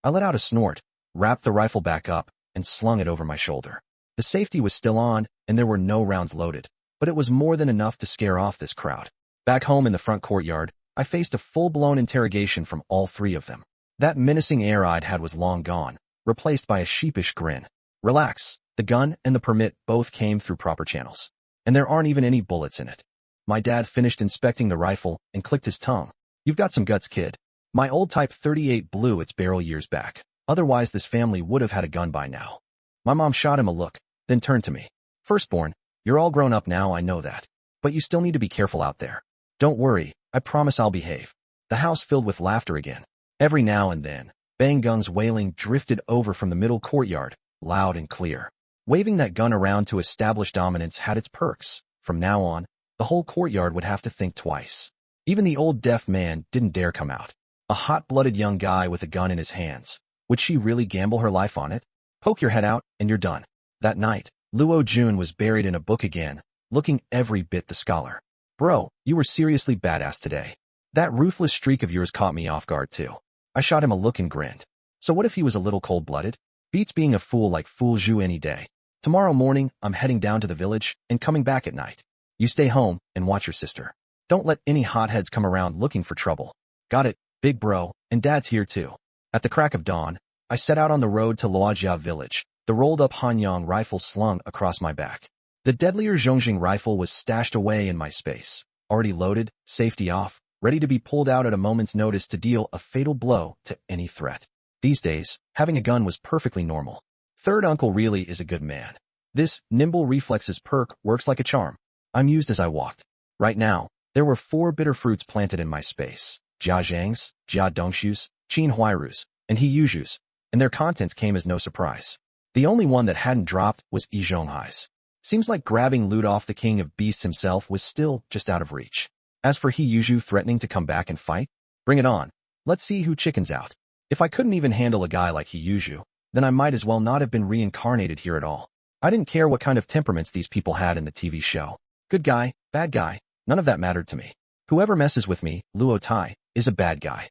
A: I let out a snort, wrapped the rifle back up, and slung it over my shoulder. The safety was still on, and there were no rounds loaded, but it was more than enough to scare off this crowd. Back home in the front courtyard, I faced a full-blown interrogation from all three of them. That menacing air I'd had was long gone, replaced by a sheepish grin. Relax, the gun and the permit both came through proper channels. And there aren't even any bullets in it. My dad finished inspecting the rifle and clicked his tongue. You've got some guts, kid. My old Type 38 blew its barrel years back. Otherwise, this family would have had a gun by now. My mom shot him a look, then turned to me. Firstborn, you're all grown up now, I know that. But you still need to be careful out there. Don't worry, I promise I'll behave. The house filled with laughter again. Every now and then, Bang Gung's wailing drifted over from the middle courtyard, loud and clear. Waving that gun around to establish dominance had its perks. From now on, the whole courtyard would have to think twice. Even the old deaf man didn't dare come out. A hot-blooded young guy with a gun in his hands. Would she really gamble her life on it? Poke your head out, and you're done. That night, Luo Jun was buried in a book again, looking every bit the scholar. Bro, you were seriously badass today. That ruthless streak of yours caught me off guard too. I shot him a look and grinned. So what if he was a little cold-blooded? Beats being a fool like Fool Zhu any day. Tomorrow morning, I'm heading down to the village and coming back at night. You stay home and watch your sister. Don't let any hotheads come around looking for trouble. Got it, big bro, and dad's here too. At the crack of dawn, I set out on the road to Luojia village, the rolled-up Hanyang rifle slung across my back. The deadlier Zhongjing rifle was stashed away in my space, already loaded, safety off, ready to be pulled out at a moment's notice to deal a fatal blow to any threat. These days, having a gun was perfectly normal. Third uncle really is a good man. This nimble reflexes perk works like a charm. I'm used as I walked. Right now, there were 4 bitter fruits planted in my space. Jia Zhang's, Jia Dongxiu's, Qin Huairu's, and Hiyuju's, and their contents came as no surprise. The only one that hadn't dropped was Yi Zhonghai's. Seems like grabbing loot off the king of beasts himself was still just out of reach. As for Hiyuju threatening to come back and fight, bring it on. Let's see who chickens out. If I couldn't even handle a guy like Hiyuju, then I might as well not have been reincarnated here at all. I didn't care what kind of temperaments these people had in the TV show. Good guy, bad guy, none of that mattered to me. Whoever messes with me, Luo Tai, is a bad guy.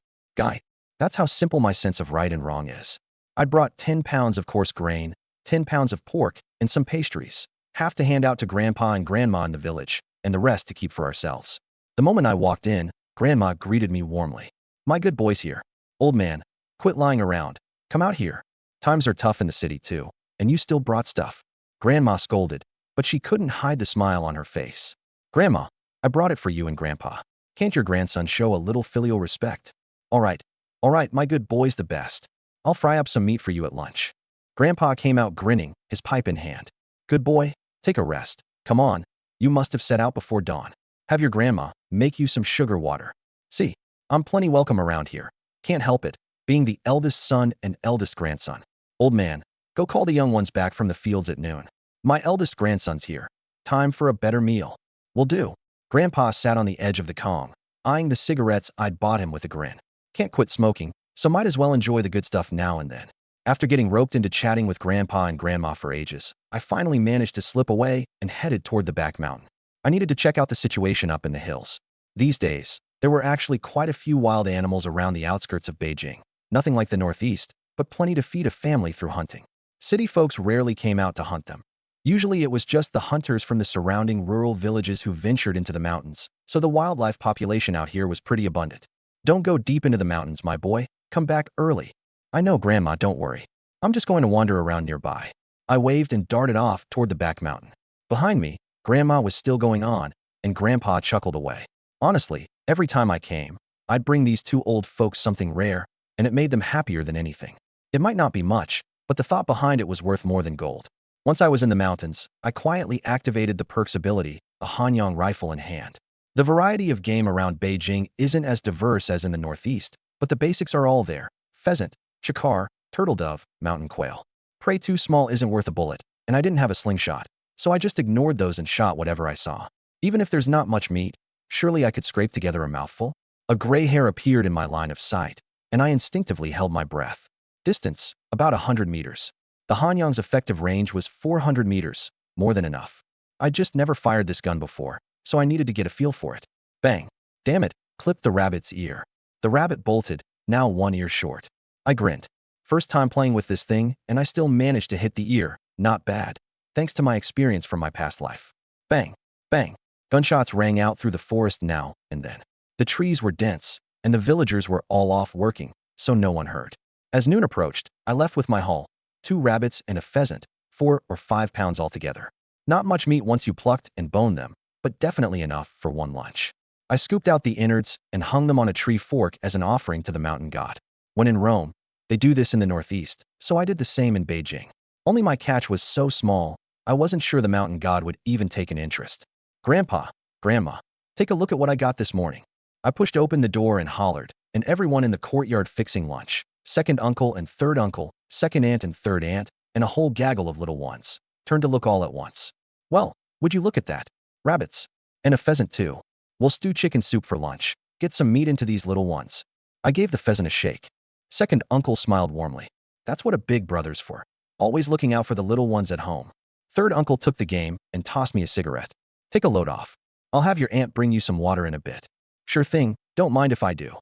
A: That's how simple my sense of right and wrong is. I'd brought 10 pounds of coarse grain, 10 pounds of pork, and some pastries. Half to hand out to Grandpa and Grandma in the village, and the rest to keep for ourselves. The moment I walked in, Grandma greeted me warmly. My good boy's here. Old man, quit lying around. Come out here. Times are tough in the city too, and you still brought stuff. Grandma scolded, but she couldn't hide the smile on her face. Grandma, I brought it for you and Grandpa. Can't your grandson show a little filial respect? All right, All right, my good boy's the best. I'll fry up some meat for you at lunch. Grandpa came out grinning, his pipe in hand. Good boy, take a rest. Come on, you must have set out before dawn. Have your grandma make you some sugar water. See, I'm plenty welcome around here. Can't help it, being the eldest son and eldest grandson. Old man, go call the young ones back from the fields at noon. My eldest grandson's here. Time for a better meal. Will do. Grandpa sat on the edge of the Kong, eyeing the cigarettes I'd bought him with a grin. Can't quit smoking, so might as well enjoy the good stuff now and then. After getting roped into chatting with Grandpa and Grandma for ages, I finally managed to slip away and headed toward the back mountain. I needed to check out the situation up in the hills. These days, there were actually quite a few wild animals around the outskirts of Beijing. Nothing like the Northeast, but plenty to feed a family through hunting. City folks rarely came out to hunt them. Usually it was just the hunters from the surrounding rural villages who ventured into the mountains, so the wildlife population out here was pretty abundant. Don't go deep into the mountains, my boy. Come back early. I know, Grandma, don't worry. I'm just going to wander around nearby. I waved and darted off toward the back mountain. Behind me, Grandma was still going on, and Grandpa chuckled away. Honestly, every time I came, I'd bring these two old folks something rare, and it made them happier than anything. It might not be much, but the thought behind it was worth more than gold. Once I was in the mountains, I quietly activated the perk's ability, a Hanyang rifle in hand. The variety of game around Beijing isn't as diverse as in the Northeast, but the basics are all there. Pheasant, chakar, turtle dove, mountain quail. Prey too small isn't worth a bullet, and I didn't have a slingshot, so I just ignored those and shot whatever I saw. Even if there's not much meat, surely I could scrape together a mouthful. A gray hair appeared in my line of sight, and I instinctively held my breath. Distance, about 100 meters. The Hanyang's effective range was 400 meters, more than enough. I'd just never fired this gun before, so I needed to get a feel for it. Bang! Damn it, clipped the rabbit's ear. The rabbit bolted, now one ear short. I grinned. First time playing with this thing, and I still managed to hit the ear. Not bad, thanks to my experience from my past life. Bang! Bang! Gunshots rang out through the forest now and then. The trees were dense, and the villagers were all off working, so no one heard. As noon approached, I left with my haul. 2 rabbits and a pheasant, 4 or 5 pounds altogether. Not much meat once you plucked and boned them, but definitely enough for one lunch. I scooped out the innards and hung them on a tree fork as an offering to the mountain god. When in Rome, they do this in the Northeast, so I did the same in Beijing. Only my catch was so small, I wasn't sure the mountain god would even take an interest. Grandpa, Grandma, take a look at what I got this morning. I pushed open the door and hollered, and everyone in the courtyard fixing lunch. Second uncle and third uncle, second aunt and third aunt, and a whole gaggle of little ones, turned to look all at once. Well, would you look at that? Rabbits. And a pheasant too. We'll stew chicken soup for lunch. Get some meat into these little ones. I gave the pheasant a shake. Second uncle smiled warmly. That's what a big brother's for. Always looking out for the little ones at home. Third uncle took the game and tossed me a cigarette. Take a load off. I'll have your aunt bring you some water in a bit. Sure thing, don't mind if I do.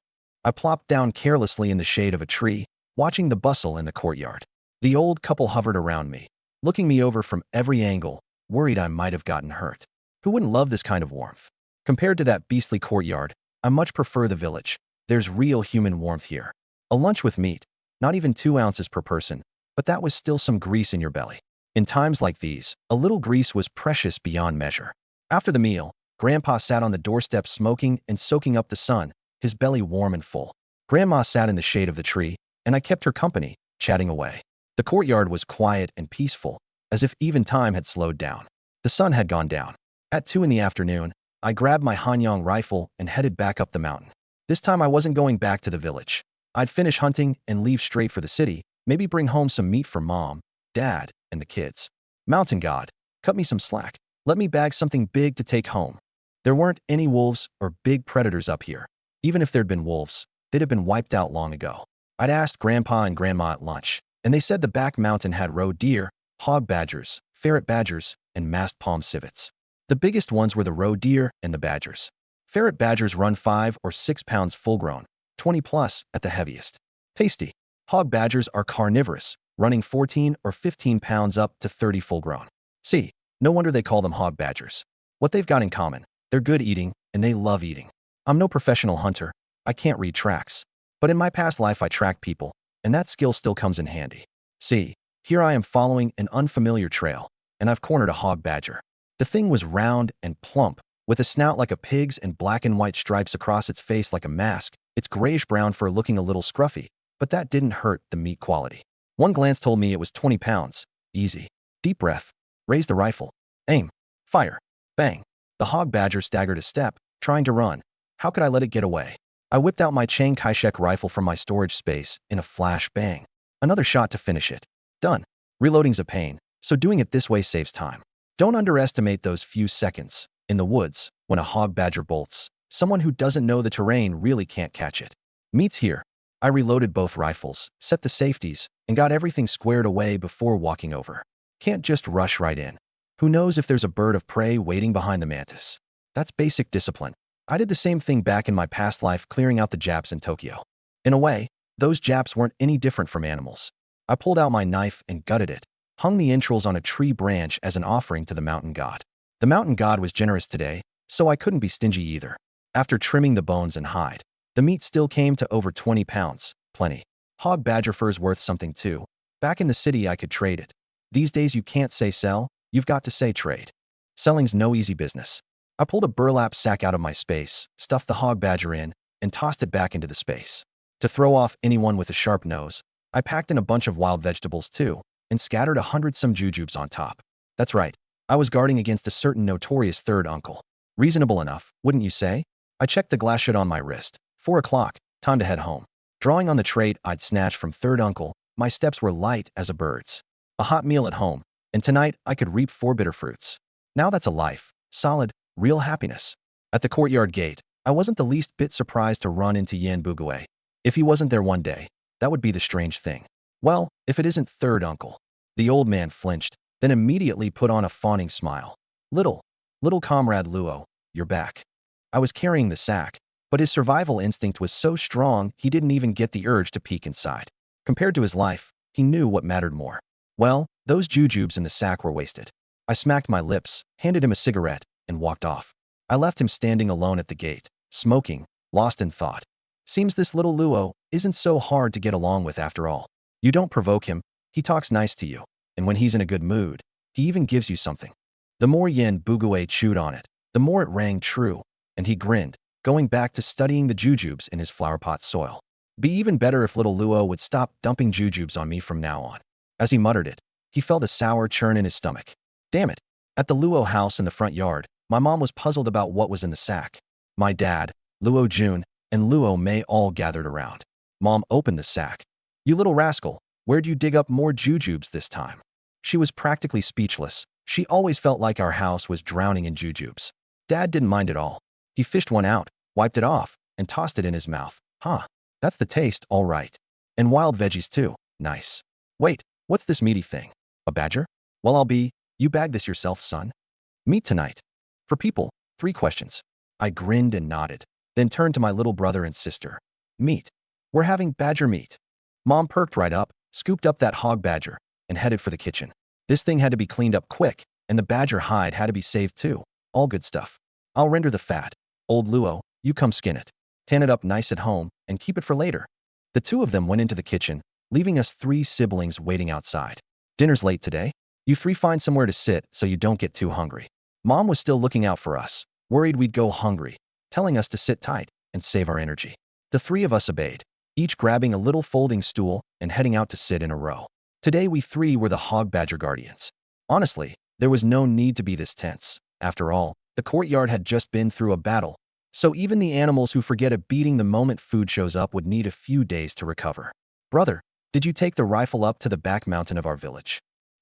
A: I plopped down carelessly in the shade of a tree, watching the bustle in the courtyard. The old couple hovered around me, looking me over from every angle, worried I might have gotten hurt. Who wouldn't love this kind of warmth? Compared to that beastly courtyard, I much prefer the village. There's real human warmth here. A lunch with meat, not even 2 ounces per person, but that was still some grease in your belly. In times like these, a little grease was precious beyond measure. After the meal, Grandpa sat on the doorstep smoking and soaking up the sun, his belly warm and full. Grandma sat in the shade of the tree, and I kept her company, chatting away. The courtyard was quiet and peaceful, as if even time had slowed down. The sun had gone down. At 2 in the afternoon, I grabbed my Hanyang rifle and headed back up the mountain. This time I wasn't going back to the village. I'd finish hunting and leave straight for the city, maybe bring home some meat for Mom, Dad, and the kids. Mountain God, cut me some slack. Let me bag something big to take home. There weren't any wolves or big predators up here. Even if there'd been wolves, they'd have been wiped out long ago. I'd asked Grandpa and Grandma at lunch, and they said the back mountain had roe deer, hog badgers, ferret badgers, and masked palm civets. The biggest ones were the roe deer and the badgers. Ferret badgers run 5 or 6 pounds full-grown, 20 plus at the heaviest. Tasty. Hog badgers are carnivorous, running 14 or 15 pounds up to 30 full-grown. See, no wonder they call them hog badgers. What they've got in common, they're good eating, and they love eating. I'm no professional hunter. I can't read tracks. But in my past life I tracked people, and that skill still comes in handy. See, here I am following an unfamiliar trail, and I've cornered a hog badger. The thing was round and plump, with a snout like a pig's and black and white stripes across its face like a mask. It's grayish-brown fur looking a little scruffy, but that didn't hurt the meat quality. One glance told me it was 20 pounds. Easy. Deep breath. Raise the rifle. Aim. Fire. Bang. The hog badger staggered a step, trying to run. How could I let it get away? I whipped out my Chiang Kai-shek rifle from my storage space in a flash bang. Another shot to finish it. Done. Reloading's a pain, so doing it this way saves time. Don't underestimate those few seconds. In the woods, when a hog badger bolts, someone who doesn't know the terrain really can't catch it. Meat's here. I reloaded both rifles, set the safeties, and got everything squared away before walking over. Can't just rush right in. Who knows if there's a bird of prey waiting behind the mantis? That's basic discipline. I did the same thing back in my past life clearing out the Japs in Tokyo. In a way, those Japs weren't any different from animals. I pulled out my knife and gutted it, hung the entrails on a tree branch as an offering to the mountain god. The mountain god was generous today, so I couldn't be stingy either. After trimming the bones and hide, the meat still came to over 20 pounds, plenty. Hog badger fur's worth something too. Back in the city I could trade it. These days you can't say sell, you've got to say trade. Selling's no easy business. I pulled a burlap sack out of my space, stuffed the hog badger in, and tossed it back into the space. To throw off anyone with a sharp nose, I packed in a bunch of wild vegetables too, and scattered 100-some jujubes on top. That's right, I was guarding against a certain notorious third uncle. Reasonable enough, wouldn't you say? I checked the glassshot on my wrist. 4 o'clock, time to head home. Drawing on the trait I'd snatched from third uncle, my steps were light as a bird's. A hot meal at home, and tonight I could reap 4 bitter fruits. Now that's a life, solid, real happiness. At the courtyard gate, I wasn't the least bit surprised to run into Yen Bugue. If he wasn't there one day, that would be the strange thing. Well, if it isn't third uncle. The old man flinched, then immediately put on a fawning smile. Little comrade Luo, you're back. I was carrying the sack, but his survival instinct was so strong he didn't even get the urge to peek inside. Compared to his life, he knew what mattered more. Well, those jujubes in the sack were wasted. I smacked my lips, handed him a cigarette, and walked off. I left him standing alone at the gate, smoking, lost in thought. Seems this little Luo isn't so hard to get along with after all. You don't provoke him, he talks nice to you, and when he's in a good mood, he even gives you something. The more Yen Bugue chewed on it, the more it rang true, and he grinned, going back to studying the jujubes in his flowerpot soil. Be even better if little Luo would stop dumping jujubes on me from now on. As he muttered it, he felt a sour churn in his stomach. Damn it. At the Luo house in the front yard, my mom was puzzled about what was in the sack. My dad, Luo Jun, and Luo Mei all gathered around. Mom opened the sack. You little rascal, where'd you dig up more jujubes this time? She was practically speechless. She always felt like our house was drowning in jujubes. Dad didn't mind at all. He fished one out, wiped it off, and tossed it in his mouth. Huh, that's the taste, all right. And wild veggies too, nice. Wait, what's this meaty thing? A badger? Well, I'll be, you bag this yourself, son. Meat tonight. For people, 3 questions. I grinned and nodded, then turned to my little brother and sister. Meat. We're having badger meat. Mom perked right up, scooped up that hog badger, and headed for the kitchen. This thing had to be cleaned up quick, and the badger hide had to be saved too. All good stuff. I'll render the fat. Old Luo, you come skin it. Tan it up nice at home, and keep it for later. The 2 of them went into the kitchen, leaving us 3 siblings waiting outside. Dinner's late today. You 3 find somewhere to sit so you don't get too hungry. Mom was still looking out for us, worried we'd go hungry, telling us to sit tight and save our energy. The 3 of us obeyed, each grabbing a little folding stool and heading out to sit in a row. Today we 3 were the hog badger guardians. Honestly, there was no need to be this tense. After all, the courtyard had just been through a battle, so even the animals who forget a beating the moment food shows up would need a few days to recover. Brother, did you take the rifle up to the back mountain of our village?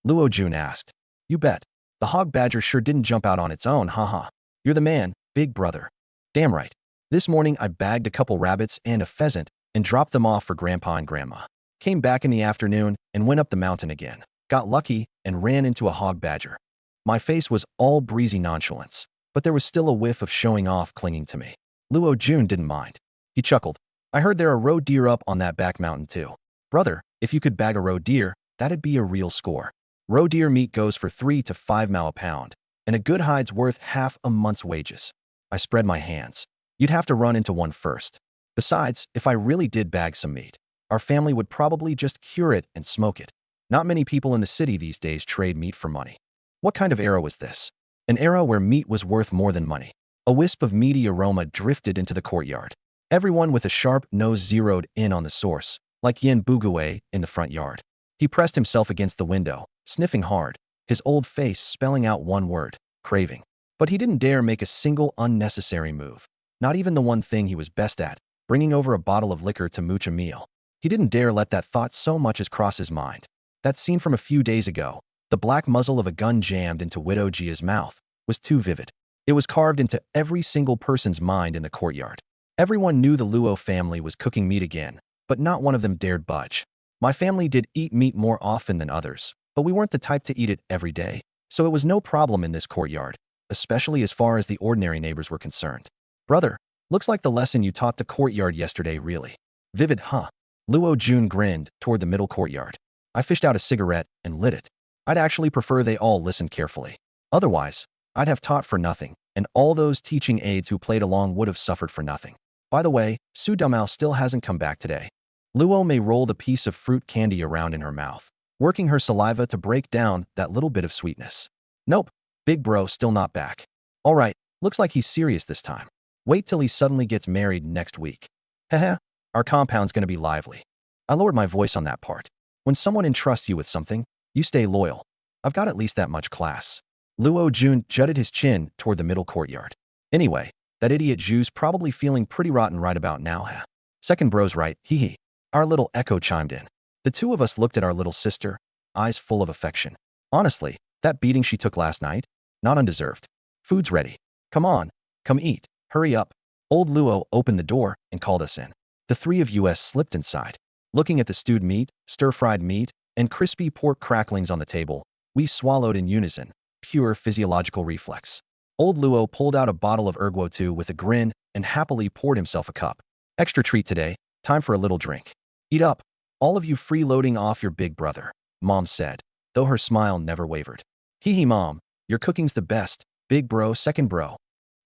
A: Luo Jun asked. You bet. The hog badger sure didn't jump out on its own, haha. You're the man, big brother. Damn right. This morning I bagged a couple rabbits and a pheasant and dropped them off for Grandpa and Grandma. Came back in the afternoon and went up the mountain again. Got lucky and ran into a hog badger. My face was all breezy nonchalance, but there was still a whiff of showing off clinging to me. Luo Jun didn't mind. He chuckled. I heard there are roe deer up on that back mountain too. Brother, if you could bag a roe deer, that'd be a real score. Roe deer meat goes for 3 to 5 mao a pound, and a good hide's worth half a month's wages. I spread my hands. You'd have to run into one first. Besides, if I really did bag some meat, our family would probably just cure it and smoke it. Not many people in the city these days trade meat for money. What kind of era was this? An era where meat was worth more than money. A wisp of meaty aroma drifted into the courtyard. Everyone with a sharp nose zeroed in on the source, like Yin Bugue in the front yard. He pressed himself against the window, sniffing hard, his old face spelling out one word, craving. But he didn't dare make a single unnecessary move. Not even the one thing he was best at, bringing over a bottle of liquor to mooch a meal. He didn't dare let that thought so much as cross his mind. That scene from a few days ago, the black muzzle of a gun jammed into Widow Gia's mouth, was too vivid. It was carved into every single person's mind in the courtyard. Everyone knew the Luo family was cooking meat again, but not one of them dared budge. My family did eat meat more often than others, but we weren't the type to eat it every day, so it was no problem in this courtyard, especially as far as the ordinary neighbors were concerned. Brother, looks like the lesson you taught the courtyard yesterday really. Vivid, huh? Luo Jun grinned toward the middle courtyard. I fished out a cigarette and lit it. I'd actually prefer they all listened carefully. Otherwise, I'd have taught for nothing, and all those teaching aides who played along would have suffered for nothing. By the way, Su Dumao still hasn't come back today. Luo Mei rolled a piece of fruit candy around in her mouth, working her saliva to break down that little bit of sweetness. Nope, big bro still not back. All right, looks like he's serious this time. Wait till he suddenly gets married next week. Heh, our compound's gonna be lively. I lowered my voice on that part. When someone entrusts you with something, you stay loyal. I've got at least that much class. Luo Jun jutted his chin toward the middle courtyard. Anyway, that idiot Ju's probably feeling pretty rotten right about now, huh? Second bro's right, hee hee. Our little echo chimed in. The two of us looked at our little sister, eyes full of affection. Honestly, that beating she took last night? Not undeserved. Food's ready. Come on, come eat. Hurry up. Old Luo opened the door and called us in. The three of us slipped inside. Looking at the stewed meat, stir-fried meat, and crispy pork cracklings on the table, we swallowed in unison, pure physiological reflex. Old Luo pulled out a bottle of Erguo with a grin and happily poured himself a cup. Extra treat today, time for a little drink. Eat up, all of you freeloading off your big brother, Mom said, though her smile never wavered. Hee hee Mom, your cooking's the best, big bro, second bro.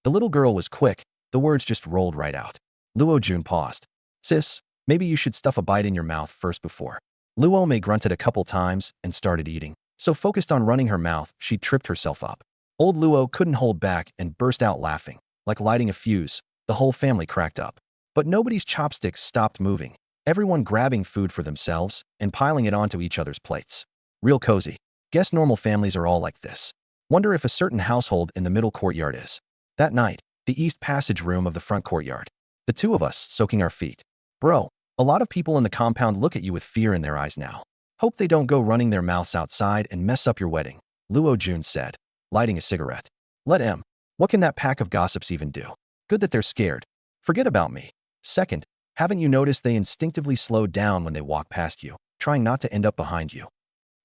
A: The little girl was quick, the words just rolled right out. Luo Jun paused. Sis, maybe you should stuff a bite in your mouth first before. Luo Mei grunted a couple times and started eating. So focused on running her mouth, she tripped herself up. Old Luo couldn't hold back and burst out laughing. Like lighting a fuse, the whole family cracked up. But nobody's chopsticks stopped moving, everyone grabbing food for themselves and piling it onto each other's plates. Real cozy. Guess normal families are all like this. Wonder if a certain household in the middle courtyard is. That night, the east passage room of the front courtyard. The two of us soaking our feet. Bro, a lot of people in the compound look at you with fear in their eyes now. Hope they don't go running their mouths outside and mess up your wedding, Luo Jun said, lighting a cigarette. Let em. What can that pack of gossips even do? Good that they're scared. Forget about me. Second, haven't you noticed they instinctively slowed down when they walk past you, trying not to end up behind you?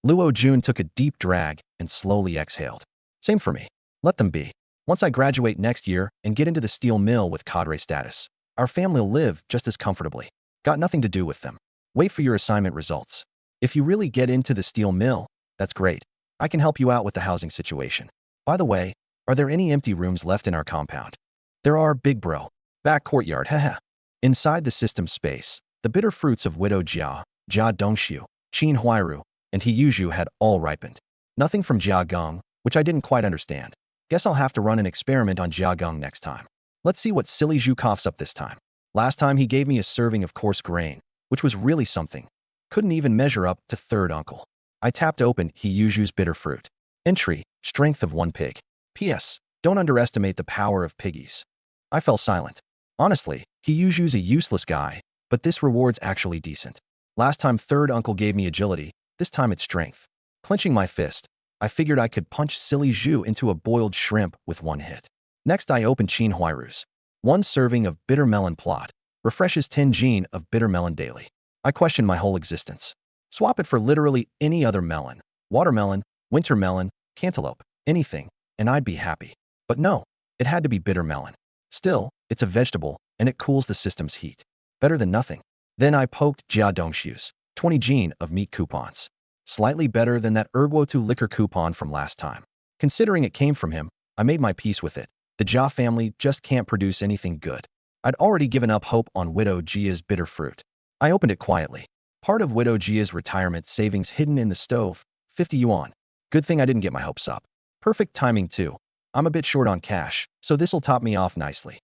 A: Luo Jun took a deep drag and slowly exhaled. Same for me. Let them be. Once I graduate next year and get into the steel mill with cadre status, our family will live just as comfortably. Got nothing to do with them. Wait for your assignment results. If you really get into the steel mill, that's great. I can help you out with the housing situation. By the way, are there any empty rooms left in our compound? There are, big bro. Back courtyard, haha. Inside the system space, the bitter fruits of Widow Jia, Jia Dongxiu, Qin Huairu, and He Yuzhu had all ripened. Nothing from Jia Gong, which I didn't quite understand. Guess I'll have to run an experiment on Jia Gong next time. Let's see what silly Zhu coughs up this time. Last time he gave me a serving of coarse grain, which was really something. Couldn't even measure up to third uncle. I tapped open He Yuzhu's bitter fruit. Entry, strength of 1 pig. P.S. Don't underestimate the power of piggies. I fell silent. Honestly, He Yuzhu's a useless guy, but this reward's actually decent. Last time third uncle gave me agility, this time it's strength. Clenching my fist, I figured I could punch silly Zhu into a boiled shrimp with one hit. Next I opened Qin Huairu's. 1 serving of bitter melon plot. Refreshes 10 gene of bitter melon daily. I questioned my whole existence. Swap it for literally any other melon. Watermelon, winter melon, cantaloupe, anything, and I'd be happy. But no, it had to be bitter melon. Still, it's a vegetable, and it cools the system's heat. Better than nothing. Then I poked Jia Dongxiu's 20 gene of meat coupons. Slightly better than that Erguo liquor coupon from last time. Considering it came from him, I made my peace with it. The Jia family just can't produce anything good. I'd already given up hope on Widow Jia's bitter fruit. I opened it quietly. Part of Widow Jia's retirement savings hidden in the stove, 50 yuan. Good thing I didn't get my hopes up. Perfect timing too. I'm a bit short on cash, so this'll top me off nicely.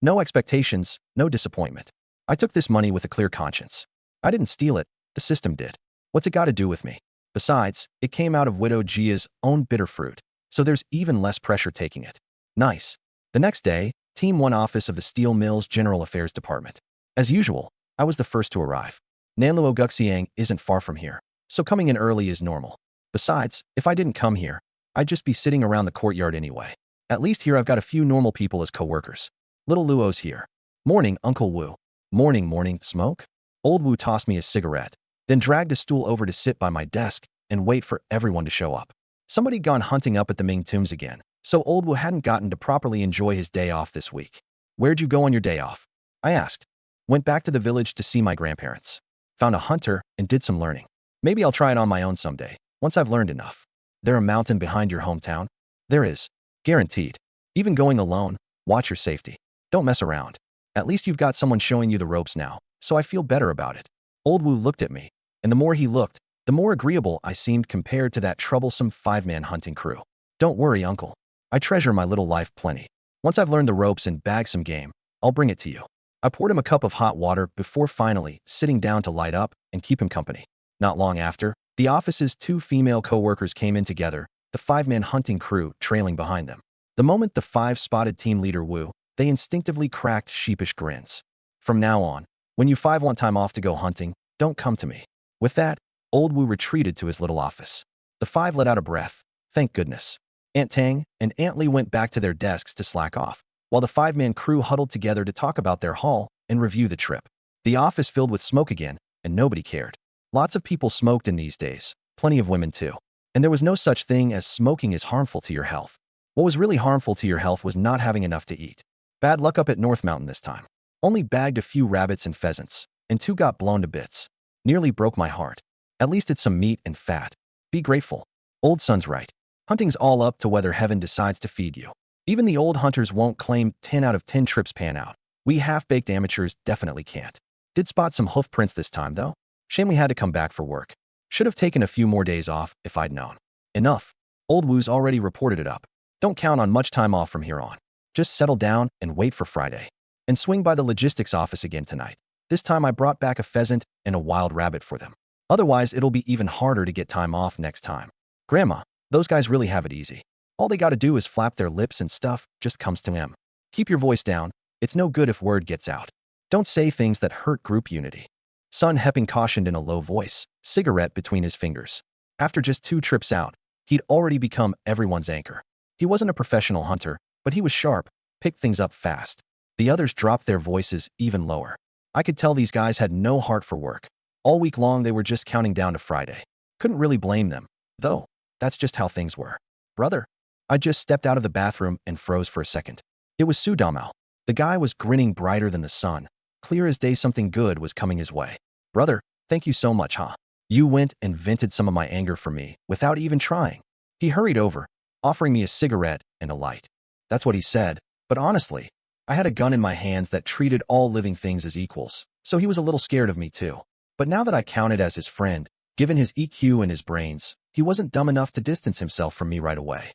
A: No expectations, no disappointment. I took this money with a clear conscience. I didn't steal it, the system did. What's it got to do with me? Besides, it came out of Widow Gia's own bitter fruit, so there's even less pressure taking it. Nice. The next day, Team 1 office of the Steel Mills General Affairs Department. As usual, I was the first to arrive. Nanluo Guxiang isn't far from here, so coming in early is normal. Besides, if I didn't come here, I'd just be sitting around the courtyard anyway. At least here I've got a few normal people as co-workers. Little Luo's here. Morning, Uncle Wu. Morning, morning, smoke? Old Wu tossed me a cigarette, then dragged a stool over to sit by my desk and wait for everyone to show up. Somebody'd gone hunting up at the Ming Tombs again, so Old Wu hadn't gotten to properly enjoy his day off this week. Where'd you go on your day off? I asked. Went back to the village to see my grandparents. Found a hunter and did some learning. Maybe I'll try it on my own someday, once I've learned enough. There a mountain behind your hometown? There is. Guaranteed. Even going alone, watch your safety. Don't mess around. At least you've got someone showing you the ropes now, so I feel better about it. Old Wu looked at me, and the more he looked, the more agreeable I seemed compared to that troublesome 5-man hunting crew. Don't worry, uncle. I treasure my little life plenty. Once I've learned the ropes and bagged some game, I'll bring it to you. I poured him a cup of hot water before finally sitting down to light up and keep him company. Not long after, the office's 2 female co-workers came in together, the 5-man hunting crew trailing behind them. The moment the 5 spotted team leader Wu, they instinctively cracked sheepish grins. From now on, when you 5 want time off to go hunting, don't come to me. With that, Old Wu retreated to his little office. The 5 let out a breath. Thank goodness. Aunt Tang and Aunt Li went back to their desks to slack off, while the 5-man crew huddled together to talk about their haul and review the trip. The office filled with smoke again, and nobody cared. Lots of people smoked in these days, plenty of women too. And there was no such thing as smoking is harmful to your health. What was really harmful to your health was not having enough to eat. Bad luck up at North Mountain this time. Only bagged a few rabbits and pheasants, and 2 got blown to bits. Nearly broke my heart. At least it's some meat and fat. Be grateful. Old son's right. Hunting's all up to whether heaven decides to feed you. Even the old hunters won't claim 10 out of 10 trips pan out. We half-baked amateurs definitely can't. Did spot some hoof prints this time, though. Shame we had to come back for work. Should have taken a few more days off if I'd known. Enough. Old Wu's already reported it up. Don't count on much time off from here on. Just settle down and wait for Friday. And swing by the logistics office again tonight. This time I brought back a pheasant and a wild rabbit for them. Otherwise, it'll be even harder to get time off next time. Grandma, those guys really have it easy. All they gotta do is flap their lips and stuff just comes to them. Keep your voice down. It's no good if word gets out. Don't say things that hurt group unity. Son Hepping cautioned in a low voice, cigarette between his fingers. After just 2 trips out, he'd already become everyone's anchor. He wasn't a professional hunter, but he was sharp, picked things up fast. The others dropped their voices even lower. I could tell these guys had no heart for work. All week long they were just counting down to Friday. Couldn't really blame them, though. That's just how things were. Brother. I just stepped out of the bathroom and froze for a second. It was Su Damao. The guy was grinning brighter than the sun. Clear as day something good was coming his way. Brother, thank you so much, huh? You went and vented some of my anger for me without even trying. He hurried over, offering me a cigarette and a light. That's what he said, but honestly, I had a gun in my hands that treated all living things as equals, so he was a little scared of me too. But now that I counted as his friend, given his EQ and his brains, he wasn't dumb enough to distance himself from me right away.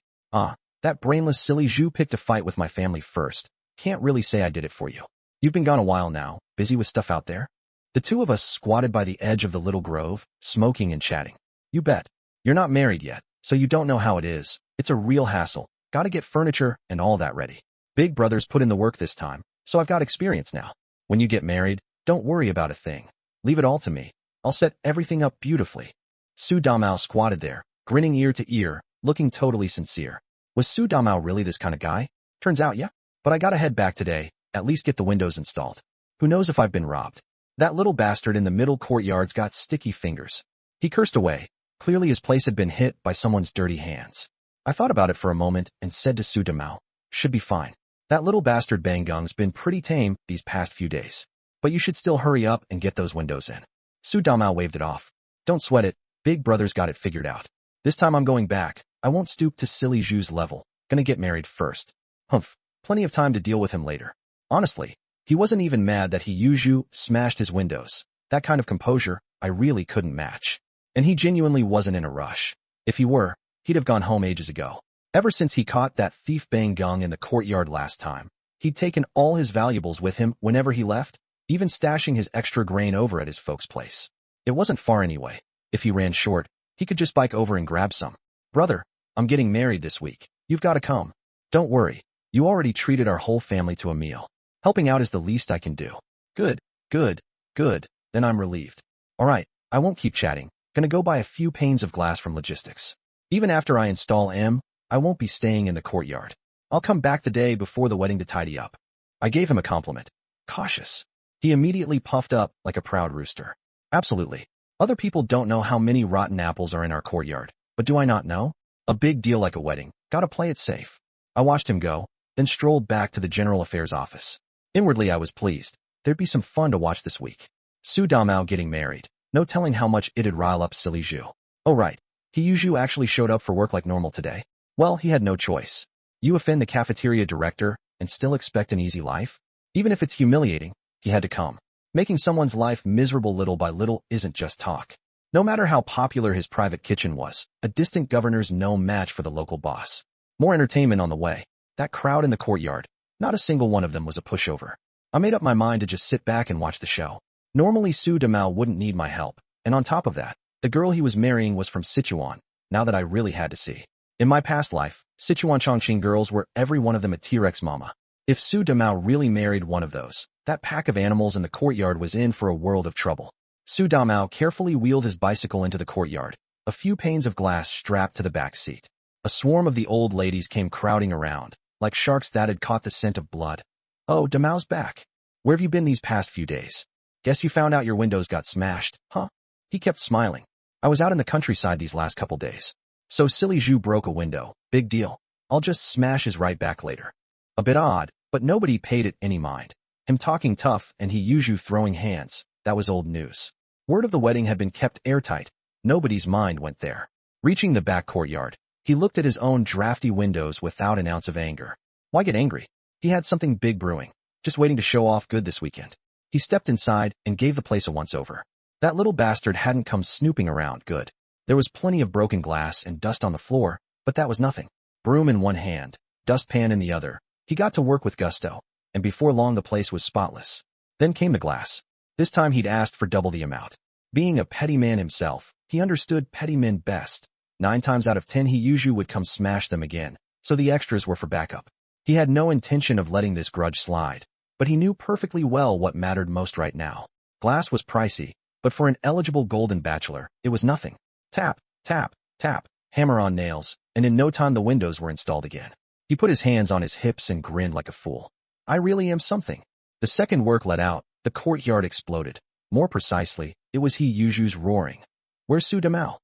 A: That brainless silly Zhu picked a fight with my family first. Can't really say I did it for you. You've been gone a while now, busy with stuff out there? The 2 of us squatted by the edge of the little grove, smoking and chatting. You bet. You're not married yet, so you don't know how it is. It's a real hassle. Gotta get furniture and all that ready. Big brother's put in the work this time, so I've got experience now. When you get married, don't worry about a thing. Leave it all to me. I'll set everything up beautifully. Su Damao squatted there, grinning ear to ear, looking totally sincere. Was Su Damao really this kind of guy? Turns out, yeah. But I gotta head back today, at least get the windows installed. Who knows if I've been robbed. That little bastard in the middle courtyard's got sticky fingers. He cursed away. Clearly his place had been hit by someone's dirty hands. I thought about it for a moment and said to Su Damao, should be fine. That little bastard Bangung's been pretty tame these past few days. But you should still hurry up and get those windows in. Su Damao waved it off. Don't sweat it, Big brother's got it figured out. This time I'm going back. I won't stoop to silly Zhu's level. Gonna get married first. Humph. Plenty of time to deal with him later. Honestly, he wasn't even mad that he Zhu smashed his windows. That kind of composure, I really couldn't match. And he genuinely wasn't in a rush. If he were, he'd have gone home ages ago. Ever since he caught that thief Bang Gung in the courtyard last time, He'd taken all his valuables with him whenever he left, even stashing his extra grain over at his folks' place. It wasn't far anyway. If he ran short, he could just bike over and grab some. Brother, I'm getting married this week. You've got to come. Don't worry. You already treated our whole family to a meal. Helping out is the least I can do. Good, good, good. Then I'm relieved. All right, I won't keep chatting. Gonna go buy a few panes of glass from logistics. Even after I install M, I won't be staying in the courtyard. I'll come back the day before the wedding to tidy up. I gave him a compliment. Cautious. He immediately puffed up like a proud rooster. Absolutely. Other people don't know how many rotten apples are in our courtyard, but do I not know? A big deal like a wedding. Gotta play it safe. I watched him go, then strolled back to the General Affairs office. Inwardly I was pleased. There'd be some fun to watch this week. Su Damao getting married. No telling how much it'd rile up silly Zhu. Oh right. He Zhu actually showed up for work like normal today. Well, he had no choice. You offend the cafeteria director and still expect an easy life? Even if it's humiliating, he had to come. Making someone's life miserable little by little isn't just talk. No matter how popular his private kitchen was, a distant governor's no match for the local boss. More entertainment on the way. That crowd in the courtyard, not a single one of them was a pushover. I made up my mind to just sit back and watch the show. Normally Su Damao wouldn't need my help, and on top of that, the girl he was marrying was from Sichuan, now that I really had to see. In my past life, Sichuan Chongqing girls were every one of them a T-Rex mama. If Su Damao really married one of those, that pack of animals in the courtyard was in for a world of trouble. Su Damao carefully wheeled his bicycle into the courtyard, a few panes of glass strapped to the back seat. A swarm of the old ladies came crowding around, like sharks that had caught the scent of blood. Oh, Damao's back. Where have you been these past few days? Guess you found out your windows got smashed, huh? He kept smiling. I was out in the countryside these last couple days. So silly Zhu broke a window. Big deal. I'll just smash his right back later. A bit odd, but nobody paid it any mind. Him talking tough and he Zhu throwing hands. That was old news. Word of the wedding had been kept airtight. Nobody's mind went there. Reaching the back courtyard, he looked at his own drafty windows without an ounce of anger. Why get angry? He had something big brewing, just waiting to show off good this weekend. He stepped inside and gave the place a once-over. That little bastard hadn't come snooping around good. There was plenty of broken glass and dust on the floor, but that was nothing. Broom in one hand, dustpan in the other. He got to work with gusto, and before long the place was spotless. Then came the glass. This time he'd asked for double the amount. Being a petty man himself, he understood petty men best. 9 times out of 10 he usually would come smash them again, so the extras were for backup. He had no intention of letting this grudge slide, but he knew perfectly well what mattered most right now. Glass was pricey, but for an eligible golden bachelor, it was nothing. Tap, tap, tap, hammer on nails, and in no time the windows were installed again. He put his hands on his hips and grinned like a fool. I really am something. The second work let out, the courtyard exploded. More precisely, it was he Yuju's roaring. Where's Su Damao?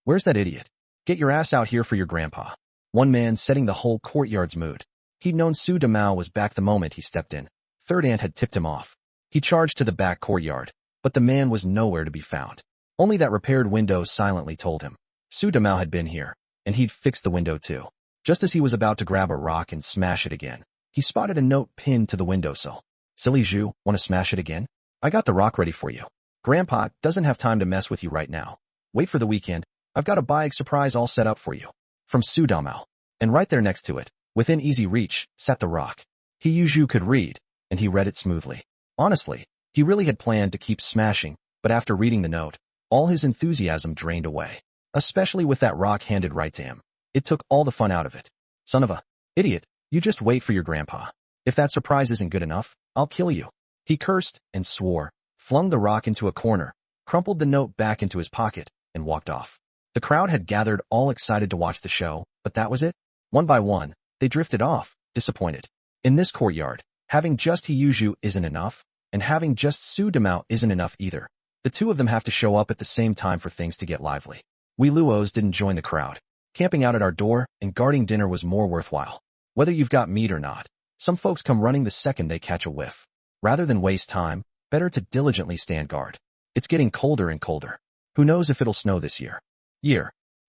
A: Where's that idiot? Get your ass out here for your grandpa. One man setting the whole courtyard's mood. He'd known Su Damao was back the moment he stepped in. Third aunt had tipped him off. He charged to the back courtyard, but the man was nowhere to be found. Only that repaired window silently told him. Su Damao had been here, and he'd fixed the window too. Just as he was about to grab a rock and smash it again, he spotted a note pinned to the windowsill. Silly Zhu, want to smash it again? I got the rock ready for you. Grandpa doesn't have time to mess with you right now. Wait for the weekend. I've got a big surprise all set up for you. From Su Damao. And right there next to it, within easy reach, sat the rock. He Zhu could read, and he read it smoothly. Honestly, he really had planned to keep smashing, but after reading the note, all his enthusiasm drained away. Especially with that rock handed right to him. It took all the fun out of it. Son of a idiot, you just wait for your grandpa. If that surprise isn't good enough, I'll kill you. He cursed and swore, flung the rock into a corner, crumpled the note back into his pocket, and walked off. The crowd had gathered all excited to watch the show, but that was it. One by one, they drifted off, disappointed. In this courtyard, having just he Zhu isn't enough, and having just Su Damao isn't enough either. The two of them have to show up at the same time for things to get lively. We Luos didn't join the crowd. Camping out at our door and guarding dinner was more worthwhile. Whether you've got meat or not, some folks come running the second they catch a whiff. Rather than waste time, better to diligently stand guard. It's getting colder and colder. Who knows if it'll snow this year?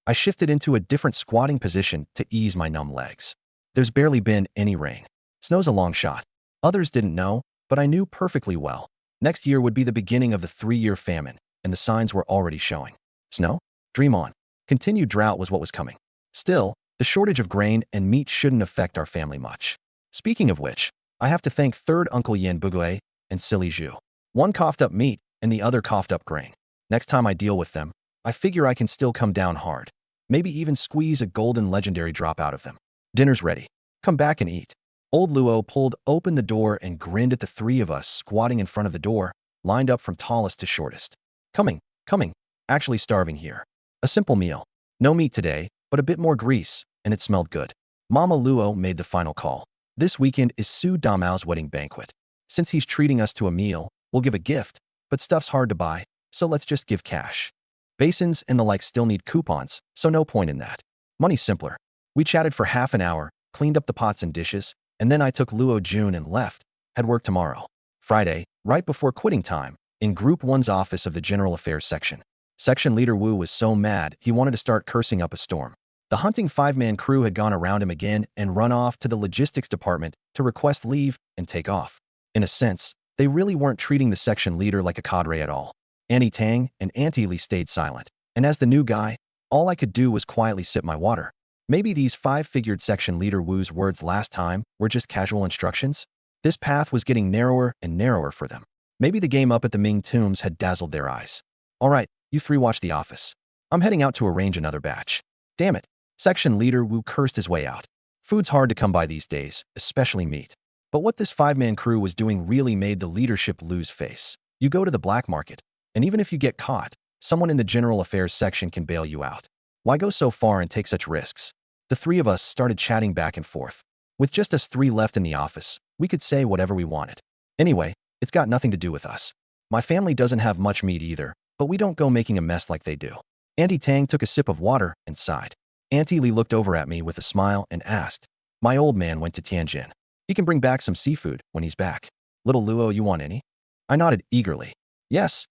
A: I shifted into a different squatting position to ease my numb legs. There's barely been any rain. Snow's a long shot. Others didn't know, but I knew perfectly well. Next year would be the beginning of the 3-year famine, and the signs were already showing. Snow? Dream on. Continued drought was what was coming. Still, the shortage of grain and meat shouldn't affect our family much. Speaking of which, I have to thank third Uncle Yin Bugue and Silly Zhu. One coughed up meat and the other coughed up grain. Next time I deal with them, I figure I can still come down hard. Maybe even squeeze a golden legendary drop out of them. Dinner's ready. Come back and eat. Old Luo pulled open the door and grinned at the three of us squatting in front of the door, lined up from tallest to shortest. Coming, coming. Actually starving here. A simple meal. No meat today, but a bit more grease, and it smelled good. Mama Luo made the final call. This weekend is Su Damao's wedding banquet. Since he's treating us to a meal, we'll give a gift, but stuff's hard to buy, so let's just give cash. Basins and the like still need coupons, so no point in that. Money's simpler. We chatted for half an hour, cleaned up the pots and dishes, and then I took Luo Jun and left. Had work tomorrow. Friday, right before quitting time, in Group 1's office of the General Affairs section. Section leader Wu was so mad he wanted to start cursing up a storm. The hunting five-man crew had gone around him again and run off to the logistics department to request leave and take off. In a sense, they really weren't treating the section leader like a cadre at all. Auntie Tang and Auntie Li stayed silent, and as the new guy, all I could do was quietly sip my water. Maybe these five-figured section leader Wu's words last time were just casual instructions? This path was getting narrower and narrower for them. Maybe the game up at the Ming Tombs had dazzled their eyes. All right, you three watch the office. I'm heading out to arrange another batch. Damn it. Section leader Wu cursed his way out. Food's hard to come by these days, especially meat. But what this five-man crew was doing really made the leadership lose face. You go to the black market, and even if you get caught, someone in the general affairs section can bail you out. Why go so far and take such risks? The three of us started chatting back and forth. With just us three left in the office, we could say whatever we wanted. Anyway, it's got nothing to do with us. My family doesn't have much meat either, but we don't go making a mess like they do. Auntie Tang took a sip of water and sighed. Auntie Li looked over at me with a smile and asked, "My old man went to Tianjin. He can bring back some seafood when he's back. Little Luo, you want any?" I nodded eagerly. Yes,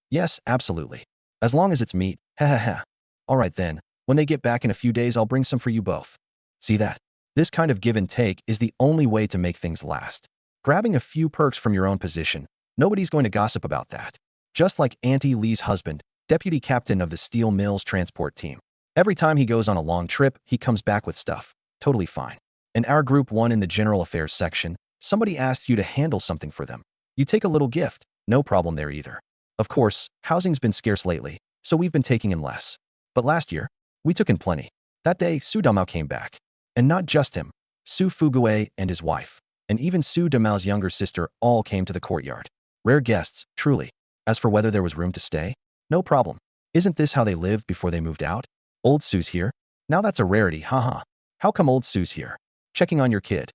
A: absolutely. As long as it's meat, ha ha ha. All right then, when they get back in a few days I'll bring some for you both. See that? This kind of give and take is the only way to make things last. Grabbing a few perks from your own position, nobody's going to gossip about that. Just like Auntie Li's husband, deputy captain of the steel mills transport team. Every time he goes on a long trip, he comes back with stuff. Totally fine. In our Group 1 in the General Affairs section, somebody asks you to handle something for them. You take a little gift, no problem there either. Of course, housing's been scarce lately, so we've been taking in less. But last year, we took in plenty. That day, Su Damao came back. And not just him. Su Fugue and his wife, and even Su Damao's younger sister all came to the courtyard. Rare guests, truly. As for whether there was room to stay, no problem. Isn't this how they lived before they moved out? Old Su's here? Now that's a rarity, haha. How come old Su's here? Checking on your kid.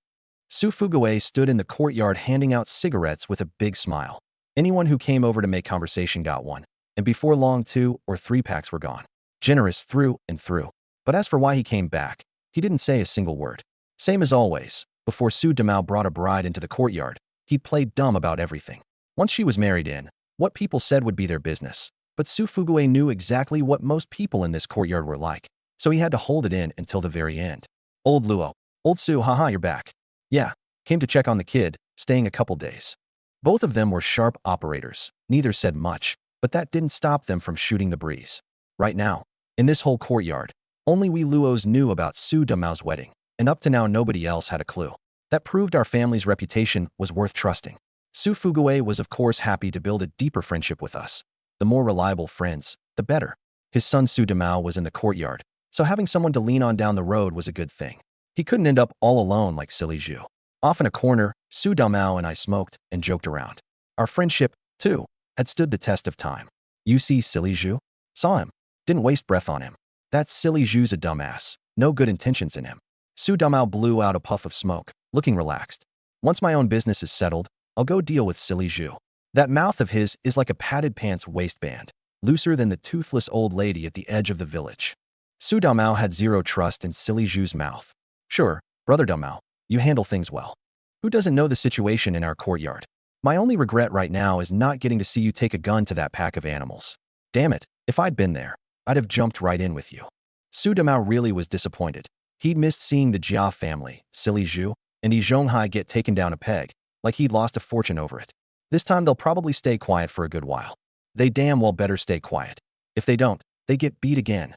A: Su Fugue stood in the courtyard handing out cigarettes with a big smile. Anyone who came over to make conversation got one, and before long 2 or 3 packs were gone. Generous through and through. But as for why he came back, he didn't say a single word. Same as always, before Su Damao brought a bride into the courtyard, he played dumb about everything. Once she was married in, what people said would be their business. But Su Fugue knew exactly what most people in this courtyard were like, so he had to hold it in until the very end. Old Luo. Old Su, haha, you're back. Yeah, came to check on the kid, staying a couple days. Both of them were sharp operators. Neither said much, but that didn't stop them from shooting the breeze. Right now, in this whole courtyard, only we Luos knew about Su Damao's wedding, and up to now nobody else had a clue. That proved our family's reputation was worth trusting. Su Fugue was of course happy to build a deeper friendship with us. The more reliable friends, the better. His son Su Damao was in the courtyard, so having someone to lean on down the road was a good thing. He couldn't end up all alone like Silly Zhu. Off in a corner, Su Damao and I smoked and joked around. Our friendship, too, had stood the test of time. You see Silly Zhu? Saw him. Didn't waste breath on him. That Silly Zhu's a dumbass. No good intentions in him. Su Damao blew out a puff of smoke, looking relaxed. Once my own business is settled, I'll go deal with Silly Zhu. That mouth of his is like a padded pants waistband, looser than the toothless old lady at the edge of the village. Su Damao had zero trust in Silly Zhu's mouth. Sure, Brother Damao, you handle things well. Who doesn't know the situation in our courtyard? My only regret right now is not getting to see you take a gun to that pack of animals. Damn it, if I'd been there, I'd have jumped right in with you. Su Damao really was disappointed. He'd missed seeing the Jia family, Silly Zhu, and Yi Zhonghai get taken down a peg, like he'd lost a fortune over it. This time they'll probably stay quiet for a good while. They damn well better stay quiet. If they don't, they get beat again.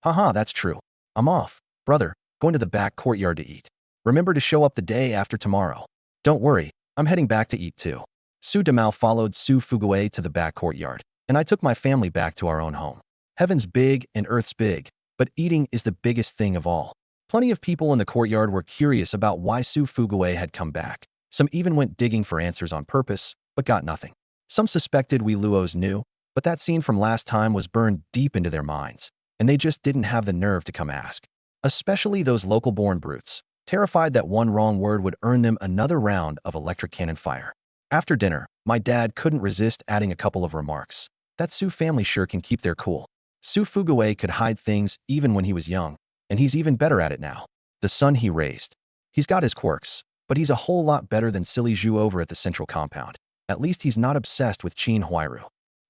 A: Haha, that's true. I'm off, brother, going to the back courtyard to eat. Remember to show up the day after tomorrow. Don't worry, I'm heading back to eat too. Su Damao followed Su Fuguei to the back courtyard, and I took my family back to our own home. Heaven's big and earth's big, but eating is the biggest thing of all. Plenty of people in the courtyard were curious about why Su Fuguei had come back. Some even went digging for answers on purpose, but got nothing. Some suspected we Luos knew, but that scene from last time was burned deep into their minds, and they just didn't have the nerve to come ask. Especially those local-born brutes, terrified that one wrong word would earn them another round of electric cannon fire. After dinner, my dad couldn't resist adding a couple of remarks. That Su family sure can keep their cool. Su Fuguei could hide things even when he was young, and he's even better at it now. The son he raised. He's got his quirks, but he's a whole lot better than silly Zhu over at the central compound. At least he's not obsessed with Qin Huairu.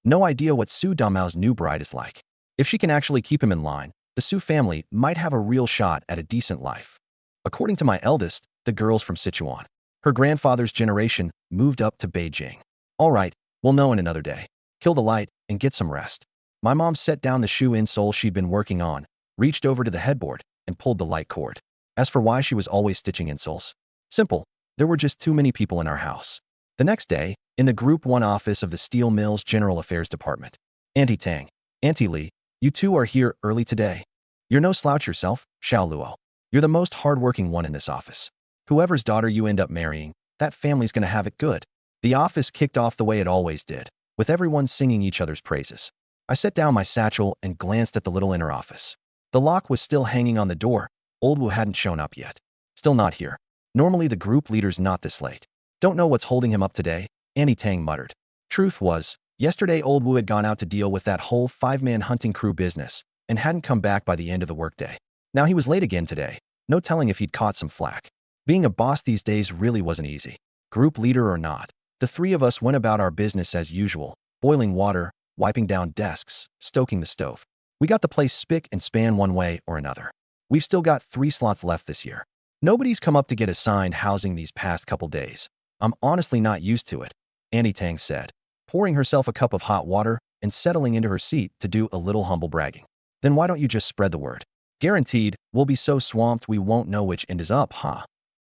A: No idea what Su Damao's new bride is like. If she can actually keep him in line, the Su family might have a real shot at a decent life. According to my eldest, the girl's from Sichuan. Her grandfather's generation moved up to Beijing. All right, we'll know in another day. Kill the light and get some rest. My mom set down the shoe insole she'd been working on, reached over to the headboard, and pulled the light cord. As for why she was always stitching insoles, simple, there were just too many people in our house. The next day, in the Group 1 office of the Steel Mills General Affairs Department. Auntie Tang, Auntie Li, you two are here early today. You're no slouch yourself, Xiao Luo. You're the most hardworking one in this office. Whoever's daughter you end up marrying, that family's gonna have it good. The office kicked off the way it always did, with everyone singing each other's praises. I set down my satchel and glanced at the little inner office. The lock was still hanging on the door. Old Wu hadn't shown up yet. Still not here. Normally the group leader's not this late. Don't know what's holding him up today, Annie Tang muttered. Truth was, yesterday Old Wu had gone out to deal with that whole 5-man hunting crew business and hadn't come back by the end of the workday. Now he was late again today. No telling if he'd caught some flack. Being a boss these days really wasn't easy. Group leader or not, the three of us went about our business as usual, boiling water, wiping down desks, stoking the stove. We got the place spick and span one way or another. We've still got 3 slots left this year. Nobody's come up to get assigned housing these past couple days. I'm honestly not used to it, Annie Tang said, pouring herself a cup of hot water and settling into her seat to do a little humble bragging. Then why don't you just spread the word? Guaranteed, we'll be so swamped we won't know which end is up, huh?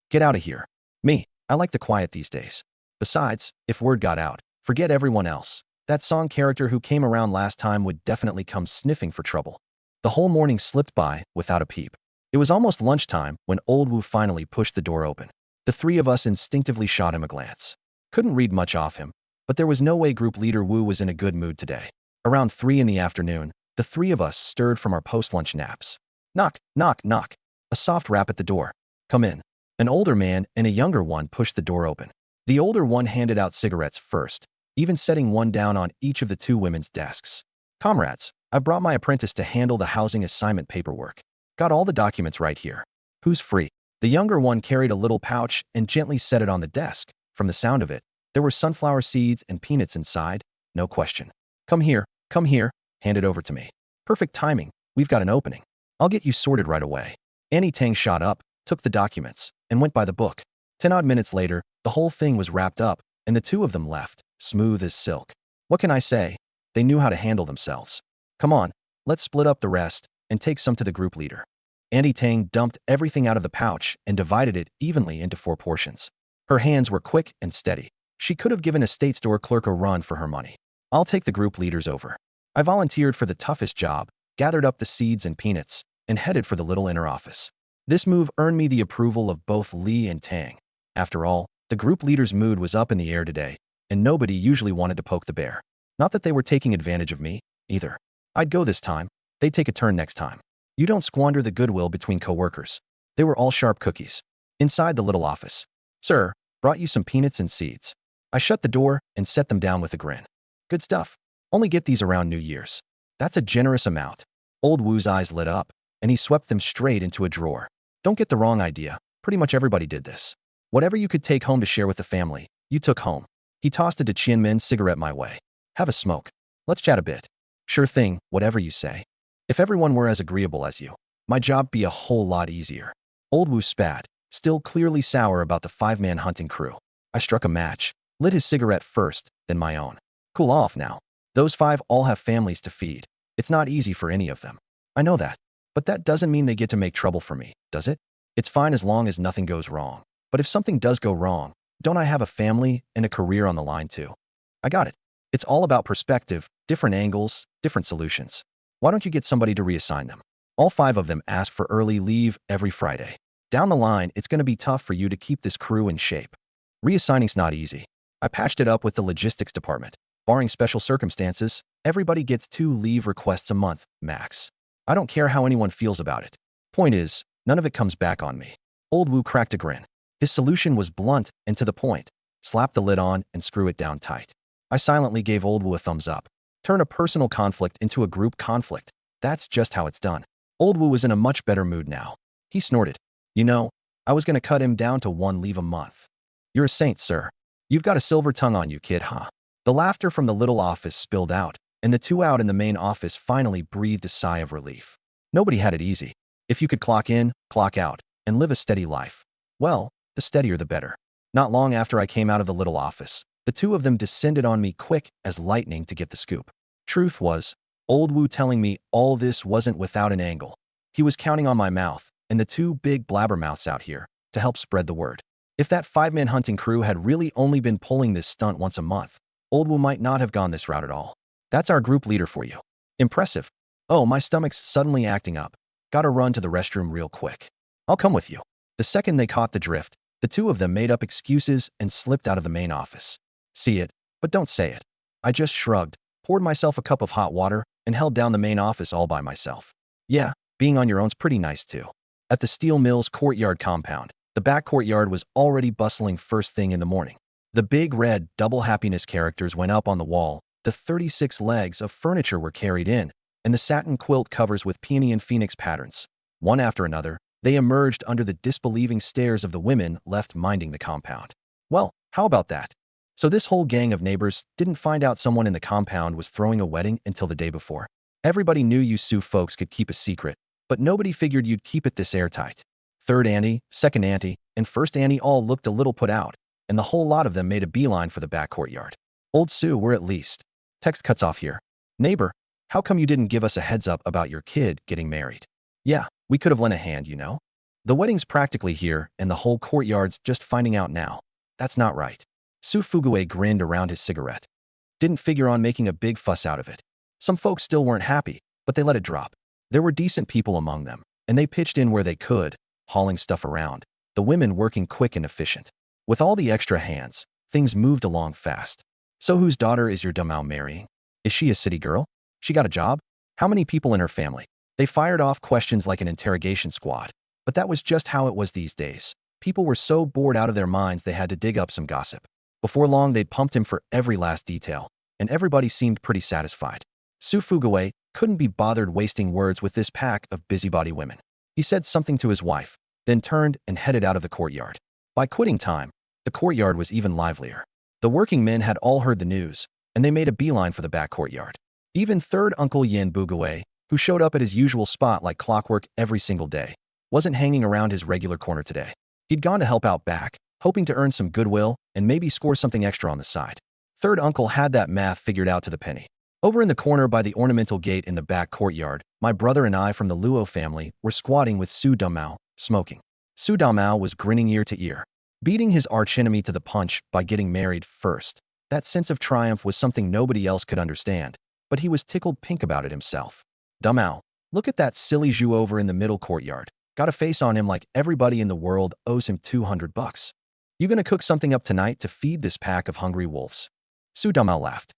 A: Get out of here. Me, I like the quiet these days. Besides, if word got out, forget everyone else. That Song character who came around last time would definitely come sniffing for trouble. The whole morning slipped by without a peep. It was almost lunchtime when Old Wu finally pushed the door open. The three of us instinctively shot him a glance. Couldn't read much off him, but there was no way Group Leader Wu was in a good mood today. Around 3 in the afternoon, the three of us stirred from our post-lunch naps. Knock, knock, knock. A soft rap at the door. Come in. An older man and a younger one pushed the door open. The older one handed out cigarettes first, even setting one down on each of the 2 women's desks. Comrades, I brought my apprentice to handle the housing assignment paperwork. Got all the documents right here. Who's free? The younger one carried a little pouch and gently set it on the desk. From the sound of it, there were sunflower seeds and peanuts inside, no question. Come here, hand it over to me. Perfect timing, we've got an opening. I'll get you sorted right away. Annie Tang shot up, took the documents, and went by the book. 10 odd minutes later, the whole thing was wrapped up, and the 2 of them left, smooth as silk. What can I say? They knew how to handle themselves. Come on, let's split up the rest and take some to the group leader. Annie Tang dumped everything out of the pouch and divided it evenly into 4 portions. Her hands were quick and steady. She could have given a state store clerk a run for her money. I'll take the group leaders over. I volunteered for the toughest job, gathered up the seeds and peanuts, and headed for the little inner office. This move earned me the approval of both Li and Tang. After all, the group leader's mood was up in the air today, and nobody usually wanted to poke the bear. Not that they were taking advantage of me, either. I'd go this time. They'd take a turn next time. You don't squander the goodwill between co-workers. They were all sharp cookies. Inside the little office. Sir, brought you some peanuts and seeds. I shut the door and set them down with a grin. Good stuff. Only get these around New Year's. That's a generous amount. Old Wu's eyes lit up, and he swept them straight into a drawer. Don't get the wrong idea. Pretty much everybody did this. Whatever you could take home to share with the family, you took home. He tossed a Qianmen cigarette my way. Have a smoke. Let's chat a bit. Sure thing, whatever you say. If everyone were as agreeable as you, my job'd be a whole lot easier. Old Wu spat, still clearly sour about the 5-man hunting crew. I struck a match, lit his cigarette first, then my own. Cool off now. Those 5 all have families to feed. It's not easy for any of them. I know that. But that doesn't mean they get to make trouble for me, does it? It's fine as long as nothing goes wrong. But if something does go wrong, Don't I have a family and a career on the line too? I got it. It's all about perspective, different angles, different solutions. Why don't you get somebody to reassign them? All 5 of them ask for early leave every Friday. Down the line, it's going to be tough for you to keep this crew in shape. Reassigning's not easy. I patched it up with the logistics department. Barring special circumstances, everybody gets 2 leave requests a month, max. I don't care how anyone feels about it. Point is, none of it comes back on me. Old Wu cracked a grin. His solution was blunt and to the point. Slap the lid on and screw it down tight. I silently gave Old Wu a thumbs up. Turn a personal conflict into a group conflict. That's just how it's done. Old Wu was in a much better mood now. He snorted. You know, I was going to cut him down to 1 leave a month. You're a saint, sir. You've got a silver tongue on you, kid, huh? The laughter from the little office spilled out, and the 2 out in the main office finally breathed a sigh of relief. Nobody had it easy. If you could clock in, clock out, and live a steady life, well, the steadier the better. Not long after I came out of the little office, the 2 of them descended on me quick as lightning to get the scoop. Truth was, Old Wu telling me all this wasn't without an angle. He was counting on my mouth and the 2 big blabbermouths out here to help spread the word. If that 5-man hunting crew had really only been pulling this stunt once a month, Old Wu might not have gone this route at all. That's our group leader for you. Impressive. Oh, my stomach's suddenly acting up. Gotta run to the restroom real quick. I'll come with you. The second they caught the drift, the 2 of them made up excuses and slipped out of the main office. See it, but don't say it. I just shrugged, poured myself a cup of hot water, and held down the main office all by myself. Yeah, being on your own's pretty nice too. At the steel mill's courtyard compound, the back courtyard was already bustling first thing in the morning. The big red double happiness characters went up on the wall, the 36 legs of furniture were carried in, and the satin quilt covers with peony and phoenix patterns. One after another, they emerged under the disbelieving stares of the women left minding the compound. Well, how about that? So this whole gang of neighbors didn't find out someone in the compound was throwing a wedding until the day before. Everybody knew you Sioux folks could keep a secret, but nobody figured you'd keep it this airtight. Third auntie, second auntie, and first auntie all looked a little put out, and the whole lot of them made a beeline for the back courtyard. Old Sue, we're at least. Text cuts off here. Neighbor, how come you didn't give us a heads up about your kid getting married? Yeah, we could have lent a hand, you know. The wedding's practically here, and the whole courtyard's just finding out now. That's not right. Sue Fuguwe grinned around his cigarette. Didn't figure on making a big fuss out of it. Some folks still weren't happy, but they let it drop. There were decent people among them, and they pitched in where they could, hauling stuff around, the women working quick and efficient. With all the extra hands, things moved along fast. So whose daughter is your Dumao marrying? Is she a city girl? She got a job? How many people in her family? They fired off questions like an interrogation squad. But that was just how it was these days. People were so bored out of their minds they had to dig up some gossip. Before long, they'd pumped him for every last detail, and everybody seemed pretty satisfied. Sue Fuguwe couldn't be bothered wasting words with this pack of busybody women. He said something to his wife, then turned and headed out of the courtyard. By quitting time, the courtyard was even livelier. The working men had all heard the news, and they made a beeline for the back courtyard. Even third Uncle Yin Buguwe, who showed up at his usual spot like clockwork every single day, wasn't hanging around his regular corner today. He'd gone to help out back, hoping to earn some goodwill and maybe score something extra on the side. Third Uncle had that math figured out to the penny. Over in the corner by the ornamental gate in the back courtyard, my brother and I from the Luo family were squatting with Su Damao, smoking. Su Damao was grinning ear to ear, beating his archenemy to the punch by getting married first. That sense of triumph was something nobody else could understand, but he was tickled pink about it himself. Damao, look at that silly Zhu over in the middle courtyard. Got a face on him like everybody in the world owes him $200. You gonna cook something up tonight to feed this pack of hungry wolves? Su Damao laughed.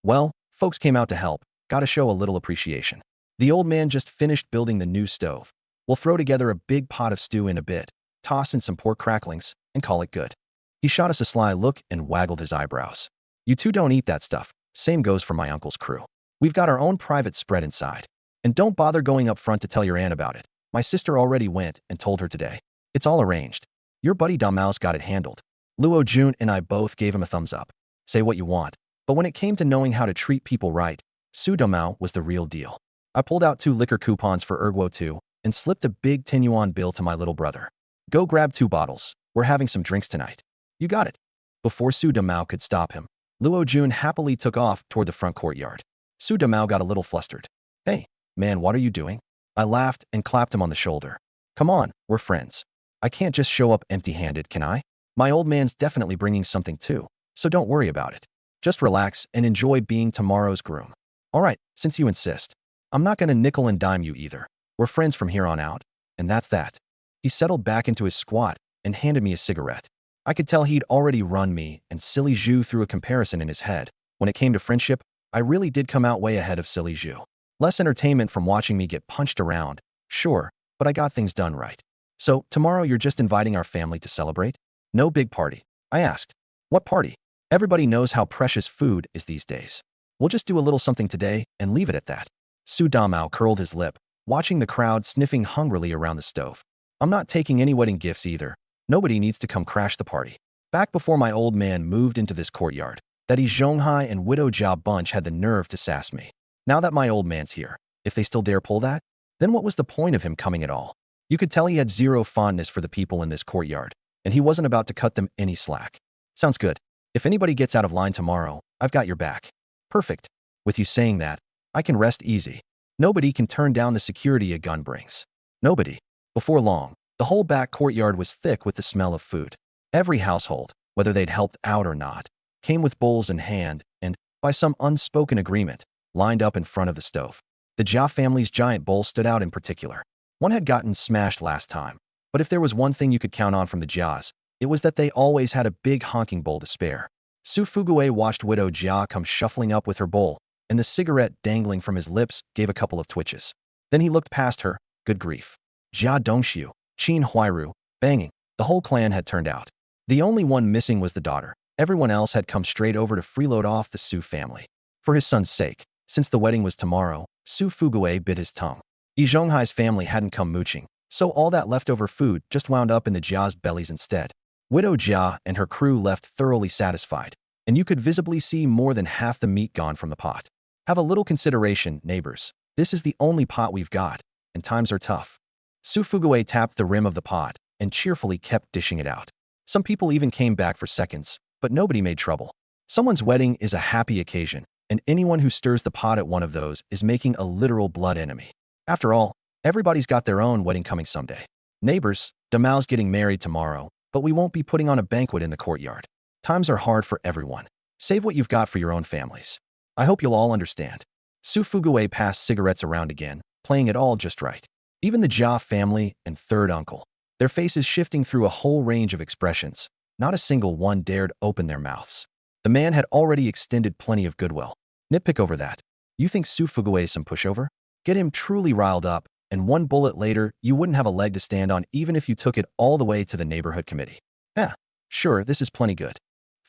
A: Well, folks came out to help. Gotta show a little appreciation. The old man just finished building the new stove. We'll throw together a big pot of stew in a bit, toss in some pork cracklings, and call it good. He shot us a sly look and waggled his eyebrows. You two don't eat that stuff. Same goes for my uncle's crew. We've got our own private spread inside. And don't bother going up front to tell your aunt about it. My sister already went and told her today. It's all arranged. Your buddy Damao's got it handled. Luo Jun and I both gave him a thumbs up. Say what you want, but when it came to knowing how to treat people right, Su Damao was the real deal. I pulled out 2 liquor coupons for Erguo 2 and slipped a big 10 yuan bill to my little brother. Go grab 2 bottles. We're having some drinks tonight. You got it. Before Su Damao could stop him, Luo Jun happily took off toward the front courtyard. Su Damao got a little flustered. Hey, man, what are you doing? I laughed and clapped him on the shoulder. Come on, we're friends. I can't just show up empty-handed, can I? My old man's definitely bringing something too, so don't worry about it. Just relax and enjoy being tomorrow's groom. All right, since you insist. I'm not gonna nickel and dime you either. We're friends from here on out, and that's that. He settled back into his squat and handed me a cigarette. I could tell he'd already run me, and Silly Zhu threw a comparison in his head. When it came to friendship, I really did come out way ahead of Silly Zhu. Less entertainment from watching me get punched around, sure, but I got things done right. So, tomorrow you're just inviting our family to celebrate? No big party. I asked. What party? Everybody knows how precious food is these days. We'll just do a little something today and leave it at that. Su Damao curled his lip, watching the crowd sniffing hungrily around the stove. I'm not taking any wedding gifts either. Nobody needs to come crash the party. Back before my old man moved into this courtyard, that Zhonghai and Widow Jia bunch had the nerve to sass me. Now that my old man's here, if they still dare pull that, then what was the point of him coming at all? You could tell he had zero fondness for the people in this courtyard, and he wasn't about to cut them any slack. Sounds good. If anybody gets out of line tomorrow, I've got your back. Perfect. With you saying that, I can rest easy. Nobody can turn down the security a gun brings. Nobody. Before long, the whole back courtyard was thick with the smell of food. Every household, whether they'd helped out or not, came with bowls in hand and, by some unspoken agreement, lined up in front of the stove. The Jia family's giant bowl stood out in particular. One had gotten smashed last time, but if there was one thing you could count on from the Jias, it was that they always had a big honking bowl to spare. Su Fuguei watched Widow Jia come shuffling up with her bowl, and the cigarette dangling from his lips gave a couple of twitches. Then he looked past her. Good grief. Jia Dongxiu, Qin Huairu, banging. The whole clan had turned out. The only one missing was the daughter. Everyone else had come straight over to freeload off the Su family. For his son's sake, since the wedding was tomorrow, Su Fuguei bit his tongue. Zhonghai's family hadn't come mooching, so all that leftover food just wound up in the Jia's bellies instead. Widow Jia and her crew left thoroughly satisfied, and you could visibly see more than half the meat gone from the pot. Have a little consideration, neighbors. This is the only pot we've got, and times are tough. Su Fuguei tapped the rim of the pot and cheerfully kept dishing it out. Some people even came back for seconds, but nobody made trouble. Someone's wedding is a happy occasion, and anyone who stirs the pot at one of those is making a literal blood enemy. After all, everybody's got their own wedding coming someday. Neighbors, Damao's getting married tomorrow, but we won't be putting on a banquet in the courtyard. Times are hard for everyone. Save what you've got for your own families. I hope you'll all understand. Su Fuguei passed cigarettes around again, playing it all just right. Even the Jia family and third uncle, their faces shifting through a whole range of expressions. Not a single one dared open their mouths. The man had already extended plenty of goodwill. Nitpick over that. You think Su Fuguei's some pushover? Get him truly riled up, and one bullet later, you wouldn't have a leg to stand on even if you took it all the way to the neighborhood committee. Sure, this is plenty good.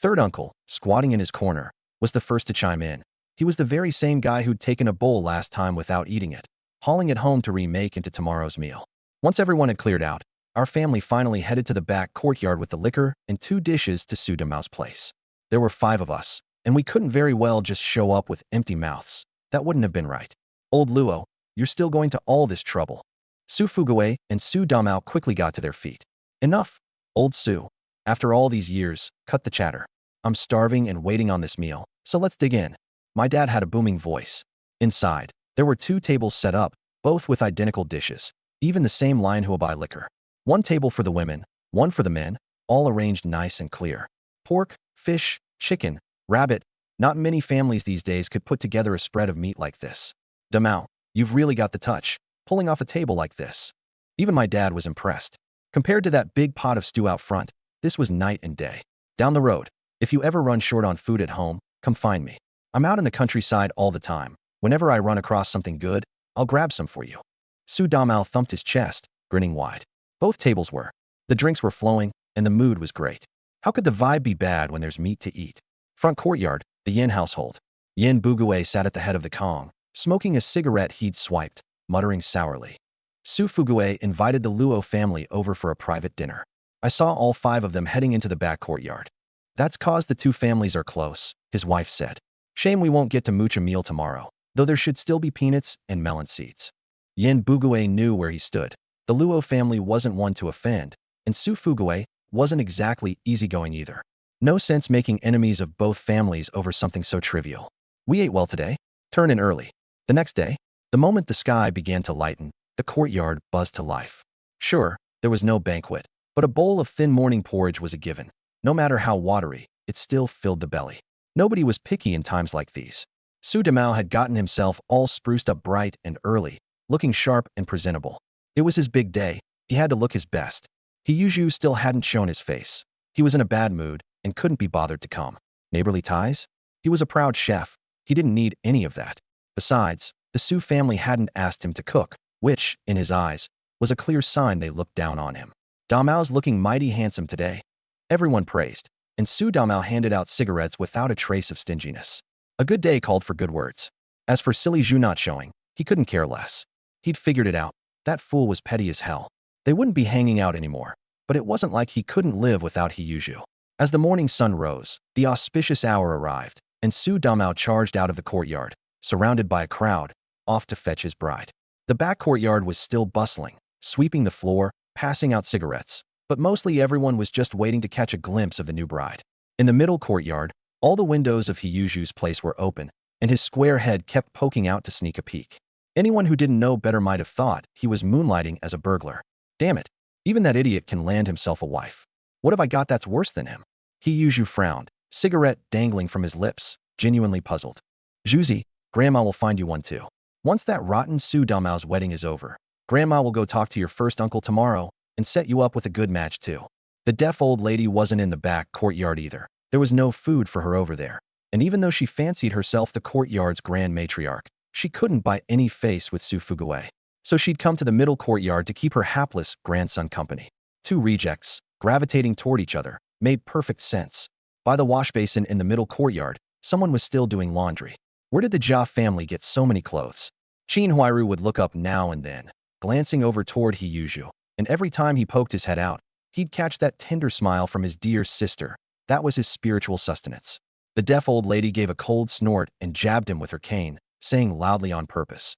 A: Third uncle, squatting in his corner, was the first to chime in. He was the very same guy who'd taken a bowl last time without eating it, hauling it home to remake into tomorrow's meal. Once everyone had cleared out, our family finally headed to the back courtyard with the liquor and 2 dishes to Su Damao's place. There were 5 of us, and we couldn't very well just show up with empty mouths. That wouldn't have been right. Old Luo, you're still going to all this trouble. Su Fuguei and Su Damao quickly got to their feet. Enough, old Su. After all these years, cut the chatter. I'm starving and waiting on this meal, so let's dig in. My dad had a booming voice. Inside, there were 2 tables set up, both with identical dishes, even the same line who'll buy liquor. 1 table for the women, 1 for the men, all arranged nice and clear. Pork, fish, chicken, rabbit. Not many families these days could put together a spread of meat like this. Damao, you've really got the touch, pulling off a table like this. Even my dad was impressed. Compared to that big pot of stew out front, this was night and day. Down the road, if you ever run short on food at home, come find me. I'm out in the countryside all the time. Whenever I run across something good, I'll grab some for you. Su Damao thumped his chest, grinning wide. Both tables were. The drinks were flowing, and the mood was great. How could the vibe be bad when there's meat to eat? Front courtyard, the Yin household. Yin Buguei sat at the head of the Kong, smoking a cigarette he'd swiped, muttering sourly. Su Fuguei invited the Luo family over for a private dinner. I saw all 5 of them heading into the back courtyard. That's 'cause the 2 families are close, his wife said. Shame we won't get to mooch a meal tomorrow, though there should still be peanuts and melon seeds. Yin Buguei knew where he stood. The Luo family wasn't one to offend, and Su Fuguei wasn't exactly easygoing either. No sense making enemies of both families over something so trivial. We ate well today. Turn in early. The next day, the moment the sky began to lighten, the courtyard buzzed to life. Sure, there was no banquet, but a bowl of thin morning porridge was a given. No matter how watery, it still filled the belly. Nobody was picky in times like these. Su Damao had gotten himself all spruced up bright and early, looking sharp and presentable. It was his big day. He had to look his best. He usually still hadn't shown his face. He was in a bad mood and couldn't be bothered to come. Neighborly ties? He was a proud chef. He didn't need any of that. Besides, the Su family hadn't asked him to cook, which, in his eyes, was a clear sign they looked down on him. Damao's looking mighty handsome today. Everyone praised, and Su Damao handed out cigarettes without a trace of stinginess. A good day called for good words. As for Silly Zhu not showing, he couldn't care less. He'd figured it out. That fool was petty as hell. They wouldn't be hanging out anymore, but it wasn't like he couldn't live without He Yuzhu. As the morning sun rose, the auspicious hour arrived, and Su Damao charged out of the courtyard, surrounded by a crowd, off to fetch his bride. The back courtyard was still bustling, sweeping the floor, passing out cigarettes, but mostly everyone was just waiting to catch a glimpse of the new bride. In the middle courtyard, all the windows of He Yuzhu's place were open, and his square head kept poking out to sneak a peek. Anyone who didn't know better might have thought he was moonlighting as a burglar. Damn it, even that idiot can land himself a wife. What have I got that's worse than him? He Yuzhu frowned, cigarette dangling from his lips, genuinely puzzled. Zhuzi, Grandma will find you one too. Once that rotten Su Damao's wedding is over, Grandma will go talk to your first uncle tomorrow and set you up with a good match too. The deaf old lady wasn't in the back courtyard either. There was no food for her over there, and even though she fancied herself the courtyard's grand matriarch, she couldn't buy any face with Su Fugue. So she'd come to the middle courtyard to keep her hapless grandson company. Two rejects, gravitating toward each other, made perfect sense. By the wash basin in the middle courtyard, someone was still doing laundry. Where did the Jia family get so many clothes? Qin Huairu would look up now and then, glancing over toward He Yuzhu, and every time he poked his head out, he'd catch that tender smile from his dear sister. That was his spiritual sustenance. The deaf old lady gave a cold snort and jabbed him with her cane, saying loudly on purpose,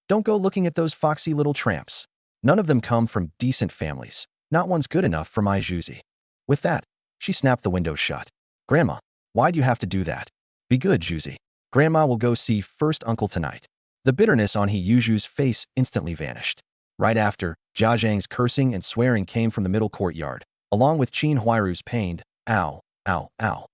A: "Don't go looking at those foxy little tramps. None of them come from decent families. Not one's good enough for my Zhuzi." With that, she snapped the window shut. "Grandma, why'd you have to do that? Be good, Zhuzi. Grandma will go see first uncle tonight." The bitterness on He Yuzhu's face instantly vanished. Right after, Jia Zhang's cursing and swearing came from the middle courtyard, along with Qin Huairu's pained, "Ow, ow, ow."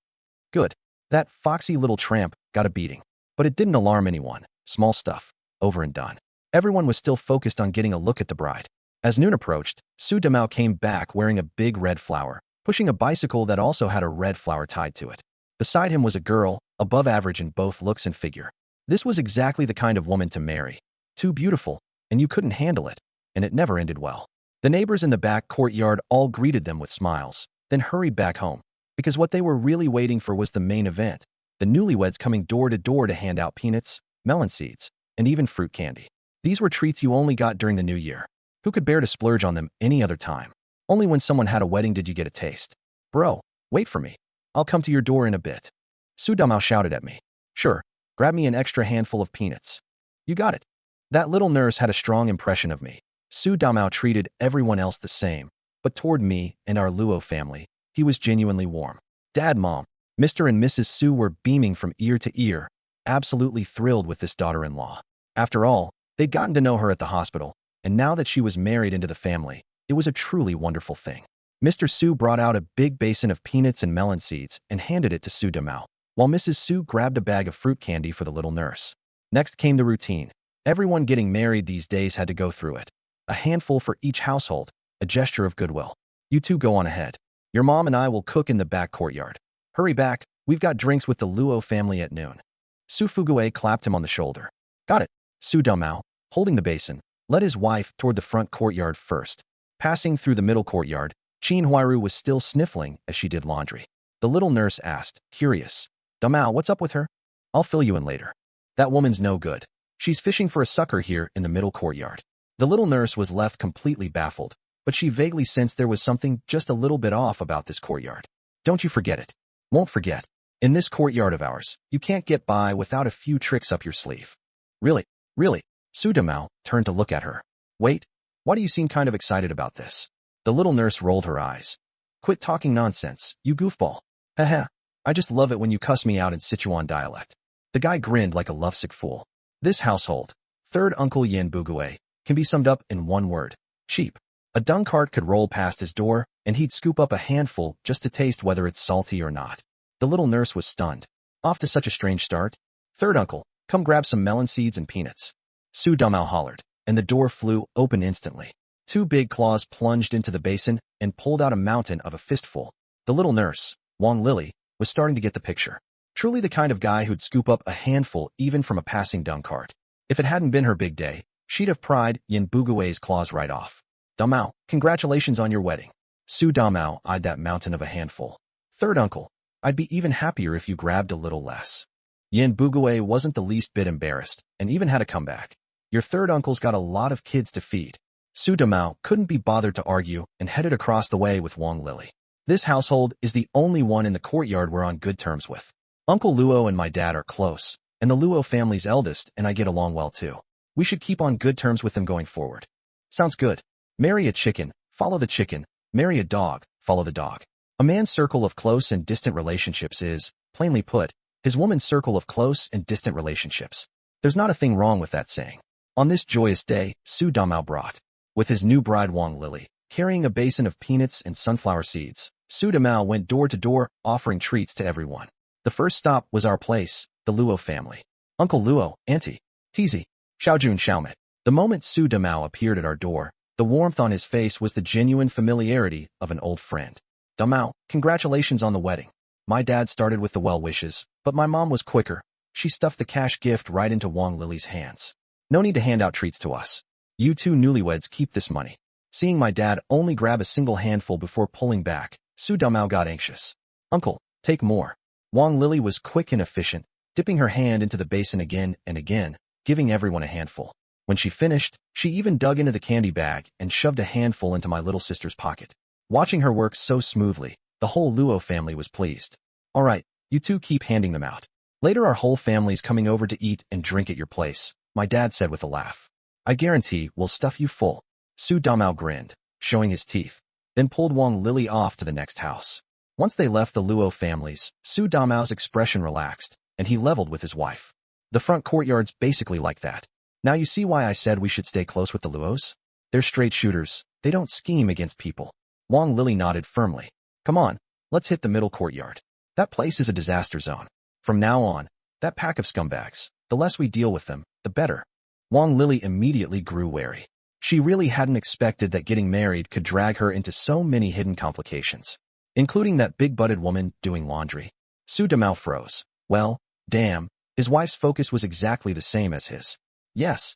A: Good. That foxy little tramp got a beating. But it didn't alarm anyone. Small stuff. Over and done. Everyone was still focused on getting a look at the bride. As noon approached, Su Damao came back wearing a big red flower, pushing a bicycle that also had a red flower tied to it. Beside him was a girl, above average in both looks and figure. This was exactly the kind of woman to marry. Too beautiful, and you couldn't handle it, and it never ended well. The neighbors in the back courtyard all greeted them with smiles, then hurried back home, because what they were really waiting for was the main event, the newlyweds coming door to door to hand out peanuts, melon seeds, and even fruit candy. These were treats you only got during the new year. Who could bear to splurge on them any other time? Only when someone had a wedding did you get a taste. "Bro, wait for me. I'll come to your door in a bit." Su Damao shouted at me. "Sure, grab me an extra handful of peanuts." "You got it." That little nurse had a strong impression of me. Su Damao treated everyone else the same, but toward me and our Luo family, he was genuinely warm. Dad, Mom, Mr. and Mrs. Su were beaming from ear to ear, absolutely thrilled with this daughter-in-law. After all, they'd gotten to know her at the hospital, and now that she was married into the family, it was a truly wonderful thing. Mr. Su brought out a big basin of peanuts and melon seeds and handed it to Su Damao, while Mrs. Su grabbed a bag of fruit candy for the little nurse. Next came the routine. Everyone getting married these days had to go through it. A handful for each household, a gesture of goodwill. "You two go on ahead. Your mom and I will cook in the back courtyard. Hurry back, we've got drinks with the Luo family at noon." Su Fugue clapped him on the shoulder. "Got it." Su Damao, holding the basin, led his wife toward the front courtyard first. Passing through the middle courtyard, Qin Huairu was still sniffling as she did laundry. The little nurse asked, curious, "Damao, what's up with her?" "I'll fill you in later. That woman's no good. She's fishing for a sucker here in the middle courtyard." The little nurse was left completely baffled, but she vaguely sensed there was something just a little bit off about this courtyard. "Don't you forget it." "Won't forget. In this courtyard of ours, you can't get by without a few tricks up your sleeve." "Really? Really?" Su Damao turned to look at her. "Wait, why do you seem kind of excited about this?" The little nurse rolled her eyes. "Quit talking nonsense, you goofball. Haha, I just love it when you cuss me out in Sichuan dialect." The guy grinned like a lovesick fool. This household, third Uncle Yin Bugue, can be summed up in one word: cheap. A dung cart could roll past his door, and he'd scoop up a handful just to taste whether it's salty or not. The little nurse was stunned. Off to such a strange start? Third uncle, come grab some melon seeds and peanuts. Su Damao hollered, and the door flew open instantly. Two big claws plunged into the basin and pulled out a mountain of a fistful. The little nurse, Wang Lily, was starting to get the picture. Truly the kind of guy who'd scoop up a handful even from a passing dung cart. If it hadn't been her big day, she'd have pried Yin Bugui's claws right off. Damao, congratulations on your wedding. Su Damao eyed that mountain of a handful. Third uncle, I'd be even happier if you grabbed a little less. Yin Bugui wasn't the least bit embarrassed, and even had a comeback. Your third uncle's got a lot of kids to feed. Su Damao couldn't be bothered to argue and headed across the way with Wang Lily. This household is the only one in the courtyard we're on good terms with. Uncle Luo and my dad are close, and the Luo family's eldest and I get along well too. We should keep on good terms with them going forward. Sounds good. Marry a chicken, follow the chicken. Marry a dog, follow the dog. A man's circle of close and distant relationships is, plainly put, his woman's circle of close and distant relationships. There's not a thing wrong with that saying. On this joyous day, Su Damao brought, with his new bride Wang Lily, carrying a basin of peanuts and sunflower seeds, Su Damao went door to door, offering treats to everyone. The first stop was our place, the Luo family. Uncle Luo, Auntie, Tizi, Xiaojun Xiaomei. The moment Su Damao appeared at our door, the warmth on his face was the genuine familiarity of an old friend. Damao, congratulations on the wedding. My dad started with the well wishes, but my mom was quicker. She stuffed the cash gift right into Wang Lily's hands. No need to hand out treats to us. You two newlyweds keep this money. Seeing my dad only grab a single handful before pulling back, Su Damao got anxious. Uncle, take more. Wang Lily was quick and efficient, dipping her hand into the basin again and again, giving everyone a handful. When she finished, she even dug into the candy bag and shoved a handful into my little sister's pocket. Watching her work so smoothly, the whole Luo family was pleased. All right, you two keep handing them out. Later our whole family's coming over to eat and drink at your place, my dad said with a laugh. I guarantee we'll stuff you full. Su Damao grinned, showing his teeth, then pulled Wang Lily off to the next house. Once they left the Luo families, Su Damao's expression relaxed, and he leveled with his wife. The front courtyard's basically like that. Now you see why I said we should stay close with the Luos? They're straight shooters, they don't scheme against people. Wang Lily nodded firmly. Come on, let's hit the middle courtyard. That place is a disaster zone. From now on, that pack of scumbags, the less we deal with them, the better. Wang Lily immediately grew wary. She really hadn't expected that getting married could drag her into so many hidden complications, including that big-butted woman doing laundry. Su Damao froze. Well, damn, his wife's focus was exactly the same as his. Yes.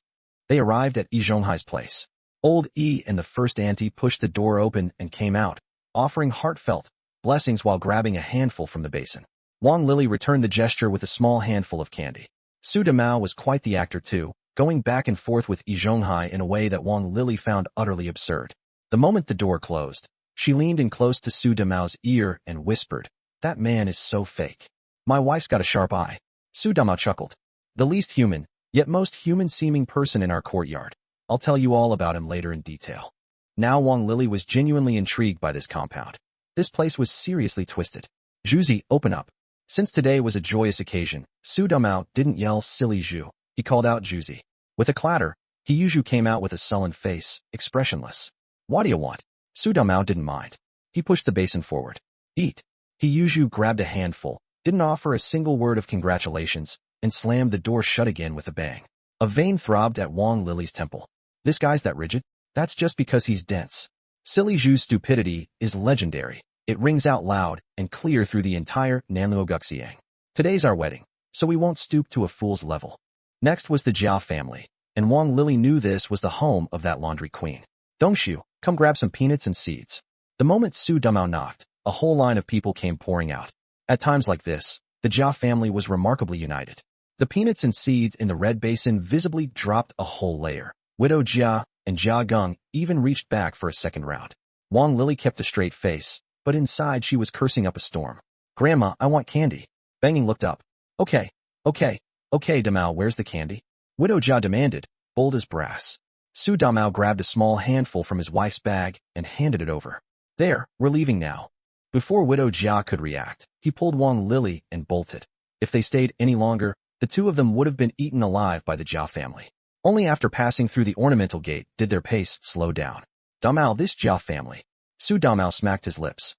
A: They arrived at Yi Zhonghai's place. Old Yi and the first auntie pushed the door open and came out, offering heartfelt blessings while grabbing a handful from the basin. Wang Lily returned the gesture with a small handful of candy. Su Damao was quite the actor too, going back and forth with Yi Zhonghai in a way that Wang Lily found utterly absurd. The moment the door closed, she leaned in close to Su Damao's ear and whispered, "That man is so fake. My wife's got a sharp eye." Su Damao chuckled. The least human, yet most human-seeming person in our courtyard. I'll tell you all about him later in detail. Now Wang Lily was genuinely intrigued by this compound. This place was seriously twisted. Zhuzi, open up. Since today was a joyous occasion, Su Damao didn't yell silly Zhu. He called out Zhuzi. With a clatter, He came out with a sullen face, expressionless. What do you want? Su Damao didn't mind. He pushed the basin forward. Eat. He grabbed a handful, didn't offer a single word of congratulations, and slammed the door shut again with a bang. A vein throbbed at Wang Lily's temple. This guy's that rigid? That's just because he's dense. Silly Zhu's stupidity is legendary. It rings out loud and clear through the entire Nanluo Guxiang. Today's our wedding, so we won't stoop to a fool's level. Next was the Jia family, and Wang Lily knew this was the home of that laundry queen. Dongxiu, come grab some peanuts and seeds. The moment Su Damao knocked, a whole line of people came pouring out. At times like this, the Jia family was remarkably united. The peanuts and seeds in the red basin visibly dropped a whole layer. Widow Jia and Jia Geng even reached back for a second round. Wang Lily kept a straight face, but inside she was cursing up a storm. Grandma, I want candy. Banging looked up. Okay, Damao, where's the candy? Widow Jia demanded, bold as brass. Su Damao grabbed a small handful from his wife's bag and handed it over. There, we're leaving now. Before Widow Jia could react, he pulled Wang Lily and bolted. If they stayed any longer, the two of them would have been eaten alive by the Jia family. Only after passing through the ornamental gate did their pace slow down. Damao, this Jia family. Su Damao smacked his lips.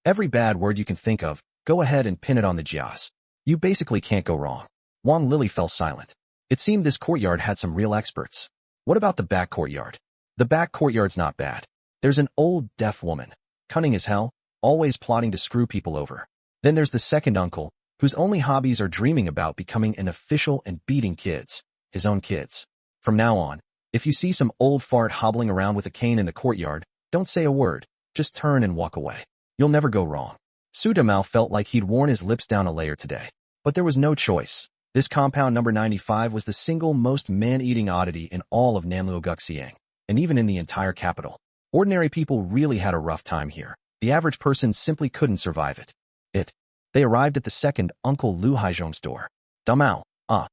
A: Every bad word you can think of, go ahead and pin it on the jias. You basically can't go wrong. Wang Lili fell silent. It seemed this courtyard had some real experts. What about the back courtyard? The back courtyard's not bad. There's an old, deaf woman. Cunning as hell, always plotting to screw people over. Then there's the second uncle, whose only hobbies are dreaming about becoming an official and beating kids. His own kids. From now on, if you see some old fart hobbling around with a cane in the courtyard, don't say a word. Just turn and walk away. You'll never go wrong. Su Damao felt like he'd worn his lips down a layer today. But there was no choice. This compound number 95 was the single most man-eating oddity in all of Nanluoguxiang, and even in the entire capital. Ordinary people really had a rough time here. The average person simply couldn't survive it. They arrived at the second Uncle Lu Haizhong's door. Damao,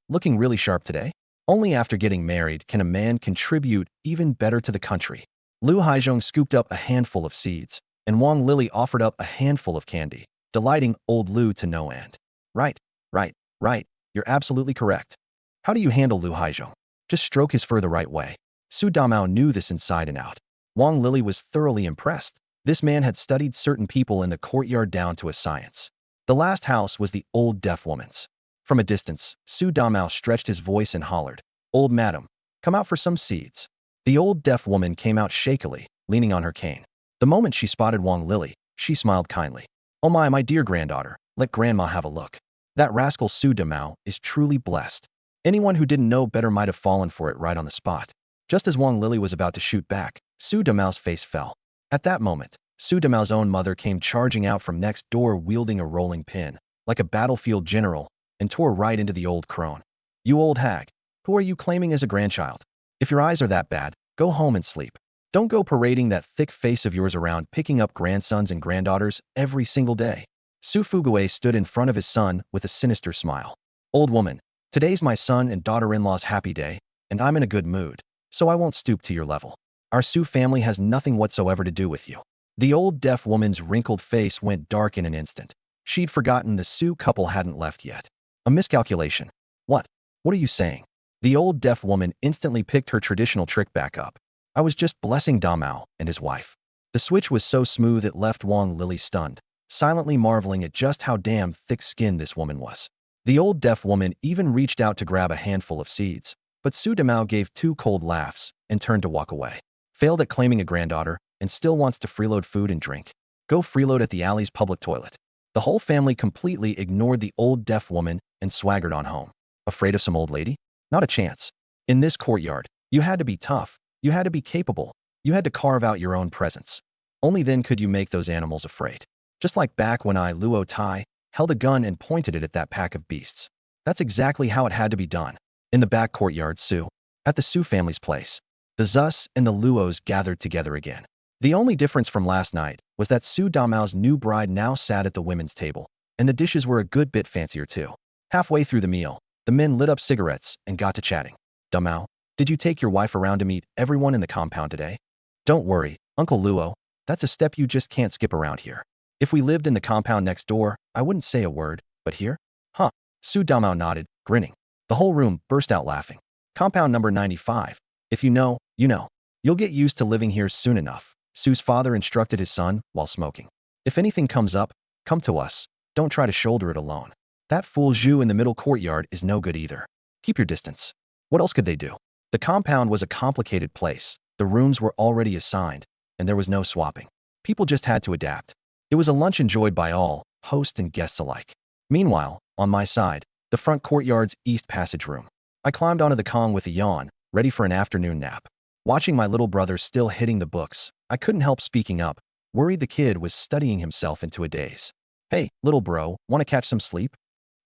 A: looking really sharp today? Only after getting married can a man contribute even better to the country. Lu Haizhong scooped up a handful of seeds, and Wang Lili offered up a handful of candy, delighting old Lu to no end. Right. You're absolutely correct. How do you handle Lu Haizhong? Just stroke his fur the right way. Su Damao knew this inside and out. Wang Lili was thoroughly impressed. This man had studied certain people in the courtyard down to a science. The last house was the old deaf woman's. From a distance, Su Damao stretched his voice and hollered, "Old madam, come out for some seeds." The old deaf woman came out shakily, leaning on her cane. The moment she spotted Wang Lili, she smiled kindly. "Oh my dear granddaughter, let grandma have a look. That rascal Su Damao is truly blessed." Anyone who didn't know better might have fallen for it right on the spot. Just as Wang Lili was about to shoot back, Su Damao's face fell. At that moment, Su Damao's own mother came charging out from next door wielding a rolling pin, like a battlefield general, and tore right into the old crone. "You old hag, who are you claiming as a grandchild? If your eyes are that bad, go home and sleep. Don't go parading that thick face of yours around picking up grandsons and granddaughters every single day." Su Fuguei stood in front of his son with a sinister smile. "Old woman, today's my son and daughter-in-law's happy day, and I'm in a good mood, so I won't stoop to your level. Our Su family has nothing whatsoever to do with you." The old deaf woman's wrinkled face went dark in an instant. She'd forgotten the Su couple hadn't left yet. A miscalculation. What are you saying? The old deaf woman instantly picked her traditional trick back up. "I was just blessing Damao and his wife." The switch was so smooth it left Wang Lili stunned, silently marveling at just how damn thick-skinned this woman was. The old deaf woman even reached out to grab a handful of seeds, but Su Damao gave two cold laughs and turned to walk away. Failed at claiming a granddaughter and still wants to freeload food and drink. Go freeload at the alley's public toilet. The whole family completely ignored the old deaf woman and swaggered on home. Afraid of some old lady? Not a chance. In this courtyard, you had to be tough, you had to be capable, you had to carve out your own presence. Only then could you make those animals afraid. Just like back when I, Luo Tai, held a gun and pointed it at that pack of beasts. That's exactly how it had to be done. In the back courtyard, at the Su family's place, the Zus and the Luos gathered together again. The only difference from last night was that Su Damao's new bride now sat at the women's table, and the dishes were a good bit fancier too. Halfway through the meal, the men lit up cigarettes and got to chatting. "Damao, did you take your wife around to meet everyone in the compound today?" "Don't worry, Uncle Luo, that's a step you just can't skip around here. If we lived in the compound next door, I wouldn't say a word, but here?" "Huh." Su Damao nodded, grinning. The whole room burst out laughing. "Compound number 95. If you know, you know. You'll get used to living here soon enough," Su's father instructed his son while smoking. "If anything comes up, come to us. Don't try to shoulder it alone. That fool Zhu in the middle courtyard is no good either. Keep your distance." What else could they do? The compound was a complicated place. The rooms were already assigned, and there was no swapping. People just had to adapt. It was a lunch enjoyed by all, hosts and guests alike. Meanwhile, on my side, the front courtyard's east passage room. I climbed onto the Kong with a yawn, ready for an afternoon nap. Watching my little brother still hitting the books, I couldn't help speaking up, worried the kid was studying himself into a daze. "Hey, little bro, want to catch some sleep?"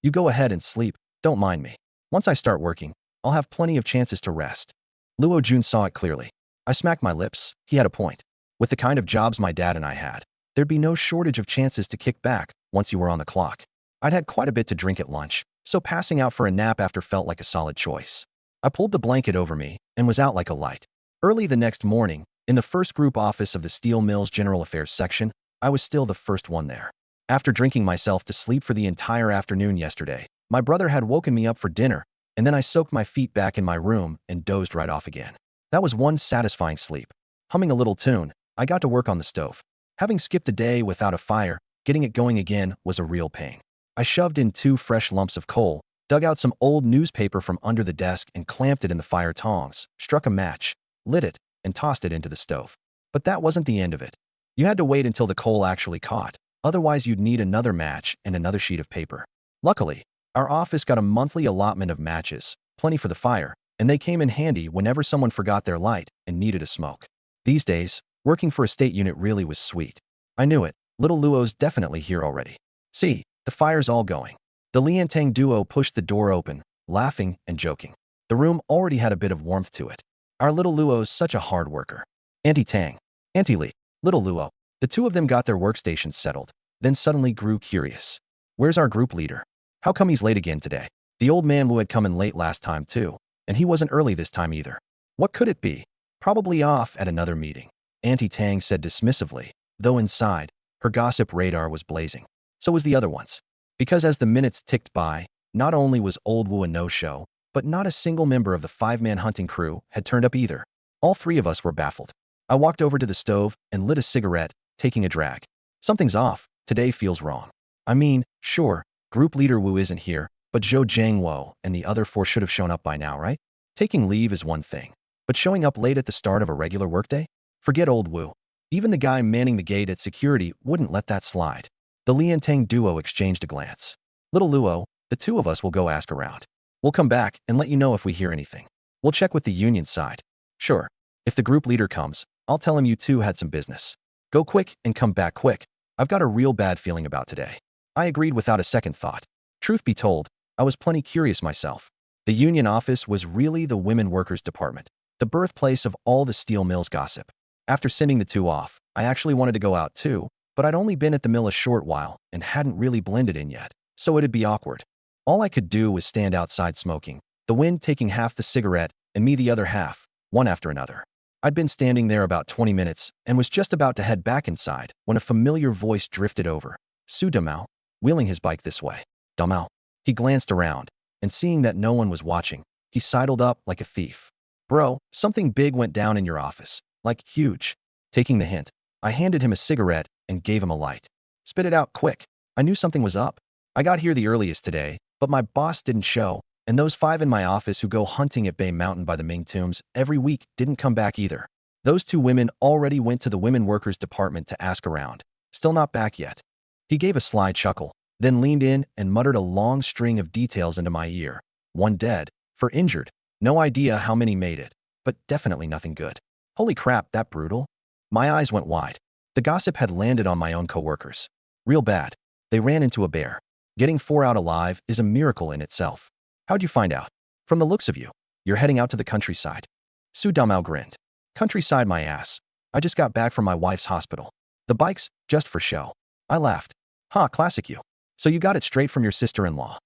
A: "You go ahead and sleep, don't mind me. Once I start working, I'll have plenty of chances to rest." Luo Jun saw it clearly. I smacked my lips. He had a point. With the kind of jobs my dad and I had, there'd be no shortage of chances to kick back once you were on the clock. I'd had quite a bit to drink at lunch, so passing out for a nap after felt like a solid choice. I pulled the blanket over me and was out like a light. Early the next morning, in the first group office of the Steel Mills General Affairs section, I was still the first one there. After drinking myself to sleep for the entire afternoon yesterday, my brother had woken me up for dinner, and then I soaked my feet back in my room and dozed right off again. That was one satisfying sleep. Humming a little tune, I got to work on the stove. Having skipped a day without a fire, getting it going again was a real pain. I shoved in 2 fresh lumps of coal, dug out some old newspaper from under the desk and clamped it in the fire tongs, struck a match, lit it, and tossed it into the stove. But that wasn't the end of it. You had to wait until the coal actually caught, otherwise you'd need another match and another sheet of paper. Luckily, our office got a monthly allotment of matches, plenty for the fire, and they came in handy whenever someone forgot their light and needed a smoke. These days, working for a state unit really was sweet. I knew it. Little Luo's definitely here already. See, the fire's all going. The Liantang duo pushed the door open, laughing and joking. The room already had a bit of warmth to it. Our little Luo's such a hard worker. Auntie Tang, Auntie Li, little Luo. The two of them got their workstations settled, then suddenly grew curious. Where's our group leader? How come he's late again today? The old man Wu had come in late last time too, and he wasn't early this time either. What could it be? Probably off at another meeting. Auntie Tang said dismissively, though inside, her gossip radar was blazing. So was the other one's. Because as the minutes ticked by, not only was old Wu a no-show, but not a single member of the 5-man hunting crew had turned up either. All 3 of us were baffled. I walked over to the stove and lit a cigarette, taking a drag. Something's off. Today feels wrong. I mean, sure, group leader Wu isn't here, but Zhou Jiangwo and the other 4 should have shown up by now, right? Taking leave is one thing, but showing up late at the start of a regular workday? Forget old Wu. Even the guy manning the gate at security wouldn't let that slide. The Liantang duo exchanged a glance. Little Luo, the 2 of us will go ask around. We'll come back and let you know if we hear anything. We'll check with the union side. Sure. If the group leader comes, I'll tell him you 2 had some business. Go quick and come back quick. I've got a real bad feeling about today. I agreed without a second thought. Truth be told, I was plenty curious myself. The union office was really the women workers department, the birthplace of all the steel mills gossip. After sending the 2 off, I actually wanted to go out too, but I'd only been at the mill a short while and hadn't really blended in yet, so it'd be awkward. All I could do was stand outside smoking, the wind taking half the cigarette and me the other half, one after another. I'd been standing there about 20 minutes and was just about to head back inside when a familiar voice drifted over. Su Damao, wheeling his bike this way. Damao. He glanced around, and seeing that no one was watching, he sidled up like a thief. Bro, something big went down in your office. Like huge. Taking the hint, I handed him a cigarette and gave him a light. Spit it out quick. I knew something was up. I got here the earliest today, but my boss didn't show, and those 5 in my office who go hunting at Bay Mountain by the Ming Tombs every week didn't come back either. Those 2 women already went to the women workers department to ask around. Still not back yet. He gave a sly chuckle, then leaned in and muttered a long string of details into my ear. 1 dead, 4 injured. No idea how many made it, but definitely nothing good. Holy crap, that brutal? My eyes went wide. The gossip had landed on my own coworkers. Real bad. They ran into a bear. Getting 4 out alive is a miracle in itself. How'd you find out? From the looks of you, you're heading out to the countryside. Su Damao grinned. Countryside my ass. I just got back from my wife's hospital. The bike's just for show. I laughed. Ha, classic you. So you got it straight from your sister-in-law.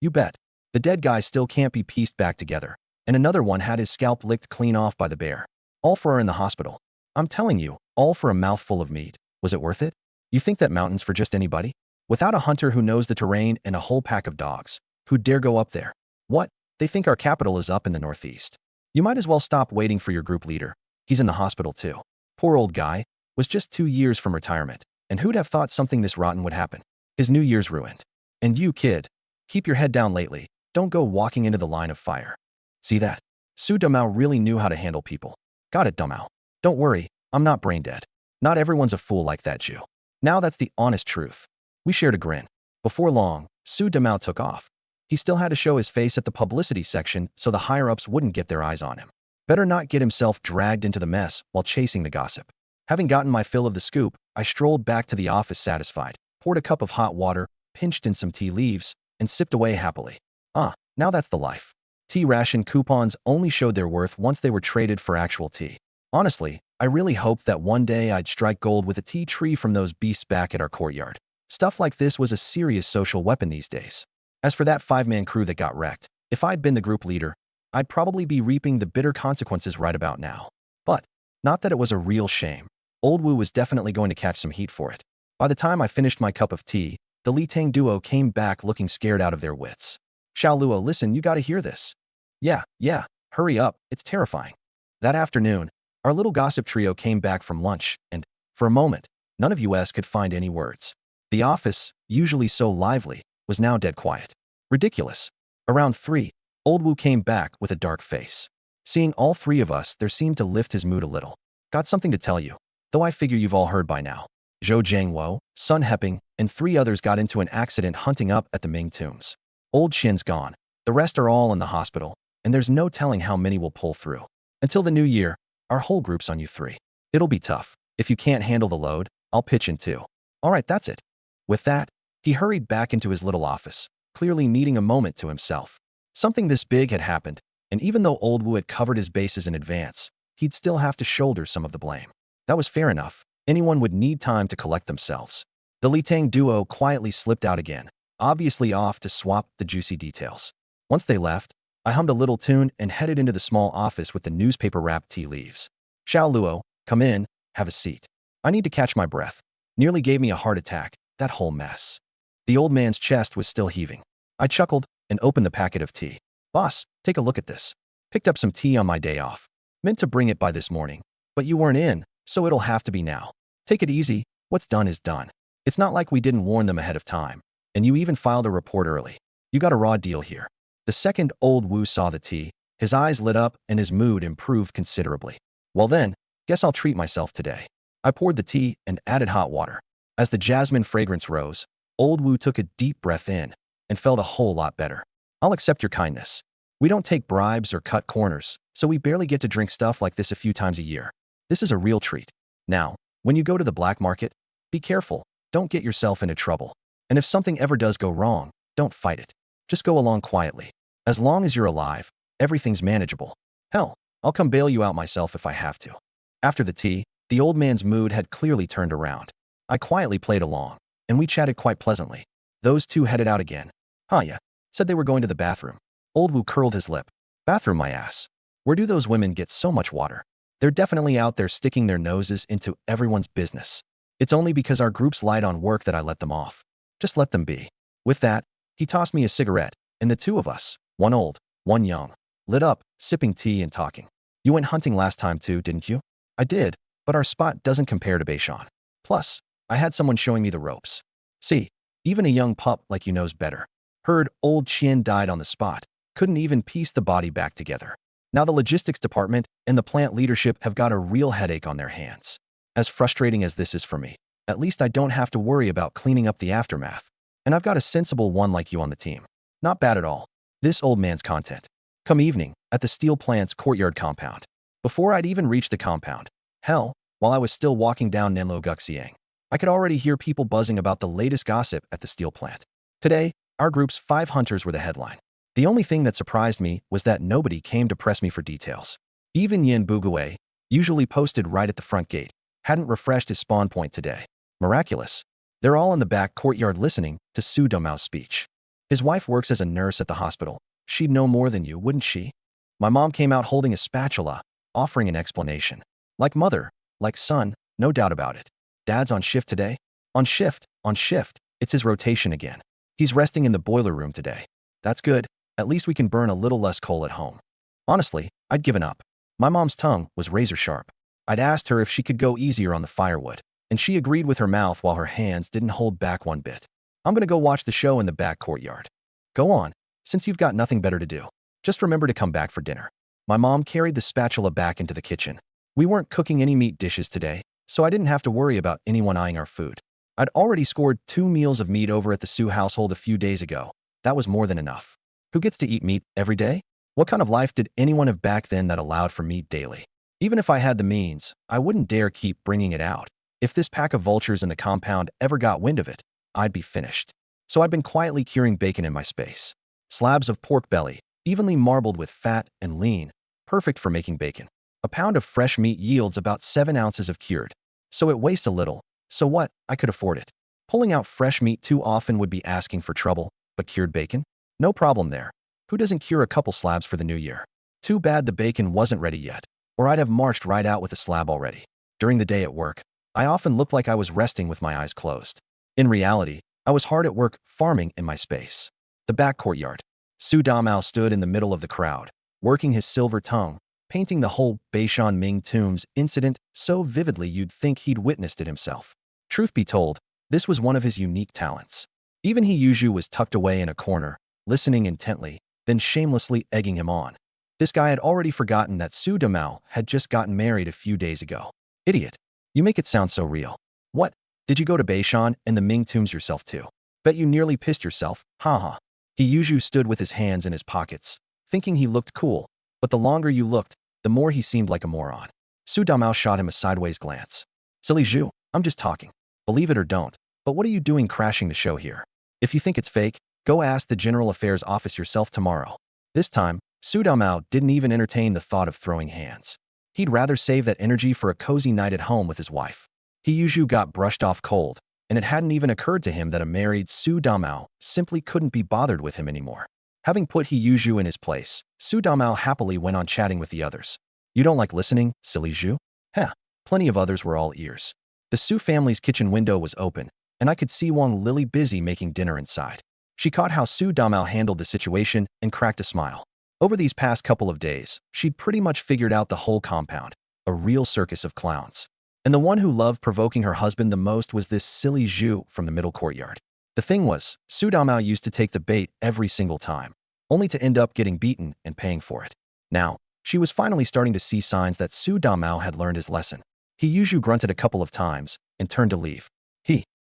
A: You bet. The dead guy still can't be pieced back together, and another one had his scalp licked clean off by the bear. All 4 are in the hospital. I'm telling you, all for a mouthful of meat. Was it worth it? You think that mountain's for just anybody? Without a hunter who knows the terrain and a whole pack of dogs, who'd dare go up there? What? They think our capital is up in the northeast. You might as well stop waiting for your group leader. He's in the hospital too. Poor old guy. Was just 2 years from retirement. And who'd have thought something this rotten would happen? His New Year's ruined. And you, kid, keep your head down lately. Don't go walking into the line of fire. See that? Su Damao really knew how to handle people. Got it, Damao. Don't worry, I'm not brain dead. Not everyone's a fool like that, Jew. Now that's the honest truth. We shared a grin. Before long, Su Damao took off. He still had to show his face at the publicity section so the higher-ups wouldn't get their eyes on him. Better not get himself dragged into the mess while chasing the gossip. Having gotten my fill of the scoop, I strolled back to the office satisfied, poured a cup of hot water, pinched in some tea leaves, and sipped away happily. Now that's the life. Tea ration coupons only showed their worth once they were traded for actual tea. Honestly, I really hoped that one day I'd strike gold with a tea tree from those beasts back at our courtyard. Stuff like this was a serious social weapon these days. As for that 5-man crew that got wrecked, if I'd been the group leader, I'd probably be reaping the bitter consequences right about now. But, not that it was a real shame. Old Wu was definitely going to catch some heat for it. By the time I finished my cup of tea, the Li Tang duo came back looking scared out of their wits. Xiao Luo, listen, you gotta hear this. Yeah, hurry up, it's terrifying. That afternoon, our little gossip trio came back from lunch, and, for a moment, None of us could find any words. The office, usually so lively, was now dead quiet. Ridiculous. Around 3, Old Wu came back with a dark face. Seeing all 3 of us, there seemed to lift his mood a little. Got something to tell you, though I figure you've all heard by now. Zhou Jiangwo, Sun Heping, and 3 others got into an accident hunting up at the Ming tombs. Old Qin's gone. The rest are all in the hospital, and there's no telling how many will pull through. Until the new year, our whole group's on you 3. It'll be tough. If you can't handle the load, I'll pitch in too. All right, that's it. With that, he hurried back into his little office, clearly needing a moment to himself. Something this big had happened, and even though Old Wu had covered his bases in advance, he'd still have to shoulder some of the blame. That was fair enough. Anyone would need time to collect themselves. The Li Tang duo quietly slipped out again, obviously off to swap the juicy details. Once they left, I hummed a little tune and headed into the small office with the newspaper-wrapped tea leaves. Xiao Luo, come in, have a seat. I need to catch my breath. Nearly gave me a heart attack, that whole mess. The old man's chest was still heaving. I chuckled and opened the packet of tea. Boss, take a look at this. Picked up some tea on my day off. Meant to bring it by this morning, but you weren't in, so it'll have to be now. Take it easy, what's done is done. It's not like we didn't warn them ahead of time, and you even filed a report early. You got a raw deal here. The second Old Wu saw the tea, his eyes lit up and his mood improved considerably. Well then, guess I'll treat myself today. I poured the tea and added hot water. As the jasmine fragrance rose, Old Wu took a deep breath in and felt a whole lot better. I'll accept your kindness. We don't take bribes or cut corners, so we barely get to drink stuff like this a few times a year. This is a real treat. Now, when you go to the black market, be careful, don't get yourself into trouble. And if something ever does go wrong, don't fight it. Just go along quietly. As long as you're alive, everything's manageable. Hell, I'll come bail you out myself if I have to. After the tea, the old man's mood had clearly turned around. I quietly played along, and we chatted quite pleasantly. Those 2 headed out again. Yeah, said they were going to the bathroom. Old Wu curled his lip. Bathroom, my ass. Where do those women get so much water? They're definitely out there sticking their noses into everyone's business. It's only because our group's light on work that I let them off. Just let them be. With that, he tossed me a cigarette, and the 2 of us, one old, one young, lit up, sipping tea and talking. You went hunting last time too, didn't you? I did, but our spot doesn't compare to Beishan. Plus, I had someone showing me the ropes. See, even a young pup like you knows better. Heard old Qian died on the spot. Couldn't even piece the body back together. Now the logistics department and the plant leadership have got a real headache on their hands. As frustrating as this is for me, at least I don't have to worry about cleaning up the aftermath. And I've got a sensible one like you on the team. Not bad at all. This old man's content. Come evening, at the steel plant's courtyard compound. Before I'd even reached the compound, hell, while I was still walking down Nenlo Guxiang, I could already hear people buzzing about the latest gossip at the steel plant. Today, our group's 5 hunters were the headline. The only thing that surprised me was that nobody came to press me for details. Even Yin Bugue, usually posted right at the front gate, hadn't refreshed his spawn point today. Miraculous. They're all in the back courtyard listening to Su Domao's speech. His wife works as a nurse at the hospital. She'd know more than you, wouldn't she? My mom came out holding a spatula, offering an explanation. Like mother, like son, no doubt about it. Dad's on shift today? On shift, on shift. It's his rotation again. He's resting in the boiler room today. That's good. At least we can burn a little less coal at home. Honestly, I'd given up. My mom's tongue was razor sharp. I'd asked her if she could go easier on the firewood, and she agreed with her mouth while her hands didn't hold back one bit. I'm gonna go watch the show in the back courtyard. Go on, since you've got nothing better to do. Just remember to come back for dinner. My mom carried the spatula back into the kitchen. We weren't cooking any meat dishes today, so I didn't have to worry about anyone eyeing our food. I'd already scored 2 meals of meat over at the Su household a few days ago. That was more than enough. Who gets to eat meat every day? What kind of life did anyone have back then that allowed for meat daily? Even if I had the means, I wouldn't dare keep bringing it out. If this pack of vultures in the compound ever got wind of it, I'd be finished. So I'd been quietly curing bacon in my space. Slabs of pork belly, evenly marbled with fat and lean, perfect for making bacon. A pound of fresh meat yields about 7 ounces of cured. So it weighs a little. So what? I could afford it. Pulling out fresh meat too often would be asking for trouble, but cured bacon? No problem there. Who doesn't cure a couple slabs for the new year? Too bad the bacon wasn't ready yet, or I'd have marched right out with a slab already. During the day at work, I often looked like I was resting with my eyes closed. In reality, I was hard at work farming in my space. The back courtyard. Su Damao stood in the middle of the crowd, working his silver tongue, painting the whole Beishan Ming tombs incident so vividly you'd think he'd witnessed it himself. Truth be told, this was one of his unique talents. Even Hiyuju was tucked away in a corner, listening intently, then shamelessly egging him on. This guy had already forgotten that Su Damao had just gotten married a few days ago. Idiot. You make it sound so real. What? Did you go to Beishan and the Ming tombs yourself too? Bet you nearly pissed yourself, haha. Hiyuju stood with his hands in his pockets, thinking he looked cool, but the longer you looked, the more he seemed like a moron. Su Damao shot him a sideways glance. Silly Zhu, I'm just talking. Believe it or don't, but what are you doing crashing the show here? If you think it's fake, go ask the General Affairs Office yourself tomorrow. This time, Su Damao didn't even entertain the thought of throwing hands. He'd rather save that energy for a cozy night at home with his wife. Hiyuju got brushed off cold, and it hadn't even occurred to him that a married Su Damao simply couldn't be bothered with him anymore. Having put Hiyuju in his place, Su Damao happily went on chatting with the others. You don't like listening, silly Zhu? Heh, plenty of others were all ears. The Su family's kitchen window was open, and I could see Wang Lily busy making dinner inside. She caught how Su Damao handled the situation and cracked a smile. Over these past couple of days, she'd pretty much figured out the whole compound, a real circus of clowns. And the one who loved provoking her husband the most was this silly Zhu from the middle courtyard. The thing was, Su Damao used to take the bait every single time, only to end up getting beaten and paying for it. Now, she was finally starting to see signs that Su Damao had learned his lesson. Hiyuju grunted a couple of times and turned to leave.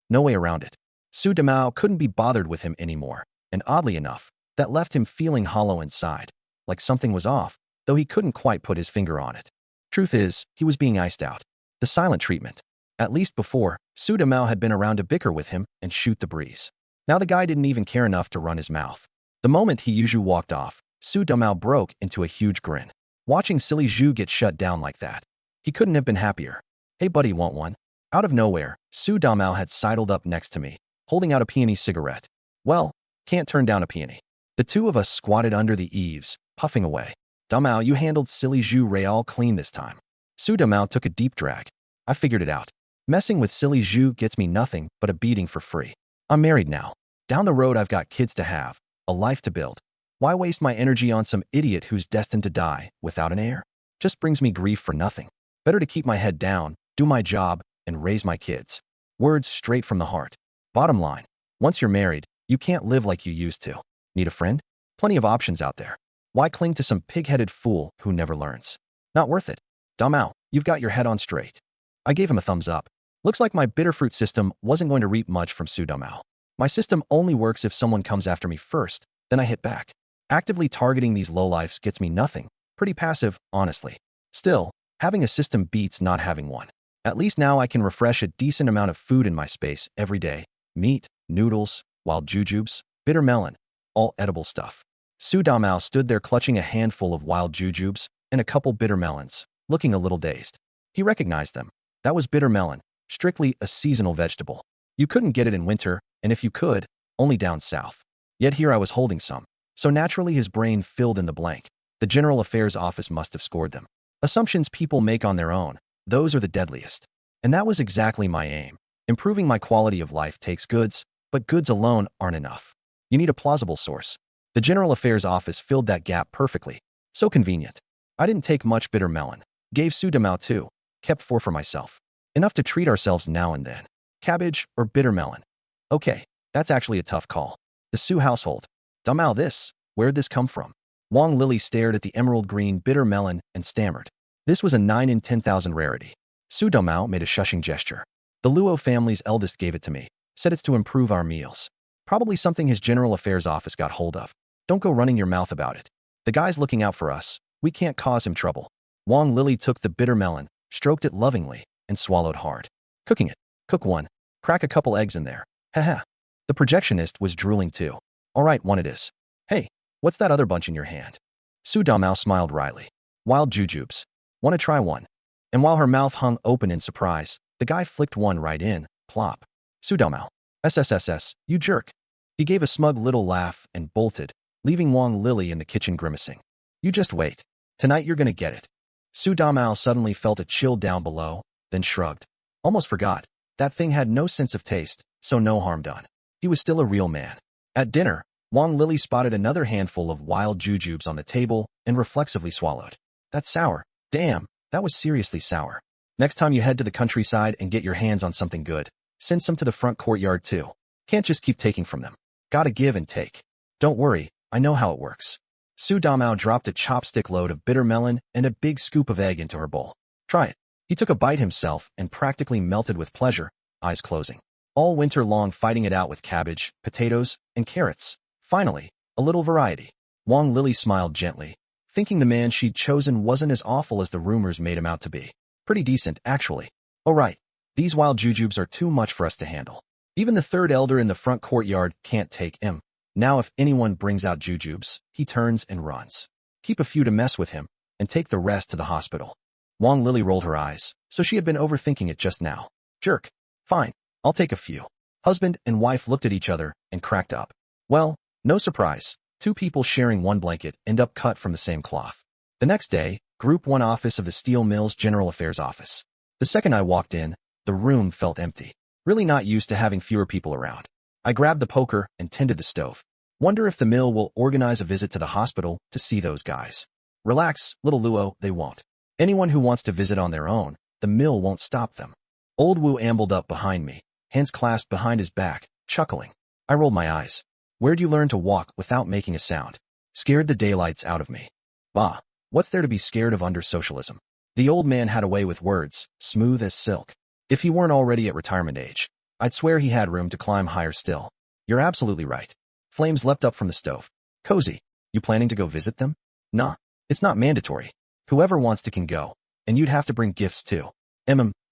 A: No way around it. Su Damao couldn't be bothered with him anymore, and oddly enough, that left him feeling hollow inside, like something was off, though he couldn't quite put his finger on it. Truth is, he was being iced out. The silent treatment. At least before, Su Damao had been around to bicker with him and shoot the breeze. Now the guy didn't even care enough to run his mouth. The moment Hiyuju walked off, Su Damao broke into a huge grin. Watching silly Zhu get shut down like that, he couldn't have been happier. Hey buddy, want one? Out of nowhere, Su Damao had sidled up next to me, holding out a peony cigarette. Well, can't turn down a peony. The two of us squatted under the eaves, puffing away. Damao, you handled silly Zhu real clean this time. Su Damao took a deep drag. I figured it out. Messing with silly Zhu gets me nothing but a beating for free. I'm married now. Down the road I've got kids to have, a life to build. Why waste my energy on some idiot who's destined to die without an heir? Just brings me grief for nothing. Better to keep my head down, do my job, and raise my kids. Words straight from the heart. Bottom line, once you're married, you can't live like you used to. Need a friend? Plenty of options out there. Why cling to some pig-headed fool who never learns? Not worth it. Damao, you've got your head on straight. I gave him a thumbs up. Looks like my bitterfruit system wasn't going to reap much from Su Damao. My system only works if someone comes after me first, then I hit back. Actively targeting these lowlifes gets me nothing. Pretty passive, honestly. Still, having a system beats not having one. At least now I can refresh a decent amount of food in my space every day. Meat, noodles, wild jujubes, bitter melon, all edible stuff. Su Damao stood there clutching a handful of wild jujubes and a couple bitter melons, looking a little dazed. He recognized them. That was bitter melon, strictly a seasonal vegetable. You couldn't get it in winter, and if you could, only down south. Yet here I was holding some. So naturally his brain filled in the blank. The General Affairs Office must have scored them. Assumptions people make on their own, those are the deadliest. And that was exactly my aim. Improving my quality of life takes goods, but goods alone aren't enough. You need a plausible source. The General Affairs Office filled that gap perfectly. So convenient. I didn't take much bitter melon. Gave Su Damao 2. Kept 4 for myself. Enough to treat ourselves now and then. Cabbage or bitter melon? Okay, that's actually a tough call. The Su household. Damao, where'd this come from? Wang Lily stared at the emerald green bitter melon and stammered. This was a 9 in 10,000 rarity. Su Damao made a shushing gesture. The Luo family's eldest gave it to me. Said it's to improve our meals. Probably something his General Affairs Office got hold of. Don't go running your mouth about it. The guy's looking out for us. We can't cause him trouble. Wang Lily took the bitter melon, stroked it lovingly, and swallowed hard. Cooking it. Cook one. Crack a couple eggs in there. Haha. The projectionist was drooling too. All right, one it is. Hey, what's that other bunch in your hand? Su Damao smiled wryly. Wild jujubes. Want to try one? And while her mouth hung open in surprise, the guy flicked one right in. Plop. Su Damao. SSSS, you jerk. He gave a smug little laugh and bolted, leaving Wang Lily in the kitchen grimacing. You just wait. Tonight you're gonna get it. Su Damao suddenly felt a chill down below, then shrugged. Almost forgot. That thing had no sense of taste, so no harm done. He was still a real man. At dinner, Wang Lily spotted another handful of wild jujubes on the table and reflexively swallowed. That's sour. Damn, that was seriously sour. Next time you head to the countryside and get your hands on something good, Send some to the front courtyard too. Can't just keep taking from them. Gotta give and take. Don't worry, I know how it works. Su Damao dropped a chopstick load of bitter melon and a big scoop of egg into her bowl. Try it. He took a bite himself and practically melted with pleasure, eyes closing. All winter long fighting it out with cabbage, potatoes, and carrots. Finally, a little variety. Wang Lily smiled gently, thinking the man she'd chosen wasn't as awful as the rumors made him out to be. Pretty decent, actually. Oh right, these wild jujubes are too much for us to handle. Even the third elder in the front courtyard can't take him. Now if anyone brings out jujubes, he turns and runs. Keep a few to mess with him, and take the rest to the hospital. Wang Lily rolled her eyes, so she had been overthinking it just now. Jerk. Fine, I'll take a few. Husband and wife looked at each other and cracked up. Well, no surprise. Two people sharing one blanket end up cut from the same cloth. The next day, Group 1 office of the Steel Mills General Affairs Office. The second I walked in, the room felt empty. Really not used to having fewer people around. I grabbed the poker and tended the stove. Wonder if the mill will organize a visit to the hospital to see those guys. Relax, little Luo, they won't. Anyone who wants to visit on their own, the mill won't stop them. Old Wu ambled up behind me, hands clasped behind his back, chuckling. I rolled my eyes. Where'd you learn to walk without making a sound? Scared the daylights out of me. Bah, what's there to be scared of under socialism? The old man had a way with words, smooth as silk. If he weren't already at retirement age, I'd swear he had room to climb higher still. You're absolutely right. Flames leapt up from the stove. Cozy, you planning to go visit them? Nah, it's not mandatory. Whoever wants to can go, and you'd have to bring gifts too.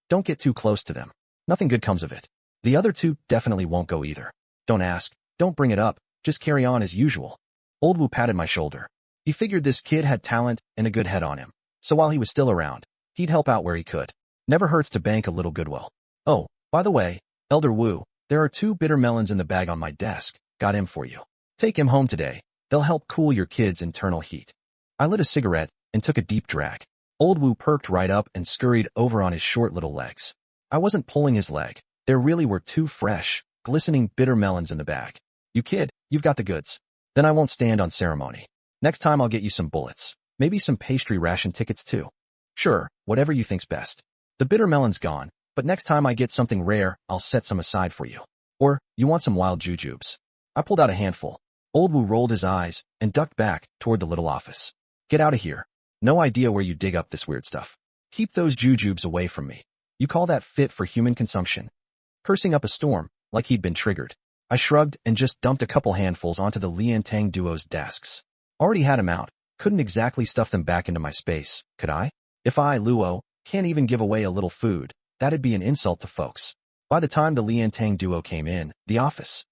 A: Don't get too close to them. Nothing good comes of it. The other two definitely won't go either. Don't ask, don't bring it up, just carry on as usual. Old Wu patted my shoulder. He figured this kid had talent and a good head on him, so while he was still around, he'd help out where he could. Never hurts to bank a little goodwill. Oh, by the way, Elder Wu, there are 2 bitter melons in the bag on my desk. Got him for you. Take him home today. They'll help cool your kid's internal heat. I lit a cigarette and took a deep drag. Old Wu perked right up and scurried over on his short little legs. I wasn't pulling his leg. There really were 2 fresh, glistening bitter melons in the bag. You kid, you've got the goods. Then I won't stand on ceremony. Next time I'll get you some bullets. Maybe some pastry ration tickets too. Sure, whatever you think's best. The bitter melon's gone, but next time I get something rare, I'll set some aside for you. Or, you want some wild jujubes? I pulled out a handful. Old Wu rolled his eyes and ducked back toward the little office. Get out of here. No idea where you dig up this weird stuff. Keep those jujubes away from me. You call that fit for human consumption? Cursing up a storm, like he'd been triggered. I shrugged and just dumped a couple handfuls onto the Liantang duo's desks. Already had 'em out. Couldn't exactly stuff them back into my space, could I? If I, Luo, can't even give away a little food, that'd be an insult to folks. By the time the Liantang duo came in, the office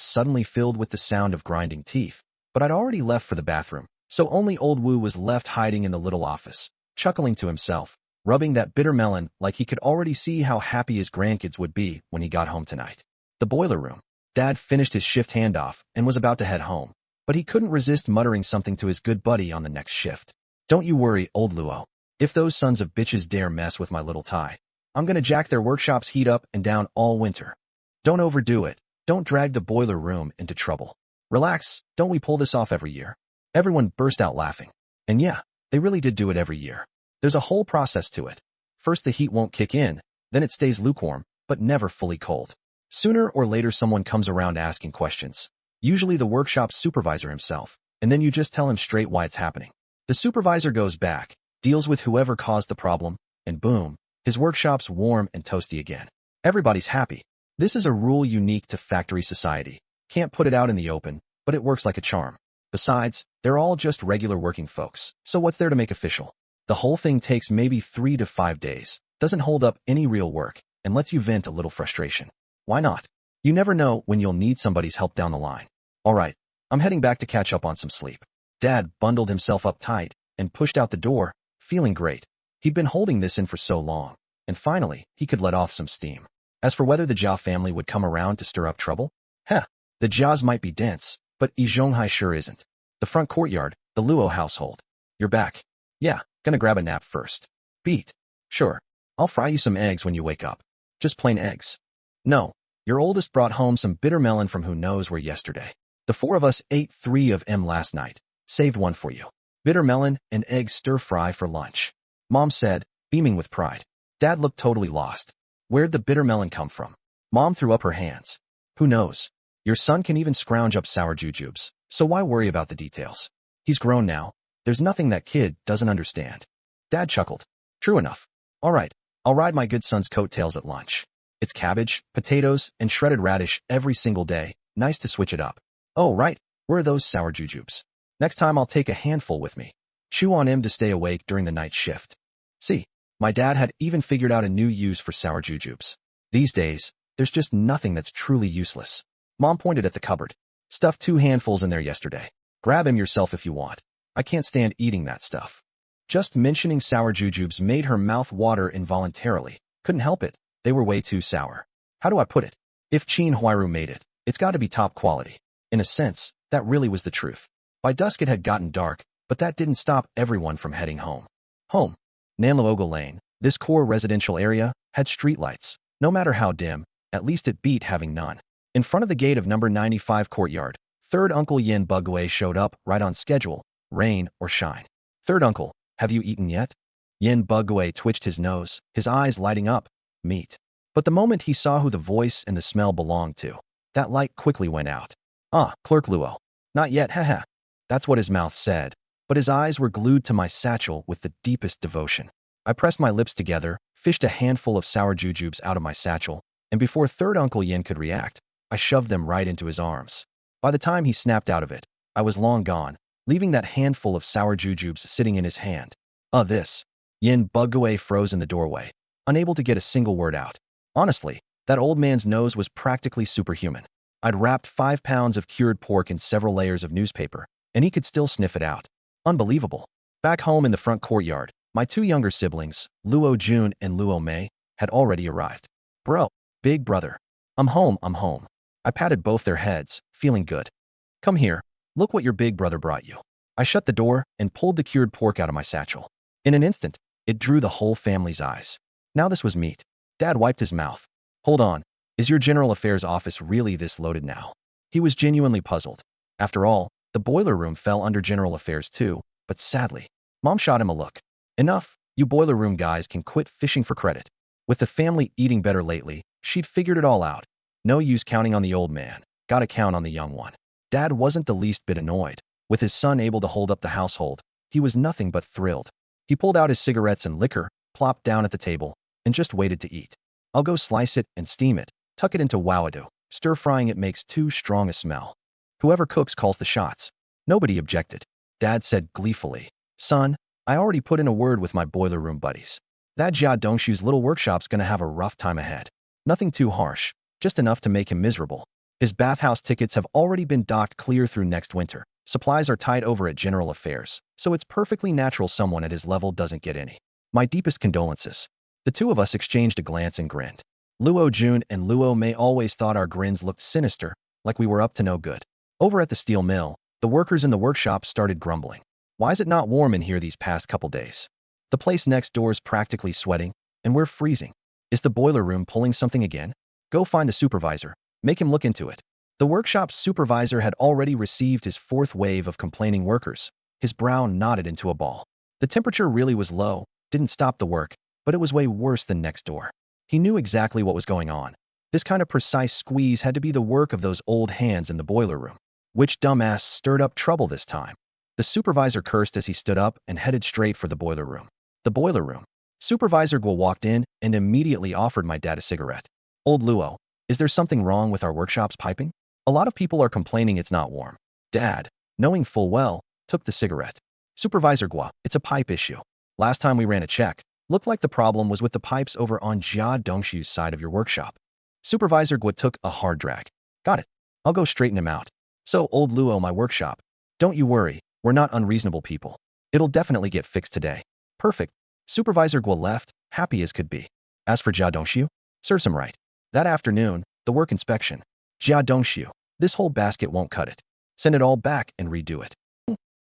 A: suddenly filled with the sound of grinding teeth, but I'd already left for the bathroom, so only old Wu was left hiding in the little office, chuckling to himself, rubbing that bitter melon like he could already see how happy his grandkids would be when he got home tonight. The boiler room. Dad finished his shift handoff and was about to head home, but he couldn't resist muttering something to his good buddy on the next shift. Don't you worry, old Luo. If those sons of bitches dare mess with my little Tai, I'm gonna jack their workshop's heat up and down all winter. Don't overdo it. Don't drag the boiler room into trouble. Relax, don't we pull this off every year? Everyone burst out laughing. And yeah, they really did do it every year. There's a whole process to it. First the heat won't kick in, then it stays lukewarm, but never fully cold. Sooner or later someone comes around asking questions. Usually the workshop supervisor himself, and then you just tell him straight why it's happening. The supervisor goes back, deals with whoever caused the problem, and boom, his workshop's warm and toasty again. Everybody's happy. This is a rule unique to factory society. Can't put it out in the open, but it works like a charm. Besides, they're all just regular working folks, so what's there to make official? The whole thing takes maybe 3 to 5 days, doesn't hold up any real work, and lets you vent a little frustration. Why not? You never know when you'll need somebody's help down the line. Alright, I'm heading back to catch up on some sleep. Dad bundled himself up tight and pushed out the door, feeling great. He'd been holding this in for so long, and finally, he could let off some steam. As for whether the Jia family would come around to stir up trouble, the Jias might be dense, but Yizhonghai sure isn't. The front courtyard, the Luo household. You're back. Yeah, gonna grab a nap first. Beat. Sure. I'll fry you some eggs when you wake up. Just plain eggs. No, your oldest brought home some bitter melon from who knows where yesterday. The 4 of us ate 3 of 'em last night. Saved one for you. Bitter melon and egg stir-fry for lunch. Mom said, beaming with pride. Dad looked totally lost. Where'd the bitter melon come from? Mom threw up her hands. Who knows? Your son can even scrounge up sour jujubes, so why worry about the details? He's grown now. There's nothing that kid doesn't understand. Dad chuckled. True enough. All right, I'll ride my good son's coattails at lunch. It's cabbage, potatoes, and shredded radish every single day. Nice to switch it up. Oh, right. Where are those sour jujubes? Next time I'll take a handful with me. Chew on him to stay awake during the night shift. See, my dad had even figured out a new use for sour jujubes. These days, there's just nothing that's truly useless. Mom pointed at the cupboard. Stuffed 2 handfuls in there yesterday. Grab him yourself if you want. I can't stand eating that stuff. Just mentioning sour jujubes made her mouth water involuntarily. Couldn't help it. They were way too sour. How do I put it? If Chin Huiru made it, it's got to be top quality. In a sense, that really was the truth. By dusk it had gotten dark, but that didn't stop everyone from heading home. Home. Nanluoga Lane, this core residential area, had streetlights. No matter how dim, at least it beat having none. In front of the gate of number 95 courtyard, third Uncle Yin Bugway showed up right on schedule, rain or shine. Third uncle, have you eaten yet? Yin Bugway twitched his nose, his eyes lighting up. Meat. But the moment he saw who the voice and the smell belonged to, that light quickly went out. Ah, Clerk Luo. Not yet, haha. That's what his mouth said, but his eyes were glued to my satchel with the deepest devotion. I pressed my lips together, fished a handful of sour jujubes out of my satchel, and before third Uncle Yin could react, I shoved them right into his arms. By the time he snapped out of it, I was long gone, leaving that handful of sour jujubes sitting in his hand. This. Yin Bugway froze in the doorway, unable to get a single word out. Honestly, that old man's nose was practically superhuman. I'd wrapped 5 pounds of cured pork in several layers of newspaper, and he could still sniff it out. Unbelievable. Back home in the front courtyard, my 2 younger siblings, Luo Jun and Luo Mei, had already arrived. Bro, big brother. I'm home. I patted both their heads, feeling good. Come here. Look what your big brother brought you. I shut the door and pulled the cured pork out of my satchel. In an instant, it drew the whole family's eyes. Now this was meat. Dad wiped his mouth. Hold on. Is your General Affairs office really this loaded now? He was genuinely puzzled. After all, the boiler room fell under General Affairs too, but sadly, Mom shot him a look. Enough, you boiler room guys can quit fishing for credit. With the family eating better lately, she'd figured it all out. No use counting on the old man. Gotta count on the young one. Dad wasn't the least bit annoyed. With his son able to hold up the household, he was nothing but thrilled. He pulled out his cigarettes and liquor, plopped down at the table, and just waited to eat. I'll go slice it and steam it, tuck it into wawado. Stir-frying it makes too strong a smell. Whoever cooks calls the shots. Nobody objected. Dad said gleefully, Son, I already put in a word with my boiler room buddies. That Jia Dongshu's little workshop's gonna have a rough time ahead. Nothing too harsh, just enough to make him miserable. His bathhouse tickets have already been docked clear through next winter. Supplies are tied over at General Affairs, so it's perfectly natural someone at his level doesn't get any. My deepest condolences. The 2 of us exchanged a glance and grinned. Luo Jun and Luo Mei always thought our grins looked sinister, like we were up to no good. Over at the steel mill, the workers in the workshop started grumbling. Why is it not warm in here these past couple days? The place next door's practically sweating, and we're freezing. Is the boiler room pulling something again? Go find the supervisor. Make him look into it. The workshop's supervisor had already received his 4th wave of complaining workers. His brow knotted into a ball. The temperature really was low, didn't stop the work, but it was way worse than next door. He knew exactly what was going on. This kind of precise squeeze had to be the work of those old hands in the boiler room. Which dumbass stirred up trouble this time? The supervisor cursed as he stood up and headed straight for the boiler room. The boiler room. Supervisor Guo walked in and immediately offered my dad a cigarette. Old Luo, is there something wrong with our workshop's piping? A lot of people are complaining it's not warm. Dad, knowing full well, took the cigarette. Supervisor Guo, it's a pipe issue. Last time we ran a check, looked like the problem was with the pipes over on Jia Dongshu's side of your workshop. Supervisor Guo took a hard drag. Got it. I'll go straighten him out. So, old Luo, my workshop. Don't you worry, we're not unreasonable people. It'll definitely get fixed today. Perfect. Supervisor Guo left, happy as could be. As for Jia Dongshu, serves him right. That afternoon, the work inspection. Jia Dongshu, this whole basket won't cut it. Send it all back and redo it.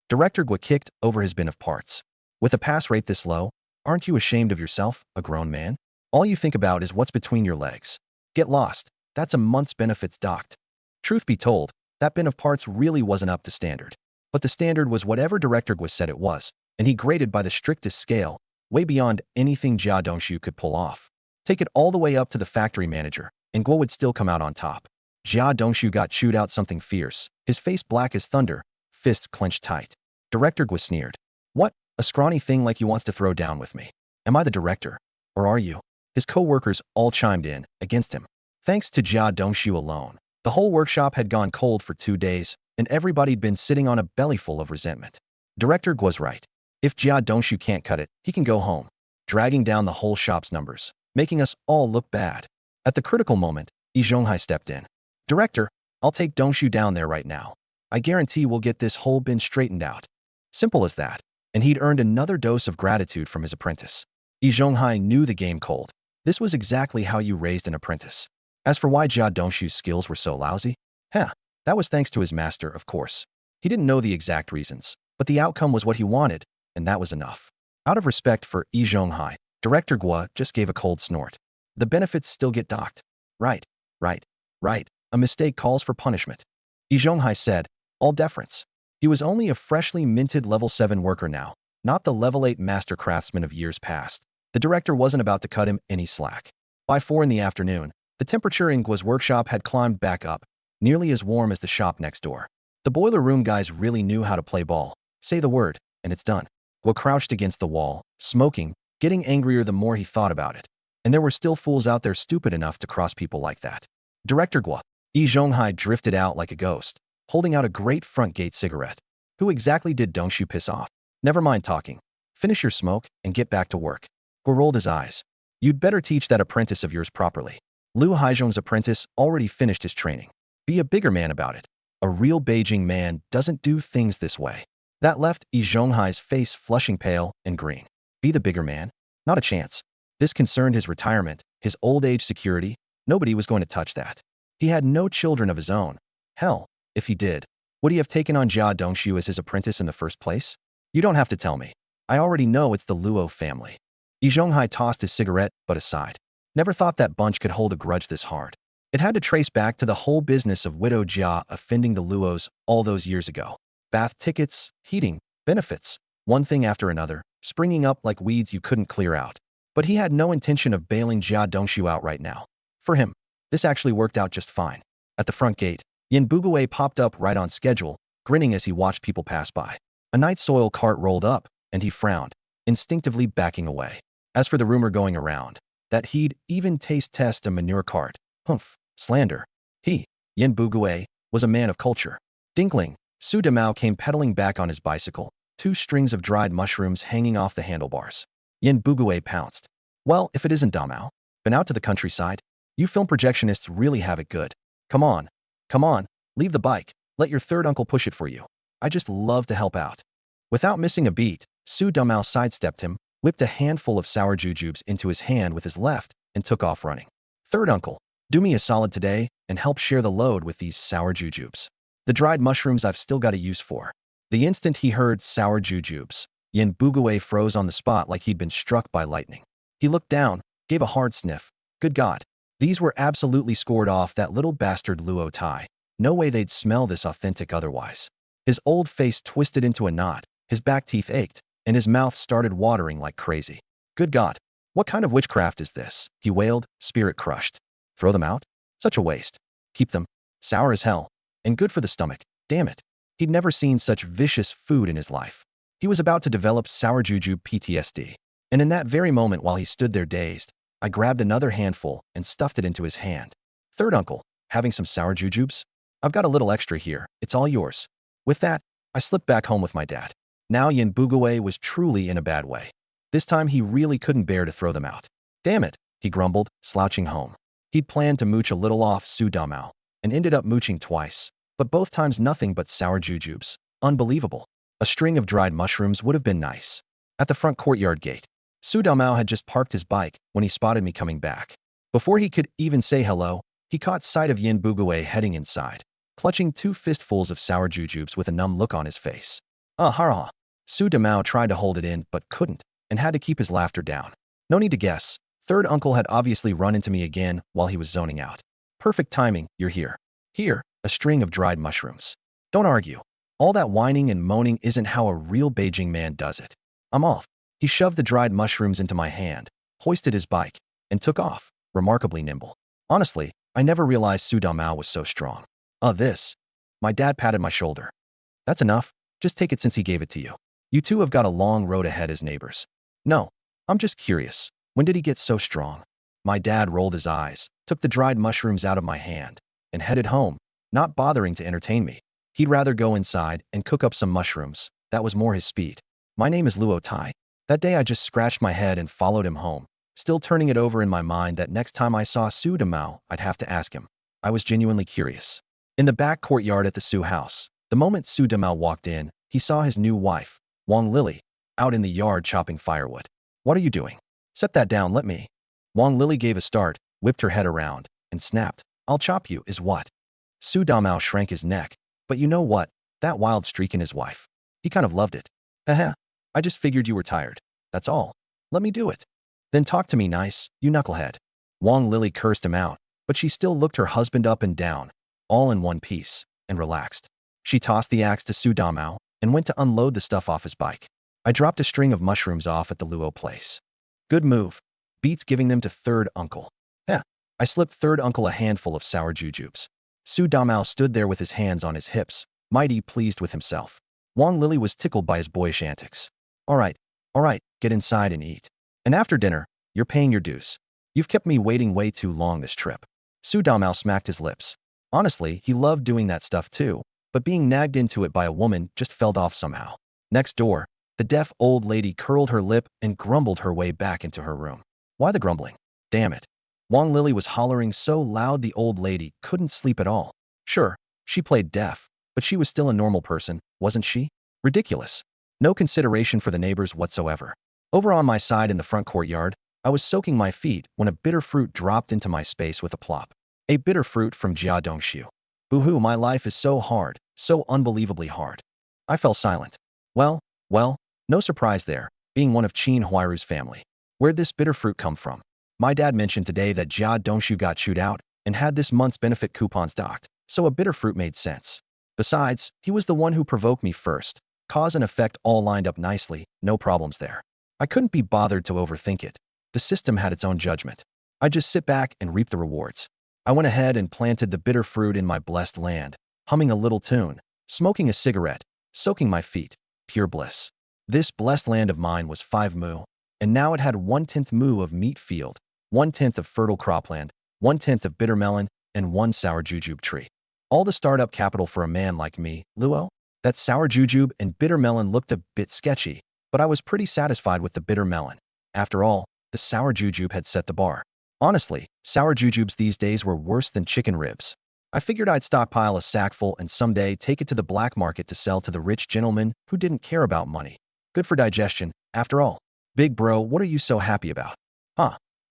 A: Director Guo kicked over his bin of parts. With a pass rate this low, aren't you ashamed of yourself, a grown man? All you think about is what's between your legs. Get lost. That's a month's benefits docked. Truth be told, that bin of parts really wasn't up to standard. But the standard was whatever Director Guo said it was, and he graded by the strictest scale, way beyond anything Jia Dongshu could pull off. Take it all the way up to the factory manager, and Guo would still come out on top. Jia Dongshu got chewed out something fierce, his face black as thunder, fists clenched tight. Director Guo sneered. What? A scrawny thing like you wants to throw down with me. Am I the director? Or are you? His co-workers all chimed in against him. Thanks to Jia Dongshu alone, the whole workshop had gone cold for 2 days, and everybody'd been sitting on a bellyful of resentment. Director Guo was right. If Jia Dongshu can't cut it, he can go home, dragging down the whole shop's numbers, making us all look bad. At the critical moment, Yi Zhonghai stepped in. Director, I'll take Dongshu down there right now. I guarantee we'll get this whole bin straightened out. Simple as that. And he'd earned another dose of gratitude from his apprentice. Yi Zhonghai knew the game cold. This was exactly how you raised an apprentice. As for why Jia Dongshu's skills were so lousy, that was thanks to his master, of course. He didn't know the exact reasons, but the outcome was what he wanted, and that was enough. Out of respect for Yi Zhonghai, Director Guo just gave a cold snort. The benefits still get docked. Right. A mistake calls for punishment. Yi Zhonghai said, all deference. He was only a freshly minted level 7 worker now, not the level 8 master craftsman of years past. The director wasn't about to cut him any slack. By 4 in the afternoon, the temperature in Guo's workshop had climbed back up, nearly as warm as the shop next door. The boiler room guys really knew how to play ball. Say the word, and it's done. Guo crouched against the wall, smoking, getting angrier the more he thought about it. And there were still fools out there stupid enough to cross people like that. Director Guo. Yi Zhonghai drifted out like a ghost, holding out a great front gate cigarette. Who exactly did Dongshu piss off? Never mind talking. Finish your smoke and get back to work. Guo rolled his eyes. You'd better teach that apprentice of yours properly. Liu Haizhong's apprentice already finished his training. Be a bigger man about it. A real Beijing man doesn't do things this way. That left Yi Zhonghai's face flushing pale and green. Be the bigger man? Not a chance. This concerned his retirement, his old age security. Nobody was going to touch that. He had no children of his own. Hell, if he did, would he have taken on Jia Dongshu as his apprentice in the first place? You don't have to tell me. I already know it's the Luo family. Yi Zhonghai tossed his cigarette, but aside. Never thought that bunch could hold a grudge this hard. It had to trace back to the whole business of Widow Jia offending the Luos all those years ago. Bath tickets, heating, benefits, one thing after another, springing up like weeds you couldn't clear out. But he had no intention of bailing Jia Dongshu out right now. For him, this actually worked out just fine. At the front gate, Yin Bugue popped up right on schedule, grinning as he watched people pass by. A night soil cart rolled up, and he frowned, instinctively backing away. As for the rumor going around, that he'd even taste test a manure cart, humph, slander. He, Yin Bugue, was a man of culture. Dinkling, Su Damao came pedaling back on his bicycle, 2 strings of dried mushrooms hanging off the handlebars. Yin Bugue pounced. Well, if it isn't Damao, been out to the countryside? You film projectionists really have it good. Come on, leave the bike, let your third uncle push it for you. I just love to help out. Without missing a beat, Su Damao sidestepped him, whipped a handful of sour jujubes into his hand with his left, and took off running. Third uncle, do me a solid today and help share the load with these sour jujubes. The dried mushrooms I've still got a use for. The instant he heard sour jujubes, Yin Bugue froze on the spot like he'd been struck by lightning. He looked down, gave a hard sniff. Good God. These were absolutely scored off that little bastard Luo Tai. No way they'd smell this authentic otherwise. His old face twisted into a knot, his back teeth ached, and his mouth started watering like crazy. Good God. What kind of witchcraft is this? He wailed, spirit crushed. Throw them out? Such a waste. Keep them. Sour as hell. And good for the stomach. Damn it. He'd never seen such vicious food in his life. He was about to develop sour jujube PTSD. And in that very moment while he stood there dazed, I grabbed another handful and stuffed it into his hand. Third uncle, having some sour jujubes? I've got a little extra here. It's all yours. With that, I slipped back home with my dad. Now Yin Bugue was truly in a bad way. This time he really couldn't bear to throw them out. Damn it, he grumbled, slouching home. He'd planned to mooch a little off Su Damao, and ended up mooching twice, but both times nothing but sour jujubes. Unbelievable. A string of dried mushrooms would have been nice. At the front courtyard gate, Su Damao had just parked his bike when he spotted me coming back. Before he could even say hello, he caught sight of Yin Bugue heading inside, clutching 2 fistfuls of sour jujubes with a numb look on his face. Ha. Su Damao tried to hold it in but couldn't, and had to keep his laughter down. No need to guess. Third uncle had obviously run into me again while he was zoning out. Perfect timing, you're here. Here, a string of dried mushrooms. Don't argue. All that whining and moaning isn't how a real Beijing man does it. I'm off. He shoved the dried mushrooms into my hand, hoisted his bike, and took off, remarkably nimble. Honestly, I never realized Su Damao was so strong. This. My dad patted my shoulder. That's enough. Just take it since he gave it to you. You two have got a long road ahead as neighbors. No, I'm just curious. When did he get so strong? My dad rolled his eyes, took the dried mushrooms out of my hand, and headed home, not bothering to entertain me. He'd rather go inside and cook up some mushrooms. That was more his speed. My name is Luo Tai. That day I just scratched my head and followed him home, still turning it over in my mind that next time I saw Su Damao, I'd have to ask him. I was genuinely curious. In the back courtyard at the Su house, the moment Su Damao walked in, he saw his new wife, Wang Lily, out in the yard chopping firewood. What are you doing? Set that down, let me. Wang Lily gave a start, whipped her head around, and snapped. I'll chop you, is what? Su Damao shrank his neck. But you know what? That wild streak in his wife. He kind of loved it. Haha. I just figured you were tired. That's all. Let me do it. Then talk to me nice, you knucklehead. Wang Lily cursed him out, but she still looked her husband up and down, all in one piece, and relaxed. She tossed the axe to Su Damao and went to unload the stuff off his bike. I dropped a string of mushrooms off at the Luo place. Good move. Beats giving them to third uncle. I slipped third uncle a handful of sour jujubes. Su Damao stood there with his hands on his hips, mighty pleased with himself. Wang Lily was tickled by his boyish antics. All right, get inside and eat. And after dinner, you're paying your dues. You've kept me waiting way too long this trip. Su Damao smacked his lips. Honestly, he loved doing that stuff too, but being nagged into it by a woman just felt off somehow. Next door, the deaf old lady curled her lip and grumbled her way back into her room. Why the grumbling? Damn it. Wang Lily was hollering so loud the old lady couldn't sleep at all. Sure, she played deaf, but she was still a normal person, wasn't she? Ridiculous. No consideration for the neighbors whatsoever. Over on my side in the front courtyard, I was soaking my feet when a bitter fruit dropped into my space with a plop. A bitter fruit from Jia Dongxiu. Boo-hoo, my life is so hard, so unbelievably hard. I fell silent. Well, no surprise there, being one of Qin Huairu's family. Where'd this bitter fruit come from? My dad mentioned today that Jia Dongxiu got chewed out and had this month's benefit coupons docked, so a bitter fruit made sense. Besides, he was the one who provoked me first. Cause and effect all lined up nicely, no problems there. I couldn't be bothered to overthink it. The system had its own judgment. I just sit back and reap the rewards. I went ahead and planted the bitter fruit in my blessed land, humming a little tune, smoking a cigarette, soaking my feet. Pure bliss. This blessed land of mine was 5 mu, and now it had 1/10 mu of meat field, 1/10 of fertile cropland, 1/10 of bitter melon, and 1 sour jujube tree. All the startup capital for a man like me, Luo. That sour jujube and bitter melon looked a bit sketchy, but I was pretty satisfied with the bitter melon. After all, the sour jujube had set the bar. Honestly, sour jujubes these days were worse than chicken ribs. I figured I'd stockpile a sackful and someday take it to the black market to sell to the rich gentlemen who didn't care about money. Good for digestion, after all. Big bro, what are you so happy about?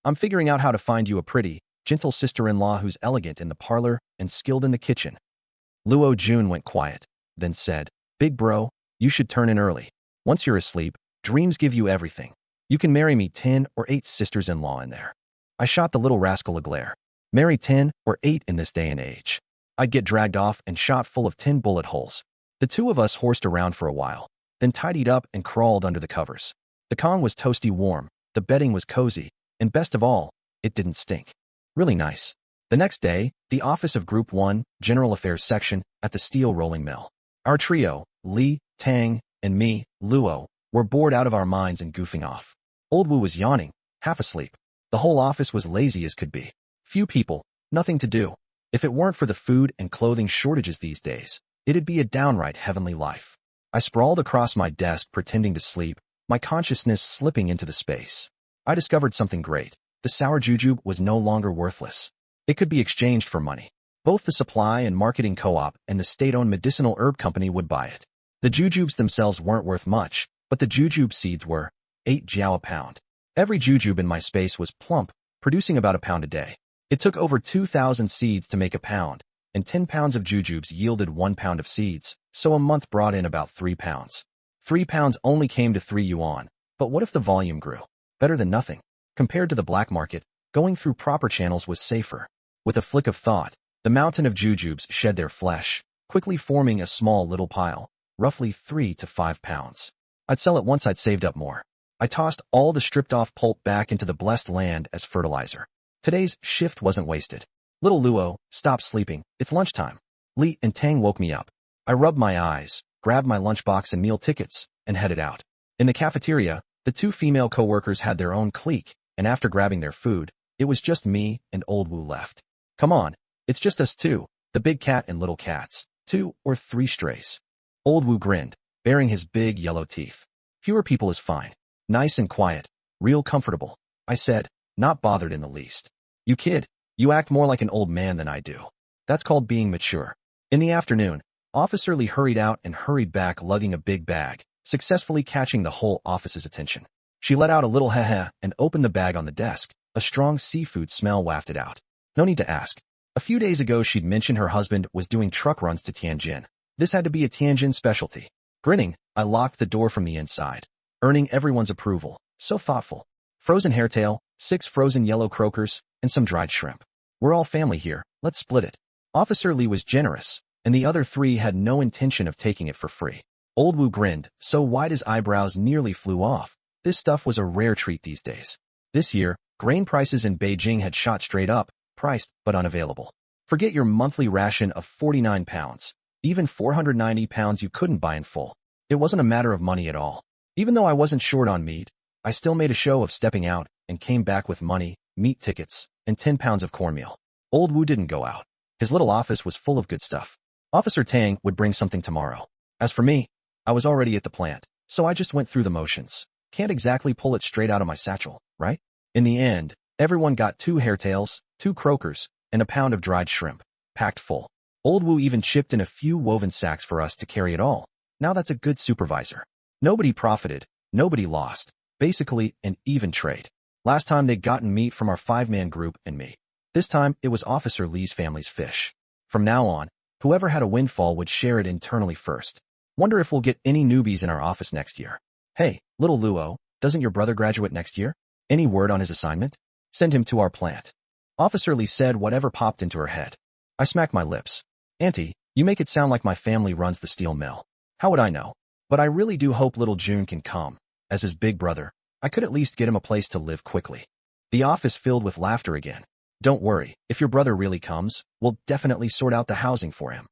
A: I'm figuring out how to find you a pretty, gentle sister-in-law who's elegant in the parlor and skilled in the kitchen. Luo Jun went quiet, then said, Big bro, you should turn in early. Once you're asleep, dreams give you everything. You can marry me 10 or 8 sisters-in-law in there. I shot the little rascal a glare. Marry 10 or 8 in this day and age. I'd get dragged off and shot full of 10 bullet holes. The two of us horsed around for a while, then tidied up and crawled under the covers. The Kong was toasty warm, the bedding was cozy, and best of all, it didn't stink. Really nice. The next day, the office of Group 1, General Affairs Section, at the steel rolling mill. Our trio, Li, Tang, and me, Luo, were bored out of our minds and goofing off. Old Wu was yawning, half asleep. The whole office was lazy as could be. Few people, nothing to do. If it weren't for the food and clothing shortages these days, it'd be a downright heavenly life. I sprawled across my desk pretending to sleep, my consciousness slipping into the space. I discovered something great. The sour jujube was no longer worthless. It could be exchanged for money. Both the supply and marketing co-op and the state-owned medicinal herb company would buy it. The jujubes themselves weren't worth much, but the jujube seeds were 8 jiao a pound. Every jujube in my space was plump, producing about a pound a day. It took over 2,000 seeds to make a pound, and 10 pounds of jujubes yielded 1 pound of seeds, so a month brought in about 3 pounds. 3 pounds only came to 3 yuan, but what if the volume grew? Better than nothing. Compared to the black market, going through proper channels was safer. With a flick of thought, the mountain of jujubes shed their flesh, quickly forming a small little pile, roughly 3 to 5 pounds. I'd sell it once I'd saved up more. I tossed all the stripped-off pulp back into the blessed land as fertilizer. Today's shift wasn't wasted. Little Luo, stop sleeping. It's lunchtime. Li and Tang woke me up. I rubbed my eyes, grabbed my lunchbox and meal tickets, and headed out. In the cafeteria, the two female co-workers had their own clique, and after grabbing their food, it was just me and Old Wu left. Come on, it's just us two, the big cat and little cats, 2 or 3 strays. Old Wu grinned, baring his big yellow teeth. Fewer people is fine. Nice and quiet, real comfortable, I said, not bothered in the least. You kid, you act more like an old man than I do. That's called being mature. In the afternoon, Officer Lee hurried out and hurried back lugging a big bag, successfully catching the whole office's attention. She let out a little heh-heh and opened the bag on the desk. A strong seafood smell wafted out. No need to ask. A few days ago she'd mentioned her husband was doing truck runs to Tianjin. This had to be a Tianjin specialty. Grinning, I locked the door from the inside, earning everyone's approval. So thoughtful. Frozen hairtail, 6 frozen yellow croakers, and some dried shrimp. We're all family here, let's split it. Officer Lee was generous, and the other 3 had no intention of taking it for free. Old Wu grinned, so wide his eyebrows nearly flew off. This stuff was a rare treat these days. This year, grain prices in Beijing had shot straight up, priced but unavailable. Forget your monthly ration of 49 pounds. Even 490 pounds you couldn't buy in full. It wasn't a matter of money at all. Even though I wasn't short on meat, I still made a show of stepping out and came back with money, meat tickets, and 10 pounds of cornmeal. Old Wu didn't go out. His little office was full of good stuff. Officer Tang would bring something tomorrow. As for me, I was already at the plant, so I just went through the motions. Can't exactly pull it straight out of my satchel, right? In the end, everyone got 2 hairtails, 2 croakers, and a pound of dried shrimp, packed full. Old Wu even chipped in a few woven sacks for us to carry it all. Now that's a good supervisor. Nobody profited, nobody lost. Basically, an even trade. Last time they'd gotten meat from our 5-man group and me. This time, it was Officer Lee's family's fish. From now on, whoever had a windfall would share it internally first. Wonder if we'll get any newbies in our office next year. Hey, little Luo, doesn't your brother graduate next year? Any word on his assignment? Send him to our plant. Officer Lee said whatever popped into her head. I smacked my lips. Auntie, you make it sound like my family runs the steel mill. How would I know? But I really do hope little June can come. As his big brother, I could at least get him a place to live quickly. The office filled with laughter again. Don't worry, if your brother really comes, we'll definitely sort out the housing for him.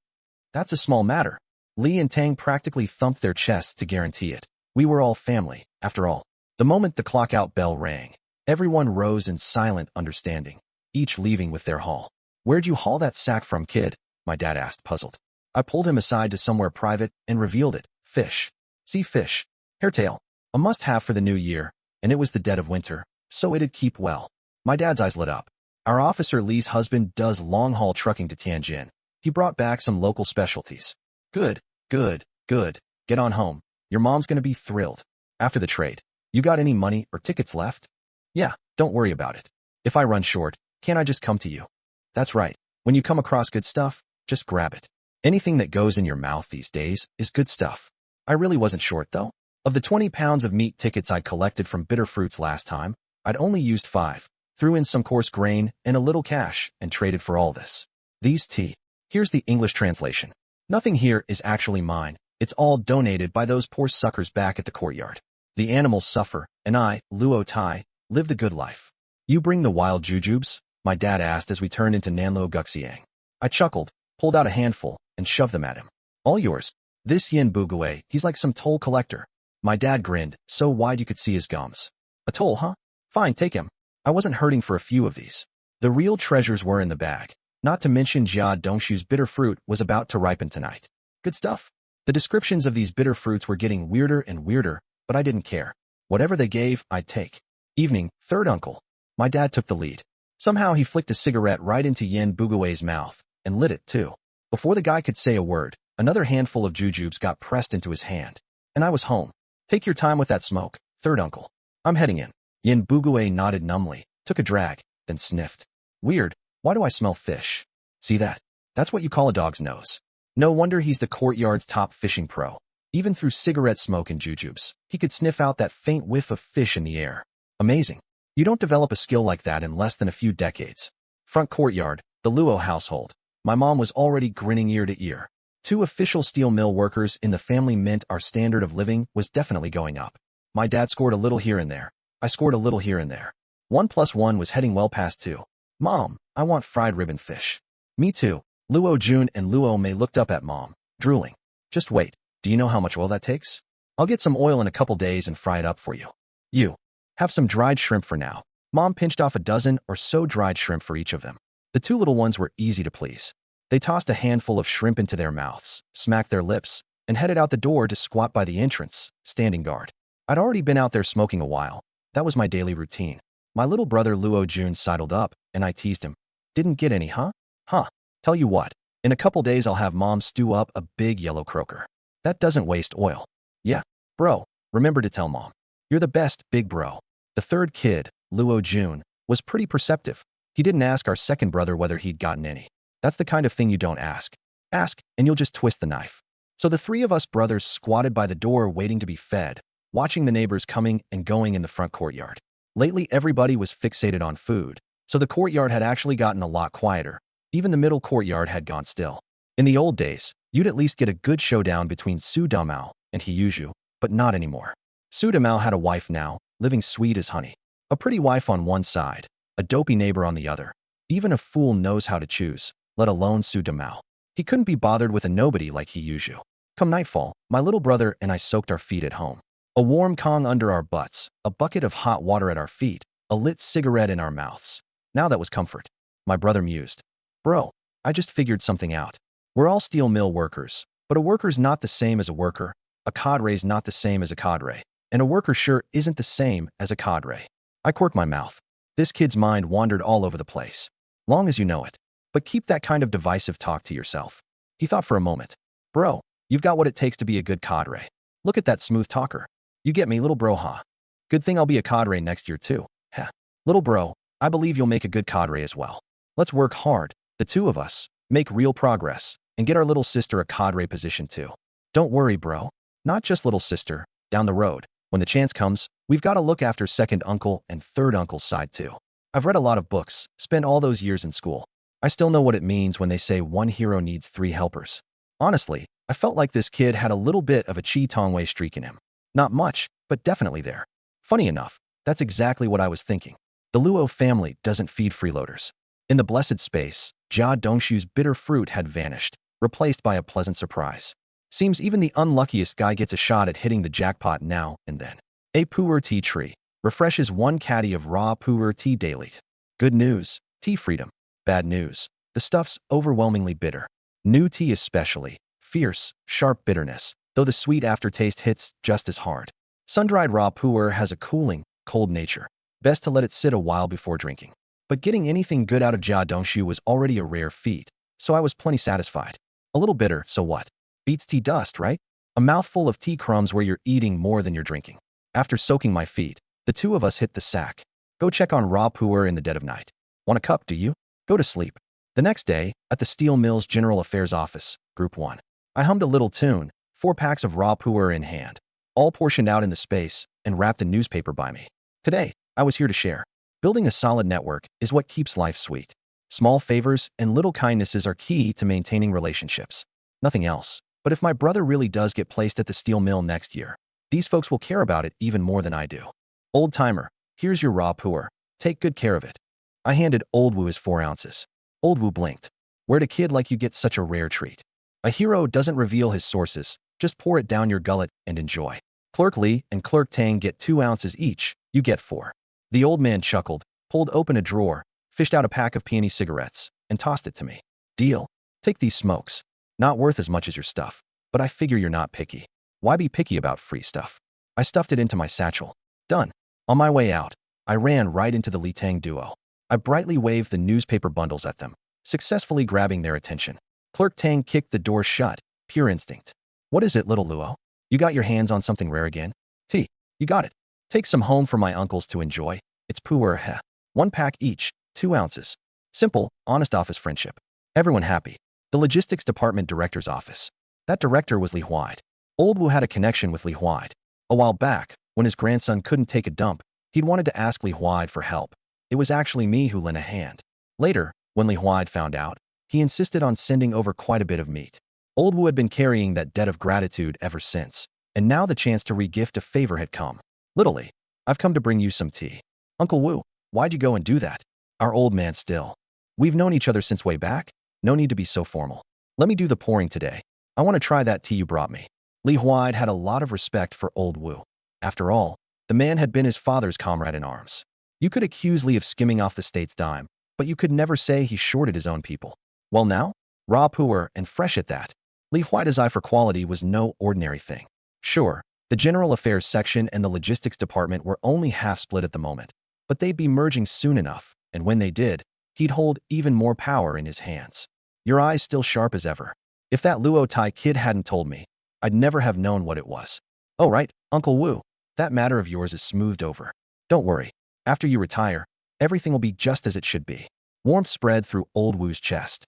A: That's a small matter. Li and Tang practically thumped their chests to guarantee it. We were all family, after all. The moment the clock-out bell rang, everyone rose in silent understanding, each leaving with their haul. Where'd you haul that sack from, kid? My dad asked, puzzled. I pulled him aside to somewhere private and revealed it. Fish. See fish. Hairtail. A must-have for the new year, and it was the dead of winter, so it'd keep well. My dad's eyes lit up. Our Officer Lee's husband does long-haul trucking to Tianjin. He brought back some local specialties. Good, good, good. Get on home. Your mom's gonna be thrilled. After the trade, you got any money or tickets left? Yeah, don't worry about it. If I run short, can't I just come to you? That's right. When you come across good stuff, just grab it. Anything that goes in your mouth these days is good stuff. I really wasn't short, though. Of the 20 pounds of meat tickets I'd collected from bitter fruits last time, I'd only used 5, threw in some coarse grain and a little cash, and traded for all this. These tea. Here's the English translation. Nothing here is actually mine. It's all donated by those poor suckers back at the courtyard. The animals suffer, and I, Luo Tai, live the good life. You bring the wild jujubes? My dad asked as we turned into Nanlo Guxiang. I chuckled, pulled out a handful, and shoved them at him. All yours. This Yin Bugawei, he's like some toll collector. My dad grinned, so wide you could see his gums. A toll, huh? Fine, take him. I wasn't hurting for a few of these. The real treasures were in the bag. Not to mention Jia Dongshu's bitter fruit was about to ripen tonight. Good stuff. The descriptions of these bitter fruits were getting weirder and weirder, but I didn't care. Whatever they gave, I'd take. Evening, third uncle. My dad took the lead. Somehow he flicked a cigarette right into Yin Bugawei's mouth, and lit it too. Before the guy could say a word, another handful of jujubes got pressed into his hand. And I was home. Take your time with that smoke, third uncle. I'm heading in. Yin Bugawei nodded numbly, took a drag, then sniffed. Weird, why do I smell fish? See that? That's what you call a dog's nose. No wonder he's the courtyard's top fishing pro. Even through cigarette smoke and jujubes, he could sniff out that faint whiff of fish in the air. Amazing. You don't develop a skill like that in less than a few decades. Front courtyard, the Luo household. My mom was already grinning ear to ear. 2 official steel mill workers in the family meant our standard of living was definitely going up. My dad scored a little here and there. I scored a little here and there. 1 plus 1 was heading well past 2. Mom, I want fried ribbon fish. Me too. Luo Jun and Luo Mei looked up at Mom, drooling. Just wait. Do you know how much oil that takes? I'll get some oil in a couple days and fry it up for you. You. Have some dried shrimp for now. Mom pinched off a dozen or so dried shrimp for each of them. The two little ones were easy to please. They tossed a handful of shrimp into their mouths, smacked their lips, and headed out the door to squat by the entrance, standing guard. I'd already been out there smoking a while. That was my daily routine. My little brother Luo Jun sidled up, and I teased him. Didn't get any, huh? Huh. Tell you what, in a couple days I'll have Mom stew up a big yellow croaker. That doesn't waste oil. Yeah, bro, remember to tell Mom. You're the best, big bro. The third kid, Luo Jun, was pretty perceptive. He didn't ask our second brother whether he'd gotten any. That's the kind of thing you don't ask. Ask, and you'll just twist the knife. So the three of us brothers squatted by the door waiting to be fed, watching the neighbors coming and going in the front courtyard. Lately, everybody was fixated on food, so the courtyard had actually gotten a lot quieter. Even the middle courtyard had gone still. In the old days, you'd at least get a good showdown between Su Damao and He Yuzhu, but not anymore. Su Damao had a wife now, living sweet as honey. A pretty wife on one side, a dopey neighbor on the other. Even a fool knows how to choose, let alone Su Damao. He couldn't be bothered with a nobody like He Yuzhu. Come nightfall, my little brother and I soaked our feet at home. A warm Kong under our butts, a bucket of hot water at our feet, a lit cigarette in our mouths. Now that was comfort. My brother mused. Bro, I just figured something out. We're all steel mill workers, but a worker's not the same as a worker, a cadre's not the same as a cadre, and a worker sure isn't the same as a cadre. I quirked my mouth. This kid's mind wandered all over the place. Long as you know it. But keep that kind of divisive talk to yourself. He thought for a moment. Bro, you've got what it takes to be a good cadre. Look at that smooth talker. You get me, little bro, huh? Good thing I'll be a cadre next year too. Heh. Little bro, I believe you'll make a good cadre as well. Let's work hard, the two of us, make real progress, and get our little sister a cadre position too. Don't worry, bro. Not just little sister, down the road. When the chance comes, we've got to look after second uncle and third uncle's side too. I've read a lot of books, spent all those years in school. I still know what it means when they say one hero needs 3 helpers. Honestly, I felt like this kid had a little bit of a Chi Tongwei streak in him. Not much, but definitely there. Funny enough, that's exactly what I was thinking. The Luo family doesn't feed freeloaders. In the blessed space, Jia Dongshu's bitter fruit had vanished, replaced by a pleasant surprise. Seems even the unluckiest guy gets a shot at hitting the jackpot now and then. A pu'er tea tree refreshes 1 caddy of raw pu'er tea daily. Good news, tea freedom. Bad news, the stuff's overwhelmingly bitter. New tea especially, fierce, sharp bitterness, though the sweet aftertaste hits just as hard. Sun-dried raw pu'er has a cooling, cold nature. Best to let it sit a while before drinking. But getting anything good out of Jia Dongshu was already a rare feat, so I was plenty satisfied. A little bitter, so what? Beats tea dust, right? A mouthful of tea crumbs where you're eating more than you're drinking. After soaking my feet, the two of us hit the sack. Go check on raw pu'er in the dead of night. Want a cup, do you? Go to sleep. The next day, at the Steel Mills General Affairs Office, Group 1. I hummed a little tune, 4 packs of raw pu'er in hand, all portioned out in the space and wrapped in newspaper by me. Today, I was here to share. Building a solid network is what keeps life sweet. Small favors and little kindnesses are key to maintaining relationships. Nothing else. But if my brother really does get placed at the steel mill next year, these folks will care about it even more than I do. Old timer, here's your raw pu'er. Take good care of it. I handed Old Wu his 4 ounces. Old Wu blinked. Where'd a kid like you get such a rare treat? A hero doesn't reveal his sources, just pour it down your gullet and enjoy. Clerk Li and Clerk Tang get 2 ounces each, you get 4. The old man chuckled, pulled open a drawer, fished out a pack of peony cigarettes, and tossed it to me. Deal. Take these smokes. Not worth as much as your stuff, but I figure you're not picky. Why be picky about free stuff? I stuffed it into my satchel. Done. On my way out, I ran right into the Li Tang duo. I brightly waved the newspaper bundles at them, successfully grabbing their attention. Clerk Tang kicked the door shut, pure instinct. What is it, little Luo? You got your hands on something rare again? Tea. You got it. Take some home for my uncles to enjoy. It's pu'er heh. 1 pack each, 2 ounces. Simple, honest office friendship. Everyone happy. The logistics department director's office. That director was Li Huide. Old Wu had a connection with Li Huide. A while back, when his grandson couldn't take a dump, he'd wanted to ask Li Huide for help. It was actually me who lent a hand. Later, when Li Huide found out, he insisted on sending over quite a bit of meat. Old Wu had been carrying that debt of gratitude ever since, and now the chance to re-gift a favor had come. Literally, I've come to bring you some tea. Uncle Wu, why'd you go and do that? Our old man still. We've known each other since way back. No need to be so formal. Let me do the pouring today. I want to try that tea you brought me. Li Huide had a lot of respect for old Wu. After all, the man had been his father's comrade in arms. You could accuse Li of skimming off the state's dime, but you could never say he shorted his own people. Well now, raw puer and fresh at that. Li Huide's eye for quality was no ordinary thing. Sure, the General Affairs section and the Logistics Department were only half split at the moment, but they'd be merging soon enough, and when they did, he'd hold even more power in his hands. Your eyes still sharp as ever. If that Luo Tai kid hadn't told me, I'd never have known what it was. Oh right, Uncle Wu, that matter of yours is smoothed over. Don't worry. After you retire, everything will be just as it should be. Warmth spread through old Wu's chest.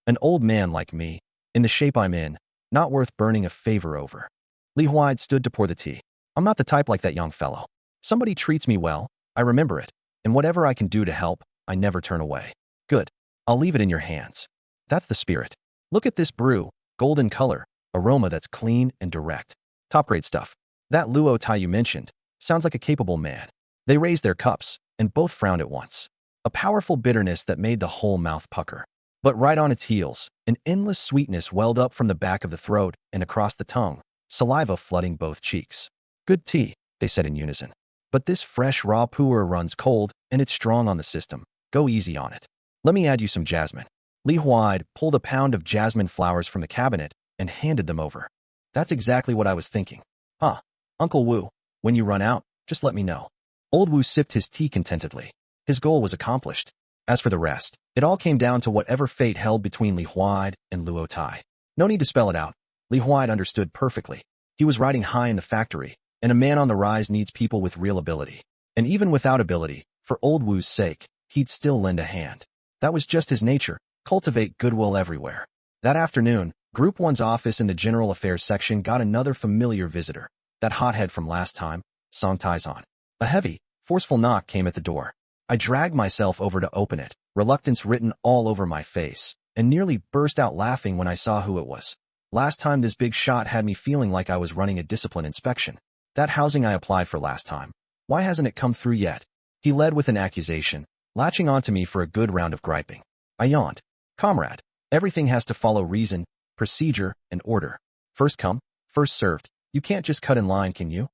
A: An old man like me, in the shape I'm in, not worth burning a favor over. Li Huide stood to pour the tea. I'm not the type like that young fellow. Somebody treats me well, I remember it, and whatever I can do to help, I never turn away. Good. I'll leave it in your hands. That's the spirit. Look at this brew, golden color, aroma that's clean and direct. Top-grade stuff. That Luo Tai you mentioned sounds like a capable man. They raised their cups, and both frowned at once. A powerful bitterness that made the whole mouth pucker. But right on its heels, an endless sweetness welled up from the back of the throat and across the tongue, saliva flooding both cheeks. Good tea, they said in unison. But this fresh raw puer runs cold, and it's strong on the system. Go easy on it. Let me add you some jasmine. Li Huide pulled a pound of jasmine flowers from the cabinet and handed them over. That's exactly what I was thinking. Huh. Uncle Wu, when you run out, just let me know. Old Wu sipped his tea contentedly. His goal was accomplished. As for the rest, it all came down to whatever fate held between Li Huide and Luo Tai. No need to spell it out. Li Huide understood perfectly. He was riding high in the factory, and a man on the rise needs people with real ability. And even without ability, for old Wu's sake, he'd still lend a hand. That was just his nature, cultivate goodwill everywhere. That afternoon, Group 1's office in the General Affairs section got another familiar visitor. That hothead from last time, Song Taizhan. A heavy, forceful knock came at the door. I dragged myself over to open it, reluctance written all over my face, and nearly burst out laughing when I saw who it was. Last time this big shot had me feeling like I was running a discipline inspection. That housing I applied for last time. Why hasn't it come through yet? He led with an accusation, latching onto me for a good round of griping. I yawned. Comrade, everything has to follow reason, procedure, and order. First come, first served. You can't just cut in line, can you?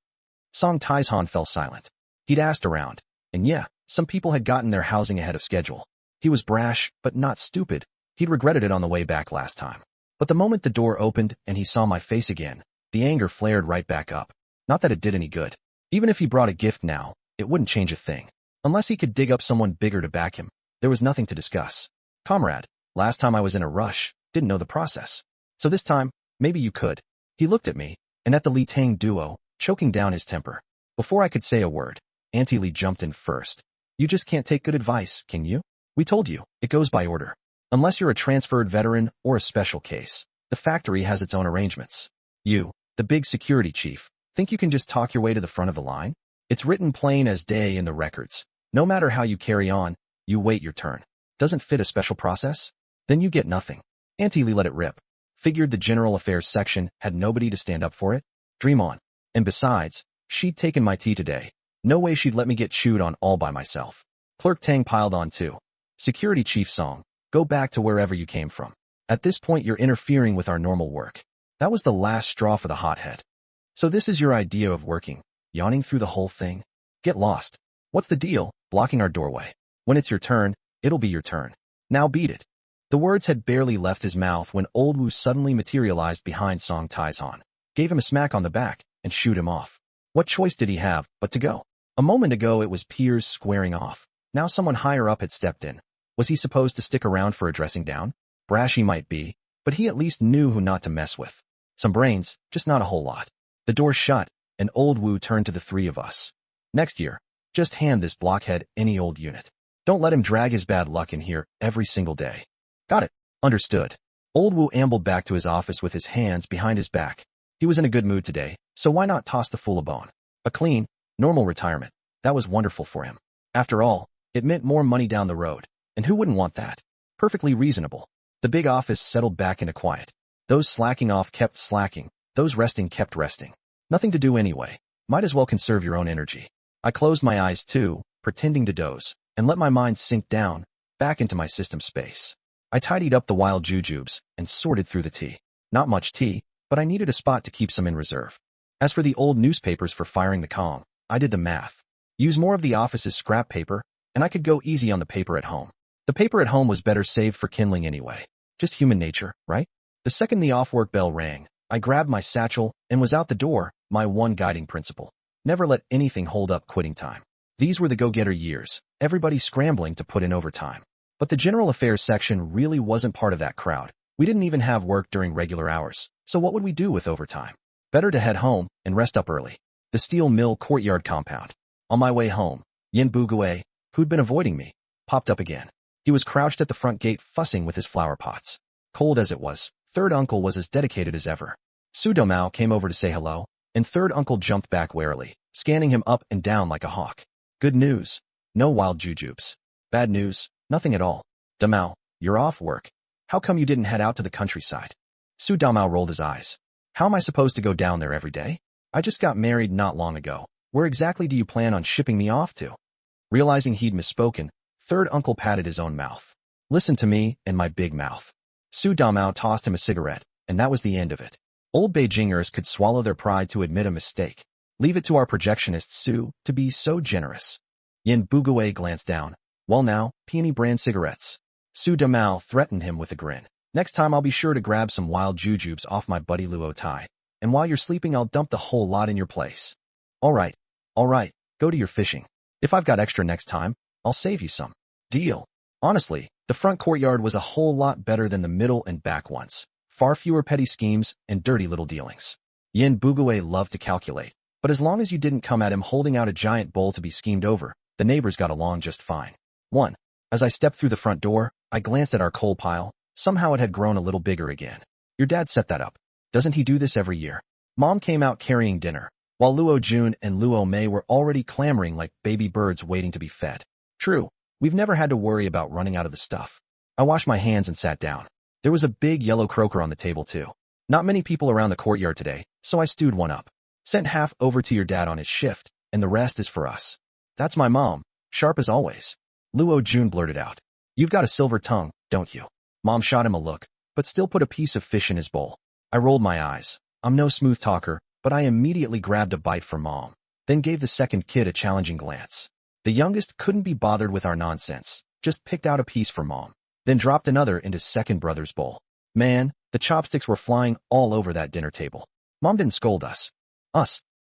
A: Song Taizhan fell silent. He'd asked around, and yeah, some people had gotten their housing ahead of schedule. He was brash, but not stupid. He'd regretted it on the way back last time. But the moment the door opened and he saw my face again, the anger flared right back up. Not that it did any good. Even if he brought a gift now, it wouldn't change a thing. Unless he could dig up someone bigger to back him, there was nothing to discuss. Comrade, last time I was in a rush, didn't know the process. So this time, maybe you could. He looked at me, and at the Li Tang duo, choking down his temper. Before I could say a word, Auntie Li jumped in first. You just can't take good advice, can you? We told you, it goes by order. Unless you're a transferred veteran or a special case, the factory has its own arrangements. You, the big security chief, think you can just talk your way to the front of the line? It's written plain as day in the records. No matter how you carry on, you wait your turn. Doesn't fit a special process? Then you get nothing. Auntie Li let it rip. Figured the General Affairs section had nobody to stand up for it? Dream on. And besides, she'd taken my tea today. No way she'd let me get chewed on all by myself. Clerk Tang piled on too. Security Chief Song, go back to wherever you came from. At this point you're interfering with our normal work. That was the last straw for the hothead. So this is your idea of working, yawning through the whole thing? Get lost. What's the deal, blocking our doorway? When it's your turn, it'll be your turn. Now beat it. The words had barely left his mouth when old Wu suddenly materialized behind Song Taizhan, gave him a smack on the back, and shooed him off. What choice did he have but to go? A moment ago it was peers squaring off. Now someone higher up had stepped in. Was he supposed to stick around for a dressing down? Brash he might be, but he at least knew who not to mess with. Some brains, just not a whole lot. The door shut, and old Wu turned to the three of us. Next year, just hand this blockhead any old unit. Don't let him drag his bad luck in here every single day. Got it. Understood. Old Wu ambled back to his office with his hands behind his back. He was in a good mood today, so why not toss the fool a bone? A clean, normal retirement. That was wonderful for him. After all, it meant more money down the road. And who wouldn't want that? Perfectly reasonable. The big office settled back into quiet. Those slacking off kept slacking. Those resting kept resting. Nothing to do anyway. Might as well conserve your own energy. I closed my eyes too, pretending to doze, and let my mind sink down, back into my system space. I tidied up the wild jujubes and sorted through the tea. Not much tea, but I needed a spot to keep some in reserve. As for the old newspapers for firing the Kong, I did the math. Use more of the office's scrap paper, and I could go easy on the paper at home. The paper at home was better saved for kindling anyway. Just human nature, right? The second the off-work bell rang, I grabbed my satchel and was out the door, my one guiding principle. Never let anything hold up quitting time. These were the go-getter years, everybody scrambling to put in overtime. But the general affairs section really wasn't part of that crowd. We didn't even have work during regular hours, so what would we do with overtime? Better to head home and rest up early. The steel mill courtyard compound. On my way home, Yin Bugue, who'd been avoiding me, popped up again. He was crouched at the front gate fussing with his flower pots. Cold as it was, third uncle was as dedicated as ever. Su Domao came over to say hello, and third uncle jumped back warily, scanning him up and down like a hawk. Good news. No wild jujubes. Bad news. Nothing at all. Domao, you're off work. How come you didn't head out to the countryside? Su Domao rolled his eyes. How am I supposed to go down there every day? I just got married not long ago. Where exactly do you plan on shipping me off to? Realizing he'd misspoken, third uncle patted his own mouth. Listen to me and my big mouth. Su Domao tossed him a cigarette, and that was the end of it. Old Beijingers could swallow their pride to admit a mistake. Leave it to our projectionist Su to be so generous. Yin Bugue glanced down. Well now, peony brand cigarettes. Su Domao threatened him with a grin. Next time I'll be sure to grab some wild jujubes off my buddy Luo Tai, and while you're sleeping I'll dump the whole lot in your place. All right, go to your fishing. If I've got extra next time, I'll save you some. Deal. Honestly, the front courtyard was a whole lot better than the middle and back ones. Far fewer petty schemes and dirty little dealings. Yin Bugue loved to calculate, but as long as you didn't come at him holding out a giant bowl to be schemed over, the neighbors got along just fine. 1. As I stepped through the front door, I glanced at our coal pile. Somehow it had grown a little bigger again. Your dad set that up. Doesn't he do this every year? Mom came out carrying dinner, while Luo Jun and Luo Mei were already clamoring like baby birds waiting to be fed. True, we've never had to worry about running out of the stuff. I washed my hands and sat down. There was a big yellow croaker on the table too. Not many people around the courtyard today, so I stewed one up. Sent half over to your dad on his shift, and the rest is for us. That's my mom, sharp as always. Luo Jun blurted out. You've got a silver tongue, don't you? Mom shot him a look, but still put a piece of fish in his bowl. I rolled my eyes. I'm no smooth talker, but I immediately grabbed a bite for Mom, then gave the second kid a challenging glance. The youngest couldn't be bothered with our nonsense, just picked out a piece for Mom, then dropped another into second brother's bowl. Man, the chopsticks were flying all over that dinner table. Mom didn't scold us.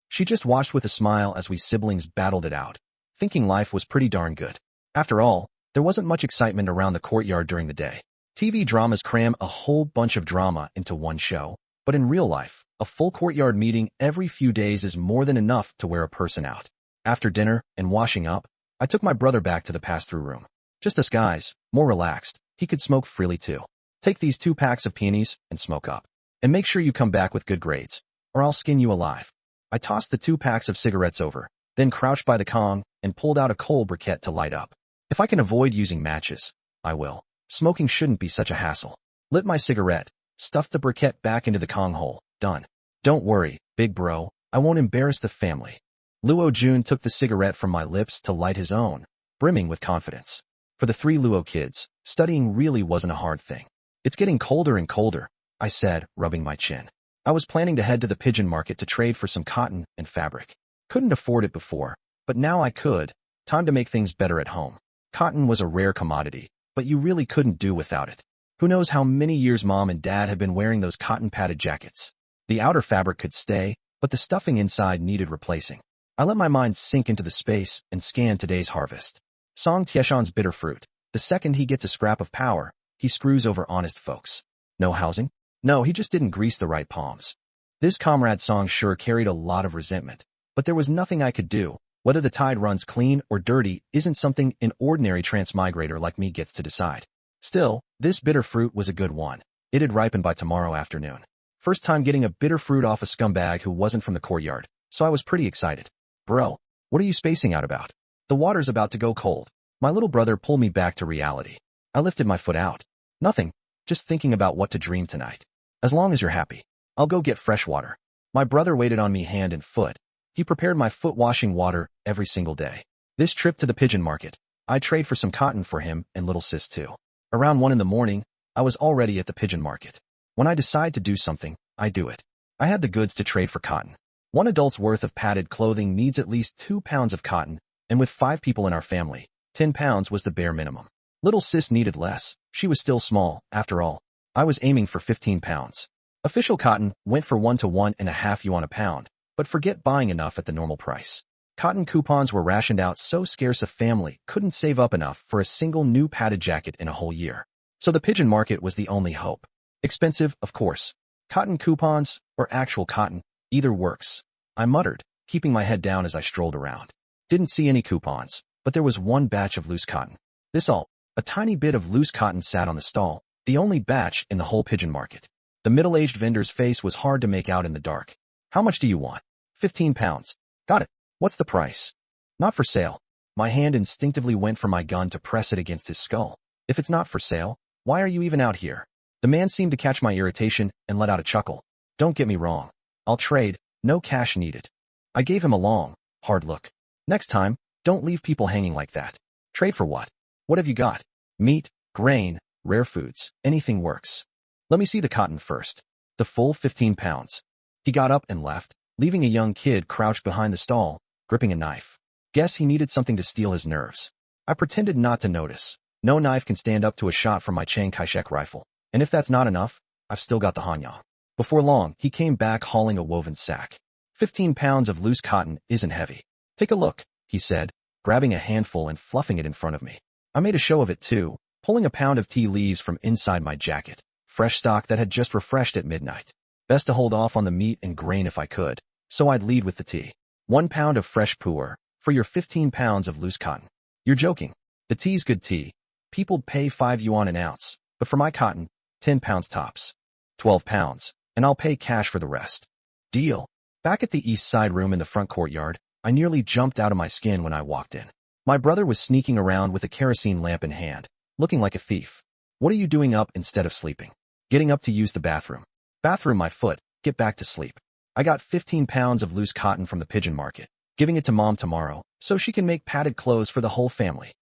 A: She just watched with a smile as we siblings battled it out, thinking life was pretty darn good. After all, there wasn't much excitement around the courtyard during the day. TV dramas cram a whole bunch of drama into one show, but in real life, a full courtyard meeting every few days is more than enough to wear a person out. After dinner and washing up, I took my brother back to the pass-through room. Just us guys, more relaxed, he could smoke freely too. Take these 2 packs of peonies and smoke up. And make sure you come back with good grades, or I'll skin you alive. I tossed the 2 packs of cigarettes over, then crouched by the Kong and pulled out a coal briquette to light up. If I can avoid using matches, I will. Smoking shouldn't be such a hassle. Lit my cigarette, stuffed the briquette back into the Kong hole. Done. Don't worry, big bro, I won't embarrass the family. Luo Jun took the cigarette from my lips to light his own, brimming with confidence. For the 3 Luo kids, studying really wasn't a hard thing. It's getting colder and colder, I said, rubbing my chin. I was planning to head to the pigeon market to trade for some cotton and fabric. Couldn't afford it before, but now I could. Time to make things better at home. Cotton was a rare commodity, but you really couldn't do without it. Who knows how many years Mom and Dad had been wearing those cotton-padded jackets. The outer fabric could stay, but the stuffing inside needed replacing. I let my mind sink into the space and scanned today's harvest. Song Tieshan's bitter fruit. The second he gets a scrap of power, he screws over honest folks. No housing? No, he just didn't grease the right palms. This comrade Song sure carried a lot of resentment, but there was nothing I could do. Whether the tide runs clean or dirty isn't something an ordinary transmigrator like me gets to decide. Still, this bitter fruit was a good one. It'd ripen by tomorrow afternoon. First time getting a bitter fruit off a scumbag who wasn't from the courtyard, so I was pretty excited. Bro, what are you spacing out about? The water's about to go cold. My little brother pulled me back to reality. I lifted my foot out. Nothing, just thinking about what to dream tonight. As long as you're happy, I'll go get fresh water. My brother waited on me hand and foot. He prepared my foot washing water every single day. This trip to the pigeon market, I trade for some cotton for him and little sis too. Around 1 in the morning, I was already at the pigeon market. When I decide to do something, I do it. I had the goods to trade for cotton. One adult's worth of padded clothing needs at least 2 pounds of cotton, and with 5 people in our family, 10 pounds was the bare minimum. Little sis needed less. She was still small, after all. I was aiming for 15 pounds. Official cotton went for 1 to 1.5 yuan a pound, but forget buying enough at the normal price. Cotton coupons were rationed out so scarce a family couldn't save up enough for a single new padded jacket in a whole year. So the pigeon market was the only hope. Expensive, of course. Cotton coupons or actual cotton, either works. I muttered, keeping my head down as I strolled around. Didn't see any coupons, but there was one batch of loose cotton. This all, a tiny bit of loose cotton sat on the stall, the only batch in the whole pigeon market. The middle-aged vendor's face was hard to make out in the dark. How much do you want? 15 pounds. Got it. What's the price? Not for sale. My hand instinctively went for my gun to press it against his skull. If it's not for sale, why are you even out here? The man seemed to catch my irritation and let out a chuckle. Don't get me wrong. I'll trade, no cash needed. I gave him a long, hard look. Next time, don't leave people hanging like that. Trade for what? What have you got? Meat, grain, rare foods, anything works. Let me see the cotton first. The full 15 pounds. He got up and left, leaving a young kid crouched behind the stall, gripping a knife. Guess he needed something to steel his nerves. I pretended not to notice. No knife can stand up to a shot from my Chiang Kai-shek rifle. And if that's not enough, I've still got the hanyang. Before long, he came back hauling a woven sack. 15 pounds of loose cotton isn't heavy. Take a look, he said, grabbing a handful and fluffing it in front of me. I made a show of it too, pulling a pound of tea leaves from inside my jacket. Fresh stock that had just refreshed at midnight. Best to hold off on the meat and grain if I could, so I'd lead with the tea. 1 pound of fresh pu'er, for your 15 pounds of loose cotton. You're joking. The tea's good tea. People'd pay 5 yuan an ounce, but for my cotton, 10 pounds tops. 12 pounds, and I'll pay cash for the rest. Deal. Back at the east side room in the front courtyard, I nearly jumped out of my skin when I walked in. My brother was sneaking around with a kerosene lamp in hand, looking like a thief. What are you doing up instead of sleeping? Getting up to use the bathroom. Bathroom my foot, get back to sleep. I got 15 pounds of loose cotton from the pigeon market, giving it to Mom tomorrow, so she can make padded clothes for the whole family.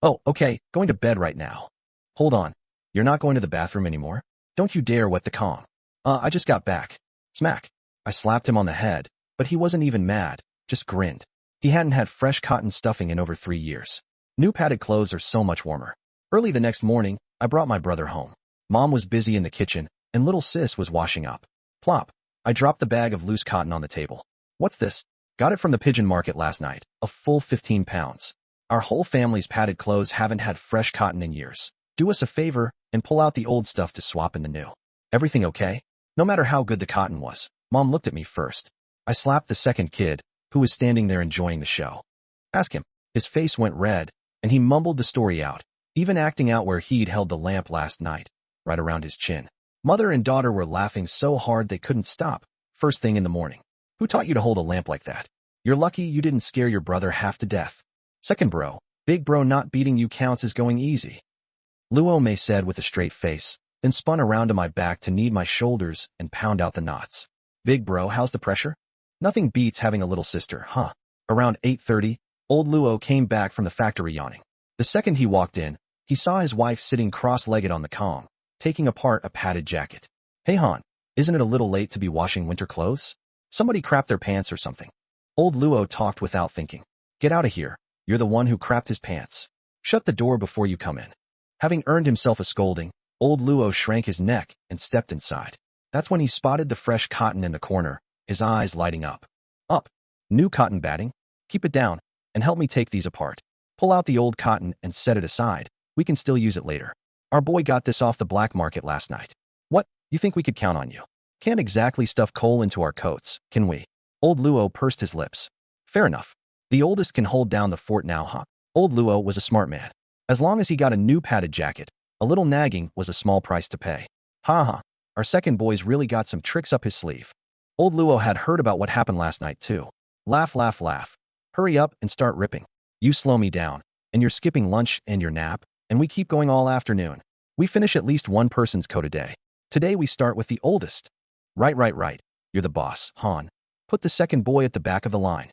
A: Oh, okay, going to bed right now. Hold on. You're not going to the bathroom anymore? Don't you dare wet the Kong. I just got back. Smack. I slapped him on the head, but he wasn't even mad, just grinned. He hadn't had fresh cotton stuffing in over 3 years. New padded clothes are so much warmer. Early the next morning, I brought my brother home. Mom was busy in the kitchen, and little sis was washing up. Plop. I dropped the bag of loose cotton on the table. What's this? Got it from the pigeon market last night, a full 15 pounds. Our whole family's padded clothes haven't had fresh cotton in years. Do us a favor and pull out the old stuff to swap in the new. Everything okay? No matter how good the cotton was, Mom looked at me first. I slapped the second kid, who was standing there enjoying the show. Ask him. His face went red, and he mumbled the story out, even acting out where he'd held the lamp last night, right around his chin. Mother and daughter were laughing so hard they couldn't stop, first thing in the morning. Who taught you to hold a lamp like that? You're lucky you didn't scare your brother half to death. Second bro, big bro not beating you counts as going easy. Luo Mei said with a straight face, then spun around to my back to knead my shoulders and pound out the knots. Big bro, how's the pressure? Nothing beats having a little sister, huh? Around 8:30, old Luo came back from the factory yawning. The second he walked in, he saw his wife sitting cross-legged on the Kong, taking apart a padded jacket. Hey Han, isn't it a little late to be washing winter clothes? Somebody crapped their pants or something. Old Luo talked without thinking. Get out of here. You're the one who crapped his pants. Shut the door before you come in. Having earned himself a scolding, old Luo shrank his neck and stepped inside. That's when he spotted the fresh cotton in the corner, his eyes lighting up. Up. New cotton batting? Keep it down, and help me take these apart. Pull out the old cotton and set it aside. We can still use it later. Our boy got this off the black market last night. What? You think we could count on you? Can't exactly stuff coal into our coats, can we? Old Luo pursed his lips. Fair enough. The oldest can hold down the fort now, huh? Old Luo was a smart man. As long as he got a new padded jacket, a little nagging was a small price to pay. Ha ha. Our second boy's really got some tricks up his sleeve. Old Luo had heard about what happened last night too. Laugh, laugh, laugh. Hurry up and start ripping. You slow me down, and you're skipping lunch and your nap, and we keep going all afternoon. We finish at least one person's coat a day. Today we start with the oldest. Right. You're the boss, Han. Put the second boy at the back of the line.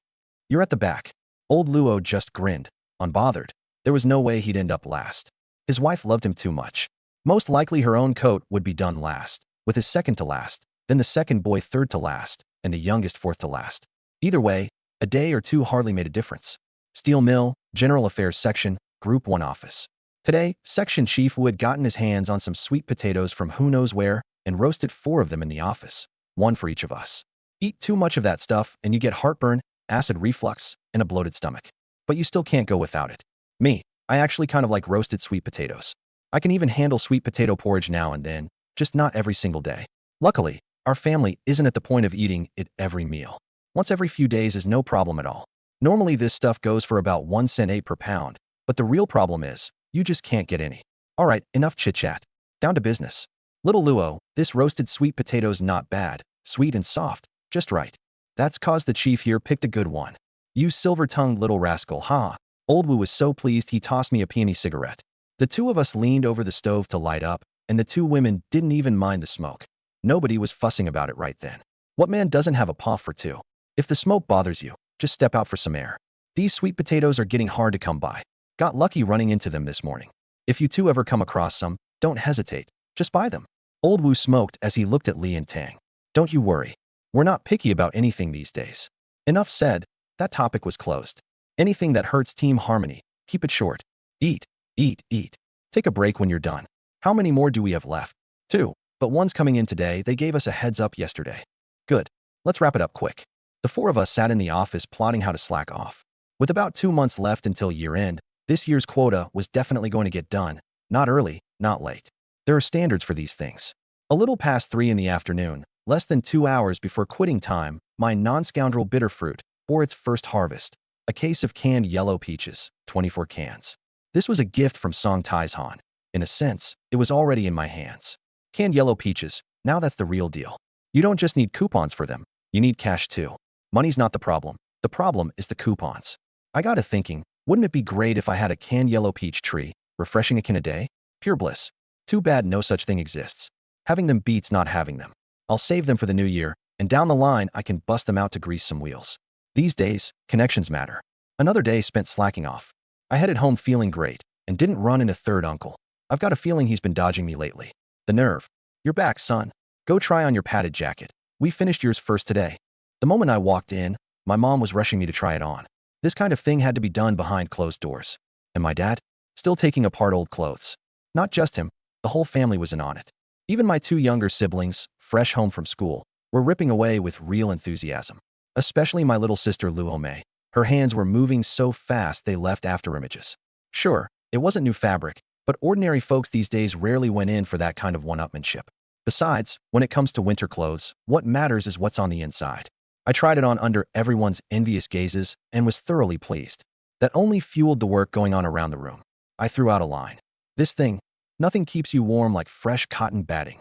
A: You're at the back. Old Luo just grinned, unbothered. There was no way he'd end up last. His wife loved him too much. Most likely her own coat would be done last, with his second to last, then the second boy third to last, and the youngest fourth to last. Either way, a day or two hardly made a difference. Steel Mill, General Affairs Section, Group 1 Office. Today, Section Chief Wu had gotten his hands on some sweet potatoes from who knows where and roasted 4 of them in the office, 1 for each of us. Eat too much of that stuff and you get heartburn, acid reflux, and a bloated stomach. But you still can't go without it. Me, I actually kind of like roasted sweet potatoes. I can even handle sweet potato porridge now and then, just not every single day. Luckily, our family isn't at the point of eating it every meal. Once every few days is no problem at all. Normally this stuff goes for about 1 cent 8 per pound, but the real problem is, you just can't get any. Alright, enough chit-chat. Down to business. Little Luo, this roasted sweet potato's not bad, sweet and soft, just right. That's cause the chief here picked a good one. You silver-tongued little rascal, ha. Old Wu was so pleased he tossed me a peony cigarette. The 2 of us leaned over the stove to light up, and the 2 women didn't even mind the smoke. Nobody was fussing about it right then. What man doesn't have a puff for 2? If the smoke bothers you, just step out for some air. These sweet potatoes are getting hard to come by. Got lucky running into them this morning. If you 2 ever come across some, don't hesitate, just buy them. Old Wu smoked as he looked at Li and Tang. Don't you worry. We're not picky about anything these days. Enough said, that topic was closed. Anything that hurts team harmony, keep it short. Eat, eat, eat. Take a break when you're done. How many more do we have left? 2, but one's coming in today. They gave us a heads up yesterday. Good. Let's wrap it up quick. The 4 of us sat in the office plotting how to slack off. With about 2 months left until year end, this year's quota was definitely going to get done. Not early, not late. There are standards for these things. A little past 3 in the afternoon, less than 2 hours before quitting time, my non-scoundrel bitter fruit bore its first harvest. A case of canned yellow peaches, 24 cans. This was a gift from Song Tai's Han. In a sense, it was already in my hands. Canned yellow peaches, now that's the real deal. You don't just need coupons for them, you need cash too. Money's not the problem is the coupons. I got to thinking, wouldn't it be great if I had a canned yellow peach tree, refreshing a can a day? Pure bliss. Too bad no such thing exists. Having them beats not having them. I'll save them for the new year, and down the line I can bust them out to grease some wheels. These days, connections matter. Another day spent slacking off. I headed home feeling great, and didn't run into third uncle. I've got a feeling he's been dodging me lately. The nerve. You're back, son. Go try on your padded jacket. We finished yours first today. The moment I walked in, my mom was rushing me to try it on. This kind of thing had to be done behind closed doors. And my dad? Still taking apart old clothes. Not just him, the whole family was in on it. Even my 2 younger siblings, fresh home from school, were ripping away with real enthusiasm. Especially my little sister Luo Mei. Her hands were moving so fast they left after images. Sure, it wasn't new fabric, but ordinary folks these days rarely went in for that kind of one-upmanship. Besides, when it comes to winter clothes, what matters is what's on the inside. I tried it on under everyone's envious gazes and was thoroughly pleased. That only fueled the work going on around the room. I threw out a line. This thing, nothing keeps you warm like fresh cotton batting.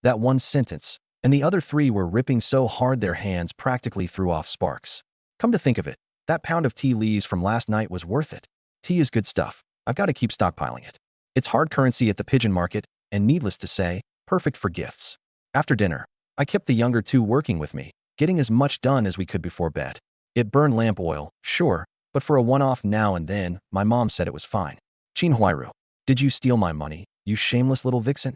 A: That one sentence, and the other 3 were ripping so hard their hands practically threw off sparks. Come to think of it, that pound of tea leaves from last night was worth it. Tea is good stuff. I've got to keep stockpiling it. It's hard currency at the pigeon market, and needless to say, perfect for gifts. After dinner, I kept the younger 2 working with me, getting as much done as we could before bed. It burned lamp oil, sure, but for a one-off now and then, my mom said it was fine. Qin Huairu, did you steal my money, you shameless little vixen?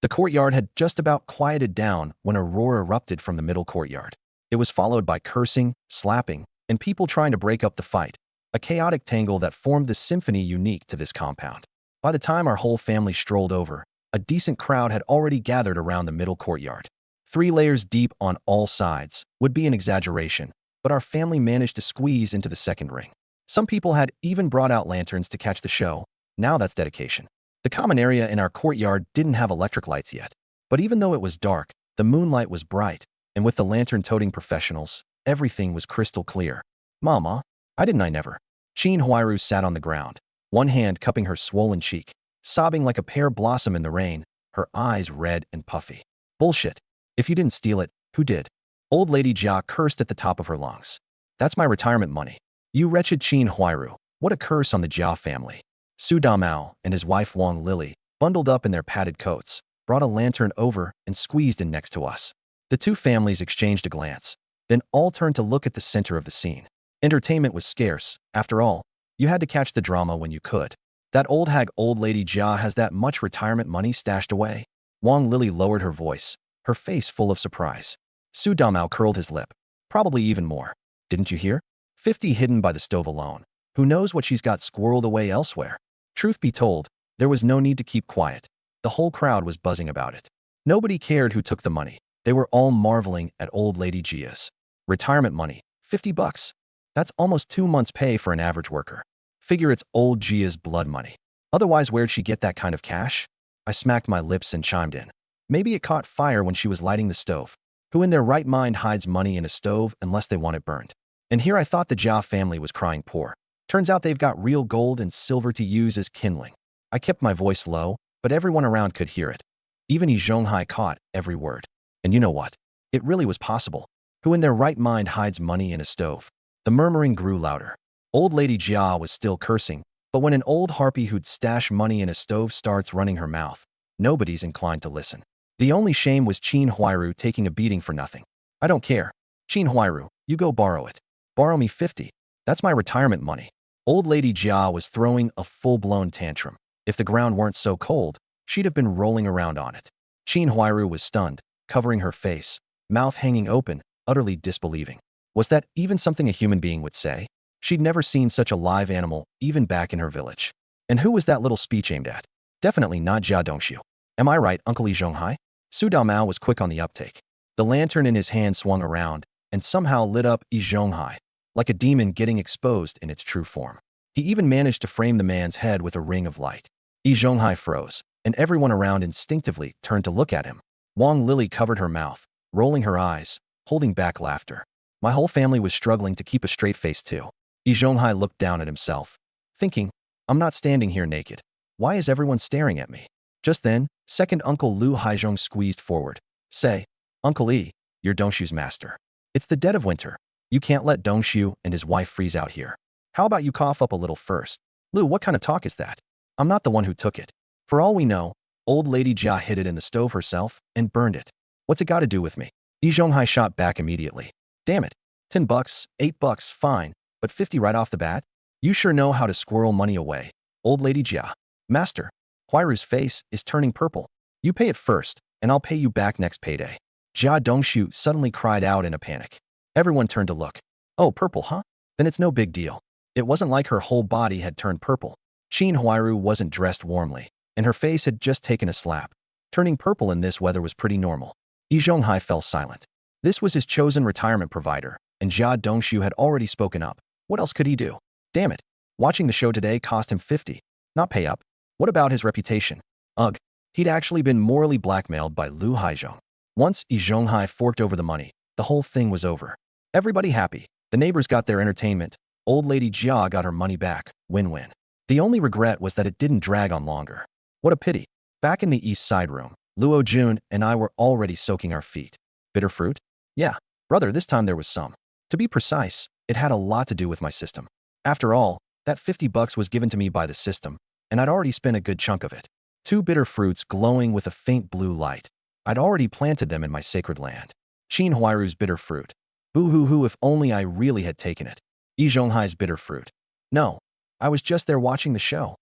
A: The courtyard had just about quieted down when a roar erupted from the middle courtyard. It was followed by cursing, slapping, and people trying to break up the fight, a chaotic tangle that formed the symphony unique to this compound. By the time our whole family strolled over, a decent crowd had already gathered around the middle courtyard. 3 layers deep on all sides would be an exaggeration, but our family managed to squeeze into the second ring. Some people had even brought out lanterns to catch the show. Now that's dedication. The common area in our courtyard didn't have electric lights yet, but even though it was dark, the moonlight was bright, and with the lantern-toting professionals, everything was crystal clear. Mama, I never. Qin Huairu sat on the ground, one hand cupping her swollen cheek, sobbing like a pear blossom in the rain, her eyes red and puffy. Bullshit. If you didn't steal it, who did? Old Lady Jia cursed at the top of her lungs. That's my retirement money. You wretched Qin Huairu, what a curse on the Jia family. Su Damao and his wife Wang Lily, bundled up in their padded coats, brought a lantern over and squeezed in next to us. The 2 families exchanged a glance. Then all turned to look at the center of the scene. Entertainment was scarce. After all, you had to catch the drama when you could. That old hag old lady Jia has that much retirement money stashed away. Wang Lily lowered her voice, her face full of surprise. Su Damao curled his lip. Probably even more. Didn't you hear? 50 hidden by the stove alone. Who knows what she's got squirreled away elsewhere? Truth be told, there was no need to keep quiet. The whole crowd was buzzing about it. Nobody cared who took the money. They were all marveling at old lady Jia's retirement money. 50 bucks. That's almost 2 months' pay for an average worker. Figure it's old Jia's blood money. Otherwise, where'd she get that kind of cash? I smacked my lips and chimed in. Maybe it caught fire when she was lighting the stove. Who in their right mind hides money in a stove unless they want it burned? And here I thought the Jia family was crying poor. Turns out they've got real gold and silver to use as kindling. I kept my voice low, but everyone around could hear it. Even Yi Zhonghai caught every word. And you know what? It really was possible. Who in their right mind hides money in a stove? The murmuring grew louder. Old Lady Jia was still cursing, but when an old harpy who'd stash money in a stove starts running her mouth, nobody's inclined to listen. The only shame was Qin Huairu taking a beating for nothing. I don't care. Qin Huairu, you go borrow it. Borrow me 50. That's my retirement money. Old Lady Jia was throwing a full-blown tantrum. If the ground weren't so cold, she'd have been rolling around on it. Qin Huairu was stunned, covering her face, mouth hanging open, utterly disbelieving. Was that even something a human being would say? She'd never seen such a live animal, even back in her village. And who was that little speech aimed at? Definitely not Jia Dongxiu. Am I right, Uncle Li Zhonghai? Su Damao was quick on the uptake. The lantern in his hand swung around and somehow lit up Yi Zhonghai, like a demon getting exposed in its true form. He even managed to frame the man's head with a ring of light. Yi Zhonghai froze, and everyone around instinctively turned to look at him. Wang Lily covered her mouth, rolling her eyes, holding back laughter. My whole family was struggling to keep a straight face too. Yi Zhonghai looked down at himself, thinking, I'm not standing here naked. Why is everyone staring at me? Just then, second Uncle Lu Haizhong squeezed forward. Say, Uncle Yi, you're Dongxiu's master. It's the dead of winter. You can't let Dongxiu and his wife freeze out here. How about you cough up a little first? Lu, what kind of talk is that? I'm not the one who took it. For all we know, old Lady Jia hid it in the stove herself and burned it. What's it got to do with me? Yi Zhonghai shot back immediately. Damn it. 10 bucks, 8 bucks, fine, but 50 right off the bat? You sure know how to squirrel money away, old Lady Jia. Master, Huairu's face is turning purple. You pay it first, and I'll pay you back next payday. Jia Dongxiu suddenly cried out in a panic. Everyone turned to look. Oh, purple, huh? Then it's no big deal. It wasn't like her whole body had turned purple. Qin Huairu wasn't dressed warmly, and her face had just taken a slap. Turning purple in this weather was pretty normal. Yi Zhonghai fell silent. This was his chosen retirement provider, and Jia Dongxiu had already spoken up. What else could he do? Damn it. Watching the show today cost him 50. Not pay up. What about his reputation? Ugh. He'd actually been morally blackmailed by Lu Haizhong. Once Yi Zhonghai forked over the money, the whole thing was over. Everybody happy. The neighbors got their entertainment. Old Lady Jia got her money back. Win-win. The only regret was that it didn't drag on longer. What a pity. Back in the east side room, Luo Jun and I were already soaking our feet. Bitter fruit? Yeah, brother, this time there was some. To be precise, it had a lot to do with my system. After all, that 50 bucks was given to me by the system, and I'd already spent a good chunk of it. 2 bitter fruits glowing with a faint blue light. I'd already planted them in my sacred land. Qin Huairu's bitter fruit. Boo-hoo-hoo, if only I really had taken it. Yi Zhonghai's bitter fruit. No, I was just there watching the show.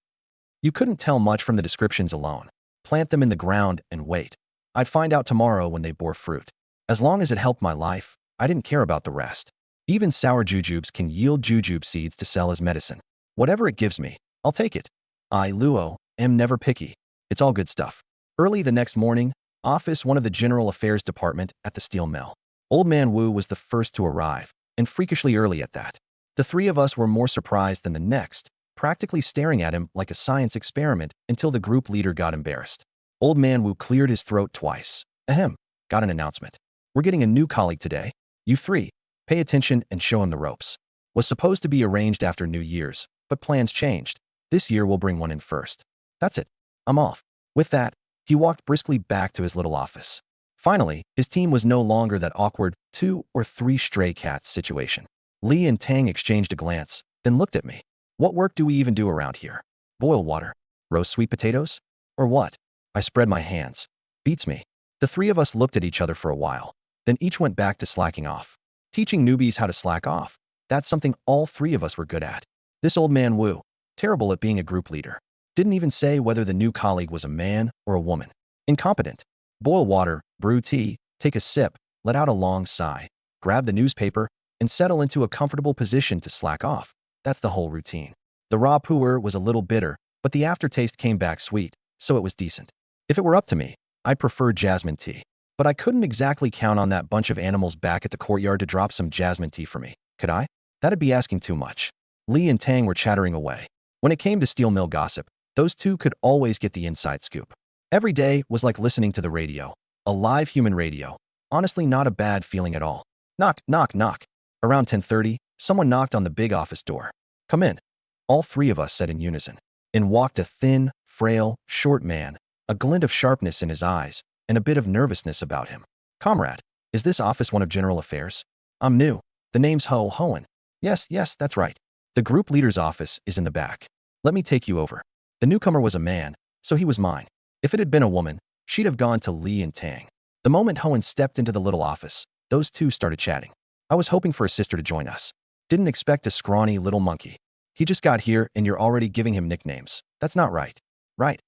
A: You couldn't tell much from the descriptions alone. Plant them in the ground and wait. I'd find out tomorrow when they bore fruit. As long as it helped my life, I didn't care about the rest. Even sour jujubes can yield jujube seeds to sell as medicine. Whatever it gives me, I'll take it. I, Luo, am never picky. It's all good stuff. Early the next morning, office one of the General Affairs Department at the steel mill. Old Man Wu was the first to arrive, and freakishly early at that. The 3 of us were more surprised than the next, practically staring at him like a science experiment until the group leader got embarrassed. Old Man Wu cleared his throat twice. Ahem, got an announcement. We're getting a new colleague today. You 3, pay attention and show him the ropes. Was supposed to be arranged after New Year's, but plans changed. This year we'll bring one in first. That's it. I'm off. With that, he walked briskly back to his little office. Finally, his team was no longer that awkward 2 or 3 stray cats situation. Li and Tang exchanged a glance, then looked at me. What work do we even do around here? Boil water? Roast sweet potatoes? Or what? I spread my hands. Beats me. The 3 of us looked at each other for a while. Then each went back to slacking off. Teaching newbies how to slack off. That's something all three of us were good at. This old man Wu, terrible at being a group leader. Didn't even say whether the new colleague was a man or a woman. Incompetent. Boil water, brew tea, take a sip, let out a long sigh, grab the newspaper, and settle into a comfortable position to slack off. That's the whole routine. The raw pu'er was a little bitter, but the aftertaste came back sweet, so it was decent. If it were up to me, I'd prefer jasmine tea. But I couldn't exactly count on that bunch of animals back at the courtyard to drop some jasmine tea for me, could I? That'd be asking too much. Li and Tang were chattering away. When it came to steel mill gossip, those two could always get the inside scoop. Every day was like listening to the radio. A live human radio. Honestly, not a bad feeling at all. Knock, knock, knock. Around 10:30, someone knocked on the big office door. Come in. All three of us said in unison. In walked a thin, frail, short man, a glint of sharpness in his eyes, and a bit of nervousness about him. Comrade, is this office one of General Affairs? I'm new. The name's Hohen. Yes, that's right. The group leader's office is in the back. Let me take you over. The newcomer was a man, so he was mine. If it had been a woman, she'd have gone to Li and Tang. The moment Hohen stepped into the little office, those two started chatting. I was hoping for a sister to join us. Didn't expect a scrawny little monkey. He just got here and you're already giving him nicknames. That's not right. Right.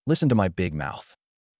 A: Listen to my big mouth.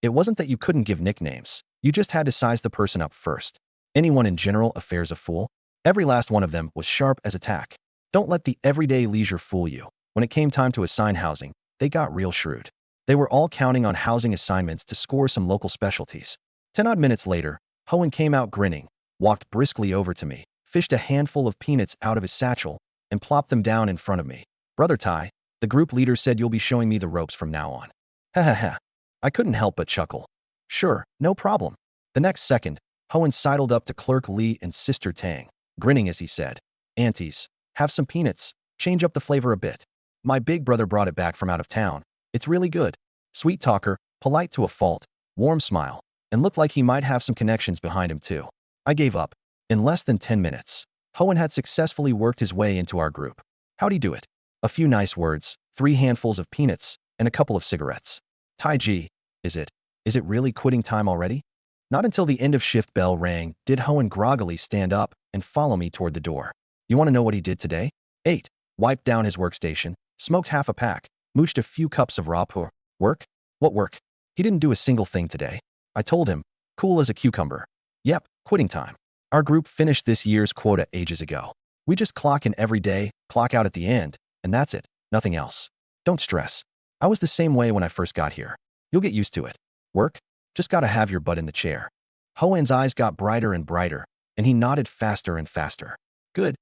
A: It wasn't that you couldn't give nicknames. You just had to size the person up first. Anyone in General Affairs a fool? Every last one of them was sharp as a tack. Don't let the everyday leisure fool you. When it came time to assign housing, they got real shrewd. They were all counting on housing assignments to score some local specialties. 10-odd minutes later, Hohen came out grinning, walked briskly over to me, fished a handful of peanuts out of his satchel, and plopped them down in front of me. Brother Tai, the group leader said you'll be showing me the ropes from now on. Ha ha ha. I couldn't help but chuckle. Sure, no problem. The next second, Hohen sidled up to Clerk Li and Sister Tang, grinning as he said, Aunties, have some peanuts, change up the flavor a bit. My big brother brought it back from out of town. It's really good. Sweet talker, polite to a fault, warm smile, and looked like he might have some connections behind him too. I gave up. In less than 10 minutes, Hohen had successfully worked his way into our group. How'd he do it? A few nice words, 3 handfuls of peanuts, and a couple of cigarettes. Taiji, is it really quitting time already? Not until the end of shift bell rang did Hohen groggily stand up and follow me toward the door. You want to know what he did today? Ate, wiped down his workstation, smoked half a pack, mooched a few cups of raw pu'er. Work? What work? He didn't do a single thing today. I told him, cool as a cucumber. Yep, quitting time. Our group finished this year's quota ages ago. We just clock in every day, clock out at the end, and that's it, nothing else. Don't stress. I was the same way when I first got here. You'll get used to it. Work? Just gotta have your butt in the chair. Hohen's eyes got brighter and brighter, and he nodded faster and faster. Good.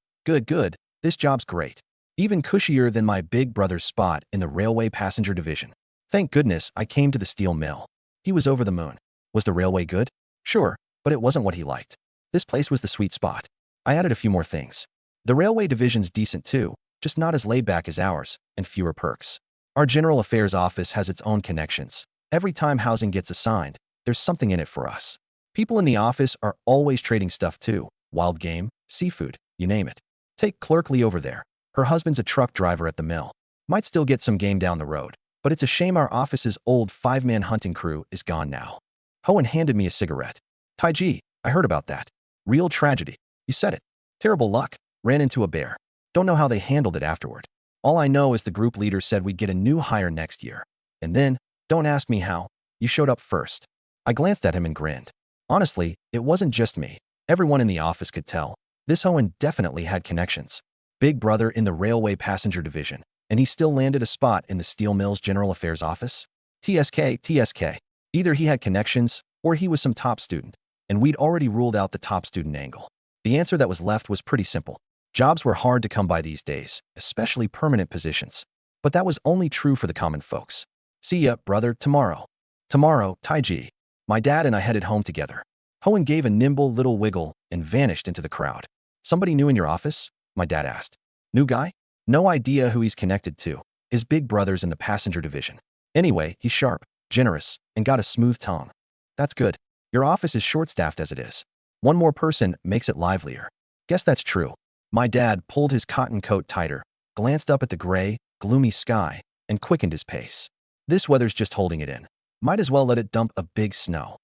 A: This job's great. Even cushier than my big brother's spot in the railway passenger division. Thank goodness I came to the steel mill. He was over the moon. Was the railway good? Sure, but it wasn't what he liked. This place was the sweet spot. I added a few more things. The railway division's decent too, just not as laid back as ours, and fewer perks. Our General Affairs office has its own connections. Every time housing gets assigned, there's something in it for us. People in the office are always trading stuff too. Wild game, seafood, you name it. Take Clerk Lee over there. Her husband's a truck driver at the mill. Might still get some game down the road, but it's a shame our office's old 5-man hunting crew is gone now. Hohen handed me a cigarette. Taiji, I heard about that. Real tragedy. You said it. Terrible luck. Ran into a bear. Don't know how they handled it afterward. All I know is the group leader said we'd get a new hire next year. And then, don't ask me how, you showed up first. I glanced at him and grinned. Honestly, it wasn't just me. Everyone in the office could tell. This Hohen definitely had connections. Big brother in the railway passenger division, and he still landed a spot in the steel mill's General Affairs office? TSK. Either he had connections, or he was some top student, and we'd already ruled out the top student angle. The answer that was left was pretty simple. Jobs were hard to come by these days, especially permanent positions. But that was only true for the common folks. See ya, brother, tomorrow. Tomorrow, Taiji. My dad and I headed home together. Hohen gave a nimble little wiggle and vanished into the crowd. Somebody new in your office? My dad asked. New guy? No idea who he's connected to. His big brother's in the passenger division. Anyway, he's sharp, generous, and got a smooth tongue. That's good. Your office is short-staffed as it is. One more person makes it livelier. Guess that's true. My dad pulled his cotton coat tighter, glanced up at the gray, gloomy sky, and quickened his pace. This weather's just holding it in. Might as well let it dump a big snow.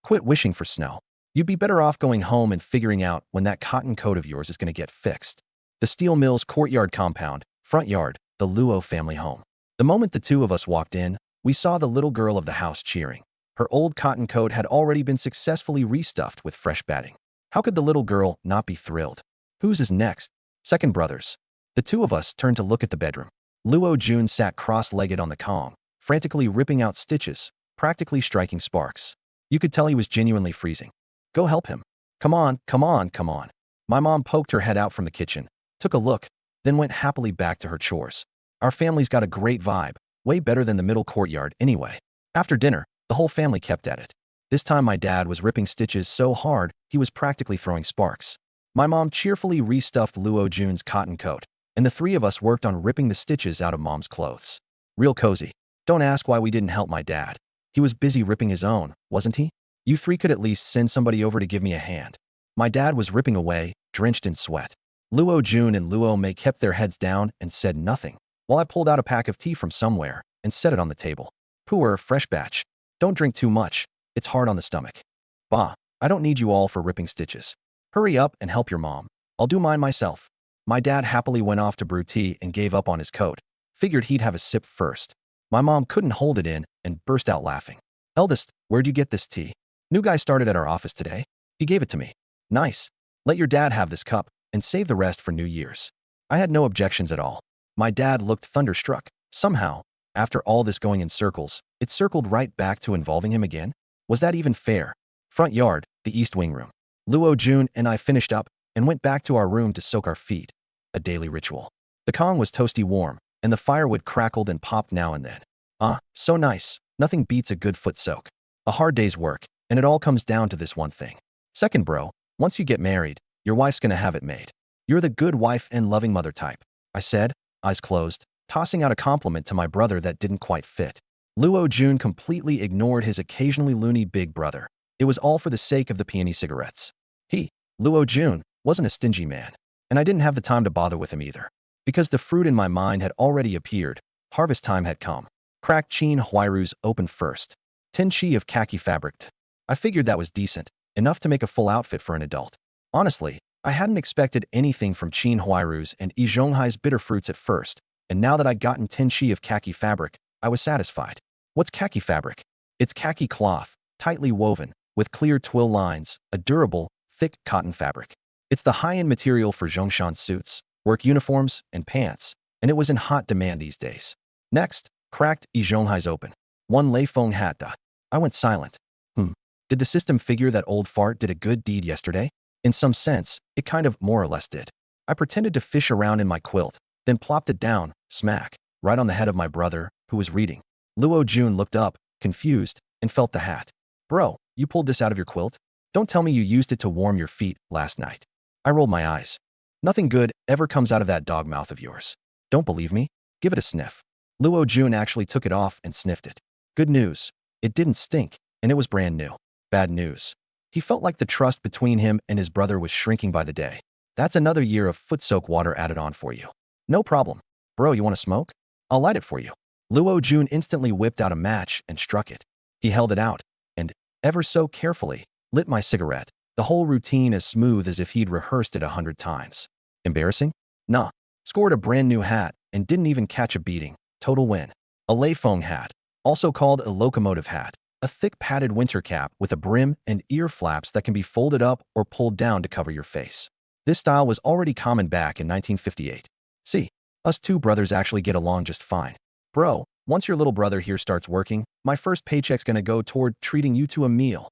A: Quit wishing for snow. You'd be better off going home and figuring out when that cotton coat of yours is going to get fixed. The steel mill's courtyard compound, front yard, the Luo family home. The moment the two of us walked in, we saw the little girl of the house cheering. Her old cotton coat had already been successfully restuffed with fresh batting. How could the little girl not be thrilled? Whose is next? Second brother's. The two of us turned to look at the bedroom. Luo Jun sat cross-legged on the Kong, frantically ripping out stitches, practically striking sparks. You could tell he was genuinely freezing. Go help him. Come on, come on, come on. My mom poked her head out from the kitchen, took a look, then went happily back to her chores. Our family's got a great vibe, way better than the middle courtyard anyway. After dinner, the whole family kept at it. This time my dad was ripping stitches so hard, he was practically throwing sparks. My mom cheerfully restuffed Luo Jun's cotton coat, and the three of us worked on ripping the stitches out of mom's clothes. Real cozy. Don't ask why we didn't help my dad. He was busy ripping his own, wasn't he? You three could at least send somebody over to give me a hand. My dad was ripping away, drenched in sweat. Luo Jun and Luo Mei kept their heads down and said nothing, while I pulled out a pack of tea from somewhere and set it on the table. Poor, fresh batch. Don't drink too much. It's hard on the stomach. Bah, I don't need you all for ripping stitches. Hurry up and help your mom. I'll do mine myself. My dad happily went off to brew tea and gave up on his coat. Figured he'd have a sip first. My mom couldn't hold it in and burst out laughing. Eldest, where'd you get this tea? New guy started at our office today. He gave it to me. Nice. Let your dad have this cup and save the rest for New Year's. I had no objections at all. My dad looked thunderstruck. Somehow, after all this going in circles, it circled right back to involving him again. Was that even fair? Front yard, the east wing room. Luo Jun and I finished up and went back to our room to soak our feet. A daily ritual. The Kong was toasty warm, and the firewood crackled and popped now and then. Ah, so nice. Nothing beats a good foot soak. A hard day's work, and it all comes down to this one thing. Second bro, once you get married, your wife's gonna have it made. You're the good wife and loving mother type, I said, eyes closed, tossing out a compliment to my brother that didn't quite fit. Luo Jun completely ignored his occasionally loony big brother. It was all for the sake of the peony cigarettes. He, Luo Jun, wasn't a stingy man, and I didn't have the time to bother with him either. Because the fruit in my mind had already appeared, harvest time had come. Cracked Chin Huairu's opened first. 10 chi of khaki fabric. I figured that was decent, enough to make a full outfit for an adult. Honestly, I hadn't expected anything from Chin Huairu's and Yi Zhonghai's bitter fruits at first, and now that I'd gotten 10 chi of khaki fabric, I was satisfied. What's khaki fabric? It's khaki cloth, tightly woven, with clear twill lines, a durable, thick cotton fabric. It's the high-end material for Zhongshan suits, work uniforms, and pants, and it was in hot demand these days. Next, cracked Yi Zhonghai's open. One Lei Feng hat da. I went silent. Did the system figure that old fart did a good deed yesterday? In some sense, it kind of more or less did. I pretended to fish around in my quilt, then plopped it down, smack, right on the head of my brother, who was reading. Luo Jun looked up, confused, and felt the hat. Bro, you pulled this out of your quilt? Don't tell me you used it to warm your feet last night. I rolled my eyes. Nothing good ever comes out of that dog mouth of yours. Don't believe me? Give it a sniff. Luo Jun actually took it off and sniffed it. Good news. It didn't stink, and it was brand new. Bad news. He felt like the trust between him and his brother was shrinking by the day. That's another year of foot-soak water added on for you. No problem. Bro, you want to smoke? I'll light it for you. Luo Jun instantly whipped out a match and struck it. He held it out, and, ever so carefully, lit my cigarette. The whole routine as smooth as if he'd rehearsed it 100 times. Embarrassing? Nah. Scored a brand new hat and didn't even catch a beating. Total win. A Lei Feng hat, also called a locomotive hat. A thick padded winter cap with a brim and ear flaps that can be folded up or pulled down to cover your face. This style was already common back in 1958. See, us two brothers actually get along just fine. Bro, once your little brother here starts working, my first paycheck's gonna go toward treating you to a meal.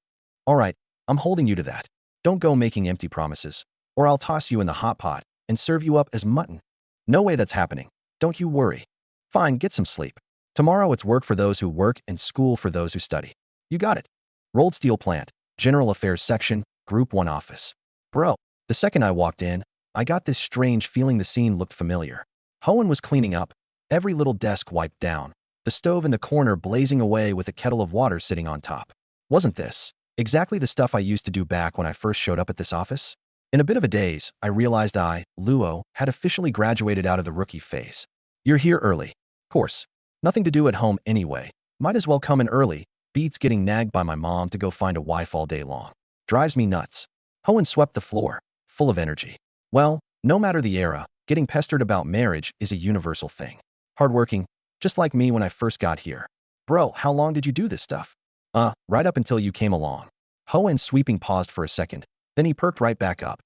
A: Alright, I'm holding you to that. Don't go making empty promises, or I'll toss you in the hot pot and serve you up as mutton. No way that's happening. Don't you worry. Fine, get some sleep. Tomorrow it's work for those who work and school for those who study. You got it. Rolled steel plant, General Affairs section, Group 1 office. Bro, the second I walked in, I got this strange feeling the scene looked familiar. Hohen was cleaning up, every little desk wiped down, the stove in the corner blazing away with a kettle of water sitting on top. Wasn't this exactly the stuff I used to do back when I first showed up at this office? In a bit of a daze, I realized I, Luo, had officially graduated out of the rookie phase. You're here early. Course. Nothing to do at home anyway. Might as well come in early. Beats getting nagged by my mom to go find a wife all day long. Drives me nuts. Hohen swept the floor, full of energy. Well, no matter the era, getting pestered about marriage is a universal thing. Hardworking, just like me when I first got here. Bro, how long did you do this stuff? Right up until you came along. Hohen sweeping paused for a second, then he perked right back up.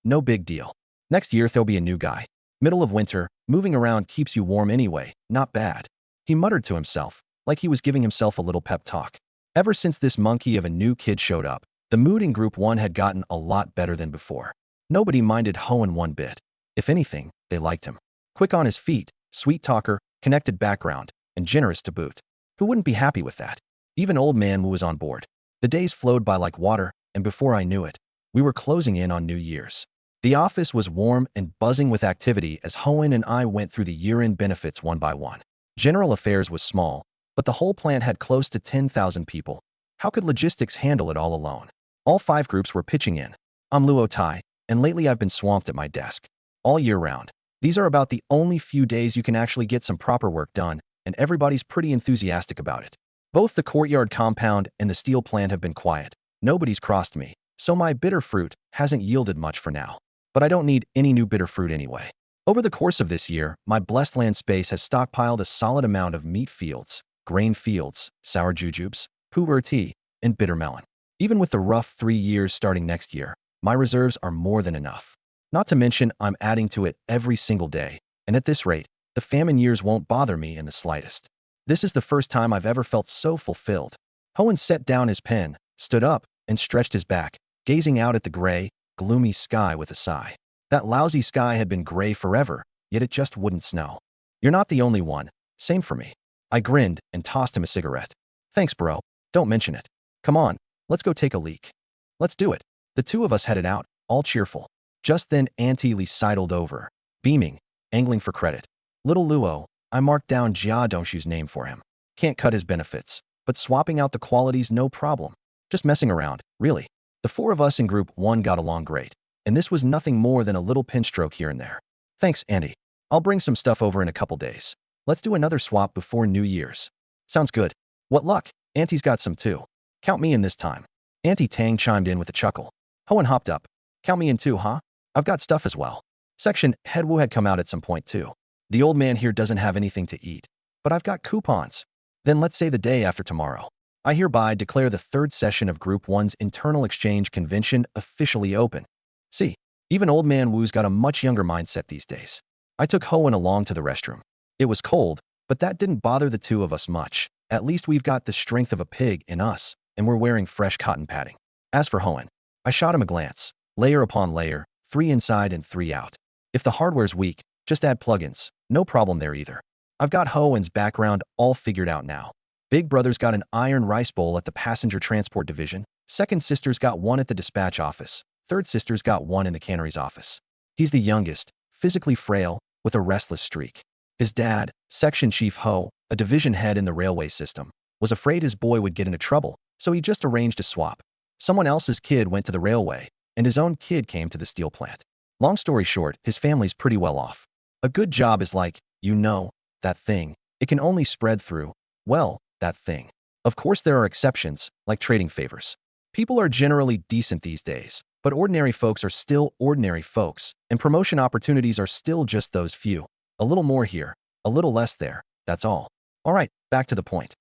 A: No big deal. Next year there'll be a new guy. Middle of winter, moving around keeps you warm anyway, not bad. He muttered to himself, like he was giving himself a little pep talk. Ever since this monkey of a new kid showed up, the mood in Group 1 had gotten a lot better than before. Nobody minded Hohen one bit. If anything, they liked him. Quick on his feet, sweet talker, connected background, and generous to boot. Who wouldn't be happy with that? Even old man Wu was on board. The days flowed by like water, and before I knew it, we were closing in on New Year's. The office was warm and buzzing with activity as Hohen and I went through the year-end benefits one by one. General affairs was small, but the whole plant had close to 10,000 people. How could logistics handle it all alone? All 5 groups were pitching in. I'm Luo Tai, and lately I've been swamped at my desk. All year round. These are about the only few days you can actually get some proper work done, and everybody's pretty enthusiastic about it. Both the courtyard compound and the steel plant have been quiet. Nobody's crossed me, so my bitter fruit hasn't yielded much for now. But I don't need any new bitter fruit anyway. Over the course of this year, my blessed land space has stockpiled a solid amount of meat fields, grain fields, sour jujubes, pu'er tea, and bitter melon. Even with the rough 3 years starting next year, my reserves are more than enough. Not to mention, I'm adding to it every single day, and at this rate, the famine years won't bother me in the slightest. This is the first time I've ever felt so fulfilled. Hohen set down his pen, stood up, and stretched his back, gazing out at the gray, gloomy sky with a sigh. That lousy sky had been gray forever, yet it just wouldn't snow. You're not the only one. Same for me. I grinned and tossed him a cigarette. Thanks, bro. Don't mention it. Come on, let's go take a leak. Let's do it. The two of us headed out, all cheerful. Just then Auntie Lee sidled over, beaming, angling for credit. Little Luo, I marked down Jia Dongshu's name for him. Can't cut his benefits, but swapping out the qualities no problem. Just messing around, really. The 4 of us in Group 1 got along great, and this was nothing more than a little pinch stroke here and there. Thanks, Auntie. I'll bring some stuff over in a couple days. Let's do another swap before New Year's. Sounds good. What luck? Auntie's got some too. Count me in this time. Auntie Tang chimed in with a chuckle. Hohen hopped up. Count me in too, huh? I've got stuff as well. Section Head Wu had come out at some point too. The old man here doesn't have anything to eat, but I've got coupons. Then let's say the day after tomorrow. I hereby declare the 3rd session of Group 1's Internal Exchange Convention officially open. See, even old man Wu's got a much younger mindset these days. I took Hohen along to the restroom. It was cold, but that didn't bother the 2 of us much. At least we've got the strength of a pig in us, and we're wearing fresh cotton padding. As for Hohen, I shot him a glance, layer upon layer, 3 inside and 3 out. If the hardware's weak, just add plugins. No problem there either. I've got Hohen's background all figured out now. Big brother's got an iron rice bowl at the passenger transport division. Second sister's got one at the dispatch office. Third sister's got one in the cannery's office. He's the youngest, physically frail, with a restless streak. His dad, Section Chief Ho, a division head in the railway system, was afraid his boy would get into trouble, so he just arranged a swap. Someone else's kid went to the railway, and his own kid came to the steel plant. Long story short, his family's pretty well off. A good job is like, that thing. It can only spread through, well, that thing. Of course there are exceptions, like trading favors. People are generally decent these days, but ordinary folks are still ordinary folks, and promotion opportunities are still just those few. A little more here, a little less there, that's all. All right, back to the point.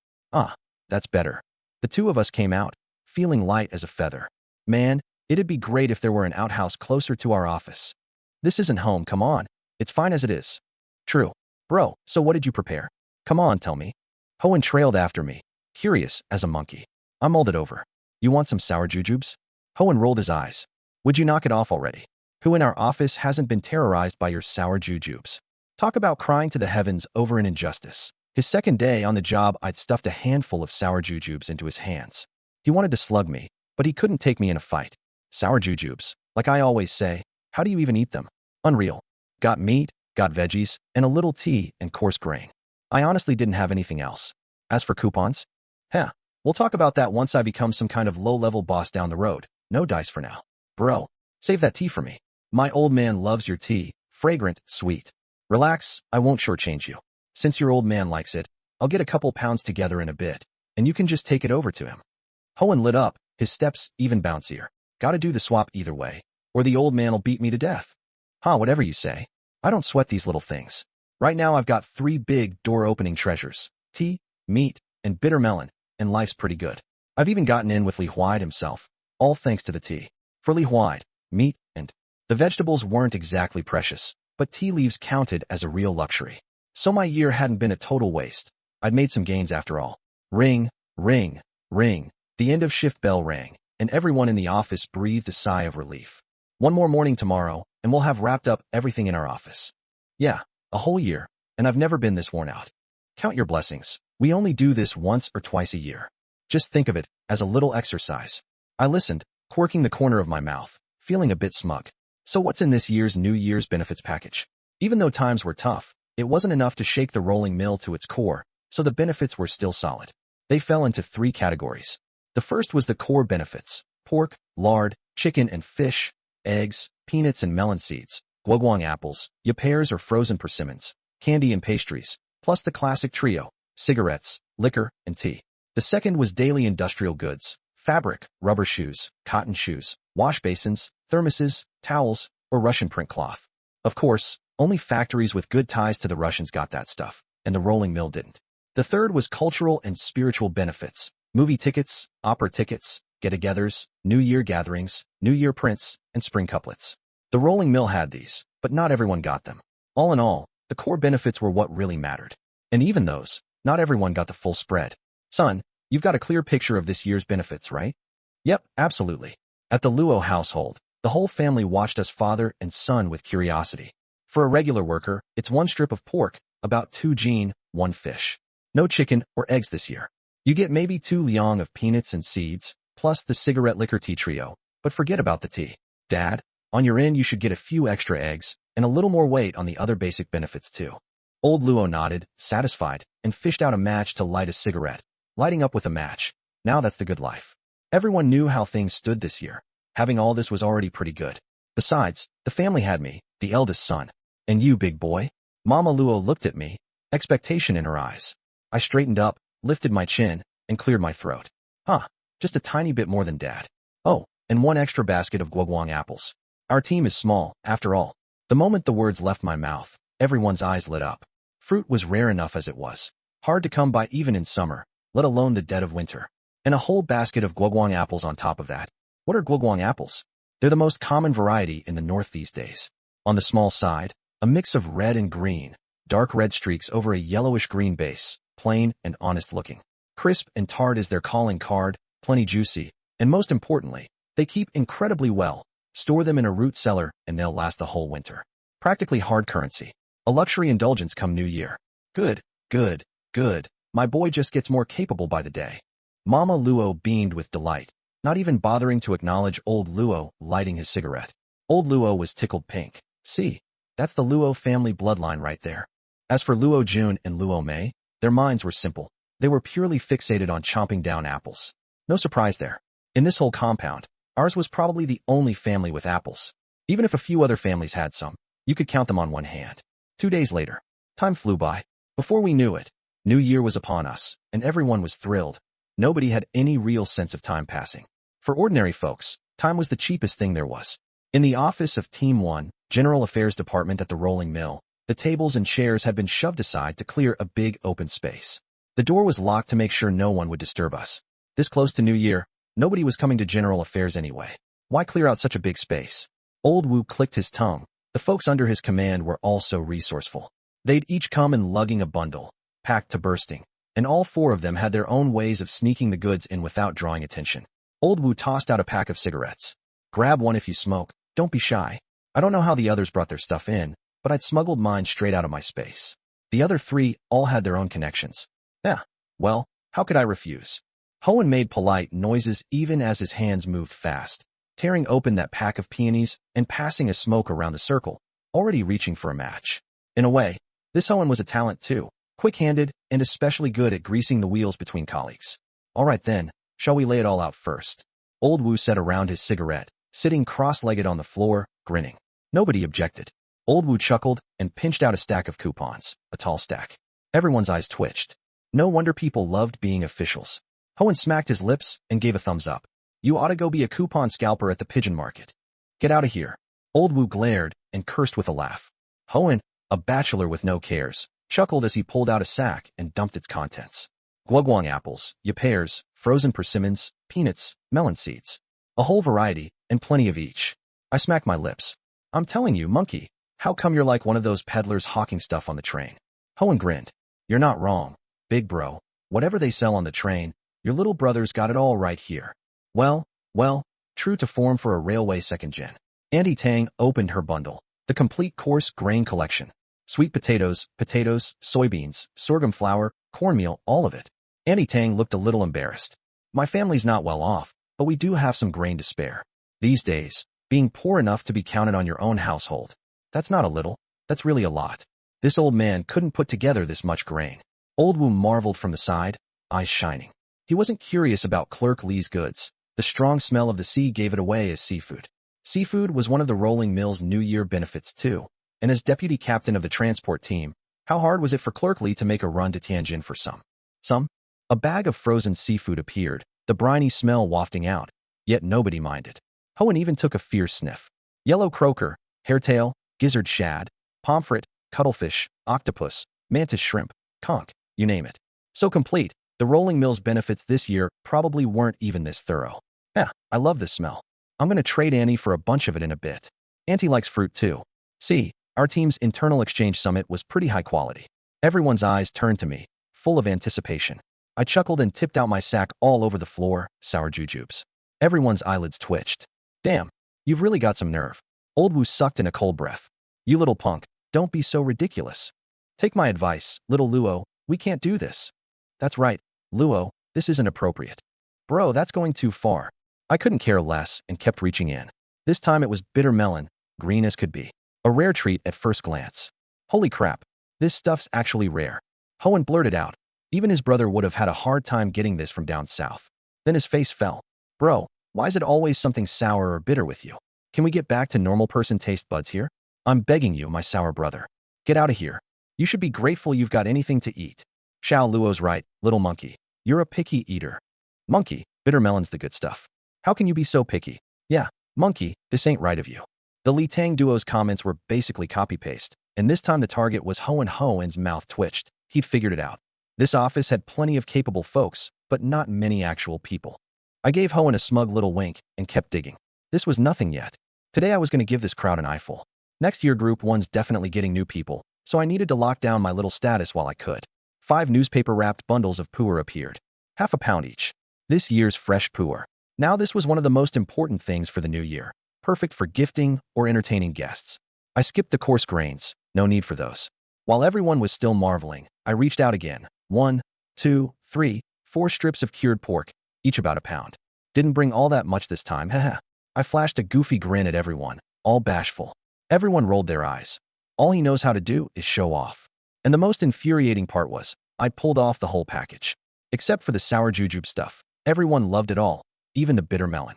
A: That's better. The 2 of us came out, feeling light as a feather. Man, it'd be great if there were an outhouse closer to our office. This isn't home, come on. It's fine as it is. True. Bro, so what did you prepare? Come on, tell me. Hohen trailed after me, curious as a monkey. I mulled it over. You want some sour jujubes? Hohen rolled his eyes. Would you knock it off already? Who in our office hasn't been terrorized by your sour jujubes? Talk about crying to the heavens over an injustice. His second day on the job, I'd stuffed a handful of sour jujubes into his hands. He wanted to slug me, but he couldn't take me in a fight. Sour jujubes, like I always say, how do you even eat them? Unreal. Got meat, got veggies, and a little tea and coarse grain. I honestly didn't have anything else. As for coupons? We'll talk about that once I become some kind of low-level boss down the road. No dice for now. Bro, save that tea for me. My old man loves your tea, fragrant, sweet. Relax, I won't shortchange you. Since your old man likes it, I'll get a couple pounds together in a bit, and you can just take it over to him. Hohen lit up, His steps even bouncier. Gotta do the swap either way, or the old man'll beat me to death. Huh, whatever you say. I don't sweat these little things. Right now I've got 3 big, door-opening treasures. Tea, meat, and bitter melon, and life's pretty good. I've even gotten in with Li Huide himself, all thanks to the tea. For Li Huide, meat and the vegetables weren't exactly precious, but tea leaves counted as a real luxury. So my year hadn't been a total waste. I'd made some gains after all. Ring, ring, ring. The end of shift bell rang, and everyone in the office breathed a sigh of relief. One more morning tomorrow, and we'll have wrapped up everything in our office. Yeah, a whole year, and I've never been this worn out. Count your blessings. We only do this once or twice a year. Just think of it as a little exercise. I listened, quirking the corner of my mouth, feeling a bit smug. So what's in this year's New Year's benefits package? Even though times were tough, it wasn't enough to shake the rolling mill to its core, so the benefits were still solid. They fell into 3 categories. The first was the core benefits: pork, lard, chicken and fish, eggs, peanuts and melon seeds, guoguang apples, pears or frozen persimmons, candy and pastries, plus the classic trio: cigarettes, liquor, and tea. The second was daily industrial goods: fabric, rubber shoes, cotton shoes, wash basins, thermoses, towels, or Russian print cloth. Of course, only factories with good ties to the Russians got that stuff, and the rolling mill didn't. The third was cultural and spiritual benefits: movie tickets, opera tickets, get-togethers, New Year gatherings, New Year prints, and spring couplets. The rolling mill had these, but not everyone got them. All in all, the core benefits were what really mattered. And even those, not everyone got the full spread. Son, you've got a clear picture of this year's benefits, right? Yep, absolutely. At the Luo household, the whole family watched us father and son with curiosity. For a regular worker, it's 1 strip of pork, about 2 jin, 1 fish. No chicken or eggs this year. You get maybe 2 liang of peanuts and seeds, plus the cigarette liquor tea trio, but forget about the tea. Dad, on your end you should get a few extra eggs, and a little more weight on the other basic benefits too. Old Luo nodded, satisfied, and fished out a match to light a cigarette. Lighting up with a match. Now that's the good life. Everyone knew how things stood this year. Having all this was already pretty good. Besides, the family had me, the eldest son. And you, big boy? Mama Luo looked at me, expectation in her eyes. I straightened up, lifted my chin, and cleared my throat. Huh, just a tiny bit more than Dad. Oh, and 1 extra basket of guoguang apples. Our team is small, after all. The moment the words left my mouth, everyone's eyes lit up. Fruit was rare enough as it was. Hard to come by even in summer, let alone the dead of winter. And a whole basket of guoguang apples on top of that. What are guoguang apples? They're the most common variety in the north these days. On the small side, a mix of red and green, dark red streaks over a yellowish-green base, plain and honest-looking. Crisp and tart is their calling card, plenty juicy, and most importantly, they keep incredibly well. Store them in a root cellar and they'll last the whole winter. Practically hard currency. A luxury indulgence come New Year. Good, good, good. My boy just gets more capable by the day. Mama Luo beamed with delight, not even bothering to acknowledge old Luo lighting his cigarette. Old Luo was tickled pink. See, that's the Luo family bloodline right there. As for Luo Jun and Luo Mei, their minds were simple. They were purely fixated on chomping down apples. No surprise there. In this whole compound, ours was probably the only family with apples. Even if a few other families had some, you could count them on 1 hand. 2 days later, time flew by. Before we knew it, New Year was upon us, and everyone was thrilled. Nobody had any real sense of time passing. For ordinary folks, time was the cheapest thing there was. In the office of Team 1, General Affairs Department at the rolling mill, the tables and chairs had been shoved aside to clear a big open space. The door was locked to make sure no one would disturb us. This close to New Year, nobody was coming to General Affairs anyway. Why clear out such a big space? Old Wu clicked his tongue. The folks under his command were all so resourceful. They'd each come in lugging a bundle, packed to bursting, and all 4 of them had their own ways of sneaking the goods in without drawing attention. Old Wu tossed out a pack of cigarettes. Grab one if you smoke, don't be shy. I don't know how the others brought their stuff in, but I'd smuggled mine straight out of my space. The other 3 all had their own connections. Yeah, well, how could I refuse? Hohen made polite noises even as his hands moved fast, tearing open that pack of peonies and passing a smoke around the circle, already reaching for a match. In a way, this Hohen was a talent too, quick-handed and especially good at greasing the wheels between colleagues. All right then, shall we lay it all out first? Old Wu sat around his cigarette, sitting cross-legged on the floor, grinning. Nobody objected. Old Wu chuckled and pinched out a stack of coupons, a tall stack. Everyone's eyes twitched. No wonder people loved being officials. Hohen smacked his lips and gave a thumbs up. You ought to go be a coupon scalper at the pigeon market. Get out of here. Old Wu glared and cursed with a laugh. Hoenn, a bachelor with no cares, chuckled as he pulled out a sack and dumped its contents. Guoguang apples, pears, frozen persimmons, peanuts, melon seeds. A whole variety, and plenty of each. I smacked my lips. I'm telling you, monkey, how come you're like one of those peddlers hawking stuff on the train? Hoenn grinned. You're not wrong, big bro. Whatever they sell on the train, your little brother's got it all right here. Well, true to form for a railway second gen. Auntie Tang opened her bundle. The complete coarse grain collection. Sweet potatoes, soybeans, sorghum flour, cornmeal, all of it. Auntie Tang looked a little embarrassed. My family's not well off, but we do have some grain to spare. These days, being poor enough to be counted on your own household. That's not a little, that's really a lot. This old man couldn't put together this much grain. Old Wu marveled from the side, eyes shining. He wasn't curious about Clerk Lee's goods. The strong smell of the sea gave it away as seafood. Seafood was one of the rolling mill's New Year benefits too. And as deputy captain of the transport team, how hard was it for Clerk Lee to make a run to Tianjin for some? A bag of frozen seafood appeared, the briny smell wafting out. Yet nobody minded. Hoenn even took a fierce sniff. Yellow croaker, hairtail, gizzard shad, pomfret, cuttlefish, octopus, mantis shrimp, conch, you name it. So complete, the rolling mill's benefits this year probably weren't even this thorough. I love this smell. I'm gonna trade Annie for a bunch of it in a bit. Auntie likes fruit too. See, our team's internal exchange summit was pretty high quality. Everyone's eyes turned to me, full of anticipation. I chuckled and tipped out my sack all over the floor, sour jujubes. Everyone's eyelids twitched. Damn, you've really got some nerve. Old Wu sucked in a cold breath. You little punk, don't be so ridiculous. Take my advice, little Luo, we can't do this. That's right, Luo, this isn't appropriate. Bro, that's going too far. I couldn't care less and kept reaching in. This time it was bitter melon, green as could be. A rare treat at first glance. Holy crap, this stuff's actually rare. Hoenn blurted out. Even his brother would have had a hard time getting this from down south. Then his face fell. Bro, why is it always something sour or bitter with you? Can we get back to normal person taste buds here? I'm begging you, my sour brother. Get out of here. You should be grateful you've got anything to eat. Xiao Luo's right, little monkey. You're a picky eater. Monkey, bitter melon's the good stuff. How can you be so picky? Yeah, monkey, this ain't right of you. The Li Tang duo's comments were basically copy-paste, and this time the target was Hoenn's mouth twitched. He'd figured it out. This office had plenty of capable folks, but not many actual people. I gave Hoenn a smug little wink and kept digging. This was nothing yet. Today I was going to give this crowd an eyeful. Next year Group 1's definitely getting new people, so I needed to lock down my little status while I could. 5 newspaper-wrapped bundles of pu'er appeared, half a pound each. This year's fresh pu'er. Now this was one of the most important things for the new year, perfect for gifting or entertaining guests. I skipped the coarse grains, no need for those. While everyone was still marveling, I reached out again. 1, 2, 3, 4 strips of cured pork, each about a pound. Didn't bring all that much this time, haha. I flashed a goofy grin at everyone, all bashful. Everyone rolled their eyes. All he knows how to do is show off. And the most infuriating part was, I pulled off the whole package. Except for the sour jujube stuff. Everyone loved it all, even the bitter melon.